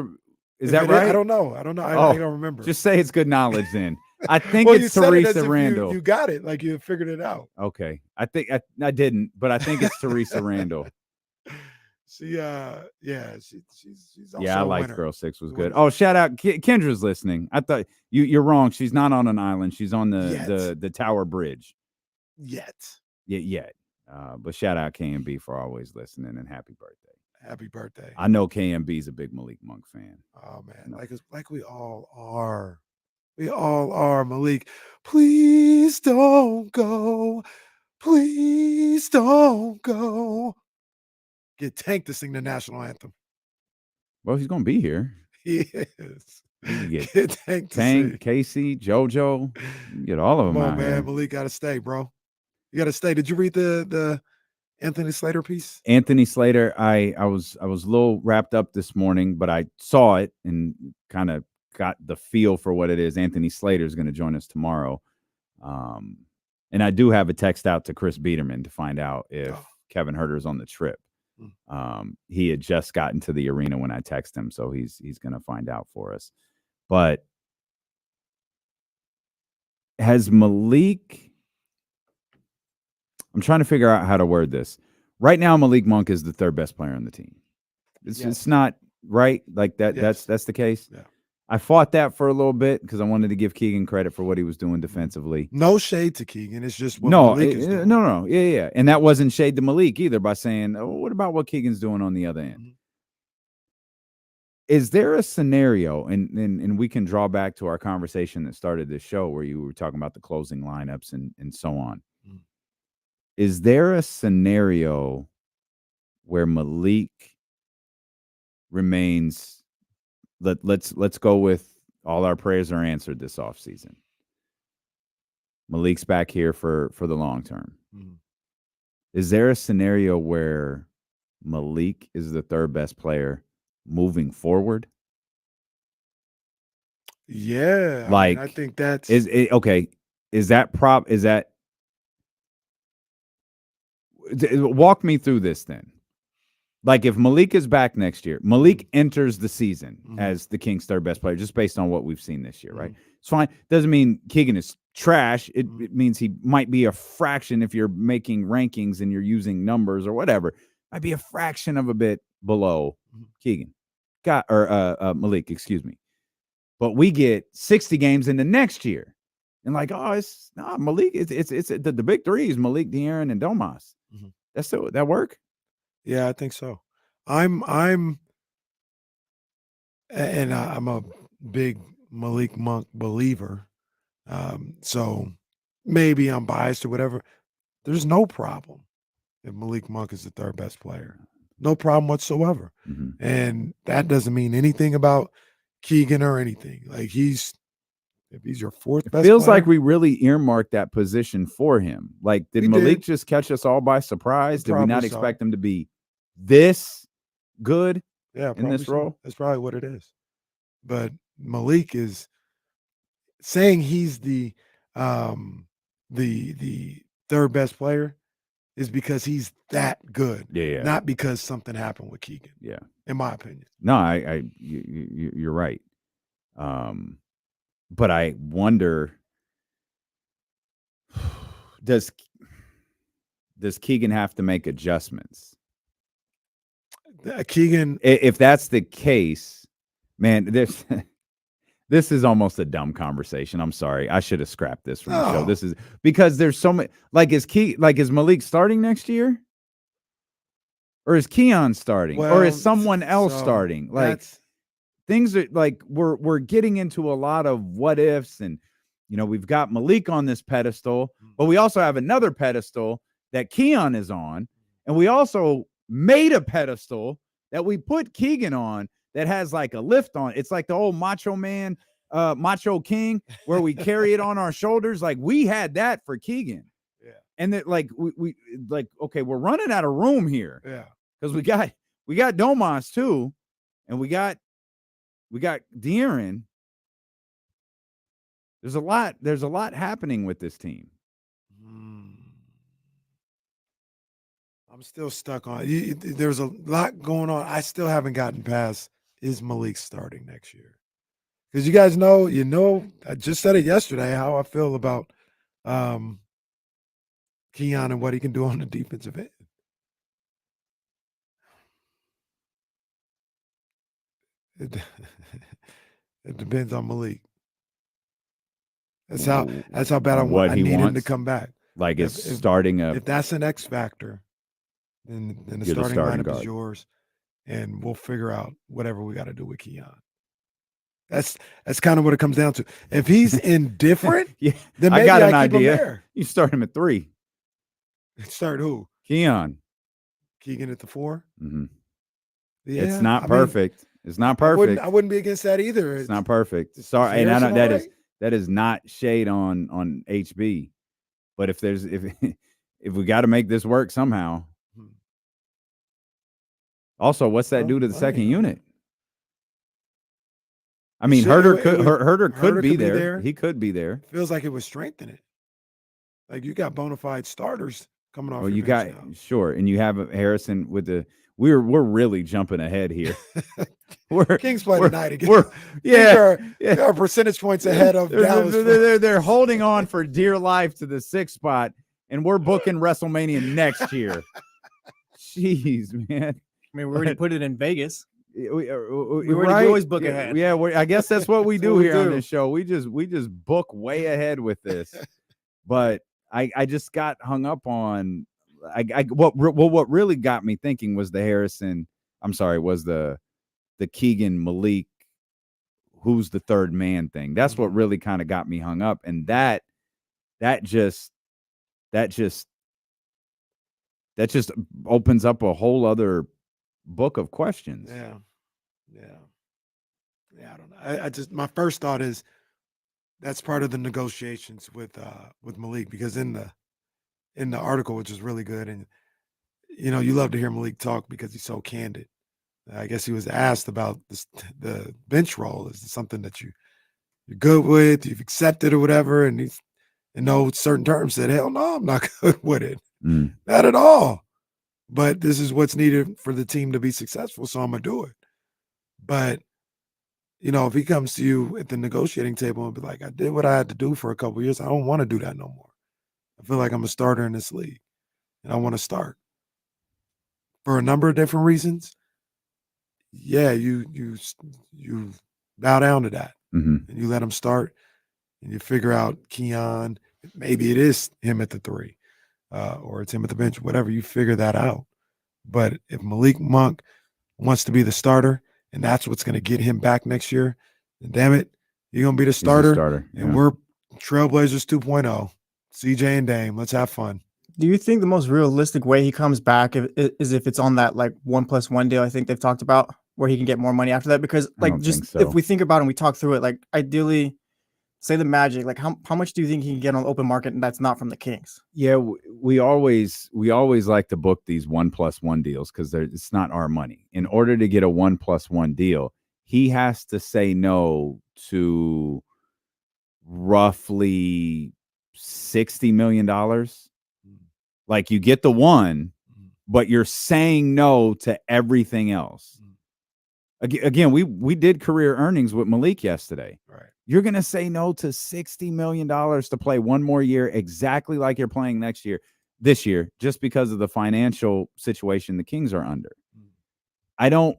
is If that it right? I don't know. I don't Oh, remember. Just say it's good knowledge then. I think Well, you it's said it as Teresa if Randall. You got it. Like you figured it out. Okay. I think I didn't, but I think it's Teresa Randall. She's also Yeah, I a liked winner. Girl 6 was good. Oh, shout out Kendra's listening. I thought you're wrong. She's not on an island. She's on the Tower Bridge. Yet. Yet. But shout out KMB for always listening and happy birthday. Happy birthday. I know KMB's a big Malik Monk fan. Oh man, like we all are. We all are, Malik. Please don't go. Please don't go. Get Tank to sing the national anthem. Well, he's gonna be here. He is. You get Get Tank to Tank, sing. Casey, JoJo. You get all of them Come on, out man. here. Malik gotta stay, bro. You gotta stay. Did you read the Anthony Slater piece? Anthony Slater, I was a little wrapped up this morning, but I saw it and kind of got the feel for what it is. Anthony Slater is going to join us tomorrow. And I do have a text out to Chris Biederman to find out if Kevin Huerter's on the trip. He had just gotten to the arena when I text him, so he's going to find out for us. But has Malik... I'm trying to figure out how to word this. Right now, Malik Monk is the third best player on the team. It's not right like that. Yes. That's the case. Yeah. I fought that for a little bit because I wanted to give Keegan credit for what he was doing defensively. No shade to Keegan. It's just what No, Malik is doing. no. Yeah. And that wasn't shade to Malik either by saying, oh, what about what Keegan's doing on the other end? is there a scenario, and we can draw back to our conversation that started this show where you were talking about the closing lineups and so on. Is there a scenario where Malik remains, let's go with all our prayers are answered this offseason. Malik's back here for the long term. Is there a scenario where Malik is the third best player moving forward? Yeah. Like, I think that's okay. Walk me through this then. Like, if Malik is back next year, Malik enters the season as the Kings' third best player, just based on what we've seen this year, right? It's fine. Doesn't mean Keegan is trash. It means he might be a fraction, if you're making rankings and you're using numbers or whatever, might be a fraction of a bit below Keegan. Malik, excuse me. But we get 60 games in the next year. And like, Malik, it's the big three is Malik, De'Aaron, and Domas. That work? Yeah, I think so. I'm a big Malik Monk believer. So maybe I'm biased or whatever. There's no problem if Malik Monk is the third best player. No problem whatsoever. And that doesn't mean anything about Keegan or anything. Like, if he's your fourth best Feels player, like we really earmarked that position for him. Like, did Malik just catch us all by surprise? Did we not expect him to be this good in this role? That's probably what it is. But Malik is saying he's the third best player is because he's that good. Yeah. Not because something happened with Keegan. Yeah. In my opinion. No, you're right. But I wonder, does Keegan have to make adjustments? Keegan, if that's the case, man, this is almost a dumb conversation. I'm sorry, I should have scrapped this from the show. This is because there's so many. Like, is Malik starting next year, or is Keon starting, or is someone else starting? Like, things are like we're getting into a lot of what ifs, and we've got Malik on this pedestal, but we also have another pedestal that Keon is on, and we also made a pedestal that we put Keegan on that has like a lift on. It's like the old Macho Man, Macho King, where we carry it on our shoulders. Like, we had that for Keegan. Yeah. And that, like, we okay, we're running out of room here. Yeah. Because we got Domas too, and we got De'Aaron. There's a lot happening with this team. I'm still stuck on there's a lot going on. I still haven't gotten past, is Malik starting next year? Because you guys know, I just said it yesterday, how I feel about Keon and what he can do on the defensive end. It depends on Malik. That's how bad I need him to come back. Like, if that's an X factor, then the starting lineup is yours, and we'll figure out whatever we got to do with Keon. That's kind of what it comes down to. If he's indifferent, then maybe I got an keep him idea. there. You start him at 3. Start who? Keon. Keegan at the 4. Yeah, it's not perfect. It's not perfect. I wouldn't be against that either. It's not perfect. Sorry, and I know that is not shade on HB. But if we got to make this work somehow. Also, what's that do to the second unit? I mean, Herder could be there. He could be there. Feels like it would strengthen it. Like, you got bona fide starters coming off. Well, you got sure, and you have Harrison with the. We're really jumping ahead here. Kings play tonight again. They are percentage points ahead of Dallas. They're holding on for dear life to the 6th spot, and we're booking WrestleMania next year. Jeez, man. I mean, we already put it in Vegas. We always book ahead. Yeah, I guess that's what we do here on this show. We just book way ahead with this. But I just got hung up on what really got me thinking was the the Keegan Malik, who's the third man thing. That's what really kind of got me hung up. And that just opens up a whole other book of questions. Yeah. I don't know. I just, my first thought is that's part of the negotiations with Malik, because in the article, which is really good, and you know, you love to hear Malik talk because he's so candid. I guess he was asked about the bench role. Is it something that you're good with, you've accepted or whatever? And he's in no certain terms said, hell no, I'm not good with it. Not at all. But this is what's needed for the team to be successful, so I'm gonna do it. But you know, if he comes to you at the negotiating table and be like, I did what I had to do for a couple of years, I don't want to do that no more. I feel like I'm a starter in this league, and I want to start for a number of different reasons. Yeah, you bow down to that, and you let him start, and you figure out Keon. Maybe it is him at the 3, or it's him at the bench, whatever. You figure that out. But if Malik Monk wants to be the starter, and that's what's going to get him back next year, then damn it, you're going to be the starter. And we're Trailblazers 2.0. CJ and Dame, let's have fun. Do you think the most realistic way he comes back is if it's on that like 1+1 deal? I think they've talked about where he can get more money after that, because like just if we think about it and we talk through it, like ideally, say the Magic, like how much do you think he can get on the open market and that's not from the Kings? Yeah, we always like to book these 1+1 deals because it's not our money. In order to get a 1+1 deal, he has to say no to roughly $60 million. Like you get the one, but you're saying no to everything else. Again, we did career earnings with Malik yesterday. Right. You're going to say no to $60 million to play one more year exactly like you're playing this year, just because of the financial situation the Kings are under. I don't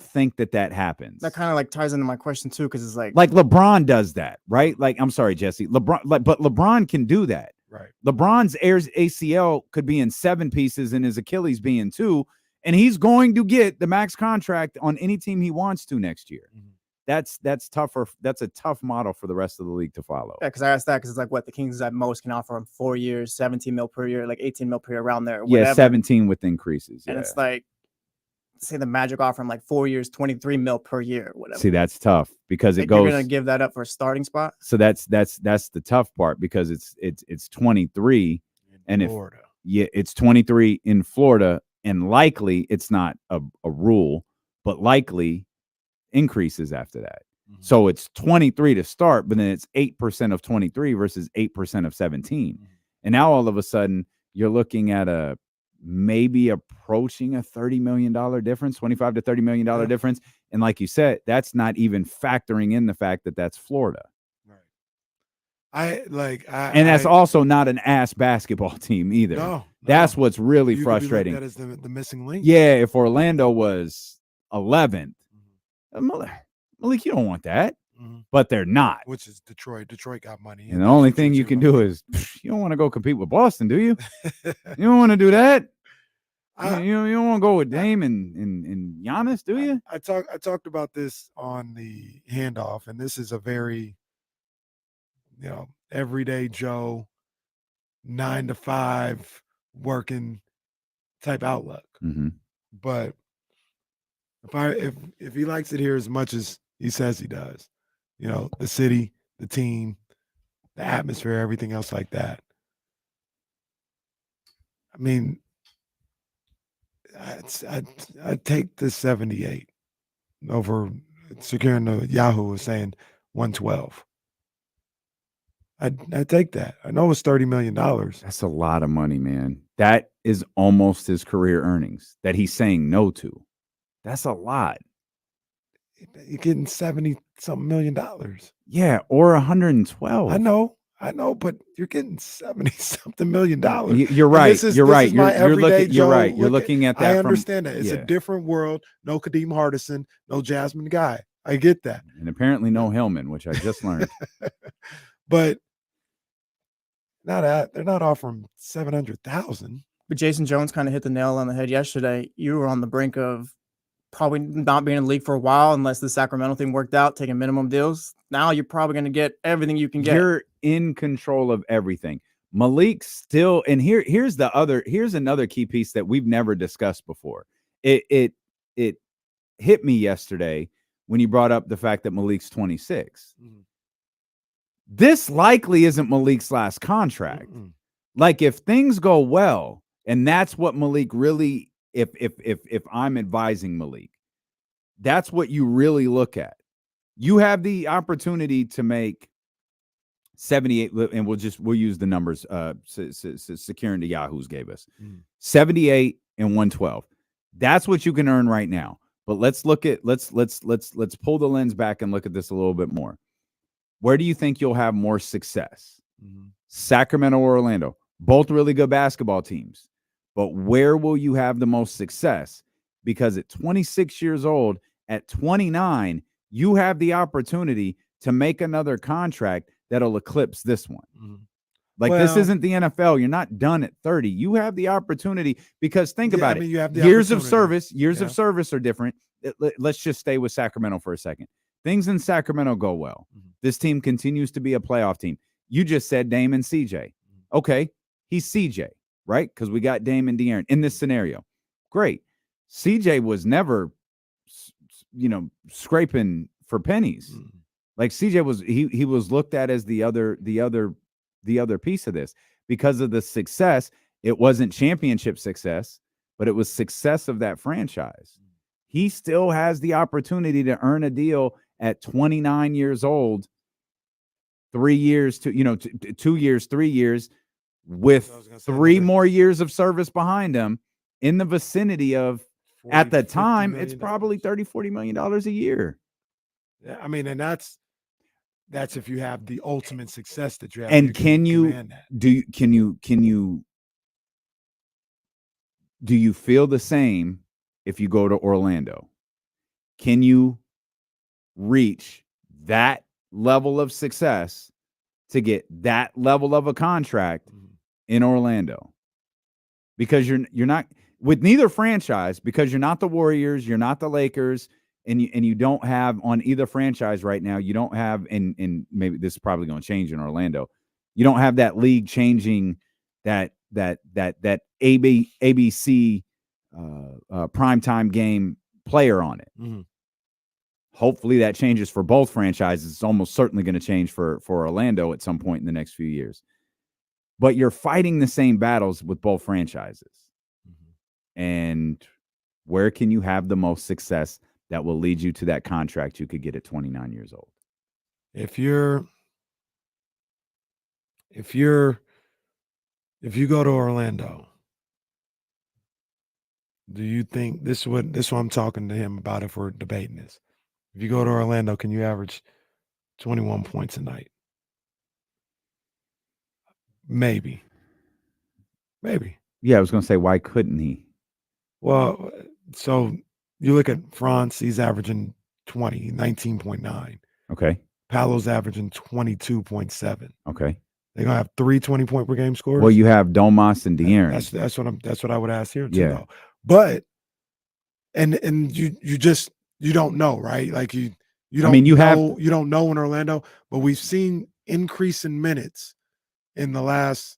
think that happens. That kind of like ties into my question too, because it's like LeBron does that, right? Like, I'm sorry, Jesse. But LeBron can do that. Right. LeBron's ACL could be in 7 pieces and his Achilles be in 2, and he's going to get the max contract on any team he wants to next year. That's tougher. That's a tough model for the rest of the league to follow. Yeah, because I asked that because it's like what the Kings at most can offer him 4 years, 17 mil per year, like 18 mil per year, around there. Yeah, 17 with increases. And yeah. it's like, say the Magic offer him like 4 years, 23 mil per year, whatever. See, that's tough because it goes. goes. You're gonna give that up for a starting spot. So that's the tough part, because it's 23 in Florida. It's 23 in Florida, and likely it's not a rule, but likely increases after that. So it's 23 to start, but then it's 8% of 23 versus 8% of 17. And now all of a sudden you're looking at maybe approaching a $30 million difference, $25 to $30 million difference. And like you said, that's not even factoring in the fact that that's Florida. And that's also not an ass basketball team either. No. That's what's really frustrating. That is the missing link. Yeah, if Orlando was 11th, Malik, you don't want that, but they're not. Which is Detroit. Detroit got money. And the only thing you can do is, you don't want to go compete with Boston, do you? You don't want to do that. You don't want to go with Dame and Giannis, do you? I talked about this on the Handoff, and this is a very, everyday Joe, 9 to 5 working type outlook. But if he likes it here as much as he says he does, the city, the team, the atmosphere, everything else like that. I mean, I'd take the 78 over securing the Yahoo was saying 112. I'd take that. I know it's $30 million. That's a lot of money, man. That is almost his career earnings that he's saying no to. That's a lot. You're getting $70-something million. Yeah, or 112. I know, but you're getting $70-something million. You're right. You're right. You're looking at that. I understand that. It's a different world. No Kadeem Hardison, no Jasmine Guy. I get that. And apparently no Hillman, which I just learned. But they're not offering $700,000. But Jason Jones kind of hit the nail on the head yesterday. You were on the brink of probably not being in the league for a while unless the Sacramento thing worked out, taking minimum deals. Now you're probably going to get everything you can get. You're in control of everything. Malik still, and here's another key piece that we've never discussed before. It hit me yesterday when you brought up the fact that Malik's 26. Mm-hmm. This likely isn't Malik's last contract. Mm-mm. Like if things go well, and that's what Malik really, if I'm advising Malik, that's what you really look at. You have the opportunity to make 78, and we'll use the numbers security Yahoo's gave us. 78 and 112. That's what you can earn right now. But let's pull the lens back and look at this a little bit more. Where do you think you'll have more success? Sacramento or Orlando? Both really good basketball teams. But where will you have the most success? Because at 26 years old, at 29, you have the opportunity to make another contract that'll eclipse this one. Like this isn't the NFL. You're not done at 30. You have the opportunity because think about it. You have the Years of opportunity. of service are different. Let's just stay with Sacramento for a second. Things in Sacramento go well. This team continues to be a playoff team. You just said Dame and CJ. Okay, he's CJ, right? Because we got Dame and De'Aaron in this scenario. Great. CJ was never, scraping for pennies. Like CJ was, he was looked at as the other piece of this because of the success. It wasn't championship success, but it was success of that franchise. He still has the opportunity to earn a deal at 29 years old, 3 years to 2 years, 3 years, with 3 more years of service behind him, in the vicinity of, at the time, it's probably $30-40 million a year. Yeah, I mean, and that's if you have the ultimate success that you have. And can you feel the same if you go to Orlando? Can you reach that level of success to get that level of a contract in Orlando? Because you're not with neither franchise, because you're not the Warriors, you're not the Lakers, and you don't have on either franchise right now, you don't have, and maybe this is probably going to change in Orlando, you don't have that league changing that ABC primetime game player on it. Hopefully that changes for both franchises. It's almost certainly going to change for Orlando at some point in the next few years. But you're fighting the same battles with both franchises. And where can you have the most success that will lead you to that contract you could get at 29 years old? If you go to Orlando, do you think this is what I'm talking to him about if we're debating this? If you go to Orlando, can you average 21 points a night? Maybe. Yeah, I was going to say, why couldn't he? Well, so you look at France, he's averaging 19.9. Okay. Paolo's averaging 22.7. Okay. They're gonna have 3 20-point per game scores. Well, you have Domas and De'Aaron. That's what I would ask here too. Yeah. Though. But and you don't know, right? Like you don't. I mean, you don't know in Orlando, but we've seen increase in minutes in the last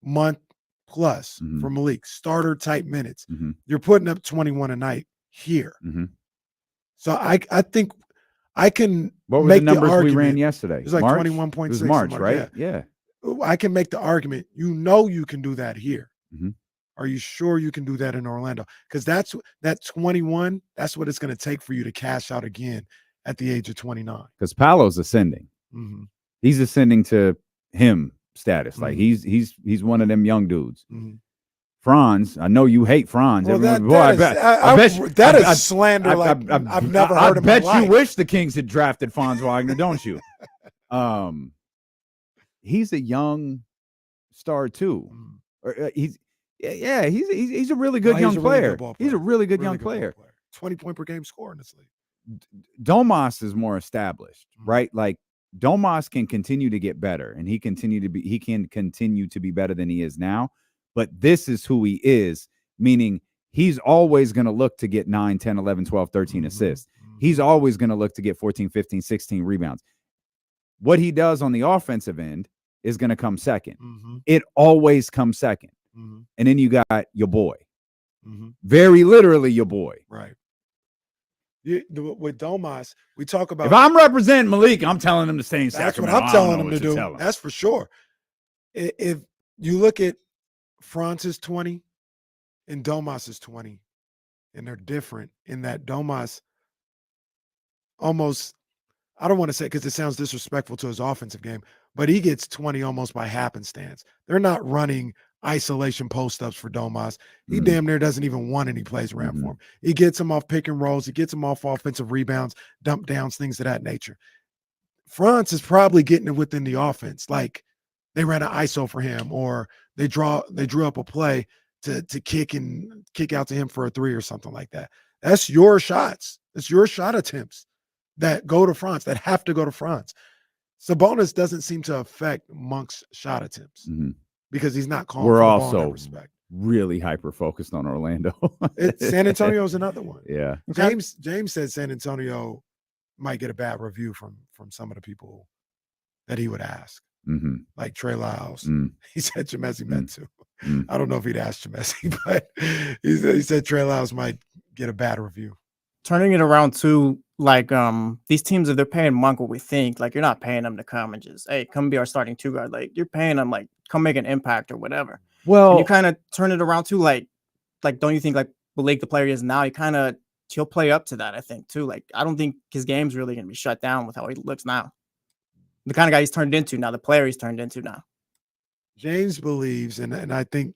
month plus for Malik, starter type minutes. You're putting up 21 a night here. So I think I can what were make the numbers argument, we ran yesterday? It was like March? 21.6. It was March, right? Yeah. I can make the argument. You can do that here. Are you sure you can do that in Orlando? Because that 21, that's what it's going to take for you to cash out again at the age of 29. Because Paolo's ascending. He's ascending to him status. Like he's one of them young dudes. Franz, I know you hate Franz. Well, that is slander. I've never heard of. I bet you wish the Kings had drafted Franz Wagner, don't you? He's a young star too. He's a really good young player. He's a really good young player. 20-point per game scorer in this league. Domas is more established, right? Like Domas can continue to get better, and he can continue to be better than he is now. But this is who he is, meaning he's always going to look to get 9, 10, 11, 12, 13 assists. He's always going to look to get 14, 15, 16 rebounds. What he does on the offensive end is going to come second. It always comes second. And then you got your boy. Very literally your boy. Right. With Domas, we talk about. If I'm representing Malik, I'm telling him to stay in That's Sacramento. what I'm telling him to do. That's for sure. If you look at Franz's 20 and Domas's 20, and they're different in that Domas almost, I don't want to say because it sounds disrespectful to his offensive game, but he gets 20 almost by happenstance. They're not running isolation post-ups for Domas. He damn near doesn't even want any plays around for him. He gets him off pick and rolls. He gets him off offensive rebounds, dump downs, things of that nature. Franz is probably getting it within the offense. Like they ran an ISO for him, or they drew up a play to kick out to him for a three or something like that. That's your shots. It's your shot attempts that go to Franz, that have to go to Franz. Sabonis doesn't seem to affect Monk's shot attempts because he's not calling We're for the ball in also that respect. really hyper-focused on Orlando. San Antonio is another one. Yeah. James said San Antonio might get a bad review from some of the people that he would ask, like Trey Lyles. He said Chemesi meant to. I don't know if he'd ask Chemesi, but he said Trey Lyles might get a bad review. Turning it around to like these teams, if they're paying Monk what we think, like you're not paying them to come and just, hey, come be our starting two guard. Like you're paying them like come make an impact or whatever. Well, and you kind of turn it around to like don't you think like Malik, the player he is now, he'll play up to that, I think, too. Like I don't think his game's really gonna be shut down with how he looks now. The kind of guy he's turned into now, the player he's turned into now. James believes, and I think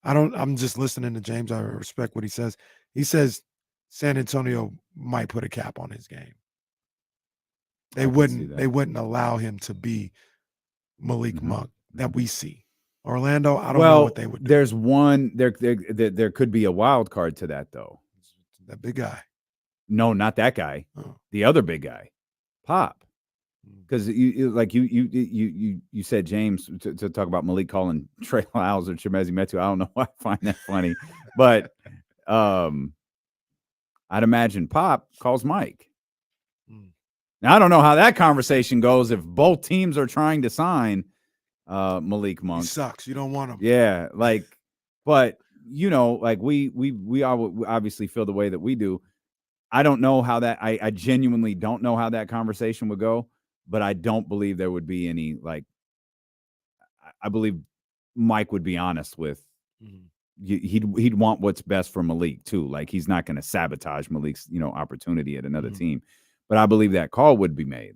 I'm just listening to James. I respect what he says. He says San Antonio might put a cap on his game. They wouldn't allow him to be Malik Monk that we see. Orlando, I don't know what they would do. There's one there could be a wild card to that though. That big guy. No, not that guy. Oh. The other big guy. Pop. Because you said, James, to talk about Malik calling Trey Lyles or Chemezi Metu. I don't know why I find that funny, but I'd imagine Pop calls Mike. Now I don't know how that conversation goes if both teams are trying to sign Malik Monk. He sucks. You don't want him. Yeah, but we obviously feel the way that we do. I don't know how that. I genuinely don't know how that conversation would go. But I don't believe there would be any I believe Mike would be honest with he'd want what's best for Malik too. Like he's not going to sabotage Malik's opportunity at another team. But I believe that call would be made.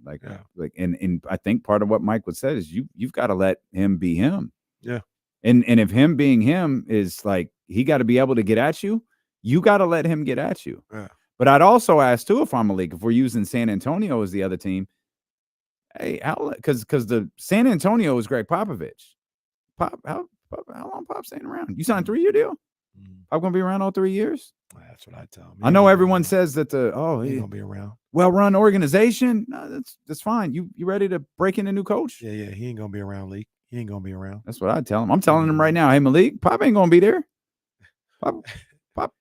And I think part of what Mike would say is you've got to let him be him. Yeah. And if him being him is like he got to be able to get at you, you got to let him get at you. Yeah. But I'd also ask too if I'm Malik, if we're using San Antonio as the other team. Hey, because the San Antonio is Greg Popovich. How long Pop staying around? You signed a 3-year deal? Pop gonna be around all 3 years? That's what I tell him. I know everyone says that he's gonna be around. Well-run organization. No, that's fine. You ready to break in a new coach? Yeah. He ain't gonna be around, Lee. He ain't gonna be around. That's what I tell him. I'm telling him right now. Hey, Malik, Pop ain't gonna be there. Pop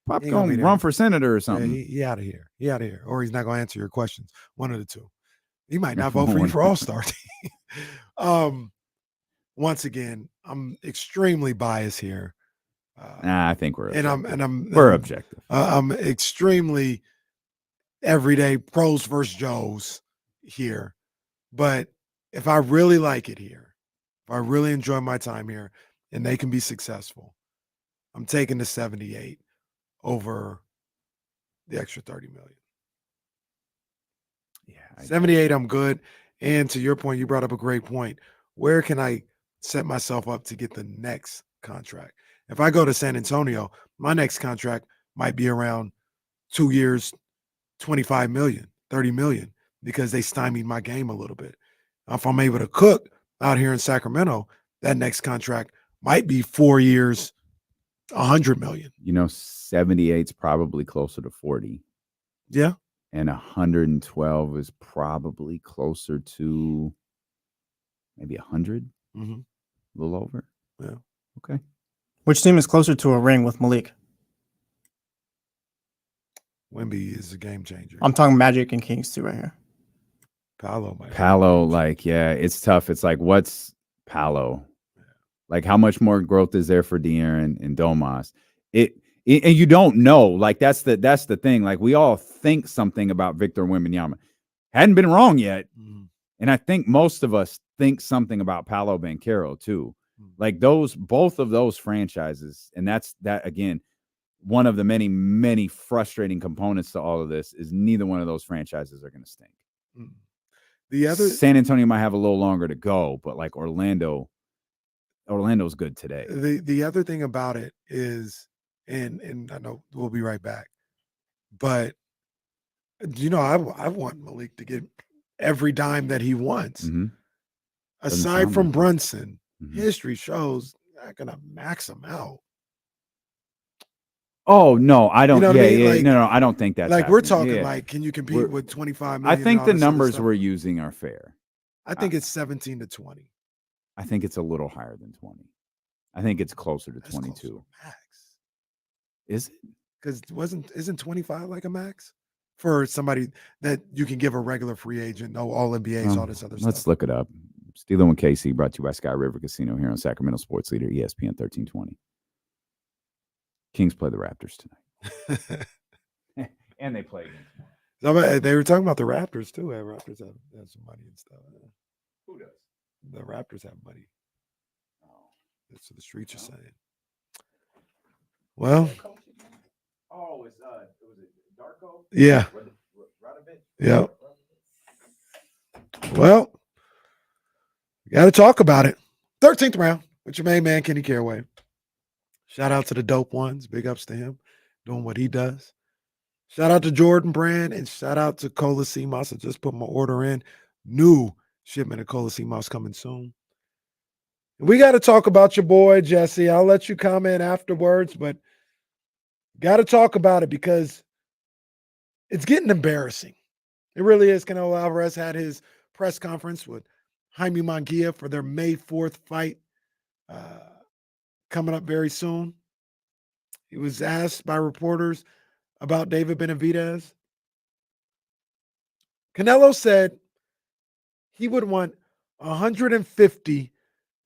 gonna run for senator or something. Yeah, he out of here. He out of here, or he's not gonna answer your questions. One of the two. He might not vote for you for All-Star team. Once again, I'm extremely biased here. I think we're we're objective. I'm extremely everyday pros versus Joes here. But if I really like it here, if I really enjoy my time here, and they can be successful, I'm taking the 78 over the extra 30 million. 78, I'm good. And to your point, you brought up a great point. Where can I set myself up to get the next contract? If I go to San Antonio, my next contract might be around 2 years, 25 million, 30 million, because they stymied my game a little bit. If I'm able to cook out here in Sacramento, that next contract might be 4 years, 100 million. 78's probably closer to 40. Yeah. And 112 is probably closer to maybe 100, a little over. Yeah. Okay. Which team is closer to a ring with Malik? Wemby is a game changer. I'm talking Magic and Kings too right here. Paolo, like, yeah, it's tough. It's like, what's Paolo? Like, how much more growth is there for De'Aaron and Domas? And you don't know. Like, that's the thing. Like, we all think something about Victor Wembanyama. Hadn't been wrong yet. And I think most of us think something about Paolo Banchero too. Like both of those franchises, and that again, one of the many, many frustrating components to all of this is neither one of those franchises are going to stink. The other San Antonio might have a little longer to go, but like Orlando's good today. The other thing about it is, and I know we'll be right back, but I want Malik to get every dime that he wants. Aside from Brunson, history shows not gonna max him out. Oh no, I don't. You know what I mean? Like, no, I don't think that's like we're happening. talking. Like, can you compete with 25 I million? think and the all this other numbers stuff? we're using are fair. I think it's 17 to 20. I think it's a little higher than 20. I think it's closer to 22. Max. Is it? Because isn't 25 like a max for somebody that you can give a regular free agent, no all NBAs, all this other stuff? Let's look it up. Steeler and KC brought to you by Sky River Casino here on Sacramento Sports Leader ESPN 1320. Kings play the Raptors tonight. And they play again. They were talking about the Raptors too. Raptors have some money and stuff. Who does? The Raptors have money. That's what the streets are saying. Well, was it Darko? Yeah. Yeah. Well, we got to talk about it. 13th round with your main man, Kenny Caraway. Shout out to the dope ones. Big ups to him doing what he does. Shout out to Jordan Brand and shout out to Cola Sea Moss. I just put my order in. New shipment of Cola Sea Moss coming soon. We got to talk about your boy, Jesse. I'll let you comment afterwards, but got to talk about it because it's getting embarrassing. It really is. Canelo Alvarez had his press conference with Jaime Munguia for their May 4th fight coming up very soon. He was asked by reporters about David Benavidez. Canelo said he would want $150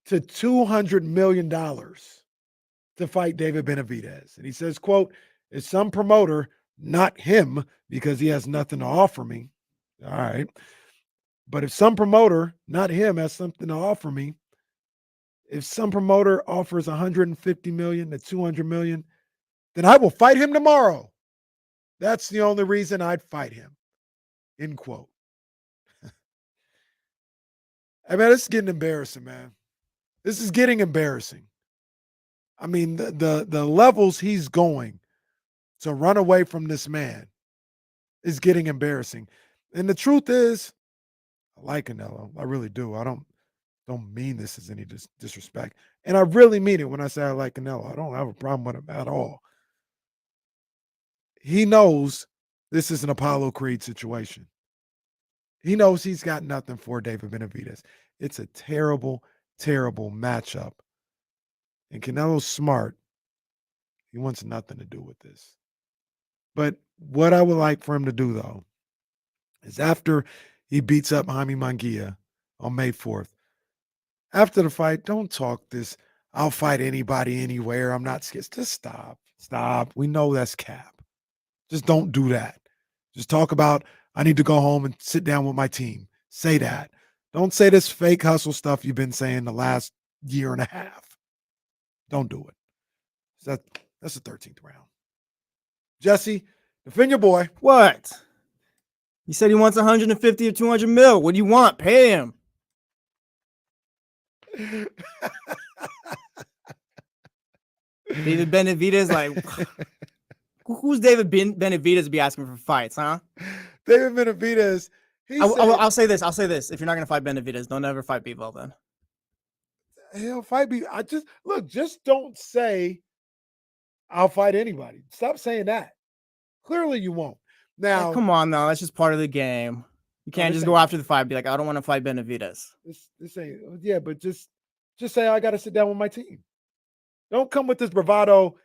to $200 million to fight David Benavidez. And he says, quote, if some promoter, not him, because he has nothing to offer me. All right. But if some promoter, not him, has something to offer me, if some promoter offers $150 million to $200 million, then I will fight him tomorrow. That's the only reason I'd fight him. End quote. Hey, man, this is getting embarrassing, man. This is getting embarrassing. I mean, the levels he's going to run away from this man is getting embarrassing. And the truth is, I like Canelo. I really do. I don't mean this as any disrespect. And I really mean it when I say I like Canelo. I don't have a problem with him at all. He knows this is an Apollo Creed situation. He knows he's got nothing for David Benavidez. It's a terrible, terrible matchup. And Canelo's smart. He wants nothing to do with this. But what I would like for him to do, though, is after he beats up Jaime Munguia on May 4th, after the fight, don't talk this, I'll fight anybody, anywhere, I'm not scared. Just stop. Stop. We know that's cap. Just don't do that. Just talk about, I need to go home and sit down with my team. Say that. Don't say this fake hustle stuff you've been saying the last year and a half. Don't do it. That's the 13th round. Jesse, defend your boy. What? He said he wants 150 or 200 mil. What do you want? Pay him. David Benavidez, like, who's David Benavidez to be asking for fights, huh? David Benavidez. I'll say this. If you're not going to fight Benavidez, don't ever fight Bivol then. He'll fight me. Just don't say I'll fight anybody. Stop saying that. Clearly you won't. Now, Hey, come on, now. That's just part of the game. You can't just go after the fight and be like, I don't want to fight Benavidez. This ain't, yeah, but just say I got to sit down with my team. Don't come with this bravado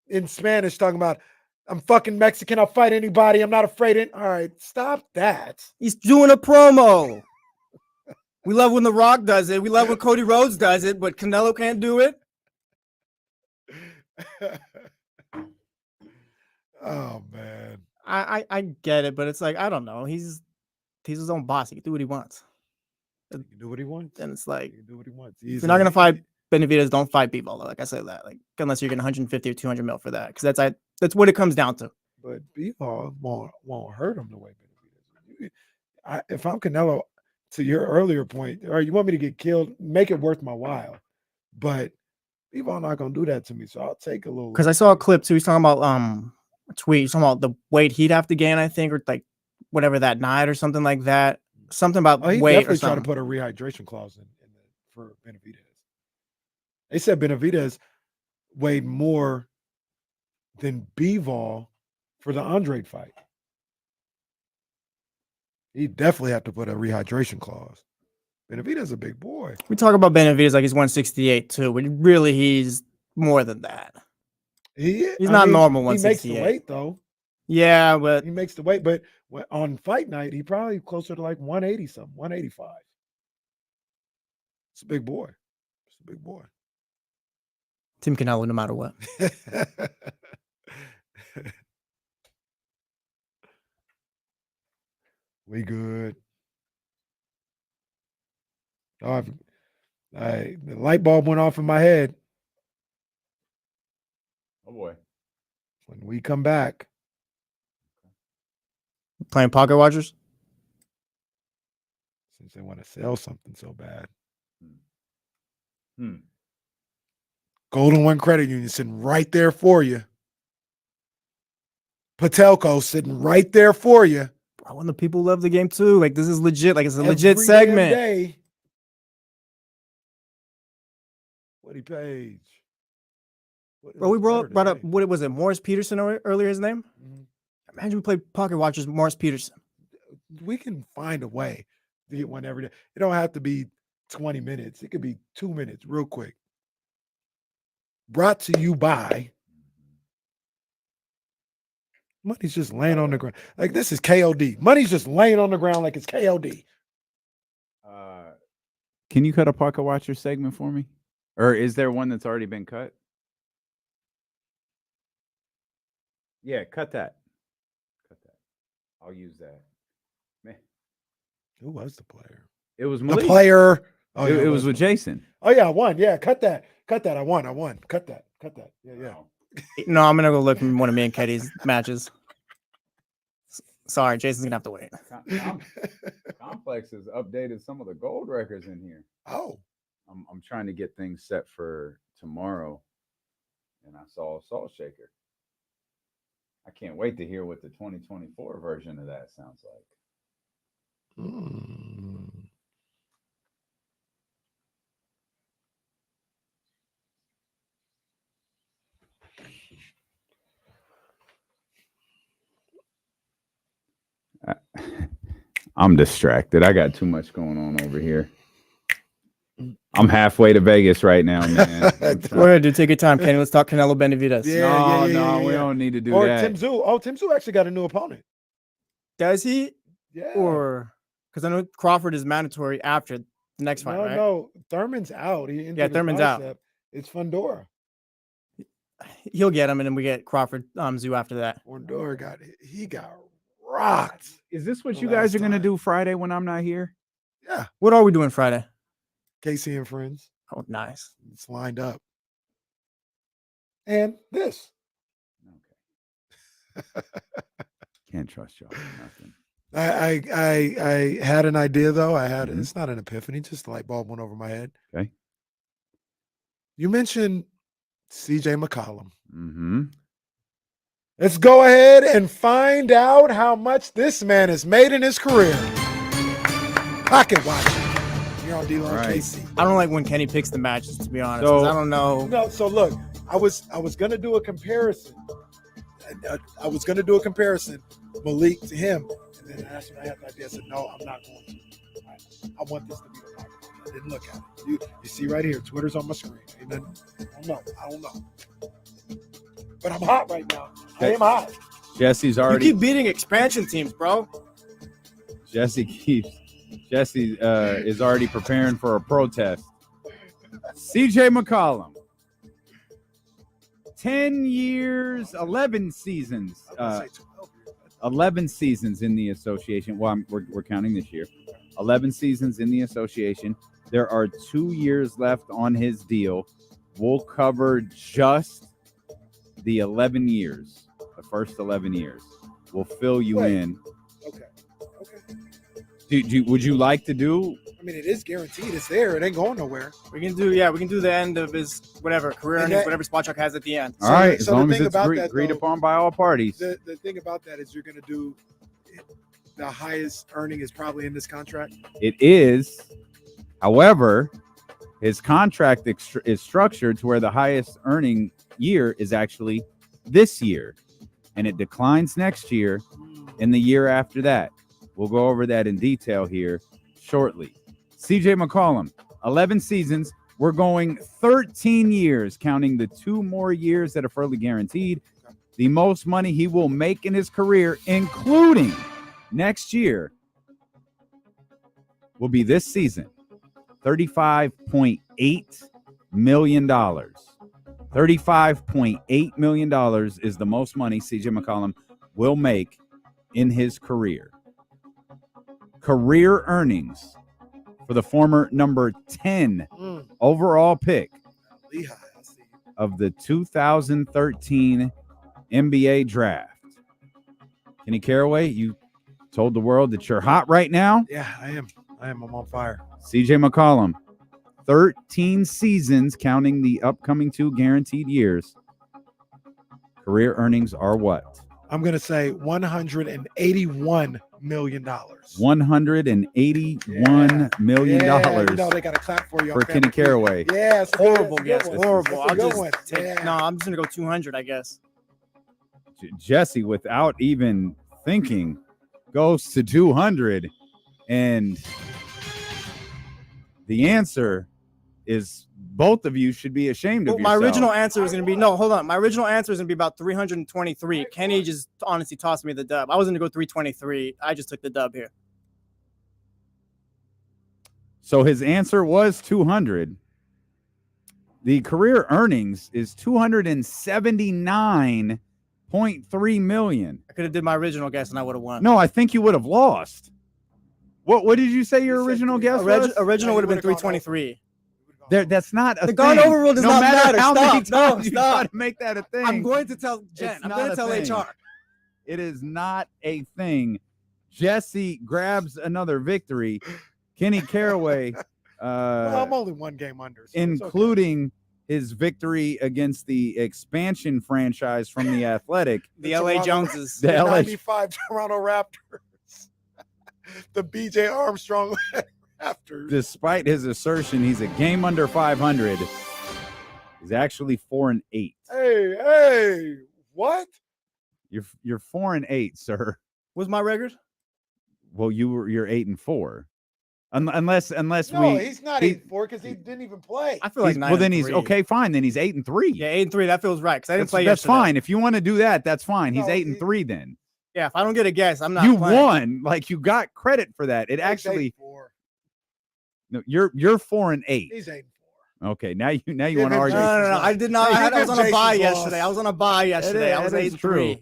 in Spanish talking about I'm fucking Mexican. I'll fight anybody. I'm not afraid. All right, stop that. He's doing a promo. We love when The Rock does it. We love when Cody Rhodes does it, but Canelo can't do it. Oh man. I get it, but it's like, I don't know. He's his own boss. He can do what he wants. He can do what he wants. And it's like, He can do what he wants. if you're not gonna fight Benavidez, don't fight Bivol. Like I said that. Like, unless you're getting 150 or 200 mil for that, because that's what it comes down to. But Bivol won't hurt him the way Benavidez. If I'm Canelo, to your earlier point, all right, you want me to get killed, make it worth my while. But Bivol not gonna do that to me, so I'll take a little. Because I saw a clip too. He's talking about a tweet. He's talking about the weight he'd have to gain, I think, or like whatever that night or something like that. Something about he weight or definitely tried to something. put a rehydration clause for Benavidez. They said Benavidez weighed more than Bivol for the Andrade fight. He definitely have to put a rehydration clause. Benavidez is a big boy. We talk about Benavidez like he's 168 too, but really he's more than that. He's not normal 168. He makes the weight though. Yeah, but he makes the weight. But on fight night, he probably closer to like 180 something, 185. It's a big boy. It's a big boy. Tim Canelo, no matter what. We good. Oh, the light bulb went off in my head. Oh boy. When we come back. Playing pocket watchers? Since they want to sell something so bad. Golden One Credit Union sitting right there for you. Patelco sitting right there for you. I want the people love the game too. Like, this is legit. Like, it's a legit Every segment. damn day. Woody Page. Bro, we brought up, what was it, Morris Peterson earlier, his name? Imagine we played pocket watchers, Morris Peterson. We can find a way to get one every day. It don't have to be 20 minutes. It could be 2 minutes, real quick. Brought to you by money's just laying on the ground. Like, this is KOD. Money's just laying on the ground like it's KOD. Can you cut a pocket watcher segment for me? Or is there one that's already been cut? Yeah, cut that. Cut that. I'll use that. Man. Who was the player? It was The Malik. player. Oh, it yeah, was with Jason. Oh, yeah, I won. Yeah, cut that. Cut that. I won. Cut that. Yeah. No, I'm going to go look at one of me and Keddy's matches. Sorry, Jason's going to have to wait. Complex has updated some of the gold records in here. Oh. I'm trying to get things set for tomorrow. And I saw a salt shaker. I can't wait to hear what the 2024 version of that sounds like. I'm distracted. I got too much going on over here. I'm halfway to Vegas right now, man. Go ahead, dude. Take your time, Kenny. Let's talk Canelo Benavidez. No, we don't need to do or that. Tim Tszyu. Oh, Tim Tszyu actually got a new opponent. Does he? Yeah. Or because I know Crawford is mandatory after the next fight, right? No. Thurman's out. He injured his Thurman's out. bicep. It's Fundora. He'll get him, and then we get Crawford, Tszyu after that. Fundora got rocked. Is this what you guys are going to do Friday when I'm not here? Yeah. What are we doing Friday? Casey and Friends. Oh, nice. It's lined up. And this. Can't trust y'all for nothing. I had an idea though. It's not an epiphany, just a light bulb went over my head. Okay. mentioned CJ McCollum. Mm-hmm. Let's go ahead and find out how much this man has made in his career. Pocket watching. You're on D-Lo KC. I don't like when Kenny picks the matches, to be honest. 'Cause I don't know. No, so look, I was gonna do a comparison. I was gonna do a comparison, Malik to him, and then that's when I had the idea. I said, no, I'm not going to. I want this to be the pocket. I didn't look at it. You see right here, Twitter's on my screen. I don't know. but I'm hot right now. I Okay. am hot. Jesse's You already. keep beating expansion teams, bro. Jesse is already preparing for a protest. CJ McCollum. 10 years, 11 seasons. 11 seasons in the association. Well, we're counting this year. 11 seasons in the association. There are 2 years left on his deal. We'll cover just the 11 years, the first 11 years. We'll fill you in. Okay. Would you like to do? I mean, it is guaranteed. It's there. It ain't going nowhere. We can do the end of his whatever career earnings, whatever spot check has at the end. All right, as so the long as thing it's about that, agreed though, upon by all parties. The thing about that is you're going to do the highest earning is probably in this contract. It is. However, his contract is structured to where the highest earning year is actually this year, and it declines next year and the year after that. We'll go over that in detail here shortly. CJ McCollum, 11 seasons. We're going 13 years, counting the 2 more years that are fully guaranteed. The most money he will make in his career, including next year, will be this season. $35.8 million. $35.8 million is the most money CJ McCollum will make in his career. Career earnings for the former number 10 overall pick of the 2013 NBA draft. Kenny Caraway, you told the world that you're hot right now. Yeah, I am. I'm on fire. CJ McCollum, 13 seasons, counting the upcoming 2 guaranteed years. Career earnings are what? I'm going to say $181 million. $181 million Yeah, you know they got to clap for you. for Kenny Caraway. Yeah, it's Horrible guess. guess. Horrible. That's a I'll good one. just take. No, I'm just gonna go 200. I guess. Jesse, without even thinking, goes to 200, and the answer is both of you should be ashamed of My yourself. original answer was gonna be no. Hold on. My original answer was gonna be about 323. Kenny just honestly tossed me the dub. I was gonna go 323. I just took the dub here. So his answer was 200. The career earnings is 279.3 million. I could have did my original guess and I would have won. No, I think you would have lost. What did you say your original guess was? Original would have been 323. That's not a The thing. gone over rule does no not matter matter. how many Stop. times you Stop. try to make that a thing. I'm going to tell Jen. It's I'm not going to a tell thing. HR. It is not a thing. Jesse grabs another victory. Kenny Caraway, Well, I'm only 1 game under. So it's okay. including his victory against the expansion franchise from the Athletic. The LA Joneses. The The LA 95 Toronto Raptors. The BJ Armstrong Raptors. Despite his assertion he's a game under 500, he's actually 4-8. Hey, what? You're 4-8, sir. What's my record? Well, you're 8-4. Unless No, we he's not 8-4 because he didn't even play. I feel like well, then he's 9-3. okay, fine. Then he's 8-3. Yeah, 8-3. That feels right because I didn't play That's yesterday. fine. If you want to do that, that's fine. He's No, 8-3 then. Yeah, if I don't get a guess, I'm not. You playing. won. Like you got credit for that. It He's actually 8-4. no, you're 4-8. He's 8-4. Okay, now you Give want him to argue. No. I did not. I was on a Jason's bye loss. yesterday. I was on a bye yesterday. I was That is 8-3. true.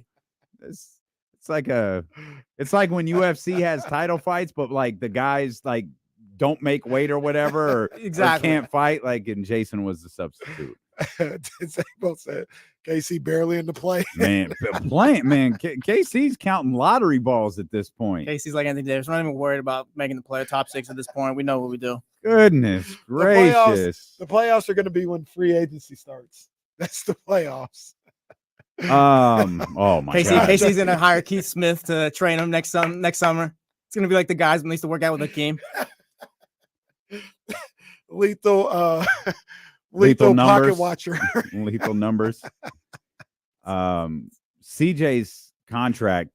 It's like when UFC has title fights, but like the guys like don't make weight or whatever, or Exactly. can't fight. Like, and Jason was the substitute. Both said KC barely in the play. Man, KC's counting lottery balls at this point. Casey's like Anthony Davis. We're not even worried about making the player top 6 at this point. We know what we do. Goodness gracious. The playoffs are going to be when free agency starts. That's the playoffs. Oh my God. Casey's gonna hire Keith Smith to train him next summer. It's gonna be like the guys when they used to work out with Hakeem. Lethal Lethal pocket numbers. watcher. Lethal numbers. CJ's contract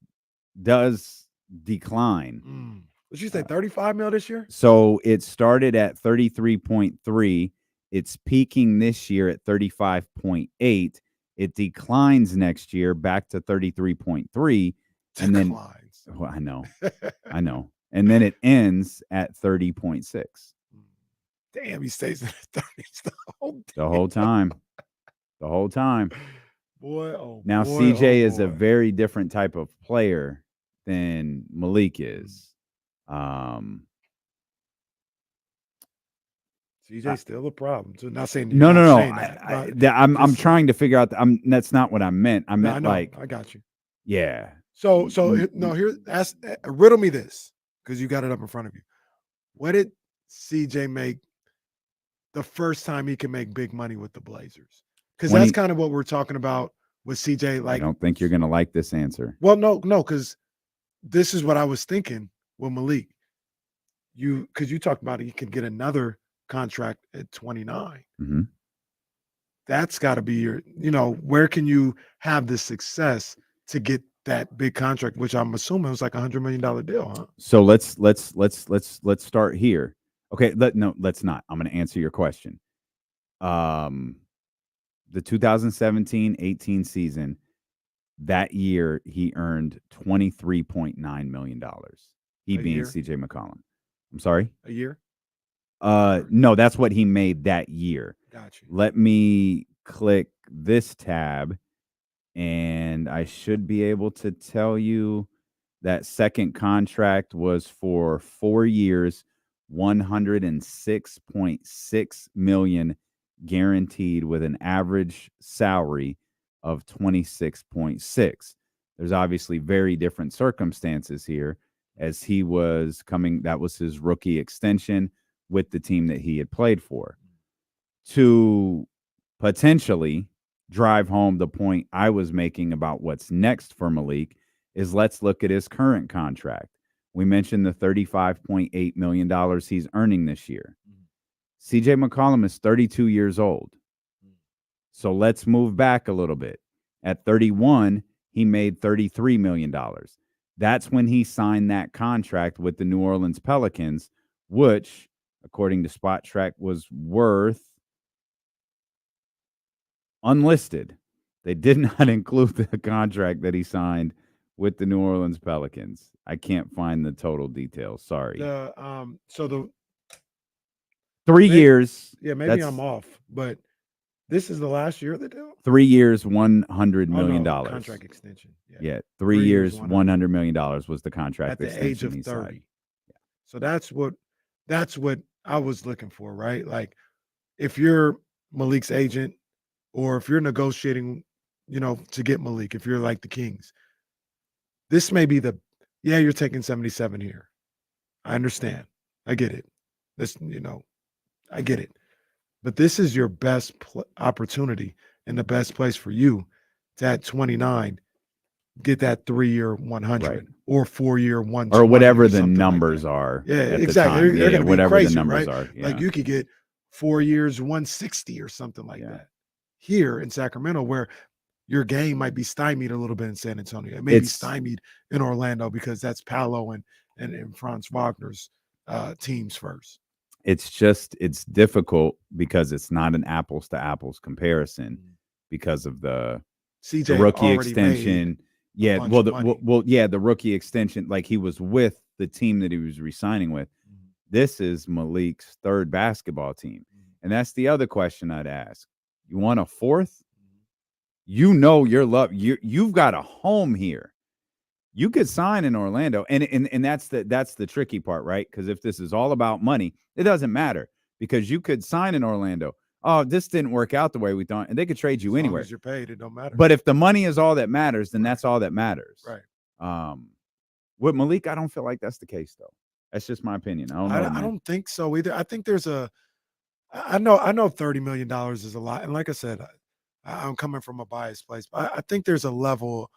does decline. Did you say 35 mil this year? So it started at 33.3. It's peaking this year at 35.8. It declines next year back to 33.3. And then, well, I know. And then it ends at 30.6. Damn, he stays in the 30s the whole time. The whole time. Boy, oh now boy, CJ oh is a boy. very different type of player than Malik is. CJ's still a problem. So not saying No. that, I'm trying to figure out. That's not what I meant. I meant I know, like I got you. Yeah. So here, riddle me this because you got it up in front of you. What did CJ make the first time he can make big money with the Blazers? Because that's kind of what we're talking about with CJ. I Like, don't think you're gonna like this answer. well, no, because this is what I was thinking with Malik. Because you talked about he could get another contract at 29. Mm-hmm. That's got to be your, where can you have the success to get that big contract, which I'm assuming was like $100 million deal, huh? So let's start here. Okay, let's not. I'm going to answer your question. The 2017-18 season, that year he earned $23.9 million. He being CJ McCollum. I'm sorry? A year? No, that's what he made that year. Gotcha. Let me click this tab and I should be able to tell you that second contract was for 4 years, $106.6 million guaranteed with an average salary of 26.6. There's obviously very different circumstances here as he was coming. That was his rookie extension with the team that he had played for. To potentially drive home the point I was making about what's next for Malik is let's look at his current contract. We mentioned the $35.8 million he's earning this year. CJ McCollum is 32 years old. So let's move back a little bit. At 31, he made $33 million. That's when he signed that contract with the New Orleans Pelicans, which, according to Spot Track, was worth unlisted. They did not include the contract that he signed with the New Orleans Pelicans. I can't find the total details. Sorry. So the 3 years. Yeah, maybe I'm off, but this is the last year of the deal. 3 years, $100 million. Contract extension. Yeah, 3 years, $100 million was the contract at the extension age of he 30. signed. So that's what I was looking for, right? Like, if you're Malik's agent, or if you're negotiating, to get Malik, if you're like the Kings, this may be you're taking 77 here. I understand. I get it. This, I get it. But this is your best opportunity and the best place for you to, at 29, get that 3-year 100 or 4-year 120 or whatever the something numbers like are. Yeah, at exactly. The time. They're going to be whatever crazy, the numbers right? are. Yeah. Like, you could get 4 years 160 or something like that here in Sacramento, where your game might be stymied a little bit in San Antonio. It may be stymied in Orlando because that's Paolo and Franz Wagner's teams first. It's difficult because it's not an apples to apples comparison because of the CJ rookie already extension. made a bunch of money. The rookie extension, like he was with the team that he was re-signing with. This is Malik's third basketball team. And that's the other question I'd ask. You want a fourth? You've got a home here. You could sign in Orlando, and that's the tricky part, right? Because if this is all about money, it doesn't matter because you could sign in Orlando. Oh, this didn't work out the way we thought, and they could trade you anywhere. As you're paid, it don't matter. But if the money is all that matters, then that's all that matters. Right. With Malik, I don't feel like that's the case, though. That's just my opinion. I don't think so either. I think there's I know $30 million is a lot, and like I said, I'm coming from a biased place, but I think there's a level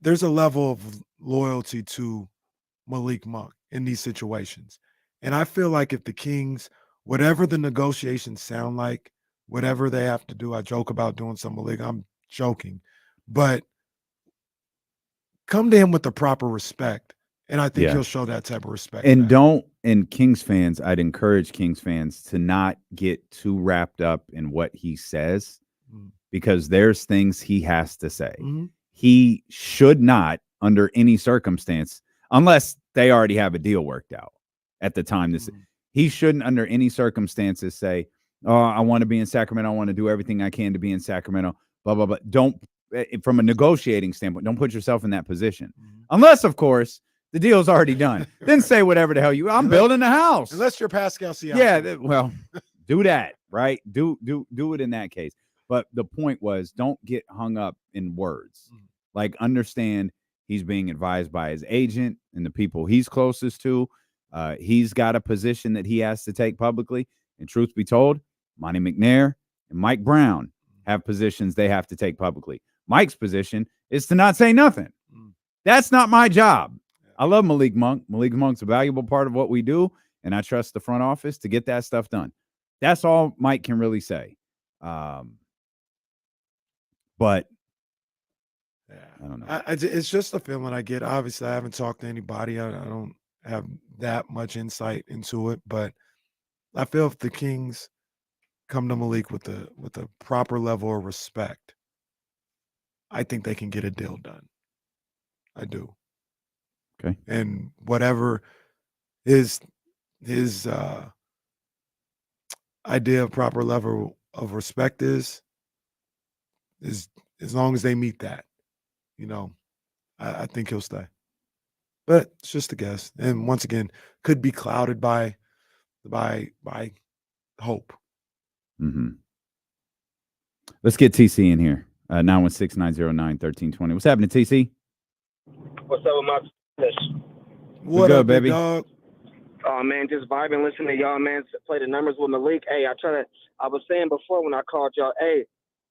of loyalty to Malik Monk in these situations. And I feel like if the Kings, whatever the negotiations sound like, whatever they have to do, I joke about doing some Malik, I'm joking, but come to him with the proper respect. And I think he'll show that type of respect. And Kings fans, I'd encourage Kings fans to not get too wrapped up in what he says, because there's things he has to say. Mhm. He should not, under any circumstance, unless they already have a deal worked out at the time. He shouldn't, under any circumstances, say, "Oh, I want to be in Sacramento. I want to do everything I can to be in Sacramento." Blah blah blah. Don't, from a negotiating standpoint, don't put yourself in that position, unless, of course, the deal's already done. Then say whatever the hell I'm building a house. Unless you're Pascal Siakam. Yeah, well, do that, right? Do it in that case. But the point was, don't get hung up in words. Like, understand he's being advised by his agent and the people he's closest to. He's got a position that he has to take publicly. And truth be told, Monty McNair and Mike Brown have positions they have to take publicly. Mike's position is to not say nothing. That's not my job. I love Malik Monk. Malik Monk's a valuable part of what we do, and I trust the front office to get that stuff done. That's all Mike can really say. But I don't know. It's just a feeling I get. Obviously, I haven't talked to anybody. I don't have that much insight into it, but I feel if the Kings come to Malik with a proper level of respect, I think they can get a deal done. I do. Okay. And whatever his idea of proper level of respect is as long as they meet that, I think he'll stay. But it's just a guess. And once again, could be clouded by hope. Mm-hmm. Let's get TC in here. 916-909-1320. What's happening, TC? What's up with my business? What good, up, baby? Dog? Oh man, just vibing, listening to y'all, man. Play the numbers with Malik. Hey, I was saying before when I called y'all, hey,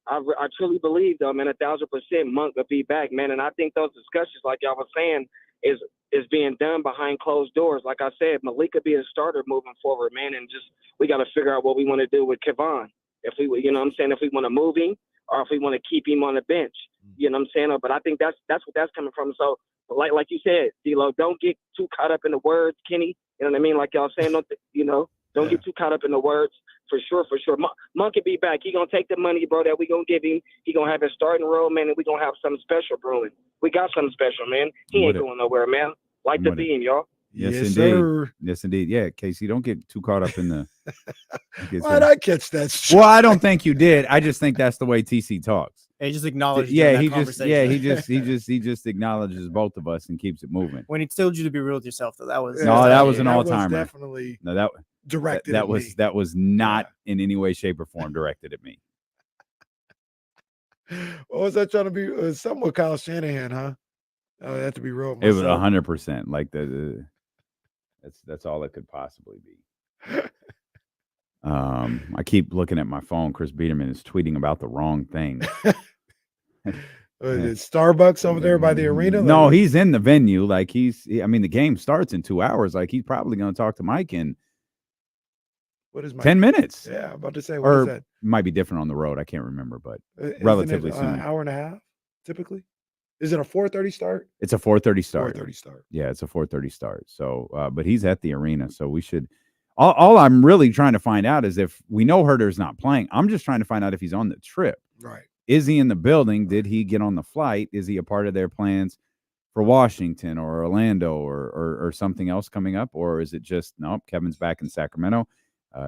I truly believe though, man, 1,000% Monk will be back, man. And I think those discussions, like y'all was saying, is being done behind closed doors. Like I said, Malik could be a starter moving forward, man. And just we got to figure out what we want to do with Kevon. If we, you know what I'm saying, if we want to move him or if we want to keep him on the bench, you know what I'm saying. But I think that's what that's coming from. So like you said, D-Lo, don't get too caught up in the words, Kenny. You know what I mean? Like y'all saying, don't get too caught up in the words. For sure. Monk can be back. He gonna take the money, bro, that we gonna give him. He gonna have his starting role, man, and we gonna have something special brewing. We got something special, man. He ain't going nowhere, man. Like the theme, y'all. Yes, Yes, indeed. sir. Yes, indeed. Yeah, Casey, don't get too caught up in the. Why'd I catch that? Well, I don't think you did. I just think that's the way TC talks. He just acknowledged. Yeah, he just acknowledges both of us and keeps it moving. When he told you to be real with yourself, though, that was that was an all-timer. Definitely. No, that directed. That was not in any way, shape, or form directed at me. What was I trying to be? Something with Kyle Shanahan, huh? Oh, that to be real. It was 100%. Like that's all it could possibly be. I keep looking at my phone. Chris Biederman is tweeting about the wrong thing. Is it Starbucks over there by the arena? No, he's in the venue. Like I mean, the game starts in 2 hours. Like he's probably going to talk to Mike in what is Mike? 10 minutes. Yeah, I'm about to say, what is that? It might be different on the road. I can't remember, but Isn't relatively it, soon. An hour and a half, typically. Is it a 4:30 start? It's a 4:30 start. 4:30 start. Yeah, it's a 4:30 start. So, but he's at the arena, so we should. All I'm really trying to find out is if we know Herter's not playing. I'm just trying to find out if he's on the trip. Right. Is he in the building? Did he get on the flight? Is he a part of their plans for Washington or Orlando or something else coming up? Or is it just, nope, Kevin's back in Sacramento.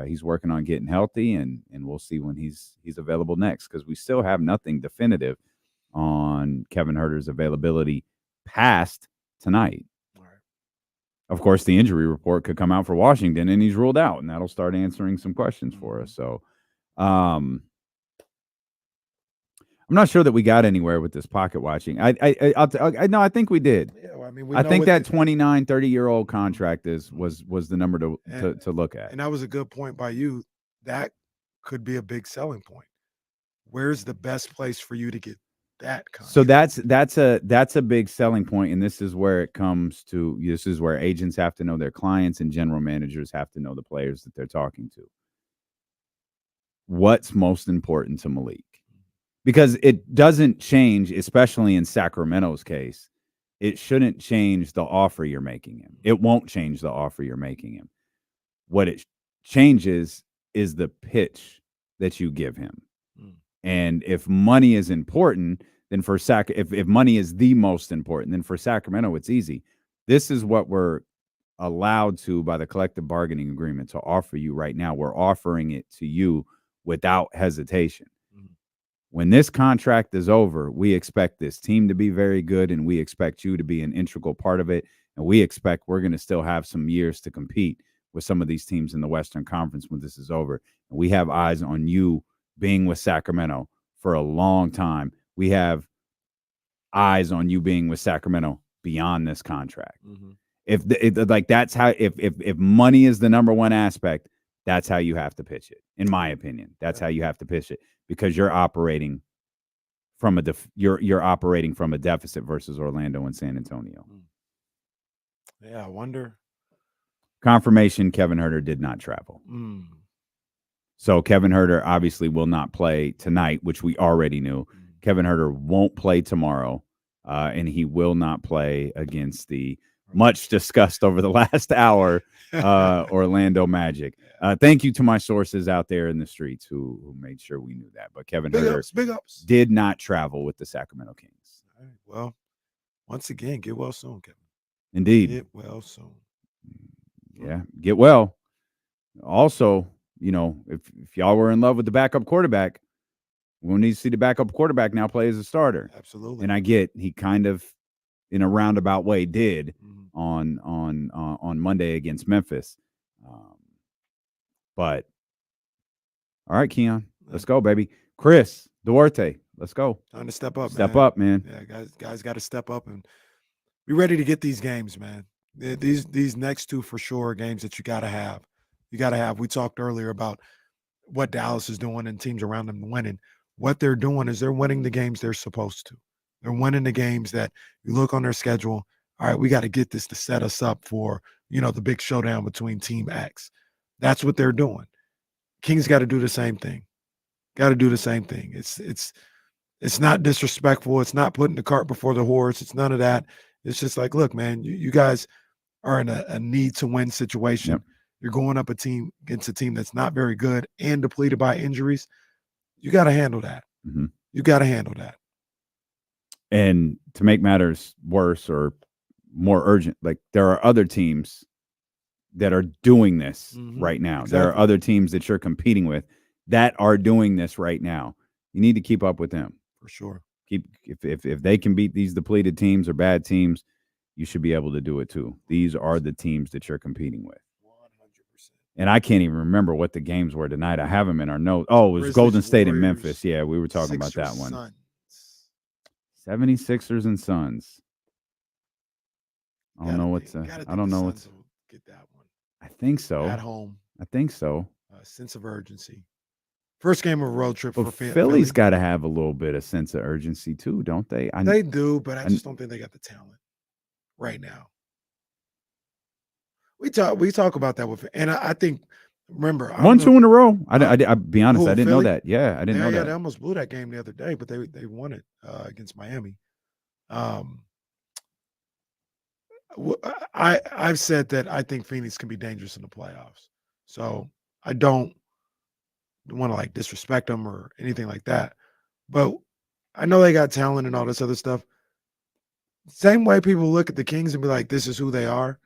He's working on getting healthy, and we'll see when he's available next, because we still have nothing definitive on Kevin Herter's availability past tonight. Right. Of course, the injury report could come out for Washington, and he's ruled out, and that'll start answering some questions for us. So, I'm not sure that we got anywhere with this pocket watching. I think we did. Yeah, well, I mean, I think that 29, 30-year-old contract was the number to look at. And that was a good point by you. That could be a big selling point. Where's the best place for you to get that contract? So that's a big selling point, and this is where it comes to. This is where agents have to know their clients, and general managers have to know the players that they're talking to. What's most important to Malik? Because it doesn't change, especially in Sacramento's case. It shouldn't change the offer you're making him. It won't change the offer you're making him. What it changes is the pitch that you give him. And if money is important, then for if money is the most important, then for Sacramento, it's easy. This is what we're allowed to by the collective bargaining agreement to offer you right now. We're offering it to you without hesitation. When this contract is over, we expect this team to be very good, and we expect you to be an integral part of it. And we expect we're going to still have some years to compete with some of these teams in the Western Conference when this is over. And we have eyes on you being with Sacramento for a long time. We have eyes on you being with Sacramento beyond this contract. If that's how, if money is the number one aspect, that's how you have to pitch it. In my opinion, that's how you have to pitch it, because you're operating from you're operating from a deficit versus Orlando and San Antonio. Yeah, I wonder. Confirmation: Kevin Huerter did not travel. So Kevin Huerter obviously will not play tonight, which we already knew. Kevin Huerter won't play tomorrow, and he will not play against the much discussed over the last hour Orlando Magic. Thank you to my sources out there in the streets who made sure we knew that. But Kevin Huerter big ups. did not travel with the Sacramento Kings. All right, well, once again, get well soon, Kevin. Indeed. Get well soon. Yeah, get well. Also, you know, if y'all were in love with the backup quarterback, we'll need to see the backup quarterback now play as a starter. Absolutely. And I get he kind of, in a roundabout way, did on Monday against Memphis. But all right, Keon, let's go, baby. Chris Duarte, let's go. Time to step up. Step up, man. Yeah, guys got to step up and be ready to get these games, man. These next two for sure are games that you got to have. You got to have. We talked earlier about what Dallas is doing and teams around them winning. What they're doing is they're winning the games they're supposed to. They're winning the games that you look on their schedule. All right, we got to get this to set us up for, the big showdown between Team X. That's what they're doing. Kings got to do the same thing. Got to do the same thing. It's not disrespectful. It's not putting the cart before the horse. It's none of that. It's just like, look, man, you guys are in a need to win situation. Yep. You're going up against a team that's not very good and depleted by injuries. You got to handle that. You got to handle that. And to make matters worse or more urgent, like there are other teams that are doing this right now. Exactly. There are other teams that you're competing with that are doing this right now. You need to keep up with them. For sure. If they can beat these depleted teams or bad teams, you should be able to do it too. These are the teams that you're competing with. 100%. And I can't even remember what the games were tonight. I have them in our notes. Oh, it was Grizzlies, Golden State Warriors, and Memphis. Yeah, we were talking about that one. Suns. 76ers and Suns. I don't know what's I don't know what's get that one. I think so. At home. I think so. Sense of urgency. First game of a road trip But for Philly's got to have a little bit of sense of urgency too, don't they? They do, but I just don't think they got the talent right now. We talk about that with, and I think, remember, 1-2 in a row. I be honest, I didn't know Philly? that. Yeah, I didn't know that. They almost blew that game the other day, but they won it against Miami. I've said that I think Phoenix can be dangerous in the playoffs, so I don't want to disrespect them or anything like that. But I know they got talent and all this other stuff. Same way people look at the Kings and be like, this is who they are.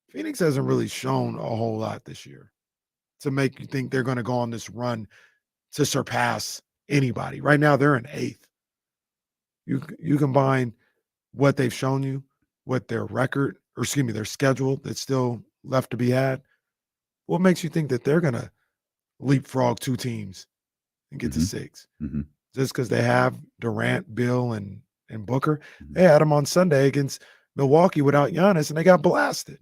Phoenix hasn't really shown a whole lot this year to make you think they're going to go on this run to surpass anybody. Right now, they're in 8th. You combine what they've shown you, what their record, or excuse me, their schedule that's still left to be had. What makes you think that they're going to leapfrog 2 teams and get to 6? Just because they have Durant, Bill, and Booker? They had them on Sunday against Milwaukee without Giannis, and they got blasted.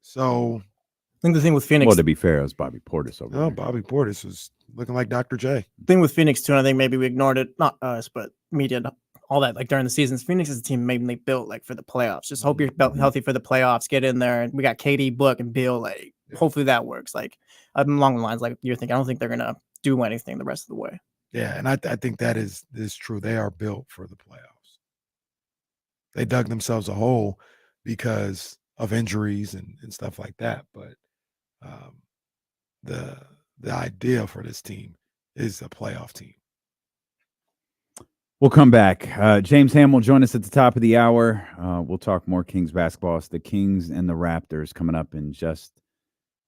So I think the thing with Phoenix. Well, to be fair, it was Bobby Portis over there. Bobby Portis was looking like Dr. J. Thing with Phoenix too, and I think maybe we ignored it, not us, but media, all that, during the seasons. Phoenix is a team mainly built for the playoffs. Just hope you're healthy for the playoffs. Get in there, and we got KD, Book, and Bill. Hopefully that works. Along the lines you're thinking. I don't think they're gonna do anything the rest of the way. Yeah, and I think that is true. They are built for the playoffs. They dug themselves a hole because of injuries and stuff like that. But the idea for this team is a playoff team. We'll come back. James Ham will join us at the top of the hour. We'll talk more Kings basketball. It's the Kings and the Raptors coming up in just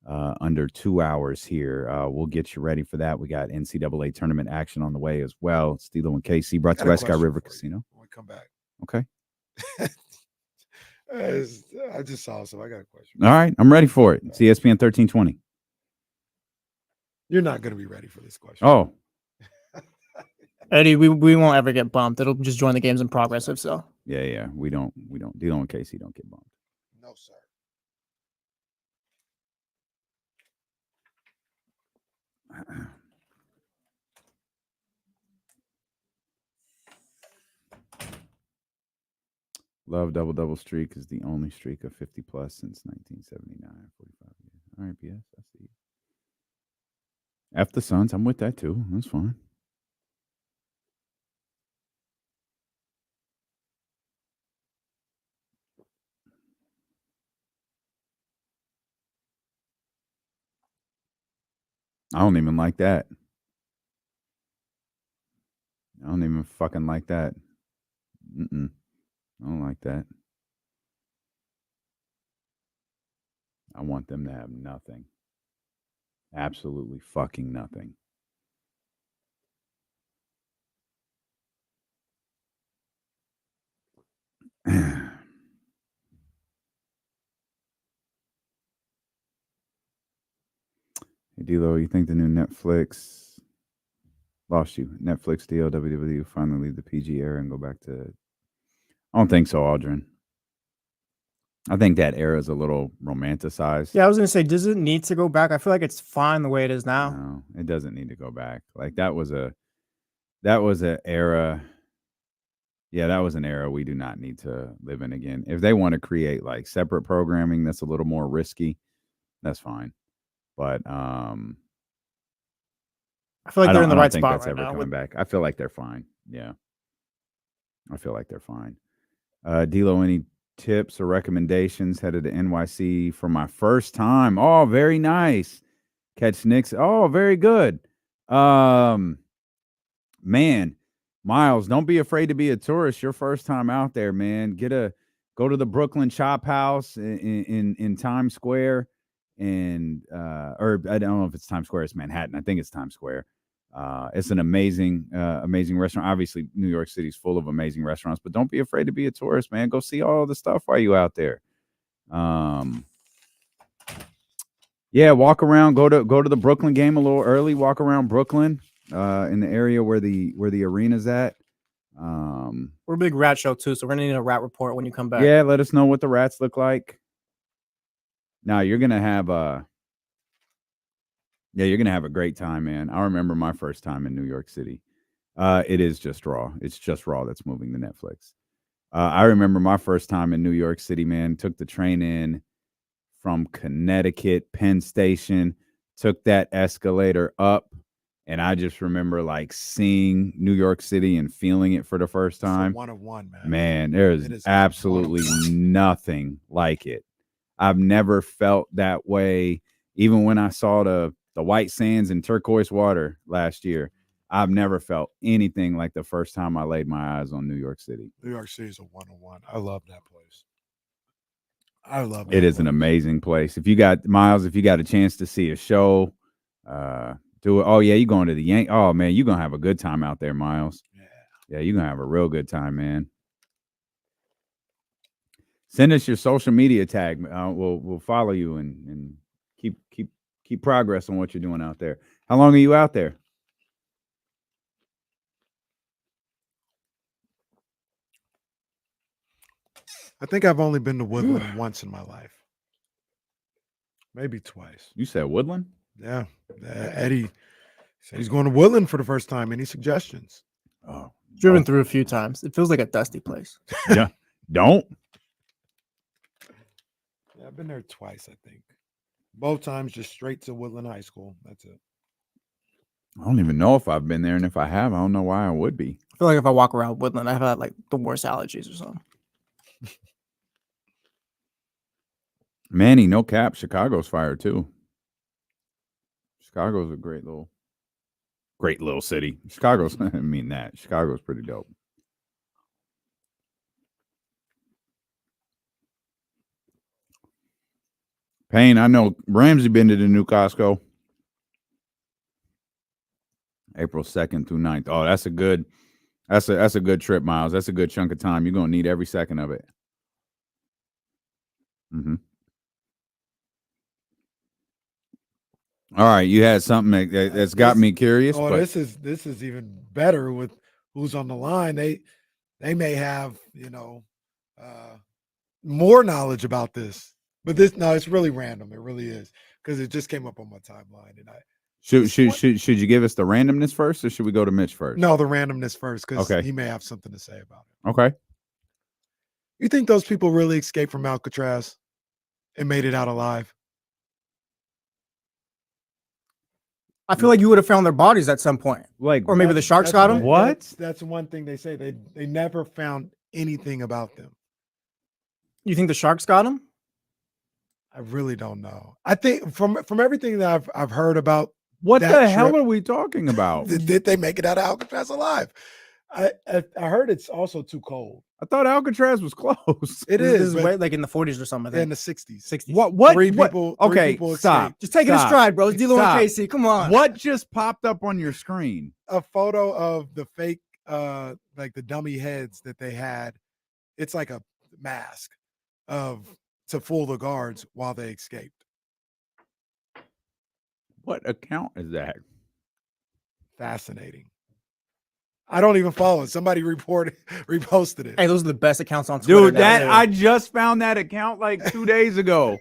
under 2 hours here. We'll get you ready for that. We got NCAA tournament action on the way as well. Stilo and KC brought to you by Sky River Casino. When we come back. Okay. I just saw some. I got a question. All right. I'm ready for it. It's ESPN 1320. You're not going to be ready for this question. Oh. Eddie, we won't ever get bumped. It'll just join the games in progress if so. Yeah. We don't. Dilo and KC don't get bumped. No, sir. Love double streak is the only streak of 50 plus since 1979. 45 years. All right, BS. I see. F the Suns. I'm with that too. That's fine. I don't even like that. I don't even fucking like that. I don't like that. I want them to have nothing. Absolutely fucking nothing. Hey, D-Lo, you think the new Netflix lost you? Netflix deal, WWE finally leave the PG era and go back to... I don't think so, Aldrin. I think that era is a little romanticized. Yeah, I was going to say, does it need to go back? I feel like it's fine the way it is now. No, it doesn't need to go back. Like that was an era. Yeah, that was an era we do not need to live in again. If they want to create like separate programming that's a little more risky, that's fine. But I feel like they're in the right spot that's right ever now. coming back. I feel like they're fine. Yeah, I feel like they're fine. D'Lo, any tips or recommendations? Headed to NYC for my first time. Oh, very nice. Catch Knicks. Oh, very good. Man, Miles, don't be afraid to be a tourist. Your first time out there, man. Go to the Brooklyn Chop House in Times Square. And or I don't know if it's Times Square, it's Manhattan. I think it's Times Square. It's an amazing restaurant. Obviously, New York City's full of amazing restaurants, but don't be afraid to be a tourist, man. Go see all the stuff while you out there. Yeah, walk around. Go to the Brooklyn game a little early. Walk around Brooklyn, in the area where the arena's at. We're a big rat show too, so we're gonna need a rat report when you come back. Yeah, let us know what the rats look like. Now you're gonna have a great time, man. I remember my first time in New York City. It is just Raw. It's just Raw that's moving to Netflix. I remember my first time in New York City, man. Took the train in from Connecticut, Penn Station, took that escalator up, and I just remember like seeing New York City and feeling it for the first time. It's a one of one, man. Man, there is absolutely nothing like it. I've never felt that way. Even when I saw the white sands and turquoise water last year, I've never felt anything like the first time I laid my eyes on New York City. New York City is a one-on-one. I love that place. I love it. It is an amazing place. If you got a chance to see a show, do it. Oh yeah, you going to the Yank? Oh man, you're gonna have a good time out there, Miles. Yeah, you're gonna have a real good time, man. Send us your social media tag. We'll follow you and keep progress on what you're doing out there. How long are you out there? I think I've only been to Woodland once in my life. Maybe twice. You said Woodland? Yeah. Eddie said he's going to Woodland for the first time. Any suggestions? Oh, driven through a few times. It feels like a dusty place. Yeah. Don't. Yeah, I've been there twice, I think. Both times just straight to Woodland High School. That's it. I don't even know if I've been there, and if I have, I don't know why I would be. I feel like if I walk around Woodland, I've had like the worst allergies or something. Manny, no cap. Chicago's fire too. Chicago's a great little city. Chicago's, I mean that. Chicago's pretty dope. Payne, I know Ramsey been to the new Costco. April 2nd through 9th. Oh, that's a good trip, Miles. That's a good chunk of time. You're gonna need every second of it. Mm-hmm. All right, you had something that's got me curious. Oh, but this is even better with who's on the line. They may have more knowledge about this, but it's really random. It really is because it just came up on my timeline, and should you give us the randomness first, or should we go to Mitch first? No, the randomness first because Okay. he may have something to say about it. Okay. You think those people really escaped from Alcatraz and made it out alive? I feel like you would have found their bodies at some point. Or maybe the sharks got them. That's one thing they say. They never found anything about them. You think the sharks got them? I really don't know. I think from everything that I've heard about what that the hell trip, are we talking about? Did they make it out of Alcatraz alive? I heard it's also too cold. I thought Alcatraz was close. It This is is way, like in the 40s or something. I think. in the 60s. 60s. What? Three what? people Okay, escaped. stop. Just take it in stride, bro. It's D'Lo and Stop. Casey. Come on. What just popped up on your screen? A photo of the fake, like the dummy heads that they had. It's like a mask to fool the guards while they escaped. What account is that? Fascinating. I don't even follow it. Somebody reposted it. Hey, those are the best accounts on Twitter. Dude, I just found that account like 2 days ago.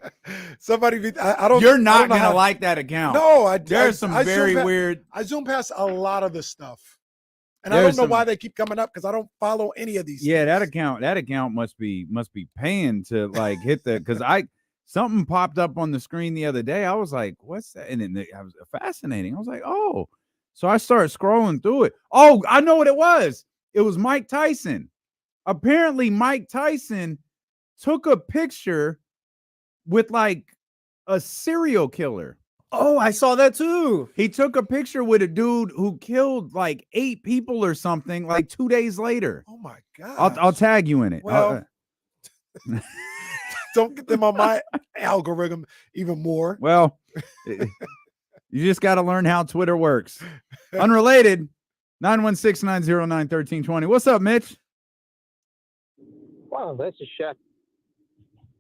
Somebody, I don't. You're I not don't know gonna how- like that account. No, There's some very weird. I zoom past a lot of the stuff, and I There's don't know why some- they keep coming up because I don't follow any of these. Yeah, that account must be paying to like hit the because something popped up on the screen the other day. I was like, what's that? And it was fascinating. I was like, oh. So I started scrolling through it. Oh, I know what it was. It was Mike Tyson. Apparently, Mike Tyson took a picture with like a serial killer. Oh, I saw that too. He took a picture with a dude who killed like 8 people or something like 2 days later. Oh my god! I'll tag you in it. Well, don't get them on my algorithm even more. Well, you just got to learn how Twitter works. Unrelated, 916-909-1320. What's up, Mitch? Wow, that's a shock.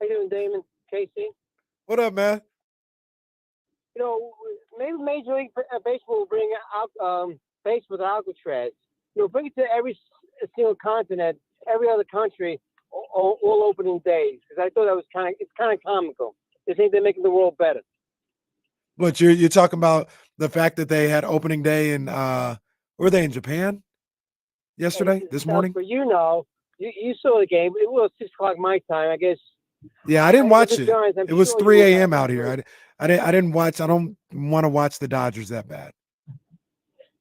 How you doing, Damon? Casey? What up, man? You know, maybe Major League Baseball will bring out base with Alcatraz. You know, bring it to every single continent, every other country, all opening days. Because I thought that was kind of comical. They think they're making the world better. But you're talking about the fact that they had opening day in were they in Japan yesterday? This morning? But you know, you saw the game. It was 6 o'clock my time, I guess. Yeah, I didn't watch the it. Giants, I'm It was sure 3 you a.m. were out here. I didn't watch. I don't want to watch the Dodgers that bad.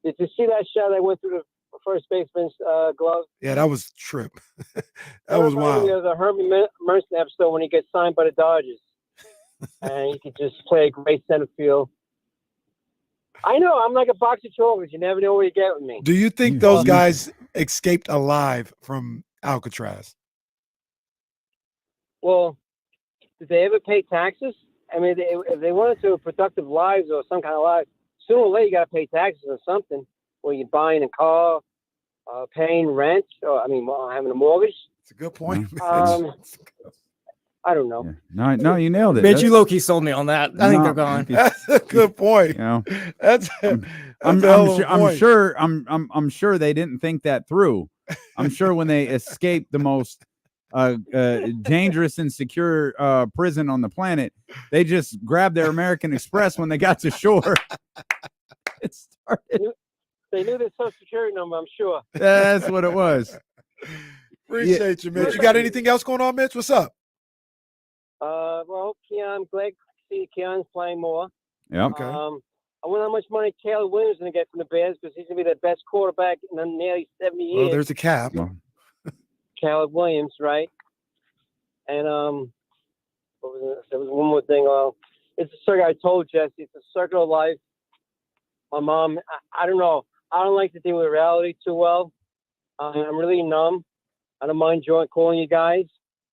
Did you see that shot that went through the first baseman's glove? Yeah, that was a trip. That was wild. The Herbie Merson episode when he gets signed by the Dodgers, and he could just play a great center field. I know I'm like a box of chocolates. You never know where you get with me. Do you think those guys escaped alive from Alcatraz? Well, did they ever pay taxes? I mean, if they wanted to have productive lives or some kind of life, sooner or later you got to pay taxes or something. When you're buying a car, paying rent, or having a mortgage. It's a good point. I don't know. No, you nailed it. Bitch, you low-key sold me on that. I think they're gone. That's a good point. You know, that's I'm point. sure they didn't think that through. I'm sure when they escaped the most dangerous and secure prison on the planet, they just grabbed their American Express when they got to shore. It started. They knew their social security number, I'm sure. That's what it was. Appreciate you, Mitch. You got anything else going on, Mitch? What's up? Well, Keon, I'm glad to see Keon's playing more. Yeah. Okay. I wonder how much money Caleb Williams is going to get from the Bears because he's going to be the best quarterback in nearly 70 years. Well, there's a cap. Caleb Williams, right? And what was it? There was one more thing. It's a circle. I told Jesse, it's a circle of life. My mom, I don't know. I don't like to deal with reality too well. I'm really numb. I don't mind calling you guys.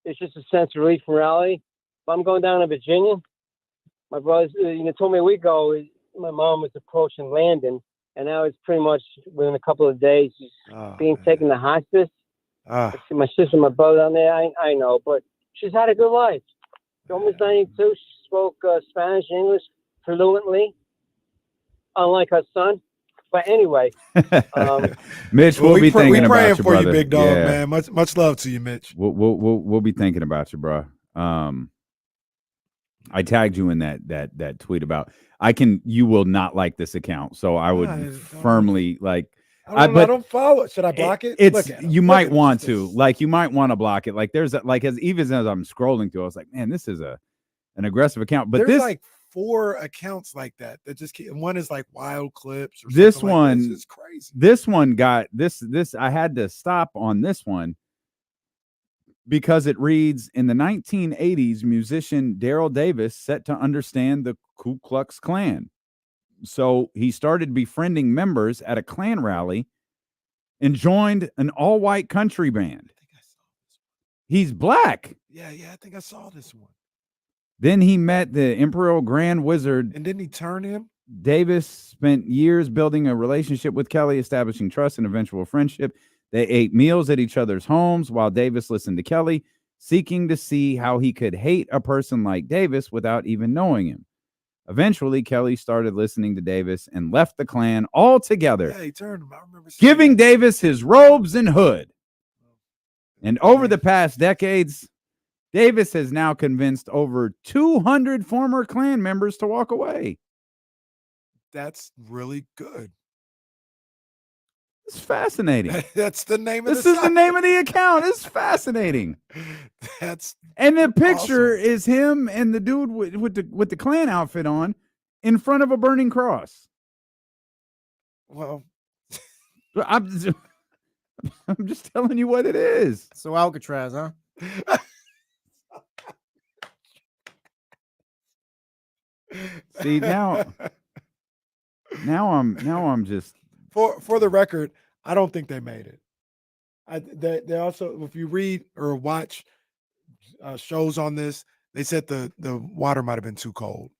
It's just a sense of relief from reality. If I'm going down to Virginia, my brothers, told me a week ago my mom was approaching landing, and now it's pretty much within a couple of days she's being taken to hospice. I see my sister, my brother down there. I know, but she's had a good life. She's almost 92. She spoke Spanish, English fluently, unlike her son. But anyway, Mitch, we'll be thinking about praying you, for brother. you, big dog, Yeah. man. Much love to you, Mitch. We'll be thinking about you, bro. I tagged you in that tweet about you will not like this account, so I would firmly like. I don't follow it. Should I block it? You might want to block it. Like there's even as I'm scrolling through, I was like, man, this is an aggressive account. But there's this like 4 accounts like that just keep, one is like wild clips. Or this one like is crazy. This one got this. I had to stop on this one because it reads, in the 1980s, musician Daryl Davis set to understand the Ku Klux Klan. So he started befriending members at a Klan rally and joined an all-white country band. He's black. Yeah, I think I saw this one. Then he met the Imperial Grand Wizard. And didn't he turn him? Davis spent years building a relationship with Kelly, establishing trust and eventual friendship. They ate meals at each other's homes while Davis listened to Kelly, seeking to see how he could hate a person like Davis without even knowing him. Eventually, Kelly started listening to Davis and left the Klan altogether, Yeah, he turned him. I remember giving Davis his robes and hood. And over the past decades, Davis has now convinced over 200 former Klan members to walk away. That's really good. It's fascinating. That's the name of this is the name of the account. It's fascinating. And the picture is him and the dude with the Klan outfit on in front of a burning cross. Well, I'm just telling you what it is. So Alcatraz, huh? See, now I'm just for the record, I don't think they made it. They also, if you read or watch shows on this, they said the water might have been too cold.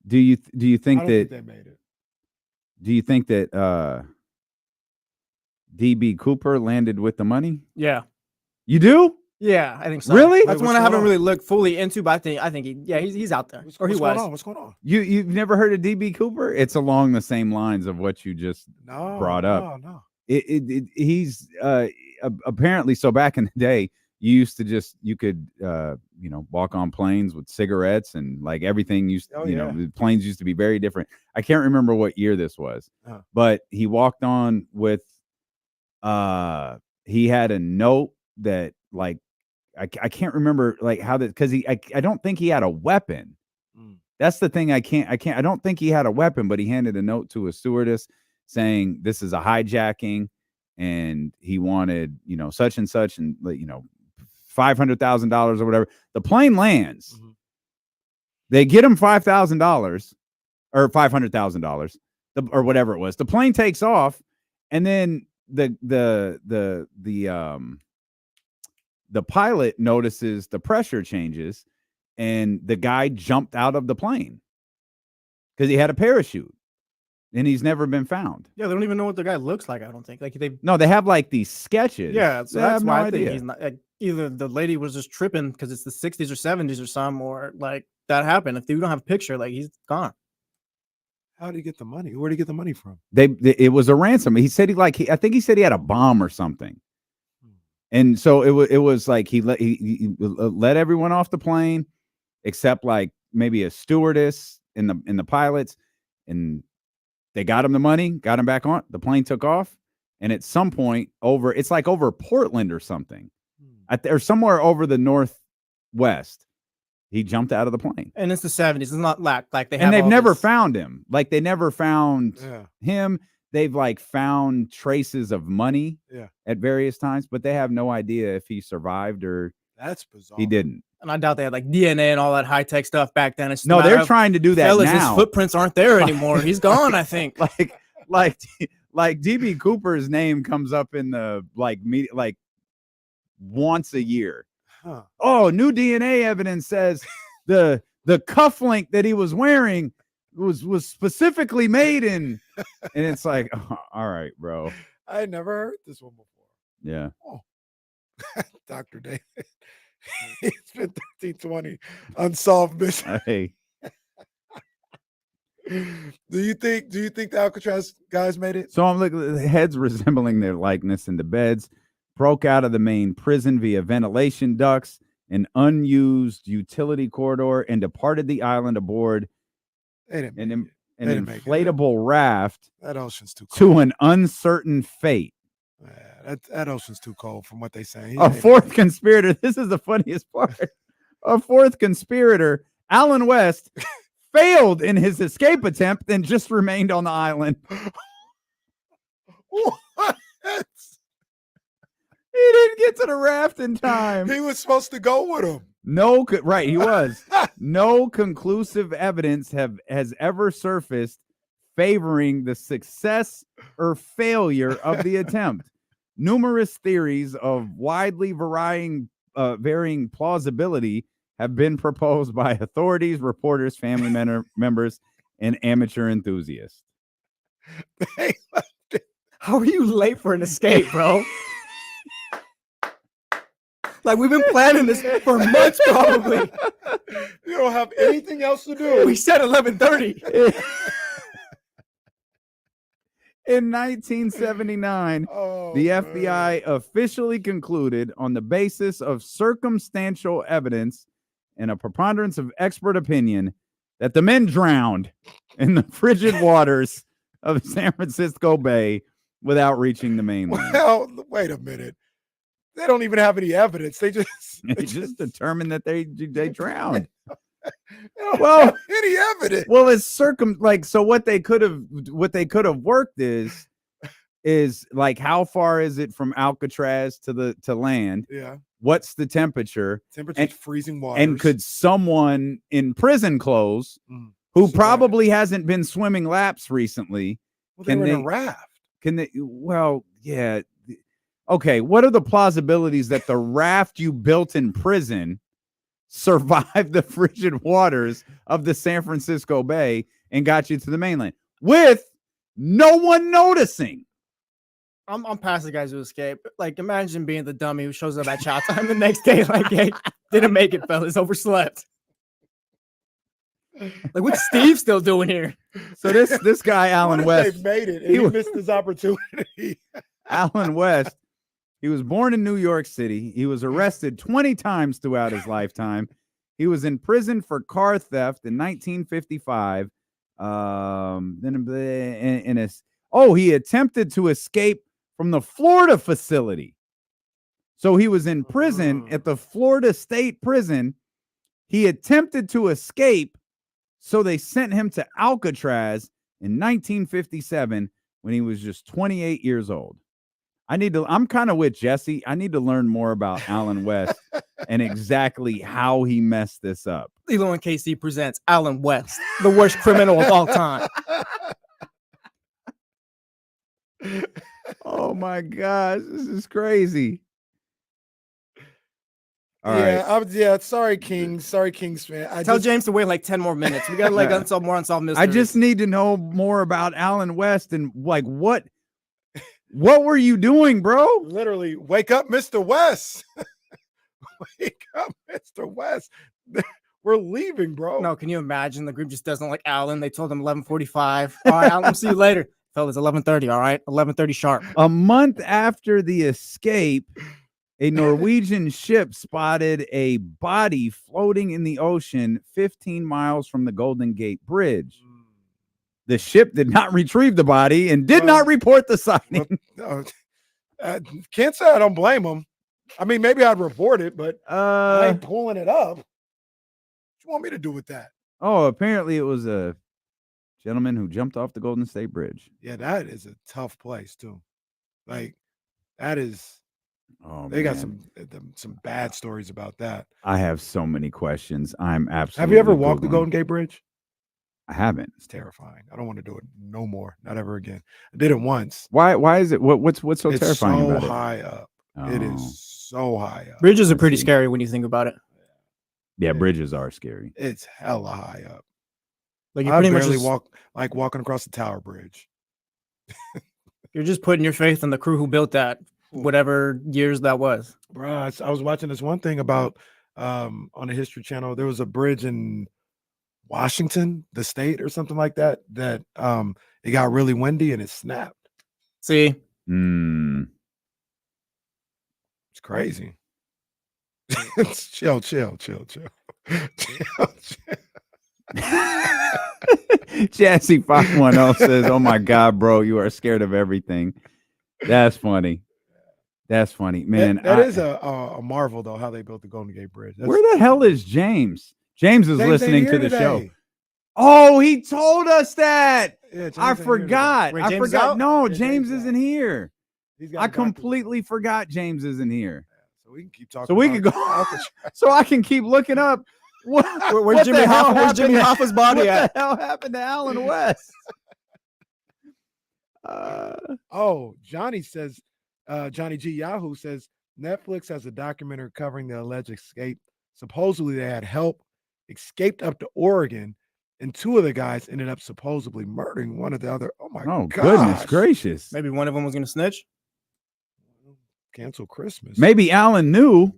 Do you think I don't that think they made it? Do you think that DB Cooper landed with the money? Yeah. You do? Yeah, I think so. Really? That's one I haven't really looked fully into, but I think he's out there. Or he was. What's going on? You've never heard of DB Cooper? It's along the same lines of what you just brought up. No. He's apparently, so back in the day, you could walk on planes with cigarettes and like everything the planes used to be very different. I can't remember what year this was, but he walked on with he had a note that like I can't remember like how that, because I don't think he had a weapon. That's the thing. I don't think he had a weapon, but he handed a note to a stewardess saying this is a hijacking and he wanted, such and such, and $500,000 or whatever. The plane lands. Mm-hmm. They get him $5,000 or $500,000 or whatever it was. The plane takes off, and then the pilot notices the pressure changes, and the guy jumped out of the plane because he had a parachute, and he's never been found. Yeah, they don't even know what the guy looks like. I don't think they have like these sketches. Yeah, so that's why I think idea. He's not. Either the lady was just tripping because it's the 60s or 70s or something, or like that happened. If you don't have a picture, like he's gone. How did he get the money? Where did he get the money from? It was a ransom. He said I think he said he had a bomb or something. And so it was like he let everyone off the plane except like maybe a stewardess and the pilots, and they got him the money, got him back on. The plane took off, and at some point over Portland or something, or somewhere over the northwest, he jumped out of the plane. And it's the 70s. It's not like they have. And they've never found him. Like they never found him. They've like found traces of money at various times, but they have no idea if he survived or that's bizarre. He didn't. And I doubt they had like DNA and all that high tech stuff back then. It's no, they're trying to do that now. His footprints aren't there anymore. He's gone, I think. like DB Cooper's name comes up in the media once a year. Oh, new DNA evidence says the the cufflink that he was wearing was specifically made in, and it's like, oh, all right, bro. I had never heard this one before. Yeah. Oh, Dr. David. It's been 1320 unsolved mission. Hey. Do you think the Alcatraz guys made it? So I'm looking at the heads resembling their likeness in the beds, broke out of the main prison via ventilation ducts, an unused utility corridor, and departed the island aboard an inflatable raft That ocean's too cold. to an uncertain fate. That ocean's too cold from what they say. A fourth conspirator, this is the funniest part. A fourth conspirator, Alan West, failed in his escape attempt and just remained on the island. What? He didn't get to the raft in time. He was supposed to go with him. Right, he was. No conclusive evidence has ever surfaced favoring the success or failure of the attempt. Numerous theories of widely varying plausibility have been proposed by authorities, reporters, family members, and amateur enthusiasts. How are you late for an escape, bro? Like, we've been planning this for months, probably. You don't have anything else to do. We said 11:30. In 1979, the FBI officially concluded, on the basis of circumstantial evidence and a preponderance of expert opinion, that the men drowned in the frigid waters of San Francisco Bay without reaching the mainland. Well, wait a minute. They don't even have any evidence. They just determined that they drowned. Well, any evidence. Well, it's so what they could have worked is like, how far is it from Alcatraz to land? Yeah. What's the temperature? Temperature's freezing water. And could someone in prison clothes who probably hasn't been swimming laps recently, well, they were in a raft. Can they? Well, yeah. Okay. What are the plausibilities that the raft you built in prison survived the frigid waters of the San Francisco Bay and got you to the mainland with no one noticing? I'm past the guys who escape. Like, imagine being the dummy who shows up at chow time the next day. Like, hey, didn't make it, fellas. Overslept. Like, what's Steve still doing here? So this guy, Alan West, They made it. And he missed his opportunity. Alan West, he was born in New York City. He was arrested 20 times throughout his lifetime. He was in prison for car theft in 1955. He attempted to escape from the Florida facility. So he was in prison at the Florida State Prison. He attempted to escape, so they sent him to Alcatraz in 1957 when he was just 28 years old. I'm kind of with Jesse. I need to learn more about Alan West and exactly how he messed this up. Lilo and KC presents Alan West, the worst criminal of all time. Oh my gosh, this is crazy. All right. Sorry, Kings. Sorry, Kings fan. Tell James to wait like 10 more minutes. We got like more unsolved mysteries. I just need to know more about Alan West and like what were you doing, bro? Literally, wake up, Mr. West. Wake up, Mr. West. We're leaving, bro. No, can you imagine? The group just doesn't like Alan. They told him 11:45. All right, Alan, we'll see you later. Fellas, 11:30, all right? 11:30 sharp. A month after the escape, a Norwegian ship spotted a body floating in the ocean 15 miles from the Golden Gate Bridge. The ship did not retrieve the body and did not report the sighting. Can't say I don't blame them. I mean, maybe I'd report it, but I ain't pulling it up. What you want me to do with that? Oh, apparently it was a gentleman who jumped off the Golden State Bridge. Yeah, that is a tough place too. Like, that is. Oh, they got some bad stories about that. I have so many questions. I'm absolutely. Have you ever walked the Golden Gate Bridge? I haven't. It's terrifying. I don't want to do it no more. Not ever again. I did it once. Why is it? What's so it's terrifying so about it? high up. It is so high up. Bridges are pretty scary when you think about it. Yeah, bridges are scary. It's hella high up. Like you I pretty much barely just, walking across the Tower Bridge. you're just putting your faith in the crew who built that, whatever years that was. Bruh, I was watching this one thing about on the History Channel. There was a bridge in Washington, the state, or something like that. That it got really windy and it snapped. See, Mm. It's crazy. It's chill. Jazzy 510 says, "Oh my God, bro, you are scared of everything." That's funny. That's funny, man. That is a marvel, though, how they built the Golden Gate Bridge. Where the hell is James? James is James listening ain't to here the show. today. Oh, he told us that. Yeah, James I ain't here forgot. today. Wait, I James forgot. out? No, Yeah, James James isn't here. He's got I a doctor's completely forgot James isn't here. So we can keep talking. So we about could go. Alcatraz. So I can keep looking up. What, Where's what Jimmy the hell Hoffa? Where's happened Jimmy to- Hoffa's body what at? the hell happened to Alan West? Oh, Johnny says, Johnny G Yahoo says Netflix has a documentary covering the alleged escape. Supposedly they had help, escaped up to Oregon, and two of the guys ended up supposedly murdering one of the other. Oh my Oh, gosh. goodness gracious. maybe one of them was going to snitch. Cancel Christmas. Maybe Alan knew.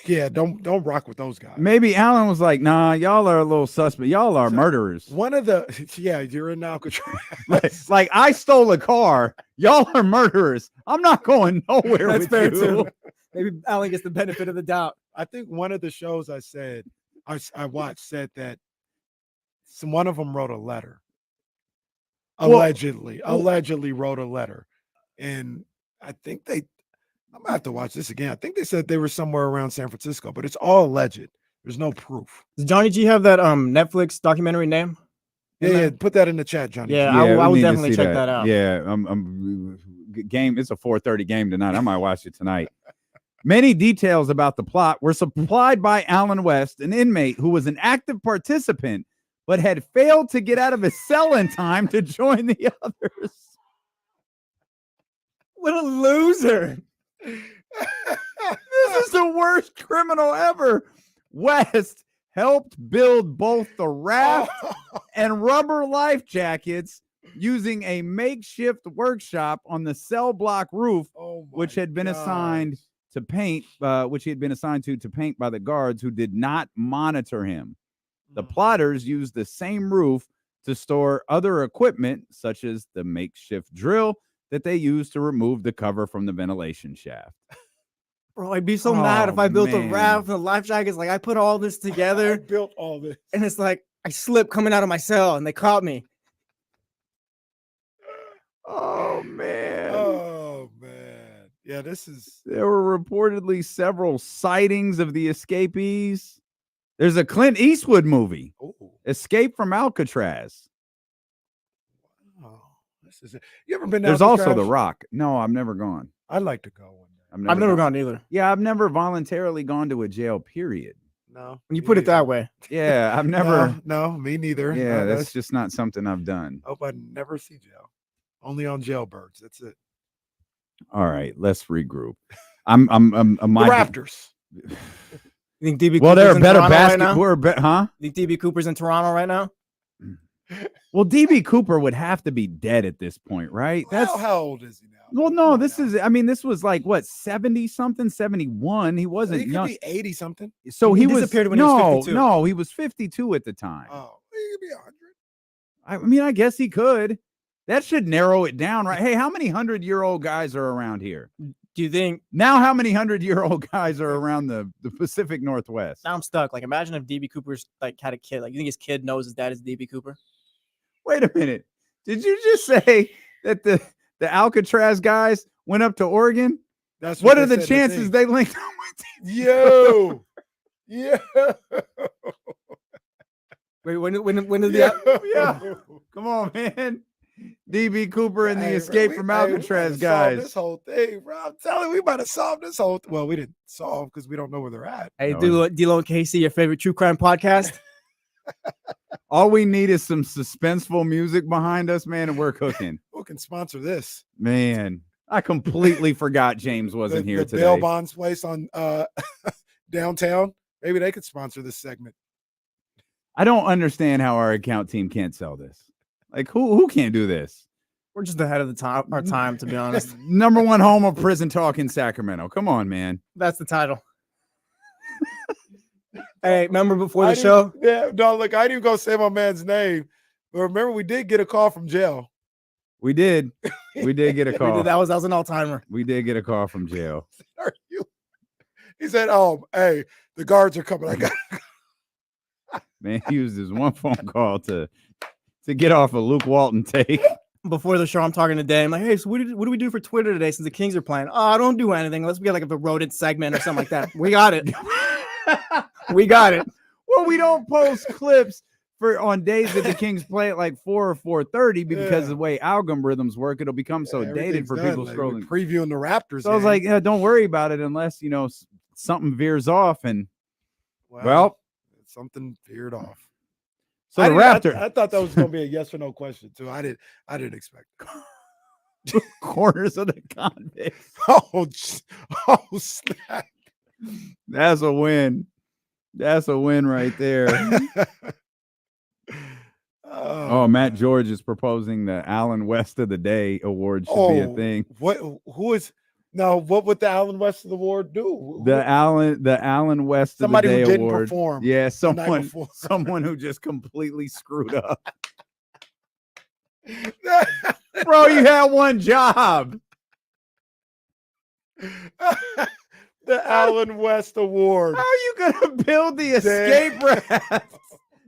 Yeah, don't rock with those guys. Maybe Alan was like, nah, y'all are a little suspect. Y'all are murderers. One of the you're in Alcatraz. Like, I stole a car. Y'all are murderers. I'm not going nowhere That's with fair you. too. Maybe Alan gets the benefit of the doubt. I think one of the shows I watched said that one of them wrote a letter. Allegedly wrote a letter. And I think I'm gonna have to watch this again. I think they said they were somewhere around San Francisco, but it's all alleged. There's no proof. Does Johnny G have that Netflix documentary name? Yeah, put that in the chat, Johnny. Yeah, G. I we will need to definitely see check that out. Yeah, game. It's a 4:30 game tonight. I might watch it tonight. Many details about the plot were supplied by Alan West, an inmate who was an active participant, but had failed to get out of his cell in time to join the others. What a loser. This is the worst criminal ever. West helped build both the raft and rubber life jackets using a makeshift workshop on the cell block roof, which had been assigned to paint, which he had been assigned to paint by the guards who did not monitor him. The plotters used the same roof to store other equipment, such as the makeshift drill that they used to remove the cover from the ventilation shaft. Bro, I'd be so mad if I built a raft and a life jacket. Like I put all this together. I built all this. And it's like I slipped coming out of my cell and they caught me. Oh man. Oh man. Yeah, there were reportedly several sightings of the escapees. There's a Clint Eastwood movie, Escape from Alcatraz. This is it. You ever been to There's also Alcatraz? The Rock. No, I've never gone. I'd like to go one day. I've never gone either. Yeah, I've never voluntarily gone to a jail, period. No. When you put it that way. Yeah, I've never. No, me neither. Yeah, No, that's just not something I've done. Hope I never see jail. Only on jailbirds. That's it. All right, let's regroup. I'm The Raptors. You think DB Well, Cooper's they're a in better Toronto right now? basket. Huh? You think DB Cooper's in Toronto right now? Well, DB Cooper would have to be dead at this point, right? How old is he now? Well, no, this was like what, 70 something, 71. He wasn't He could young. be 80 something. So He he was disappeared when he was 52. No, he was 52 at the time. Oh, he could be 100. I mean, I guess he could. That should narrow it down, right? Hey, how many 100-year-old guys are around here? Do you think Now, how many 100-year-old guys are around the Pacific Northwest? now I'm stuck? Like imagine if DB Cooper's like had a kid. Like you think his kid knows his dad is DB Cooper? Wait a minute. Did you just say that the Alcatraz guys went up to Oregon? That's What they are the said in chances thing. they linked up with Yo. Yeah. Wait, when did the Yeah. Come on, man. DB Cooper and the Hey, bro, Escape we- from hey, we Alcatraz might have solved guys. This whole thing, bro. I'm telling you, we might have solved this whole. Well, we didn't solve because we don't know where they're at. Hey, D-Lo and Casey, your favorite true crime podcast? All we need is some suspenseful music behind us, man, and we're cooking. Who can sponsor this? Man, I completely forgot James wasn't here the today. Bail Bonds place on downtown. Maybe they could sponsor this segment. I don't understand how our account team can't sell this. Like, who can't do this? We're just ahead of our time, to be honest. Number one home of prison talk in Sacramento. Come on, man. That's the title. Hey, remember before the show? Yeah, no, look, I didn't even go say my man's name. But remember, we did get a call from jail. We did. We did get a call. That was an all-timer. We did get a call from jail. Are you? He said, "Oh, hey, the guards are coming." I got. Man, he used his one phone call to get off a Luke Walton take. Before the show, I'm talking to Dan. I'm like, hey, so what do we do for Twitter today since the Kings are playing? Oh, I don't do anything unless we get like a rodent segment or something like that. We got it. We got it. Well, we don't post clips on days that the Kings play at like 4 or 4:30 because of the way algorithms work. It'll become so dated for people scrolling. Previewing the Raptors. So I was like, yeah, don't worry about it unless something veers off. And well, something veered off. So the Raptors. I thought that was going to be a yes or no question too. I didn't expect it. Corners of the convicts. Oh, snap! That's a win. That's a win right there. Oh, Matt George is proposing the Allen West of the Day award should be a thing. What would the Allen West of the award do? The Allen West of the Day who didn't award. Perform yeah, someone who just completely screwed up. Bro, you had one job. The Allen West Award. How are you gonna build the escape raft?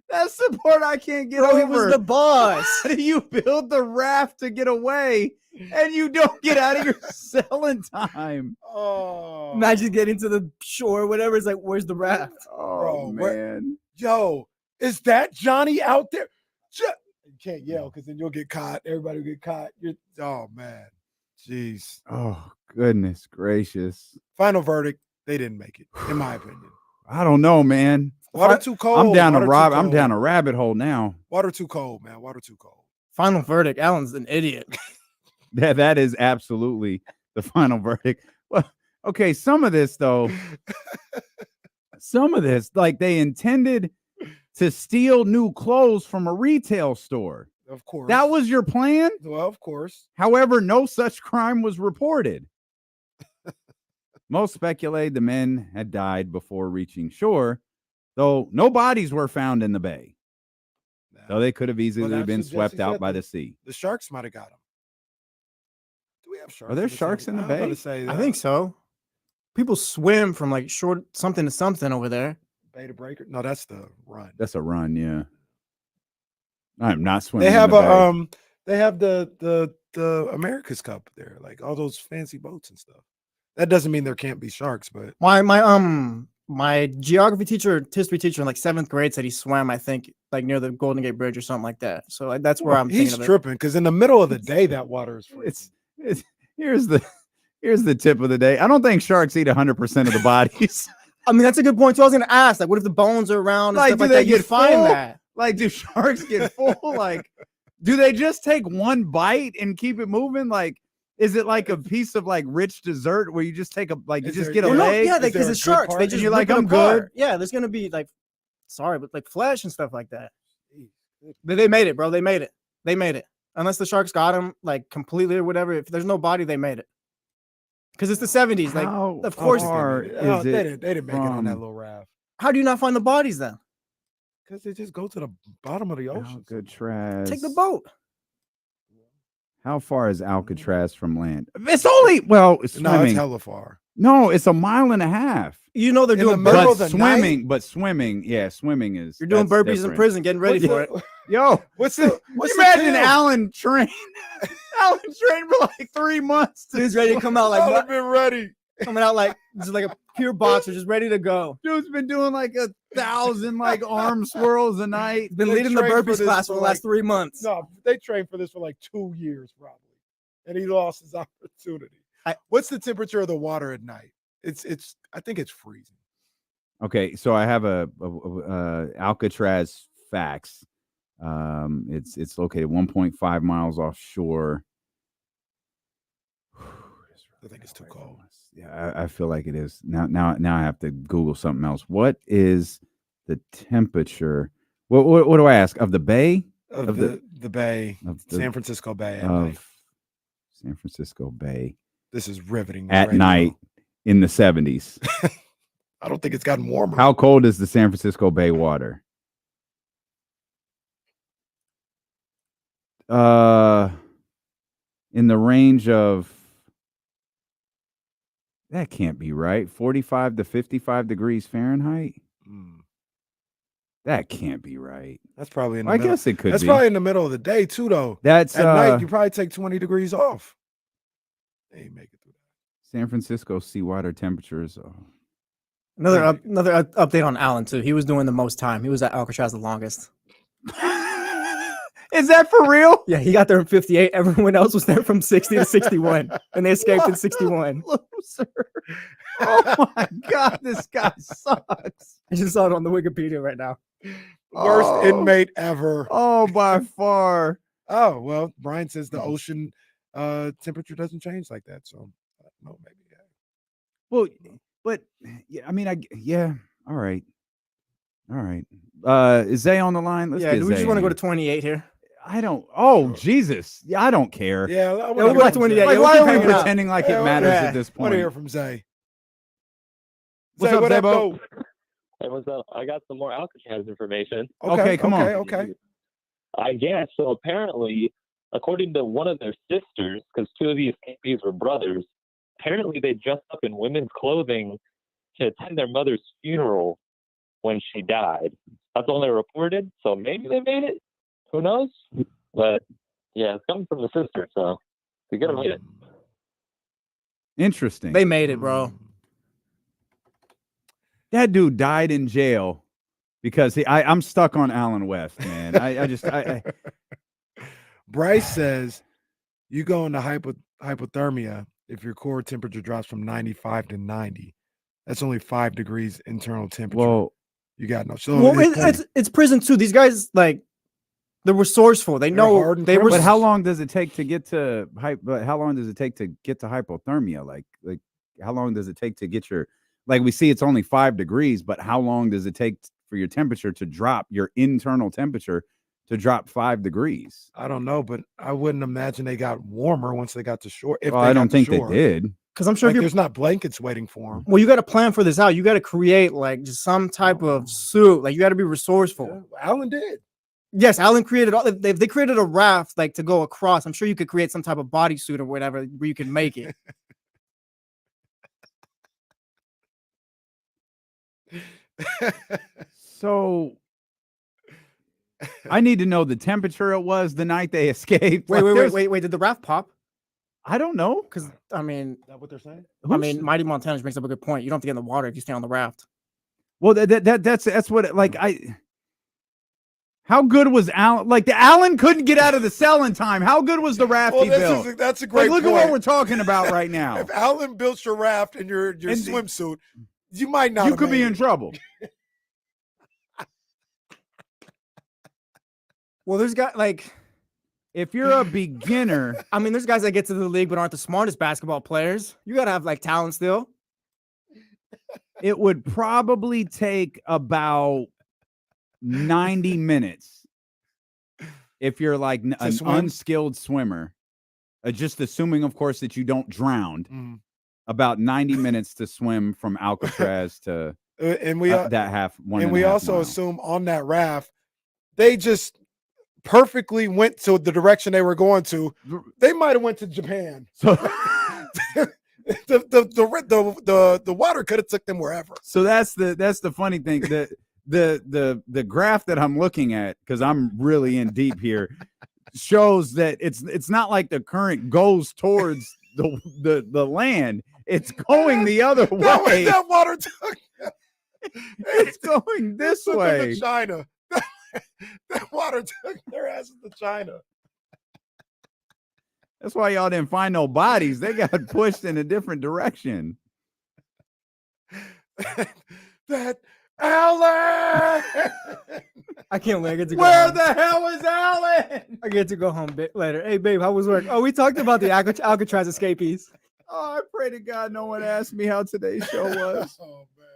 That's the part I can't get over. It was the boss. How do you build the raft to get away and you don't get out of your cell in time? Oh, imagine getting to the shore, whatever. It's like, where's the raft? Oh, man. Yo, is that Johnny out there? You can't yell because then you'll get caught. Everybody will get caught. Oh, man. Jeez. Oh, goodness gracious. Final verdict, they didn't make it, in my opinion. I don't know, man. Water too cold. I'm down a rabbit hole now. Water too cold, man. Water too cold. Final verdict, Allen's an idiot. That is absolutely the final verdict. Well, okay, some of this, like they intended to steal new clothes from a retail store. Of course. That was your plan? Well, of course. However, no such crime was reported. Most speculate the men had died before reaching shore, though no bodies were found in the bay. So they could have easily been swept out by the sea. The sharks might have got them. Do we have sharks? Are there sharks in the bay? I think so. People swim from like short something to something over there. Bay to breaker? No, that's the run. That's a run, yeah. I'm not swimming. They have they have the America's Cup there, like all those fancy boats and stuff. That doesn't mean there can't be sharks, but my geography teacher, history teacher in like 7th grade said he swam, I think, like near the Golden Gate Bridge or something like that. So that's where I'm thinking he's of it. tripping because in the middle of the day that water is free. Here's the tip of the day. I don't think sharks eat 100% of the bodies. I mean, that's a good point too. I was gonna ask, like, what if the bones are around? And Like, stuff do like they that? You'd get find full? that? Like, do sharks get full? Like, do they just take one bite and keep it moving? Like, is it like a piece of like rich dessert where you just take you just get a leg? Yeah, because it's sharks. They just you're like, rip it I'm apart. good. Yeah, there's gonna be like, but like flesh and stuff like that. But they made it, bro. They made it. They made it. Unless the sharks got him like completely or whatever. If there's no body, they made it. Because it's the 70s. Like, of course, they didn't make it on that little raft. How do you not find the bodies then? Because they just go to the bottom of the ocean. Alcatraz. Take the boat. How far is Alcatraz from land? It's only it's swimming. No, it's hella far. No, it's a mile and a half. You know they're In the doing middle burpees. of the Swimming, but swimming, swimming is. You're doing that's burpees in different. prison, getting ready for it. Yo, what's imagine Alan trained for like 3 months. Dude's ready to come out like I've been ready. Coming out like just like a pure boxer, just ready to go. Dude's been doing like 1,000 like arm swirls a night. Been leading the burpees class for the last 3 months. No, they trained for this for like 2 years probably, and he lost his opportunity. What's the temperature of the water at night? It's I think it's freezing. Okay, so I have a Alcatraz facts. It's located 1.5 miles offshore. I think it's too cold. Yeah, I feel like it is. Now I have to Google something else. What is the temperature? What do I ask of the Bay? Of the Bay, of the- San Francisco Bay at of night. San Francisco Bay This is riveting. at radio. night in the 70s. I don't think it's gotten warmer. How cold is the San Francisco Bay water? In the range of, that can't be right, 45 to 55 degrees Fahrenheit. That can't be right. That's probably in the I middle. guess it could That's be. probably in the middle of the day too, though. That's at night. You probably take 20 degrees off. They make it through. San Francisco seawater temperatures. Another update on Allen too. He was doing the most time. He was at Alcatraz the longest. Is that for real? Yeah, he got there in 58. Everyone else was there from 60 to 61, and they escaped in 61. Loser. Oh my God, this guy sucks. I just saw it on the Wikipedia right now. Worst inmate ever. Oh, by far. Oh, well, Brian says the ocean temperature doesn't change like that. So, no, maybe. Yeah. Well, but yeah, I mean, all right. All right. Is Zay on the line? Let's Yeah, get do we Zay just want to in go here. to 28 here? I don't. Oh, Jesus. Yeah, I don't care. Yeah, I we'll wanna go hear to from 28. Zay. Like, Yeah, why we'll are we keep hanging out. pretending like it matters at this I point? want to hear from Zay. What's Zay, up, what up, Zaybo? though? Hey, what's up? I got some more Alcatraz information. Okay, come on. Okay. I guess so. Apparently, according to one of their sisters, because two of the escapees were brothers, apparently they dressed up in women's clothing to attend their mother's funeral when she died. That's only reported, so maybe they made it. Who knows? But yeah, it's coming from the sister, so you gotta made it. Interesting. They made it, bro. That dude died in jail because I'm stuck on Allen West, man. I Bryce says you go into hypothermia if your core temperature drops from 95 to 90. That's only 5 degrees internal temperature. Well, you got no. So Well, it's prison too. These guys, like, they're resourceful. They know hardened they were. But how long does it take to get to hypothermia? Like how long does it take to get your, like, we see it's only 5 degrees, but how long does it take for your temperature to drop, your internal temperature to drop 5 degrees? I don't know, but I wouldn't imagine they got warmer once they got to shore. If Well, they I got don't to think they shore. did. Because I'm sure Like, if there's not blankets waiting for them. well, you got to plan for this out. You got to create like just some type of suit. Like you got to be resourceful. Allen did. Yes, Allen created all. If they created a raft like to go across, I'm sure you could create some type of bodysuit or whatever where you can make it. So I need to know the temperature it was the night they escaped. Wait, Like, there's- wait. Did the raft pop? I don't know. Because I mean, Is that what they're saying? Mighty Montana brings up a good point. You don't have to get in the water if you stay on the raft. Well, that's what like how good was Allen? Like the Allen couldn't get out of the cell in time. How good was the raft he built? That's a great Like, look point. at what we're talking about right now. If Allen built your raft in your swimsuit, you might not. You have could be made in it. trouble. Well, there's guys like if you're a beginner. I mean, there's guys that get to the league but aren't the smartest basketball players. You got to have like talent still. It would probably take about 90 minutes if you're like an swim? unskilled swimmer. Just assuming, of course, that you don't drown. About 90 minutes to swim from Alcatraz to and we that half one. and we half also mile. assume on that raft, they just perfectly went to the direction they were going to. They might have went to Japan. So the water could have took them wherever. So that's the funny thing. The graph that I'm looking at, because I'm really in deep here, shows that it's not like the current goes towards the land. It's going the other way. That water took. It's going this Took them way. to China. That water took their asses to China. That's why y'all didn't find no bodies. They got pushed in a different direction. That Allen. I can't wait. I get to go Where home. the hell is Allen? I get to go home later. Hey, babe, how was work? Oh, we talked about the Alcatraz escapees. Oh, I pray to God no one asked me how today's show was. Oh man.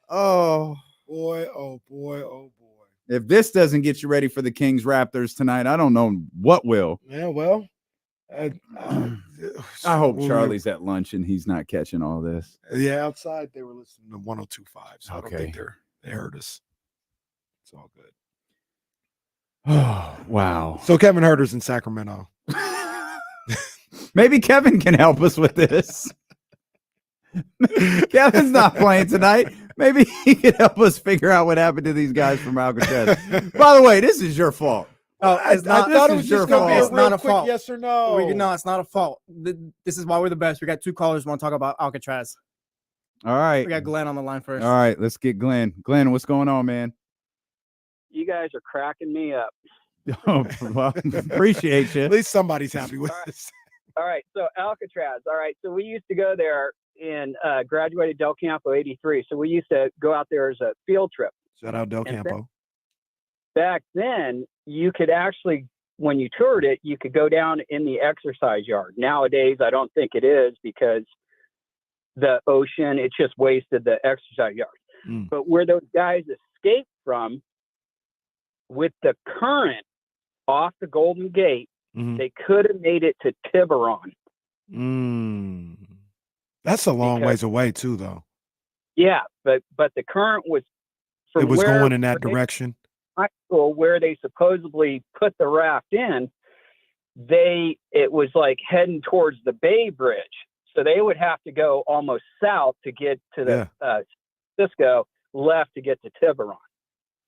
Oh boy, oh boy, oh boy. If this doesn't get you ready for the Kings-Raptors tonight, I don't know what will. Yeah, well, I hope Charlie's at lunch and he's not catching all this. Yeah, outside they were listening to 102.5, so I don't Okay. think they heard us. It's all good. Oh, wow. So Kevin Herter's in Sacramento. Maybe Kevin can help us with this. Kevin's not playing tonight. Maybe he can help us figure out what happened to these guys from Alcatraz. By the way, this is your fault. Oh, it's not. I thought it was just going to be a It's not real a quick fault. yes or no. No, it's not a fault. This is why we're the best. We got 2 callers who want to talk about Alcatraz. All right. We got Glenn on the line first. All right, let's get Glenn. Glenn, what's going on, man? You guys are cracking me up. Oh, well, appreciate you. At least somebody's happy with this. All right, so Alcatraz. All right, so we used to go there in graduated Del Campo '83. So we used to go out there as a field trip. Shout out Del Campo. Back then, you could actually, when you toured it, you could go down in the exercise yard. Nowadays, I don't think it is because the ocean, it just wasted the exercise yard. But where those guys escaped from, with the current off the Golden Gate, they could have made it to Tiburon. That's a long ways away too, though. Yeah, but the current was from It was where- going in that where they- direction. where they supposedly put the raft in, it was like heading towards the Bay Bridge. So they would have to go almost south to get to the Cisco, left to get to Tiburon.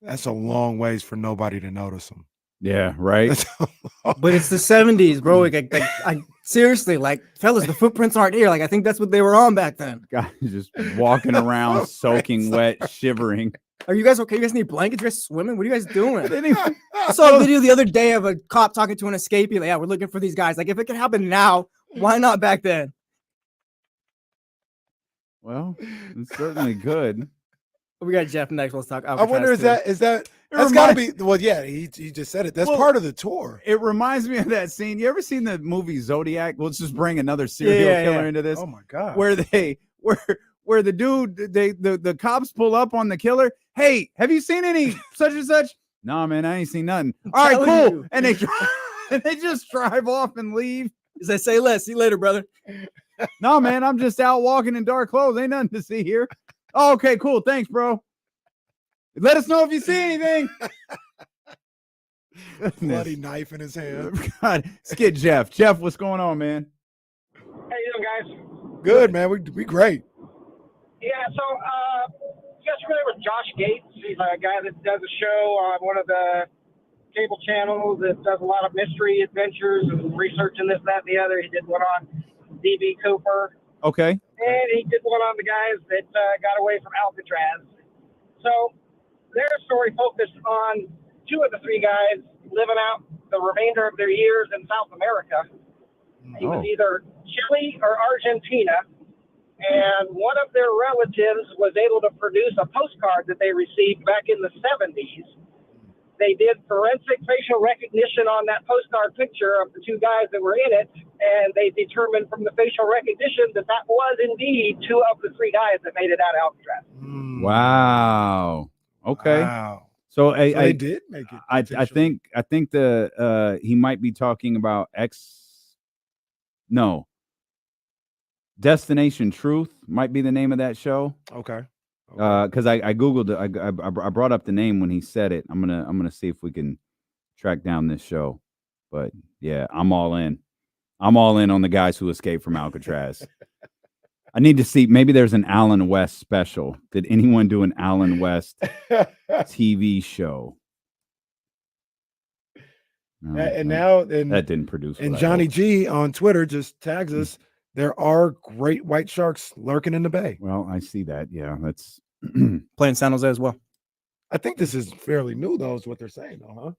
That's a long ways for nobody to notice them. Yeah, right. But it's the 70s, bro. I seriously, like, fellas, the footprints aren't here. Like, I think that's what they were on back then. Guys just walking around, soaking wet, shivering. Are you guys okay? You guys need blankets? You guys swimming? What are you guys doing? I saw a video the other day of a cop talking to an escapee. Like, yeah, we're looking for these guys. Like, if it can happen now, why not back then? Well, it's certainly good. We got Jeff next. Let's talk. I wonder is that that's got to be he just said it. That's part of the tour. It reminds me of that scene. You ever seen the movie Zodiac? Let's just bring another serial killer into this. Oh my god. Where the dude the cops pull up on the killer. Hey, have you seen any such and such? Nah, man, I ain't seen nothing. All right, cool. And they just drive off and leave. As I say less. See you later, brother. No, man, I'm just out walking in dark clothes. Ain't nothing to see here. Oh, okay, cool. Thanks, bro. Let us know if you see anything. Bloody knife in his hand. God, let's get Jeff. Jeff, what's going on, man? How you doing, guys? Good, man. We great. Yeah, so you guys familiar with Josh Gates? He's a guy that does a show on one of the cable channels that does a lot of mystery adventures and research and this, that, and the other. He did one on D.B. Cooper. Okay. And he did one on the guys that got away from Alcatraz. So their story focused on 2 of the 3 guys living out the remainder of their years in South America. He was either Chile or Argentina. And one of their relatives was able to produce a postcard that they received back in the 70s. They did forensic facial recognition on that postcard picture of the 2 guys that were in it, and they determined from the facial recognition that that was indeed 2 of the 3 guys that made it out of Alcatraz. Wow. Okay. Wow. So they did make it. I think the he might be talking about Destination Truth might be the name of that show. Okay. Because I googled it, I brought up the name when he said it. I'm gonna see if we can track down this show. But yeah, I'm all in. I'm all in on the guys who escaped from Alcatraz. I need to see. Maybe there's an Alan West special. Did anyone do an Alan West TV show? No, And now that didn't produce. And what I Johnny hoped. G on Twitter just tags us. There are great white sharks lurking in the bay. Well, I see that. Yeah, that's playing San Jose as well. I think this is fairly new, though, is what they're saying, though, huh?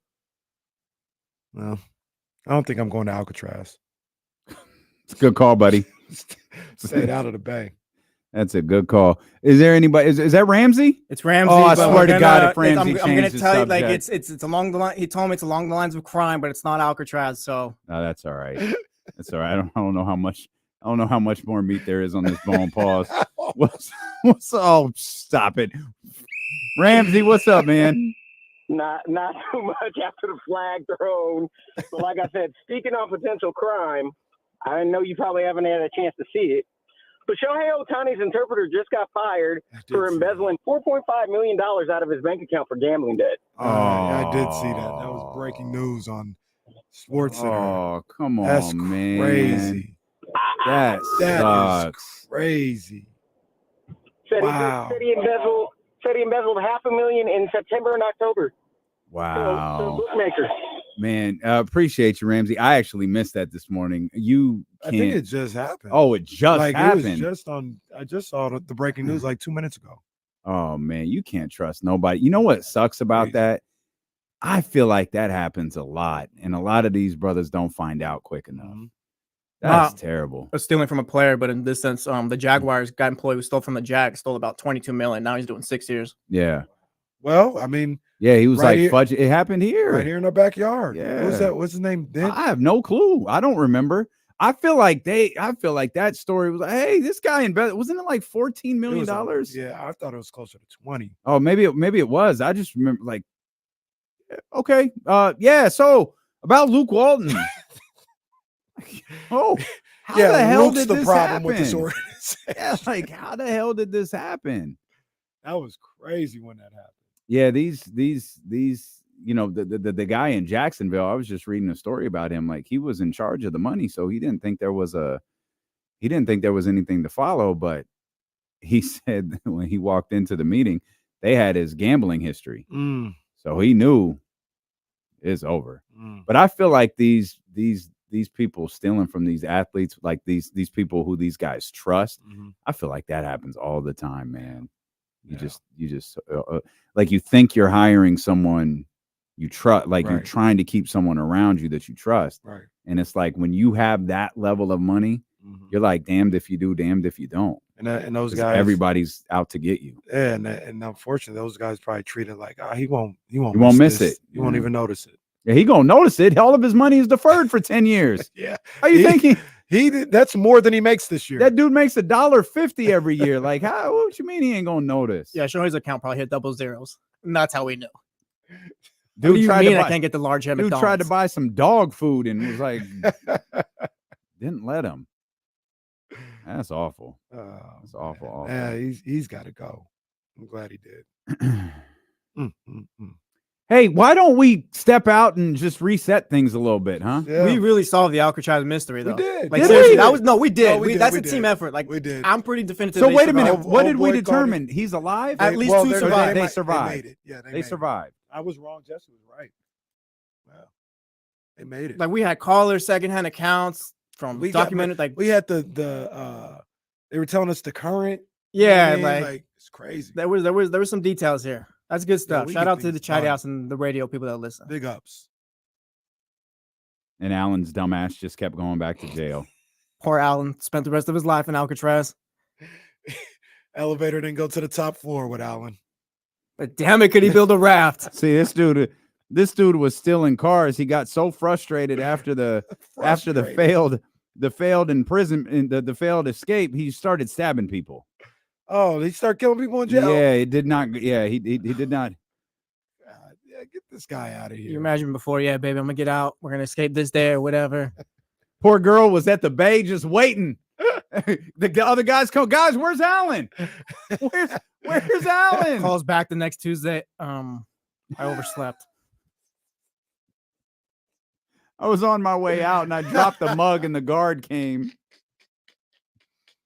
Well, I don't think I'm going to Alcatraz. It's a good call, buddy. Stay out of the bay. That's a good call. Is there anybody? Is that Ramsey? It's Ramsey. Oh, I but swear to we're God, gonna- if Ramsey I'm changed gonna the tell you, like subject. it's along the line. He told me it's along the lines of crime, but it's not Alcatraz. So No, that's all right. That's all right. I don't know how much I don't know how much more meat there is on this bone. Pause. What's stop it. Ramsey, what's up, man? Not too much after the flag thrown. But like I said, speaking on potential crime, I know you probably haven't had a chance to see it, but Shohei Ohtani's interpreter just got fired for embezzling $4.5 million out of his bank account for gambling debt. I did see that. That was breaking news on SportsCenter. Oh, come on, That's man. crazy. That sucks. Is crazy. Said Wow. He embezzled $500,000 in September and October. Wow. Bookmaker. Man, appreciate you, Ramsey. I actually missed that this morning. I think it just happened. Oh, it just happened. It was just on. I just saw the breaking news like 2 minutes ago. Oh man, you can't trust nobody. You know what sucks about that? I feel like that happens a lot, and a lot of these brothers don't find out quick enough. That's terrible. Stealing from a player, but in this sense, the Jaguars got employee who stole from the Jags, stole about $22 million. Now he's doing 6 years. Yeah. Well, I mean, yeah, he was right like, here, fudge. It happened here, right here in our backyard. Yeah. Who's that? What's his name? I have no clue. I don't remember. I feel like that story was like, hey, this guy invested. Wasn't it like $14 million? Yeah, I thought it was closer to 20. Oh, maybe it was. I just remember like, okay, yeah. So about Luke Walton. Oh, how the hell Luke's did the this problem happen? with this organization. Yeah, like how the hell did this happen? That was crazy when that happened. Yeah, these, you know, the guy in Jacksonville. I was just reading a story about him. Like he was in charge of the money, so he didn't think there was anything to follow. But he said when he walked into the meeting, they had his gambling history, so he knew it's over. But I feel like these people stealing from these athletes, like these people who these guys trust, I feel like that happens all the time, man. You just like you think you're hiring someone you trust, like you're trying to keep someone around you that you trust. Right. And it's like when you have that level of money, you're like damned if you do, damned if you don't. And those guys, everybody's out to get you. Yeah, and unfortunately, those guys probably treat it like he won't miss this. it. He won't even notice it. Yeah, he gonna notice it. All of his money is deferred for 10 years. Yeah. How you thinking? That's more than he makes this year. That dude makes $1.50 every year. Like, how? What you mean he ain't gonna notice? Yeah, Shohei's account probably hit double zeros. And that's how we know. Dude tried to buy, I can't get the large head Dude McDonald's. tried to buy some dog food and was like, didn't let him. That's awful. That's awful. Yeah, he's got to go. I'm glad he did. Hey, why don't we step out and just reset things a little bit, huh? Yeah. We really solved the Alcatraz mystery, though. We did. Like, Did seriously, we? we did. No, That's we a did. team effort. Like, we did. I'm pretty definitive. So they wait a minute. survived. What did we boy determine? He's alive? At least two survived. They survived. They made it. Yeah, They survived. I was wrong. Jesse was right. Wow. They made it. Like, we had callers, secondhand accounts from documented. We had the they were telling us the current. Yeah, you know what I mean? like it's crazy. There was some details here. That's good stuff. we Shout get out to things the chat done. house and the radio people that listen. Big ups. And Alan's dumbass just kept going back to jail. Poor Alan spent the rest of his life in Alcatraz. Elevator didn't go to the top floor with Alan. But damn it, could he build a raft? See, this dude was stealing cars. He got so frustrated after the failed escape. He started stabbing people. Oh, he started killing people in jail. Yeah, he did not. Yeah, he did not. Yeah, get this guy out of here. You imagine before, yeah, baby, I'm gonna get out. We're gonna escape this day or whatever. Poor girl was at the bay just waiting. The other guys come. Guys, where's Alan? Where's Alan? Calls back the next Tuesday. I overslept. I was on my way out and I dropped the mug and the guard came.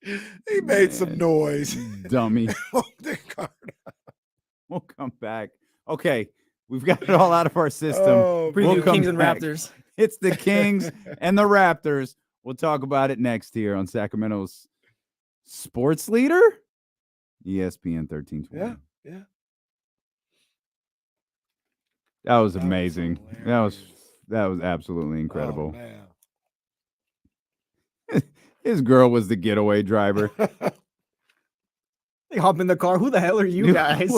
He made some noise. Dummy. We'll come back. Okay. We've got it all out of our system. Oh, Preview come Kings and back. Raptors. It's the Kings and the Raptors. We'll talk about it next here on Sacramento's sports leader, ESPN 1320. Yeah. That was amazing. That was absolutely incredible. Oh, man. His girl was the getaway driver. They hop in the car. Who the hell are you guys?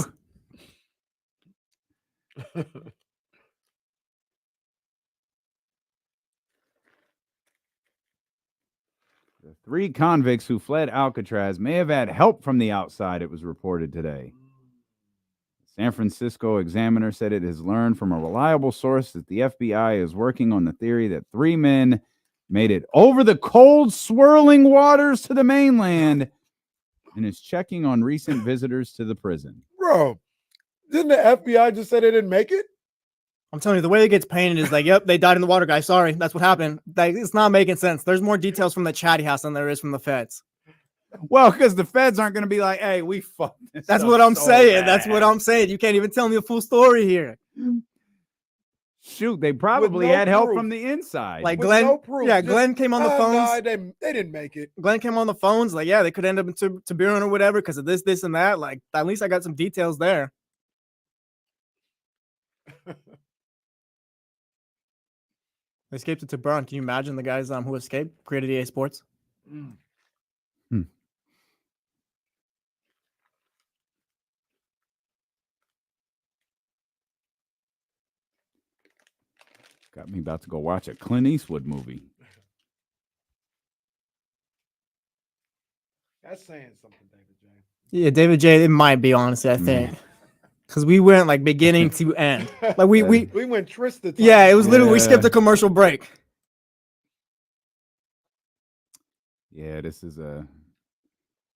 The 3 convicts who fled Alcatraz may have had help from the outside, it was reported today. San Francisco Examiner said it has learned from a reliable source that the FBI is working on the theory that 3 men made it over the cold, swirling waters to the mainland and is checking on recent visitors to the prison. Bro, didn't the FBI just say they didn't make it? I'm telling you, the way it gets painted is like, yep, they died in the water, guys. Sorry, that's what happened. Like, it's not making sense. There's more details from the chatty house than there is from the feds. Well, because the feds aren't going to be like, hey, we fucked this That's up what I'm so saying. bad. That's what I'm saying. You can't even tell me a full story here. Shoot, they probably no had help proof. from the inside. Like With Glenn, no proof. yeah, Just, Glenn came on the phones. Nah, they didn't make it. Glenn came on the phones. Like, yeah, they could end up in Tiburon or whatever because of this, and that. Like, at least I got some details there. They escaped to Tiburon. Can you imagine the guys who escaped, created EA Sports? Got me about to go watch a Clint Eastwood movie. That's saying something, David J. Yeah, David J. It might be, honestly, I think. Because we went like beginning to end. Like we went Trista. Yeah, it was literally we skipped a commercial break. Yeah, this is a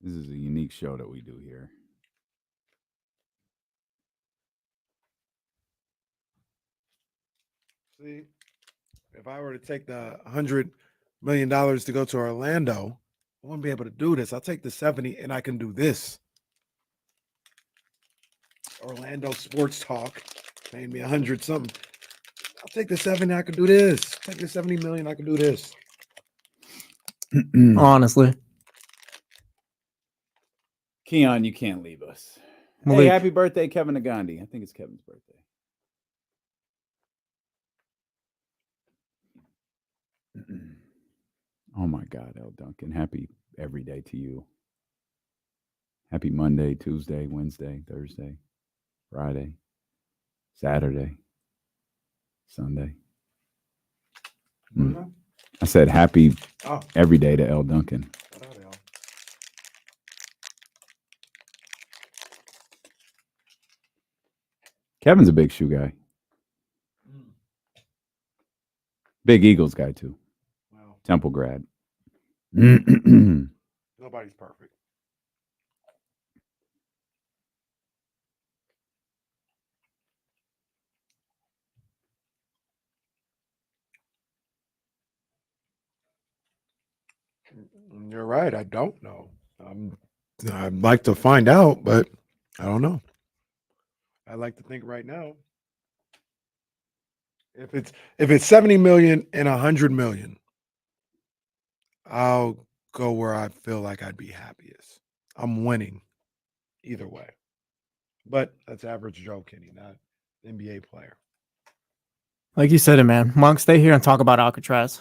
unique show that we do here. See, if I were to take the $100 million to go to Orlando, I wouldn't be able to do this. I'll take the 70 and I can do this. Orlando Sports Talk paying me 100 something. I'll take the 70. I can do this. Take the 70 million. I can do this. Honestly, Keon, you can't leave us. Malik. Hey, happy birthday, Kevin Nagandi. I think it's Kevin's birthday. Oh my God, L. Duncan. Happy every day to you. Happy Monday, Tuesday, Wednesday, Thursday, Friday, Saturday, Sunday. I said happy every day to L. Duncan. Kevin's a big shoe guy. Big Eagles guy, too. Wow. Temple grad. Nobody's perfect. You're right. I don't know. I'd like to find out, but I don't know. I like to think right now. If it's 70 million and 100 million, I'll go where I feel like I'd be happiest. I'm winning either way. But that's average Joe Kenny, not NBA player. like you said it, man. Monk, stay here and talk about Alcatraz.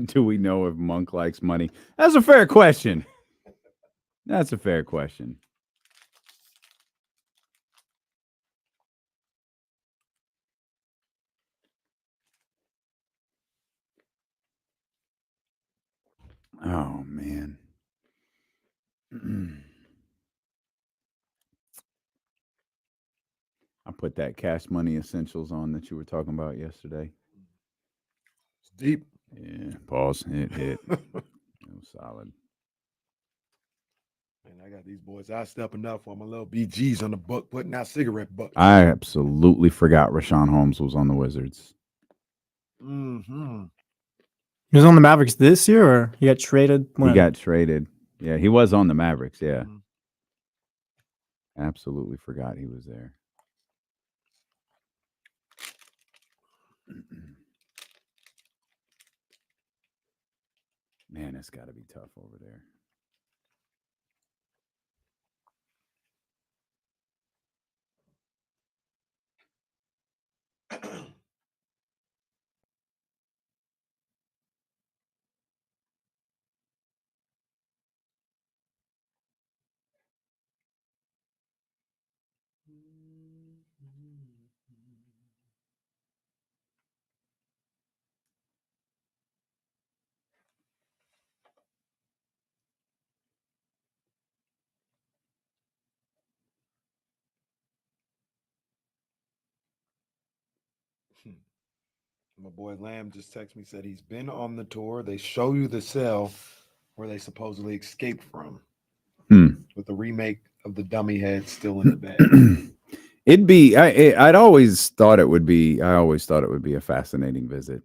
Do we know if Monk likes money? That's a fair question. That's a fair question. Oh, man. I put that Cash Money Essentials on that you were talking about yesterday. It's deep. Yeah, pause. It hit. It was solid. And I got these boys. I stepping up for my little BGs on the book, putting out cigarette butts. I absolutely forgot Rashawn Holmes was on the Wizards. Mm-hmm. He was on the Mavericks this year, or he got traded? When? He got traded. Yeah, he was on the Mavericks. Yeah. Absolutely forgot he was there. Man, it's got to be tough over there. My boy Lamb just texted me, said he's been on the tour. They show you the cell where they supposedly escaped from, with the remake of the dummy head still in the bed. It'd be. I'd always thought it would be. I always thought it would be a fascinating visit.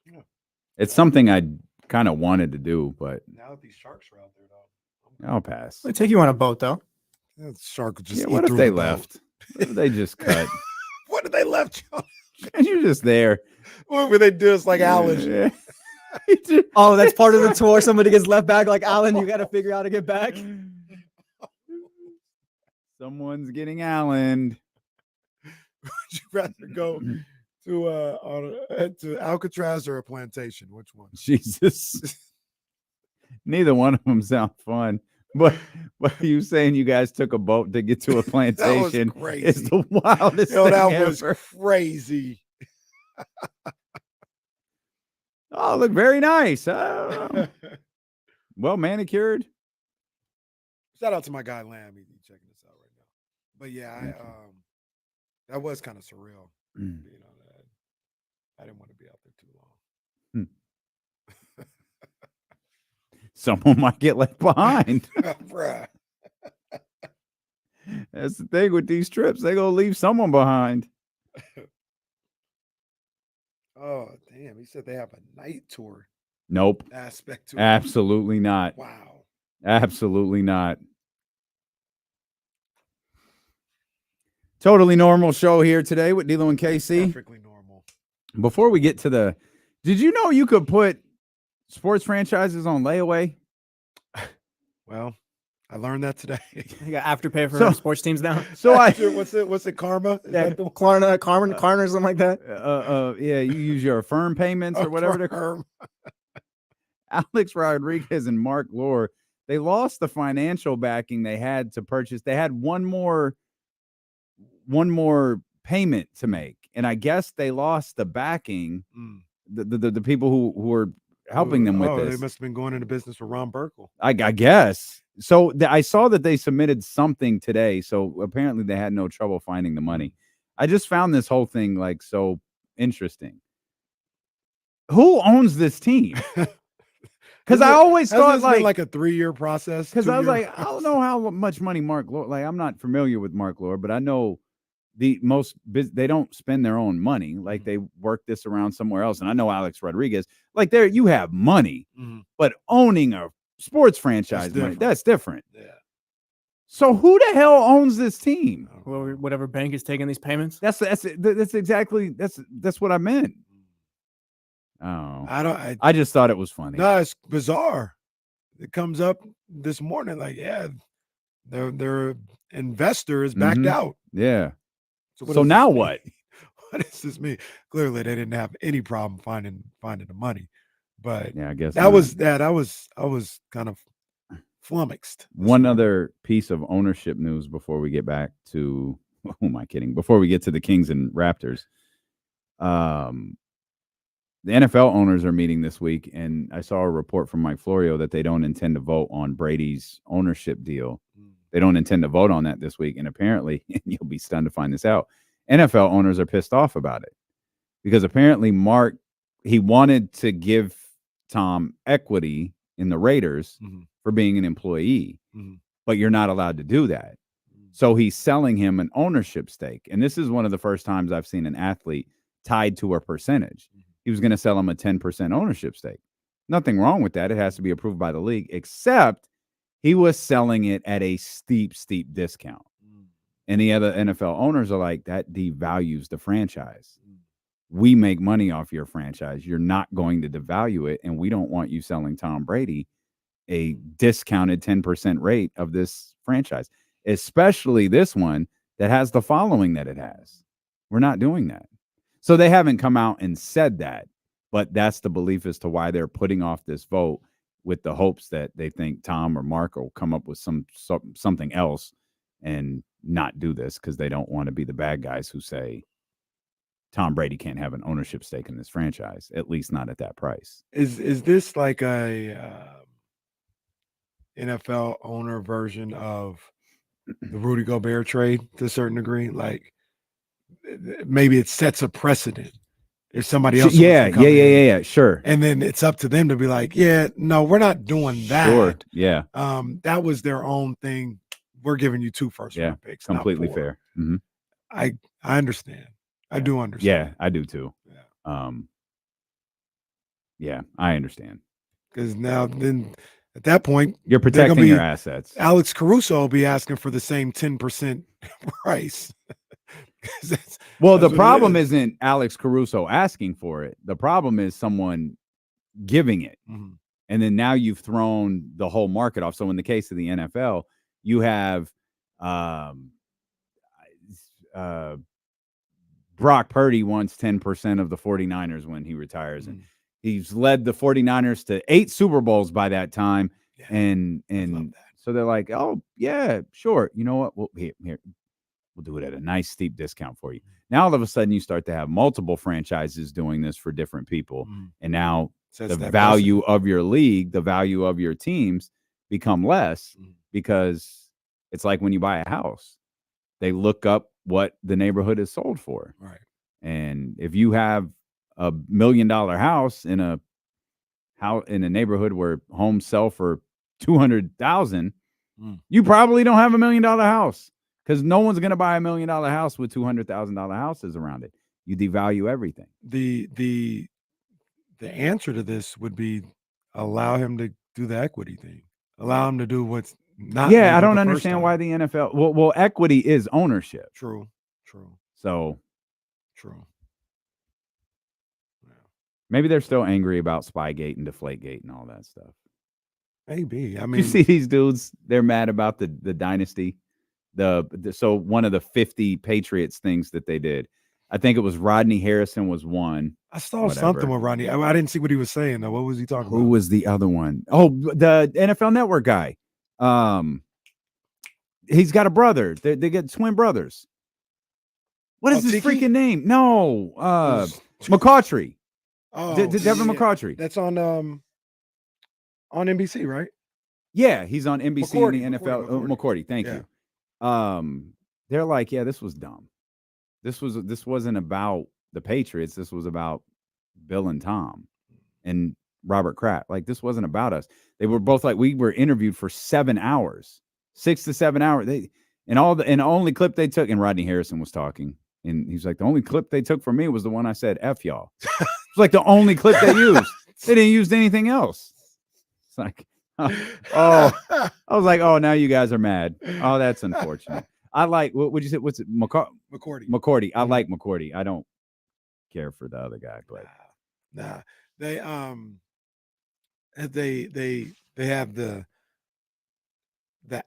Yeah. It's something I kind of wanted to do, but Now that these sharks are out there, though, I'll pass. They take you on a boat though. that shark would just Yeah, eat what if through they the boat. left? What if they just cut? What if they left you? And you're just there. What would they do? It's like Alan. Yeah. Oh, that's part of the tour. Somebody gets left back like Alan. You got to figure out how to get back. Someone's getting Allen. Would you rather go to Alcatraz or a plantation? Which one? Jesus. Neither one of them sound fun. But you saying you guys took a boat to get to a plantation That was crazy. is the wildest Yo, thing that was ever. crazy. Oh, look very nice. Well manicured. Shout out to my guy Lamb. He's checking this out right now. But yeah, that was kind of surreal. You know, that I didn't want to be out there too long. Someone might get left behind. Bruh. That's the thing with these trips. They're going to leave someone behind. Oh, damn. He said they have a night tour Nope. aspect to it. Absolutely not. Wow. Absolutely not. Totally normal show here today with D'Lo and KC. Perfectly normal. Before we get to did you know you could put sports franchises on layaway? Well, I learned that today. You got afterpay for sports teams now. So what's it? Karma? Is Yeah, that the- Klarna or something like that. Yeah, you use your Affirm payments or whatever they're called. Alex Rodriguez and Mark Lore, they lost the financial backing they had to purchase. They had one more payment to make, and I guess they lost the backing. The people who were helping them with this. They must have been going into business with Ron Burkle. I guess. So I saw that they submitted something today. So apparently they had no trouble finding the money. I just found this whole thing like so interesting. Who owns this team? Because I always thought like a 3-year process. Because I was like, I don't know how much money Mark Lore. Like, I'm not familiar with Mark Lore, but I know they don't spend their own money. Like they work this around somewhere else. And I know Alex Rodriguez. Like there, you have money, but owning a sports franchise, that's different. Yeah. So who the hell owns this team? Whatever bank is taking these payments. That's exactly that's what I meant. Oh, I just thought it was funny. No, it's bizarre. It comes up this morning, like, yeah, their investor is backed out. Yeah. what So does now this mean? what? What does this mean? Clearly, they didn't have any problem finding the money, but Yeah, I guess I was kind of flummoxed. One other piece of ownership news before we get back to who am I kidding? Before we get to the Kings and Raptors. The NFL owners are meeting this week, and I saw a report from Mike Florio that they don't intend to vote on Brady's ownership deal. They don't intend to vote on that this week, and apparently, and you'll be stunned to find this out, NFL owners are pissed off about it because apparently Mark, he wanted to give Tom equity in the Raiders for being an employee, but you're not allowed to do that. So he's selling him an ownership stake, and this is one of the first times I've seen an athlete tied to a percentage. He was going to sell him a 10% ownership stake. Nothing wrong with that. It has to be approved by the league, except he was selling it at a steep discount. And the other NFL owners are like, that devalues the franchise. We make money off your franchise. You're not going to devalue it, and we don't want you selling Tom Brady a discounted 10% rate of this franchise, especially this one that has the following that it has. We're not doing that. So they haven't come out and said that, but that's the belief as to why they're putting off this vote with the hopes that they think Tom or Mark will come up with something else and not do this because they don't want to be the bad guys who say Tom Brady can't have an ownership stake in this franchise, at least not at that price. Is this like a NFL owner version of the Rudy Gobert trade to a certain degree? Like maybe it sets a precedent. If somebody else, wants yeah, to come yeah, in. yeah, yeah, sure. And then it's up to them to be like, yeah, no, we're not doing that. Sure. Yeah. That was their own thing. We're giving you 2 first-round picks. not Completely 4. fair. Mm-hmm. I understand. I do understand. Yeah, I do too. Yeah, I understand. Because now, then at that point, You're protecting your assets. Alex Caruso will be asking for the same 10% price. Well, the problem isn't Alex Caruso asking for it. The problem is someone giving it. Mhm. And then now you've thrown the whole market off. So in the case of the NFL, you have Brock Purdy wants 10% of the 49ers when he retires. And he's led the 49ers to 8 Super Bowls by that time. Yeah, and so they're like, oh, yeah, sure. You know what? Well, here, we'll do it at a nice steep discount for you. Now, all of a sudden, you start to have multiple franchises doing this for different people. And now the value of your league, the value of your teams become less because it's like when you buy a house, they look up what the neighborhood is sold for. Right. And if you have a $1 million house in a neighborhood where homes sell for 200,000, you probably don't have $1 million house because no one's going to buy $1 million house with $200,000 houses around it. You devalue everything. The answer to this would be allow him to do the equity thing. Allow him to do what's not. Yeah, I don't understand why the NFL. Well, equity is ownership. True. So true. Maybe they're still angry about Spygate and Deflategate and all that stuff. Maybe. I mean, you see these dudes, they're mad about the dynasty. So one of the 50 Patriots things that they did, I think it was Rodney Harrison was one. I saw something with Rodney. I didn't see what he was saying though. What was he talking about? Who was the other one? Oh, the NFL Network guy. He's got a brother. They get twin brothers. What is his freaking name? No, McCautry. Oh, Devin McCautry. That's on NBC, right? Yeah, he's on NBC McCourty, in the NFL. McCourty, thank you. They're like, yeah, this was dumb. This wasn't about the Patriots. This was about Bill and Tom and Robert Kraft. Like, this wasn't about us. They were both like, we were interviewed for 7 hours, 6 to 7 hours. The only clip they took, and Rodney Harrison was talking, and he's like, the only clip they took from me was the one I said, F y'all. It's like the only clip they used. They didn't use anything else. It's like, oh, I was like, oh, now you guys are mad. Oh, that's unfortunate. I like, what would you say? What's it? McCourty. McCourty. I like McCourty. I don't care for the other guy, but nah. They have the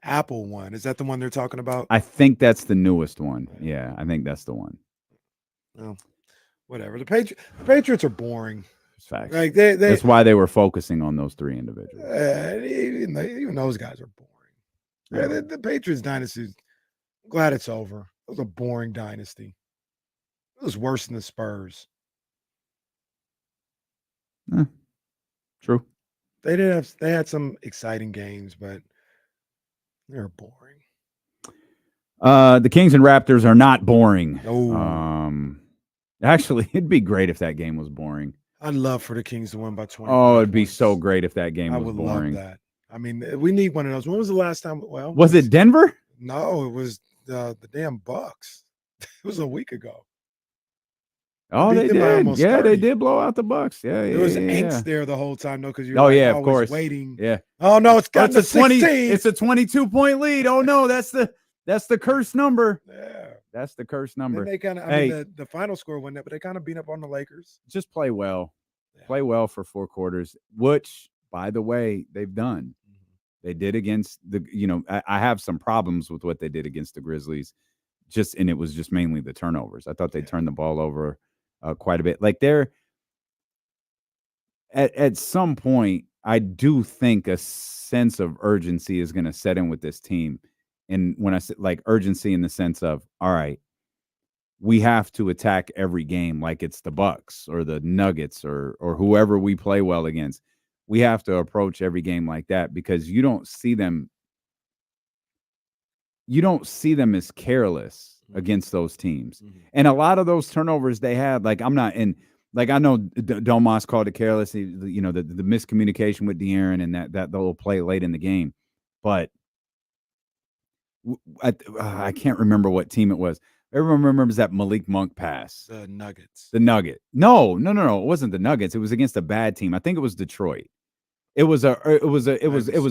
Apple one. Is that the one they're talking about? I think that's the newest one. Yeah, I think that's the one. Well, whatever. The Patriots are boring. Facts. Like that's why they were focusing on those 3 individuals. Even those guys are boring. Yeah. The Patriots dynasty, I'm glad it's over. It was a boring dynasty. It was worse than the Spurs. True. They had some exciting games, but they're boring. The Kings and Raptors are not boring. Oh. Actually, it'd be great if that game was boring. I'd love for the Kings to win by 20. Oh, it'd be so great if that game was boring. I would love that. I mean, we need one of those. When was the last time? Well, was it Denver? No, it was the damn Bucks. It was a week ago. Oh, they did. Yeah, they did blow out the Bucks. Yeah, there was angst there the whole time, though, because you're of course waiting. Yeah. Oh no, it's got it's a 20. It's a 22-point lead. Oh no, that's the cursed number. Yeah. That's the cursed number. And they kind of, I mean, the final score wasn't that, but they kind of beat up on the Lakers. Just play well. Yeah. Play well for 4 quarters, which, by the way, they've done. They did against I have some problems with what they did against the Grizzlies, and it was just mainly the turnovers. I thought they turned the ball over quite a bit. Like they're at some point, I do think a sense of urgency is going to set in with this team. And when I say like urgency in the sense of, all right, we have to attack every game like it's the Bucks or the Nuggets or whoever we play well against. We have to approach every game like that because you don't see them as careless against those teams. And a lot of those turnovers they had, like I'm not in. Like I know Domas called it careless, the miscommunication with De'Aaron and that little play late in the game, but I can't remember what team it was. Everyone remembers that Malik Monk pass. The Nuggets. The Nugget. No. It wasn't the Nuggets. It was against a bad team. I think it was Detroit. It was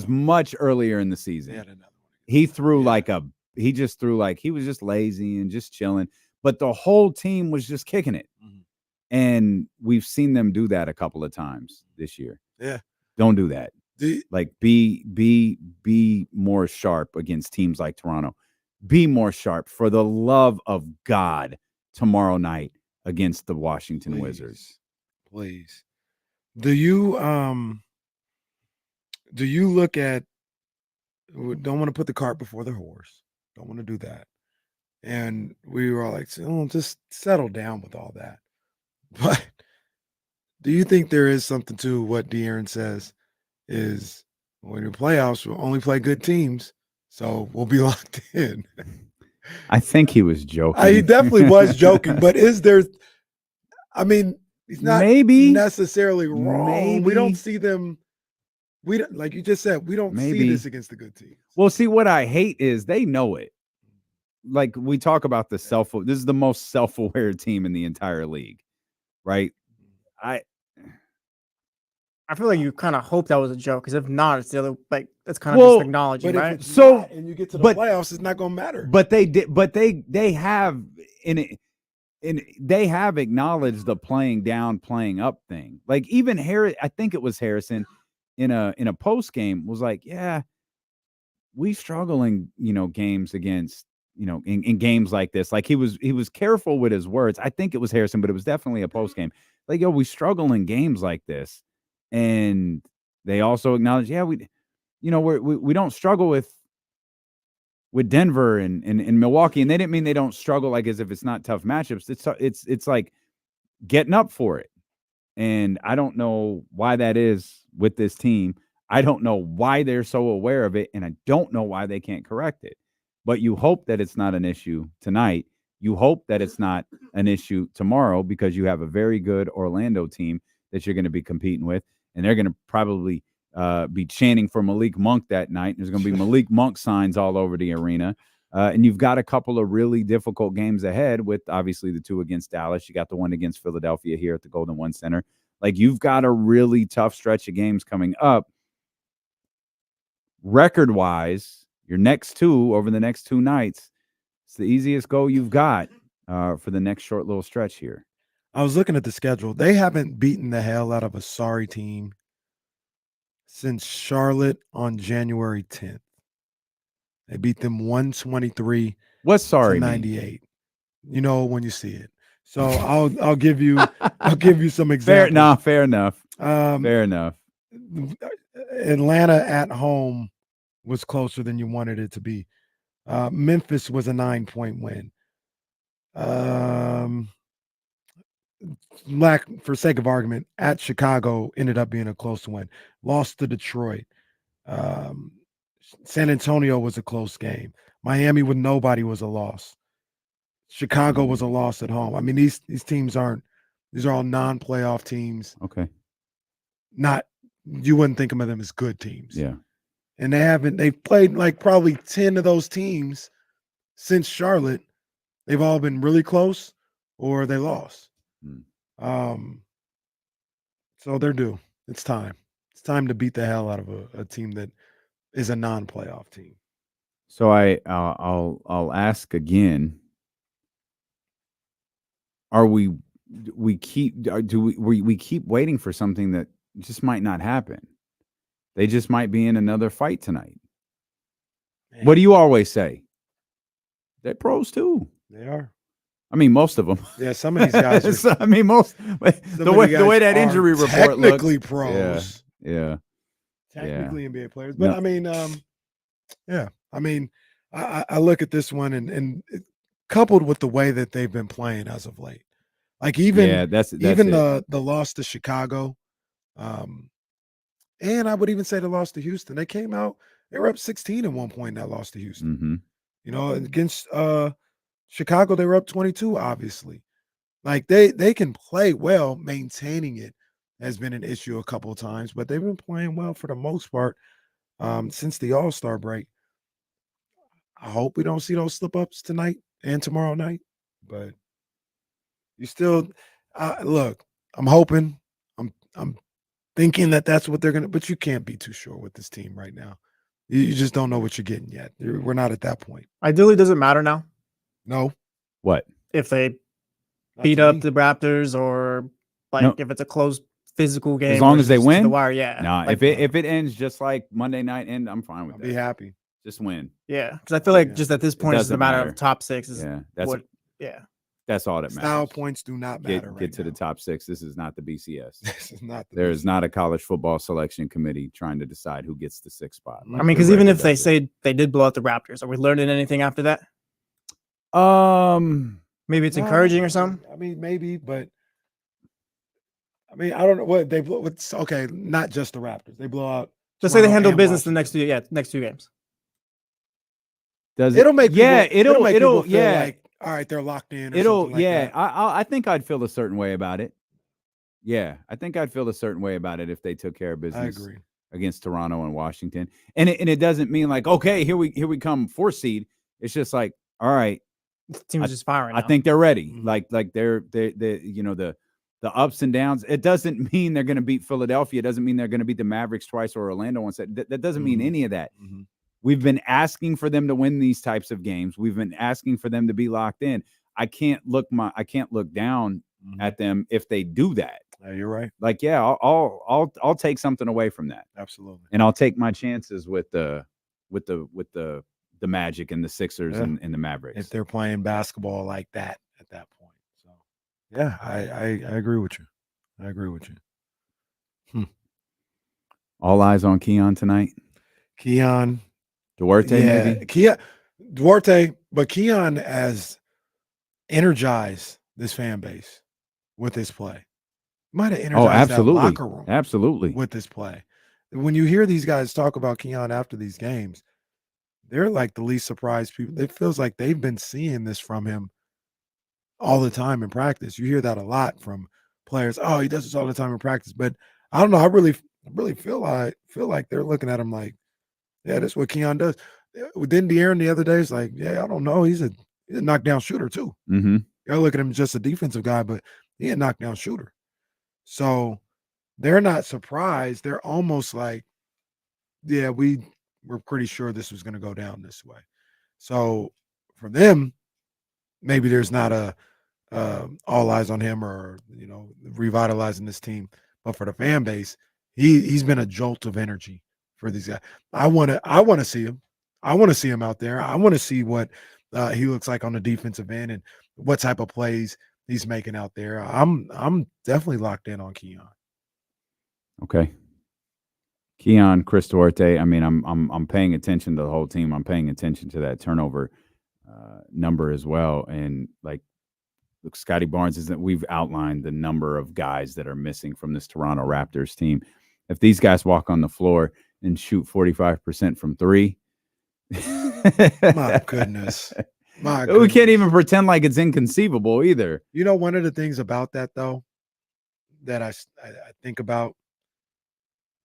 much earlier in the season. He threw he was just lazy and just chilling, but the whole team was just kicking it. And we've seen them do that a couple of times this year. Yeah. Don't do that. Be more sharp against teams like Toronto. Be more sharp, for the love of God, tomorrow night against the Washington Wizards. Please. Do you look at, don't want to put the cart before the horse. Don't want to do that. And we were all like, oh, just settle down with all that. But do you think there is something to what De'Aaron says is when you're playoffs, we'll only play good teams, so we'll be locked in? I think he was joking. He definitely was joking, but is there – I mean, he's not necessarily wrong. We don't see them – we don't, like you just said, we don't see this against the good teams. Well, see, what I hate is they know it. Like we talk about this is the most self-aware team in the entire league. Right. I feel like you kind of hope that was a joke, because if not, it's the other, like, it's kind of just acknowledging, right? And you get to the playoffs, it's not going to matter. But they have acknowledged the playing down, playing up thing. Like even I think it was Harrison in a post game was like, yeah, we struggle in games against. In games like this, like he was careful with his words. I think it was Harrison, but it was definitely a post game. Like, yo, we struggle in games like this, and they also acknowledge, yeah, we don't struggle with Denver and Milwaukee, and they didn't mean they don't struggle like as if it's not tough matchups. It's like getting up for it, and I don't know why that is with this team. I don't know why they're so aware of it, and I don't know why they can't correct it. But you hope that it's not an issue tonight. You hope that it's not an issue tomorrow, because you have a very good Orlando team that you're going to be competing with, and they're going to probably be chanting for Malik Monk that night. There's going to be Malik Monk signs all over the arena. And you've got a couple of really difficult games ahead, with obviously the two against Dallas. You got the one against Philadelphia here at the Golden One Center. Like, you've got a really tough stretch of games coming up. Record-wise, your next two over the next two nights, it's the easiest goal you've got for the next short little stretch here. I was looking at the schedule. They haven't beaten the hell out of a sorry team since Charlotte on January 10th. They beat them 123 What's sorry to 98. Mean? When you see it. So I'll give you some examples. Fair enough. Fair enough. Atlanta at home was closer than you wanted it to be. Memphis was a 9-point win. For sake of argument, at Chicago ended up being a close win. Lost to Detroit. San Antonio was a close game. Miami with nobody was a loss. Chicago was a loss at home. I mean, these teams these are all non-playoff teams. Okay. You wouldn't think of them as good teams. Yeah. And they've played like probably 10 of those teams since Charlotte. They've all been really close or they lost. So they're due. It's time. It's time to beat the hell out of a team that is a non-playoff team. So I'll ask again. We keep waiting for something that just might not happen. They just might be in another fight tonight. Man. What do you always say? They're pros too. They are. I mean, most of them. Yeah, some of these guys are. The way that injury report looks. Technically pros. Yeah. Technically NBA players. But I mean, yeah. I mean, I look at this one and coupled with the way that they've been playing as of late. Like even the loss to Chicago. And I would even say the loss to Houston. They came out, they were up 16 at one point in that loss to Houston. Mm-hmm. Against Chicago, they were up 22, obviously. Like they can play well. Maintaining it has been an issue a couple of times, but they've been playing well for the most part since the All-Star break. I hope we don't see those slip-ups tonight and tomorrow night, but you still look, I'm hoping, I'm thinking that that's what they're going to, but you can't be too sure with this team right now. You just don't know what you're getting yet. We're not at that point. Ideally, does it matter now? No. What? If they Not beat to up me. the Raptors or like No. if it's a close physical game. As long where as they it's to win, the wire, yeah. Nah, Like, if it ends just like Monday night end, I'm fine with I'll that. be happy. Just win. yeah, because I feel like just at this It point, it's just a doesn't matter matter. of top six. Is Yeah, that's what, yeah. that's all that matters. Style points do not matter. Get to the top 6. This is not the BCS. This is not the There is not a college football selection committee trying to decide who gets the 6th spot. I mean, because even if they say they did blow out the Raptors, are we learning anything after that? Maybe it's No, encouraging or something. I mean, maybe, but I mean, I don't know what they blow. What's okay? Not just the Raptors. They blow out. Just say they Toronto handle and business the Washington. next two games. Does It'll make people, yeah, it'll make people it'll feel yeah. like, all right, they're locked in. Or It'll something like yeah. that. I think I'd feel a certain way about it. Yeah, I think I'd feel a certain way about it if they took care of business agree. against Toronto and Washington. And it doesn't mean like, okay, here we come 4th seed. It's just like, all right, The team's just firing. I now. think they're ready. Mm-hmm. Like they're you know the ups and downs. It doesn't mean they're going to beat Philadelphia. It doesn't mean they're going to beat the Mavericks twice or Orlando once. That doesn't mean any of that. Mhm. We've been asking for them to win these types of games. We've been asking for them to be locked in. I can't look down at them if they do that. Yeah, you're right. Like, yeah, I'll take something away from that, Absolutely. and I'll take my chances with the Magic and the Sixers Yeah. and the Mavericks. If they're playing basketball like that at that point. So, yeah, I agree with you. I agree with you. All eyes on Keon tonight. Keon. Duarte, maybe. Keon Duarte, but Keon has energized this fan base with his play. Might have energized that absolutely. locker room Absolutely. with this play. When you hear these guys talk about Keon after these games, they're like the least surprised people. It feels like they've been seeing this from him all the time in practice. You hear that a lot from players. Oh, he does this all the time in practice. But I don't know. I really feel like they're looking at him like, yeah, that's what Keon does. Within De'Aaron the other day, it's like, yeah, I don't know. He's a knockdown shooter too. Mm-hmm. Y'all look at him as just a defensive guy, but he a knockdown shooter. So they're not surprised. They're almost like, yeah, we were pretty sure this was going to go down this way. So for them, maybe there's not a all eyes on him or, you know, revitalizing this team. But for the fan base, he's been a jolt of energy for these guys. I want to see him. I want to see him out there. I want to see what he looks like on the defensive end and what type of plays he's making out there. I'm definitely locked in on Keon. Okay. Keon, Chris Duarte. I mean, I'm paying attention to the whole team. I'm paying attention to that turnover number as well. And like, look, Scotty Barnes isn't. We've outlined the number of guys that are missing from this Toronto Raptors team. If these guys walk on the floor and shoot 45% from three, my goodness. We can't even pretend like it's inconceivable either. You know, one of the things about that though, that I think about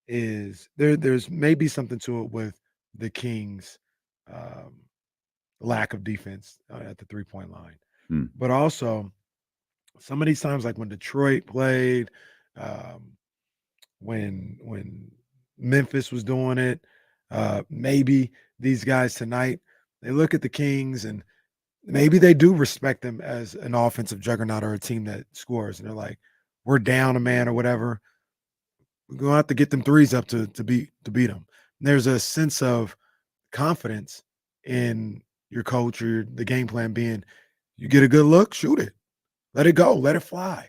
is there's maybe something to it with the Kings' lack of defense at the 3-point line, but also some of these times, like when Detroit played, when Memphis was doing it, maybe these guys tonight, they look at the Kings and maybe they do respect them as an offensive juggernaut or a team that scores. And they're like, we're down a man or whatever. We're going to have to get them threes up to beat them. And there's a sense of confidence in your coach or the game plan being, you get a good look, shoot it. Let it go. Let it fly.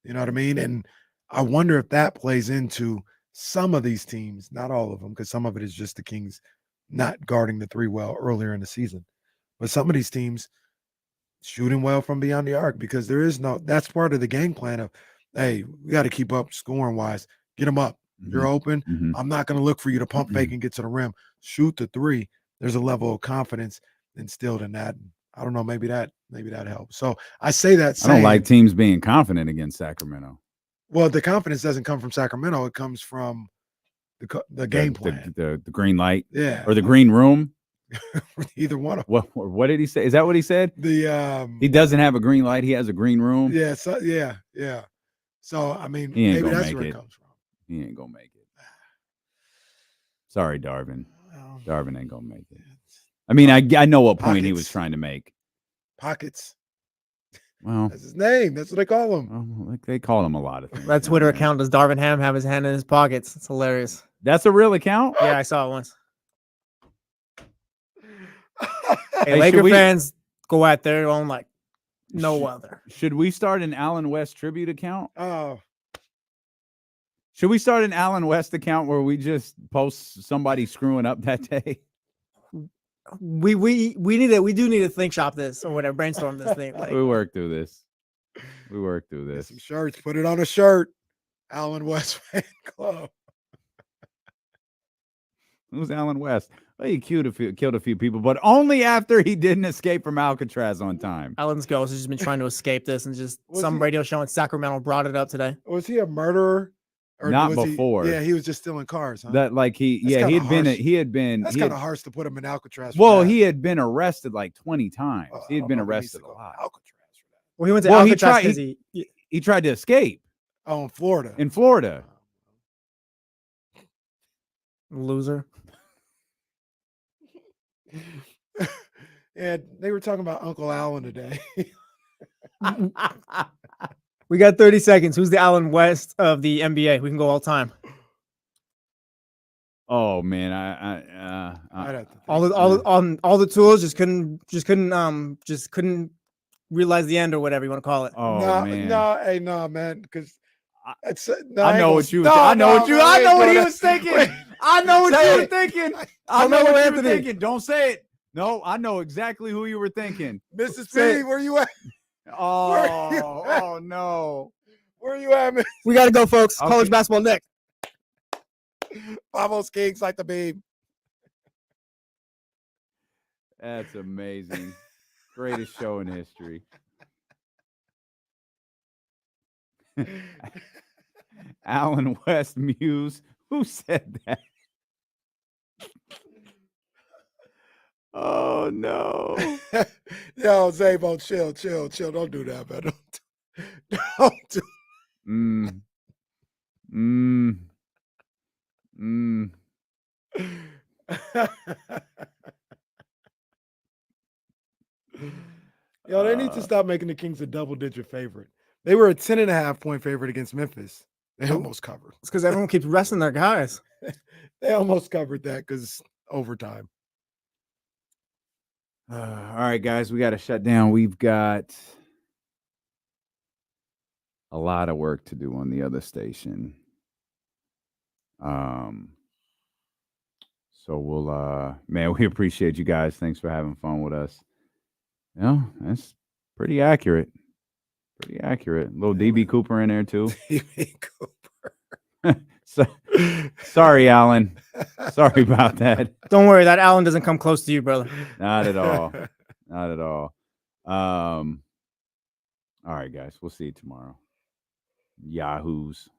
You know what I mean? And I wonder if that plays into some of these teams, not all of them, because some of it is just the Kings not guarding the three well earlier in the season. But some of these teams shooting well from beyond the arc, because there is that's part of the game plan of, hey, we got to keep up scoring wise. Get them up. You're open. I'm not going to look for you to pump fake and get to the rim. Shoot the three. There's a level of confidence instilled in that. I don't know. Maybe that helps. So I say that. I don't like teams being confident against Sacramento. Well, the confidence doesn't come from Sacramento. It comes from the game plan, the green light, yeah, or the green room. Either one of them. What did he say? Is that what he said? He doesn't have a green light. He has a green room. Yeah. So yeah. So I mean, He ain't maybe gonna that's make where it. it comes from. He ain't gonna make it. Sorry, Darvin. Darvin ain't gonna make it. I mean, I know what point he was trying to make. Pockets. Well, that's his name. That's what they call him. Like they call him a lot of things. That Twitter account, does Darvin Ham have his hand in his pockets? It's hilarious. That's a real account? Yeah, I saw it once. Hey, Hey, Laker fans go at their own like no other. Should we start an Allen West tribute account? Oh. Should we start an Allen West account where we just post somebody screwing up that day? We do need to think shop this or whatever, brainstorm this thing. Like, We work through this. Some shirts. Put it on a shirt. Allen West fan club. Who's Allen West? Well, he killed a few people, but only after he didn't escape from Alcatraz on time. Allen's ghost has just been trying to escape this, and just Was some he- radio show in Sacramento brought it up today. Was he a murderer? Or Not was before. He was just stealing cars, huh? That like he That's kinda had been. That's he kind had- of harsh to put him in Alcatraz. for Well, that. he had been arrested like 20 times. He had I been don't know if he needs arrested to a go to lot. Alcatraz. Well, he went to Well, Alcatraz because he tried to escape Oh, in Florida. in Florida. Loser. And they were talking about Uncle Allen today. We got 30 seconds. Who's the Allen West of the NBA? We can go all time. Oh man, I'd have to think. All the tools just couldn't realize the end or whatever you want to call it. Oh no, man. no, man, because it's. No, I know what you. I know what he was thinking. I know what you were thinking. I know what you were thinking. Don't say it. No, I know exactly who you were thinking. Mrs. P, where you at? Oh no. Where you at, man? We got to go, folks. Okay. College basketball next. Vamos Kings like the beam. That's amazing. Greatest show in history. Allen West Muse. Who said that? Oh no. Yo, Zabo, chill. Don't do that, man. Don't do. Yo, they need to stop making the Kings a double-digit favorite. They were a 10.5-point favorite against Memphis. They almost covered. It's because everyone keeps resting their guys. They almost covered that because overtime. All right, guys, we got to shut down. We've got a lot of work to do on the other station. So we'll man, we appreciate you guys. Thanks for having fun with us. You know, that's pretty accurate. Pretty accurate. A little DB Cooper in there too. DB Cooper. So, sorry, Alan. Sorry about that. Don't worry, that Allen doesn't come close to you, brother. Not at all. Not at all. All right, guys. We'll see you tomorrow. Yahoos.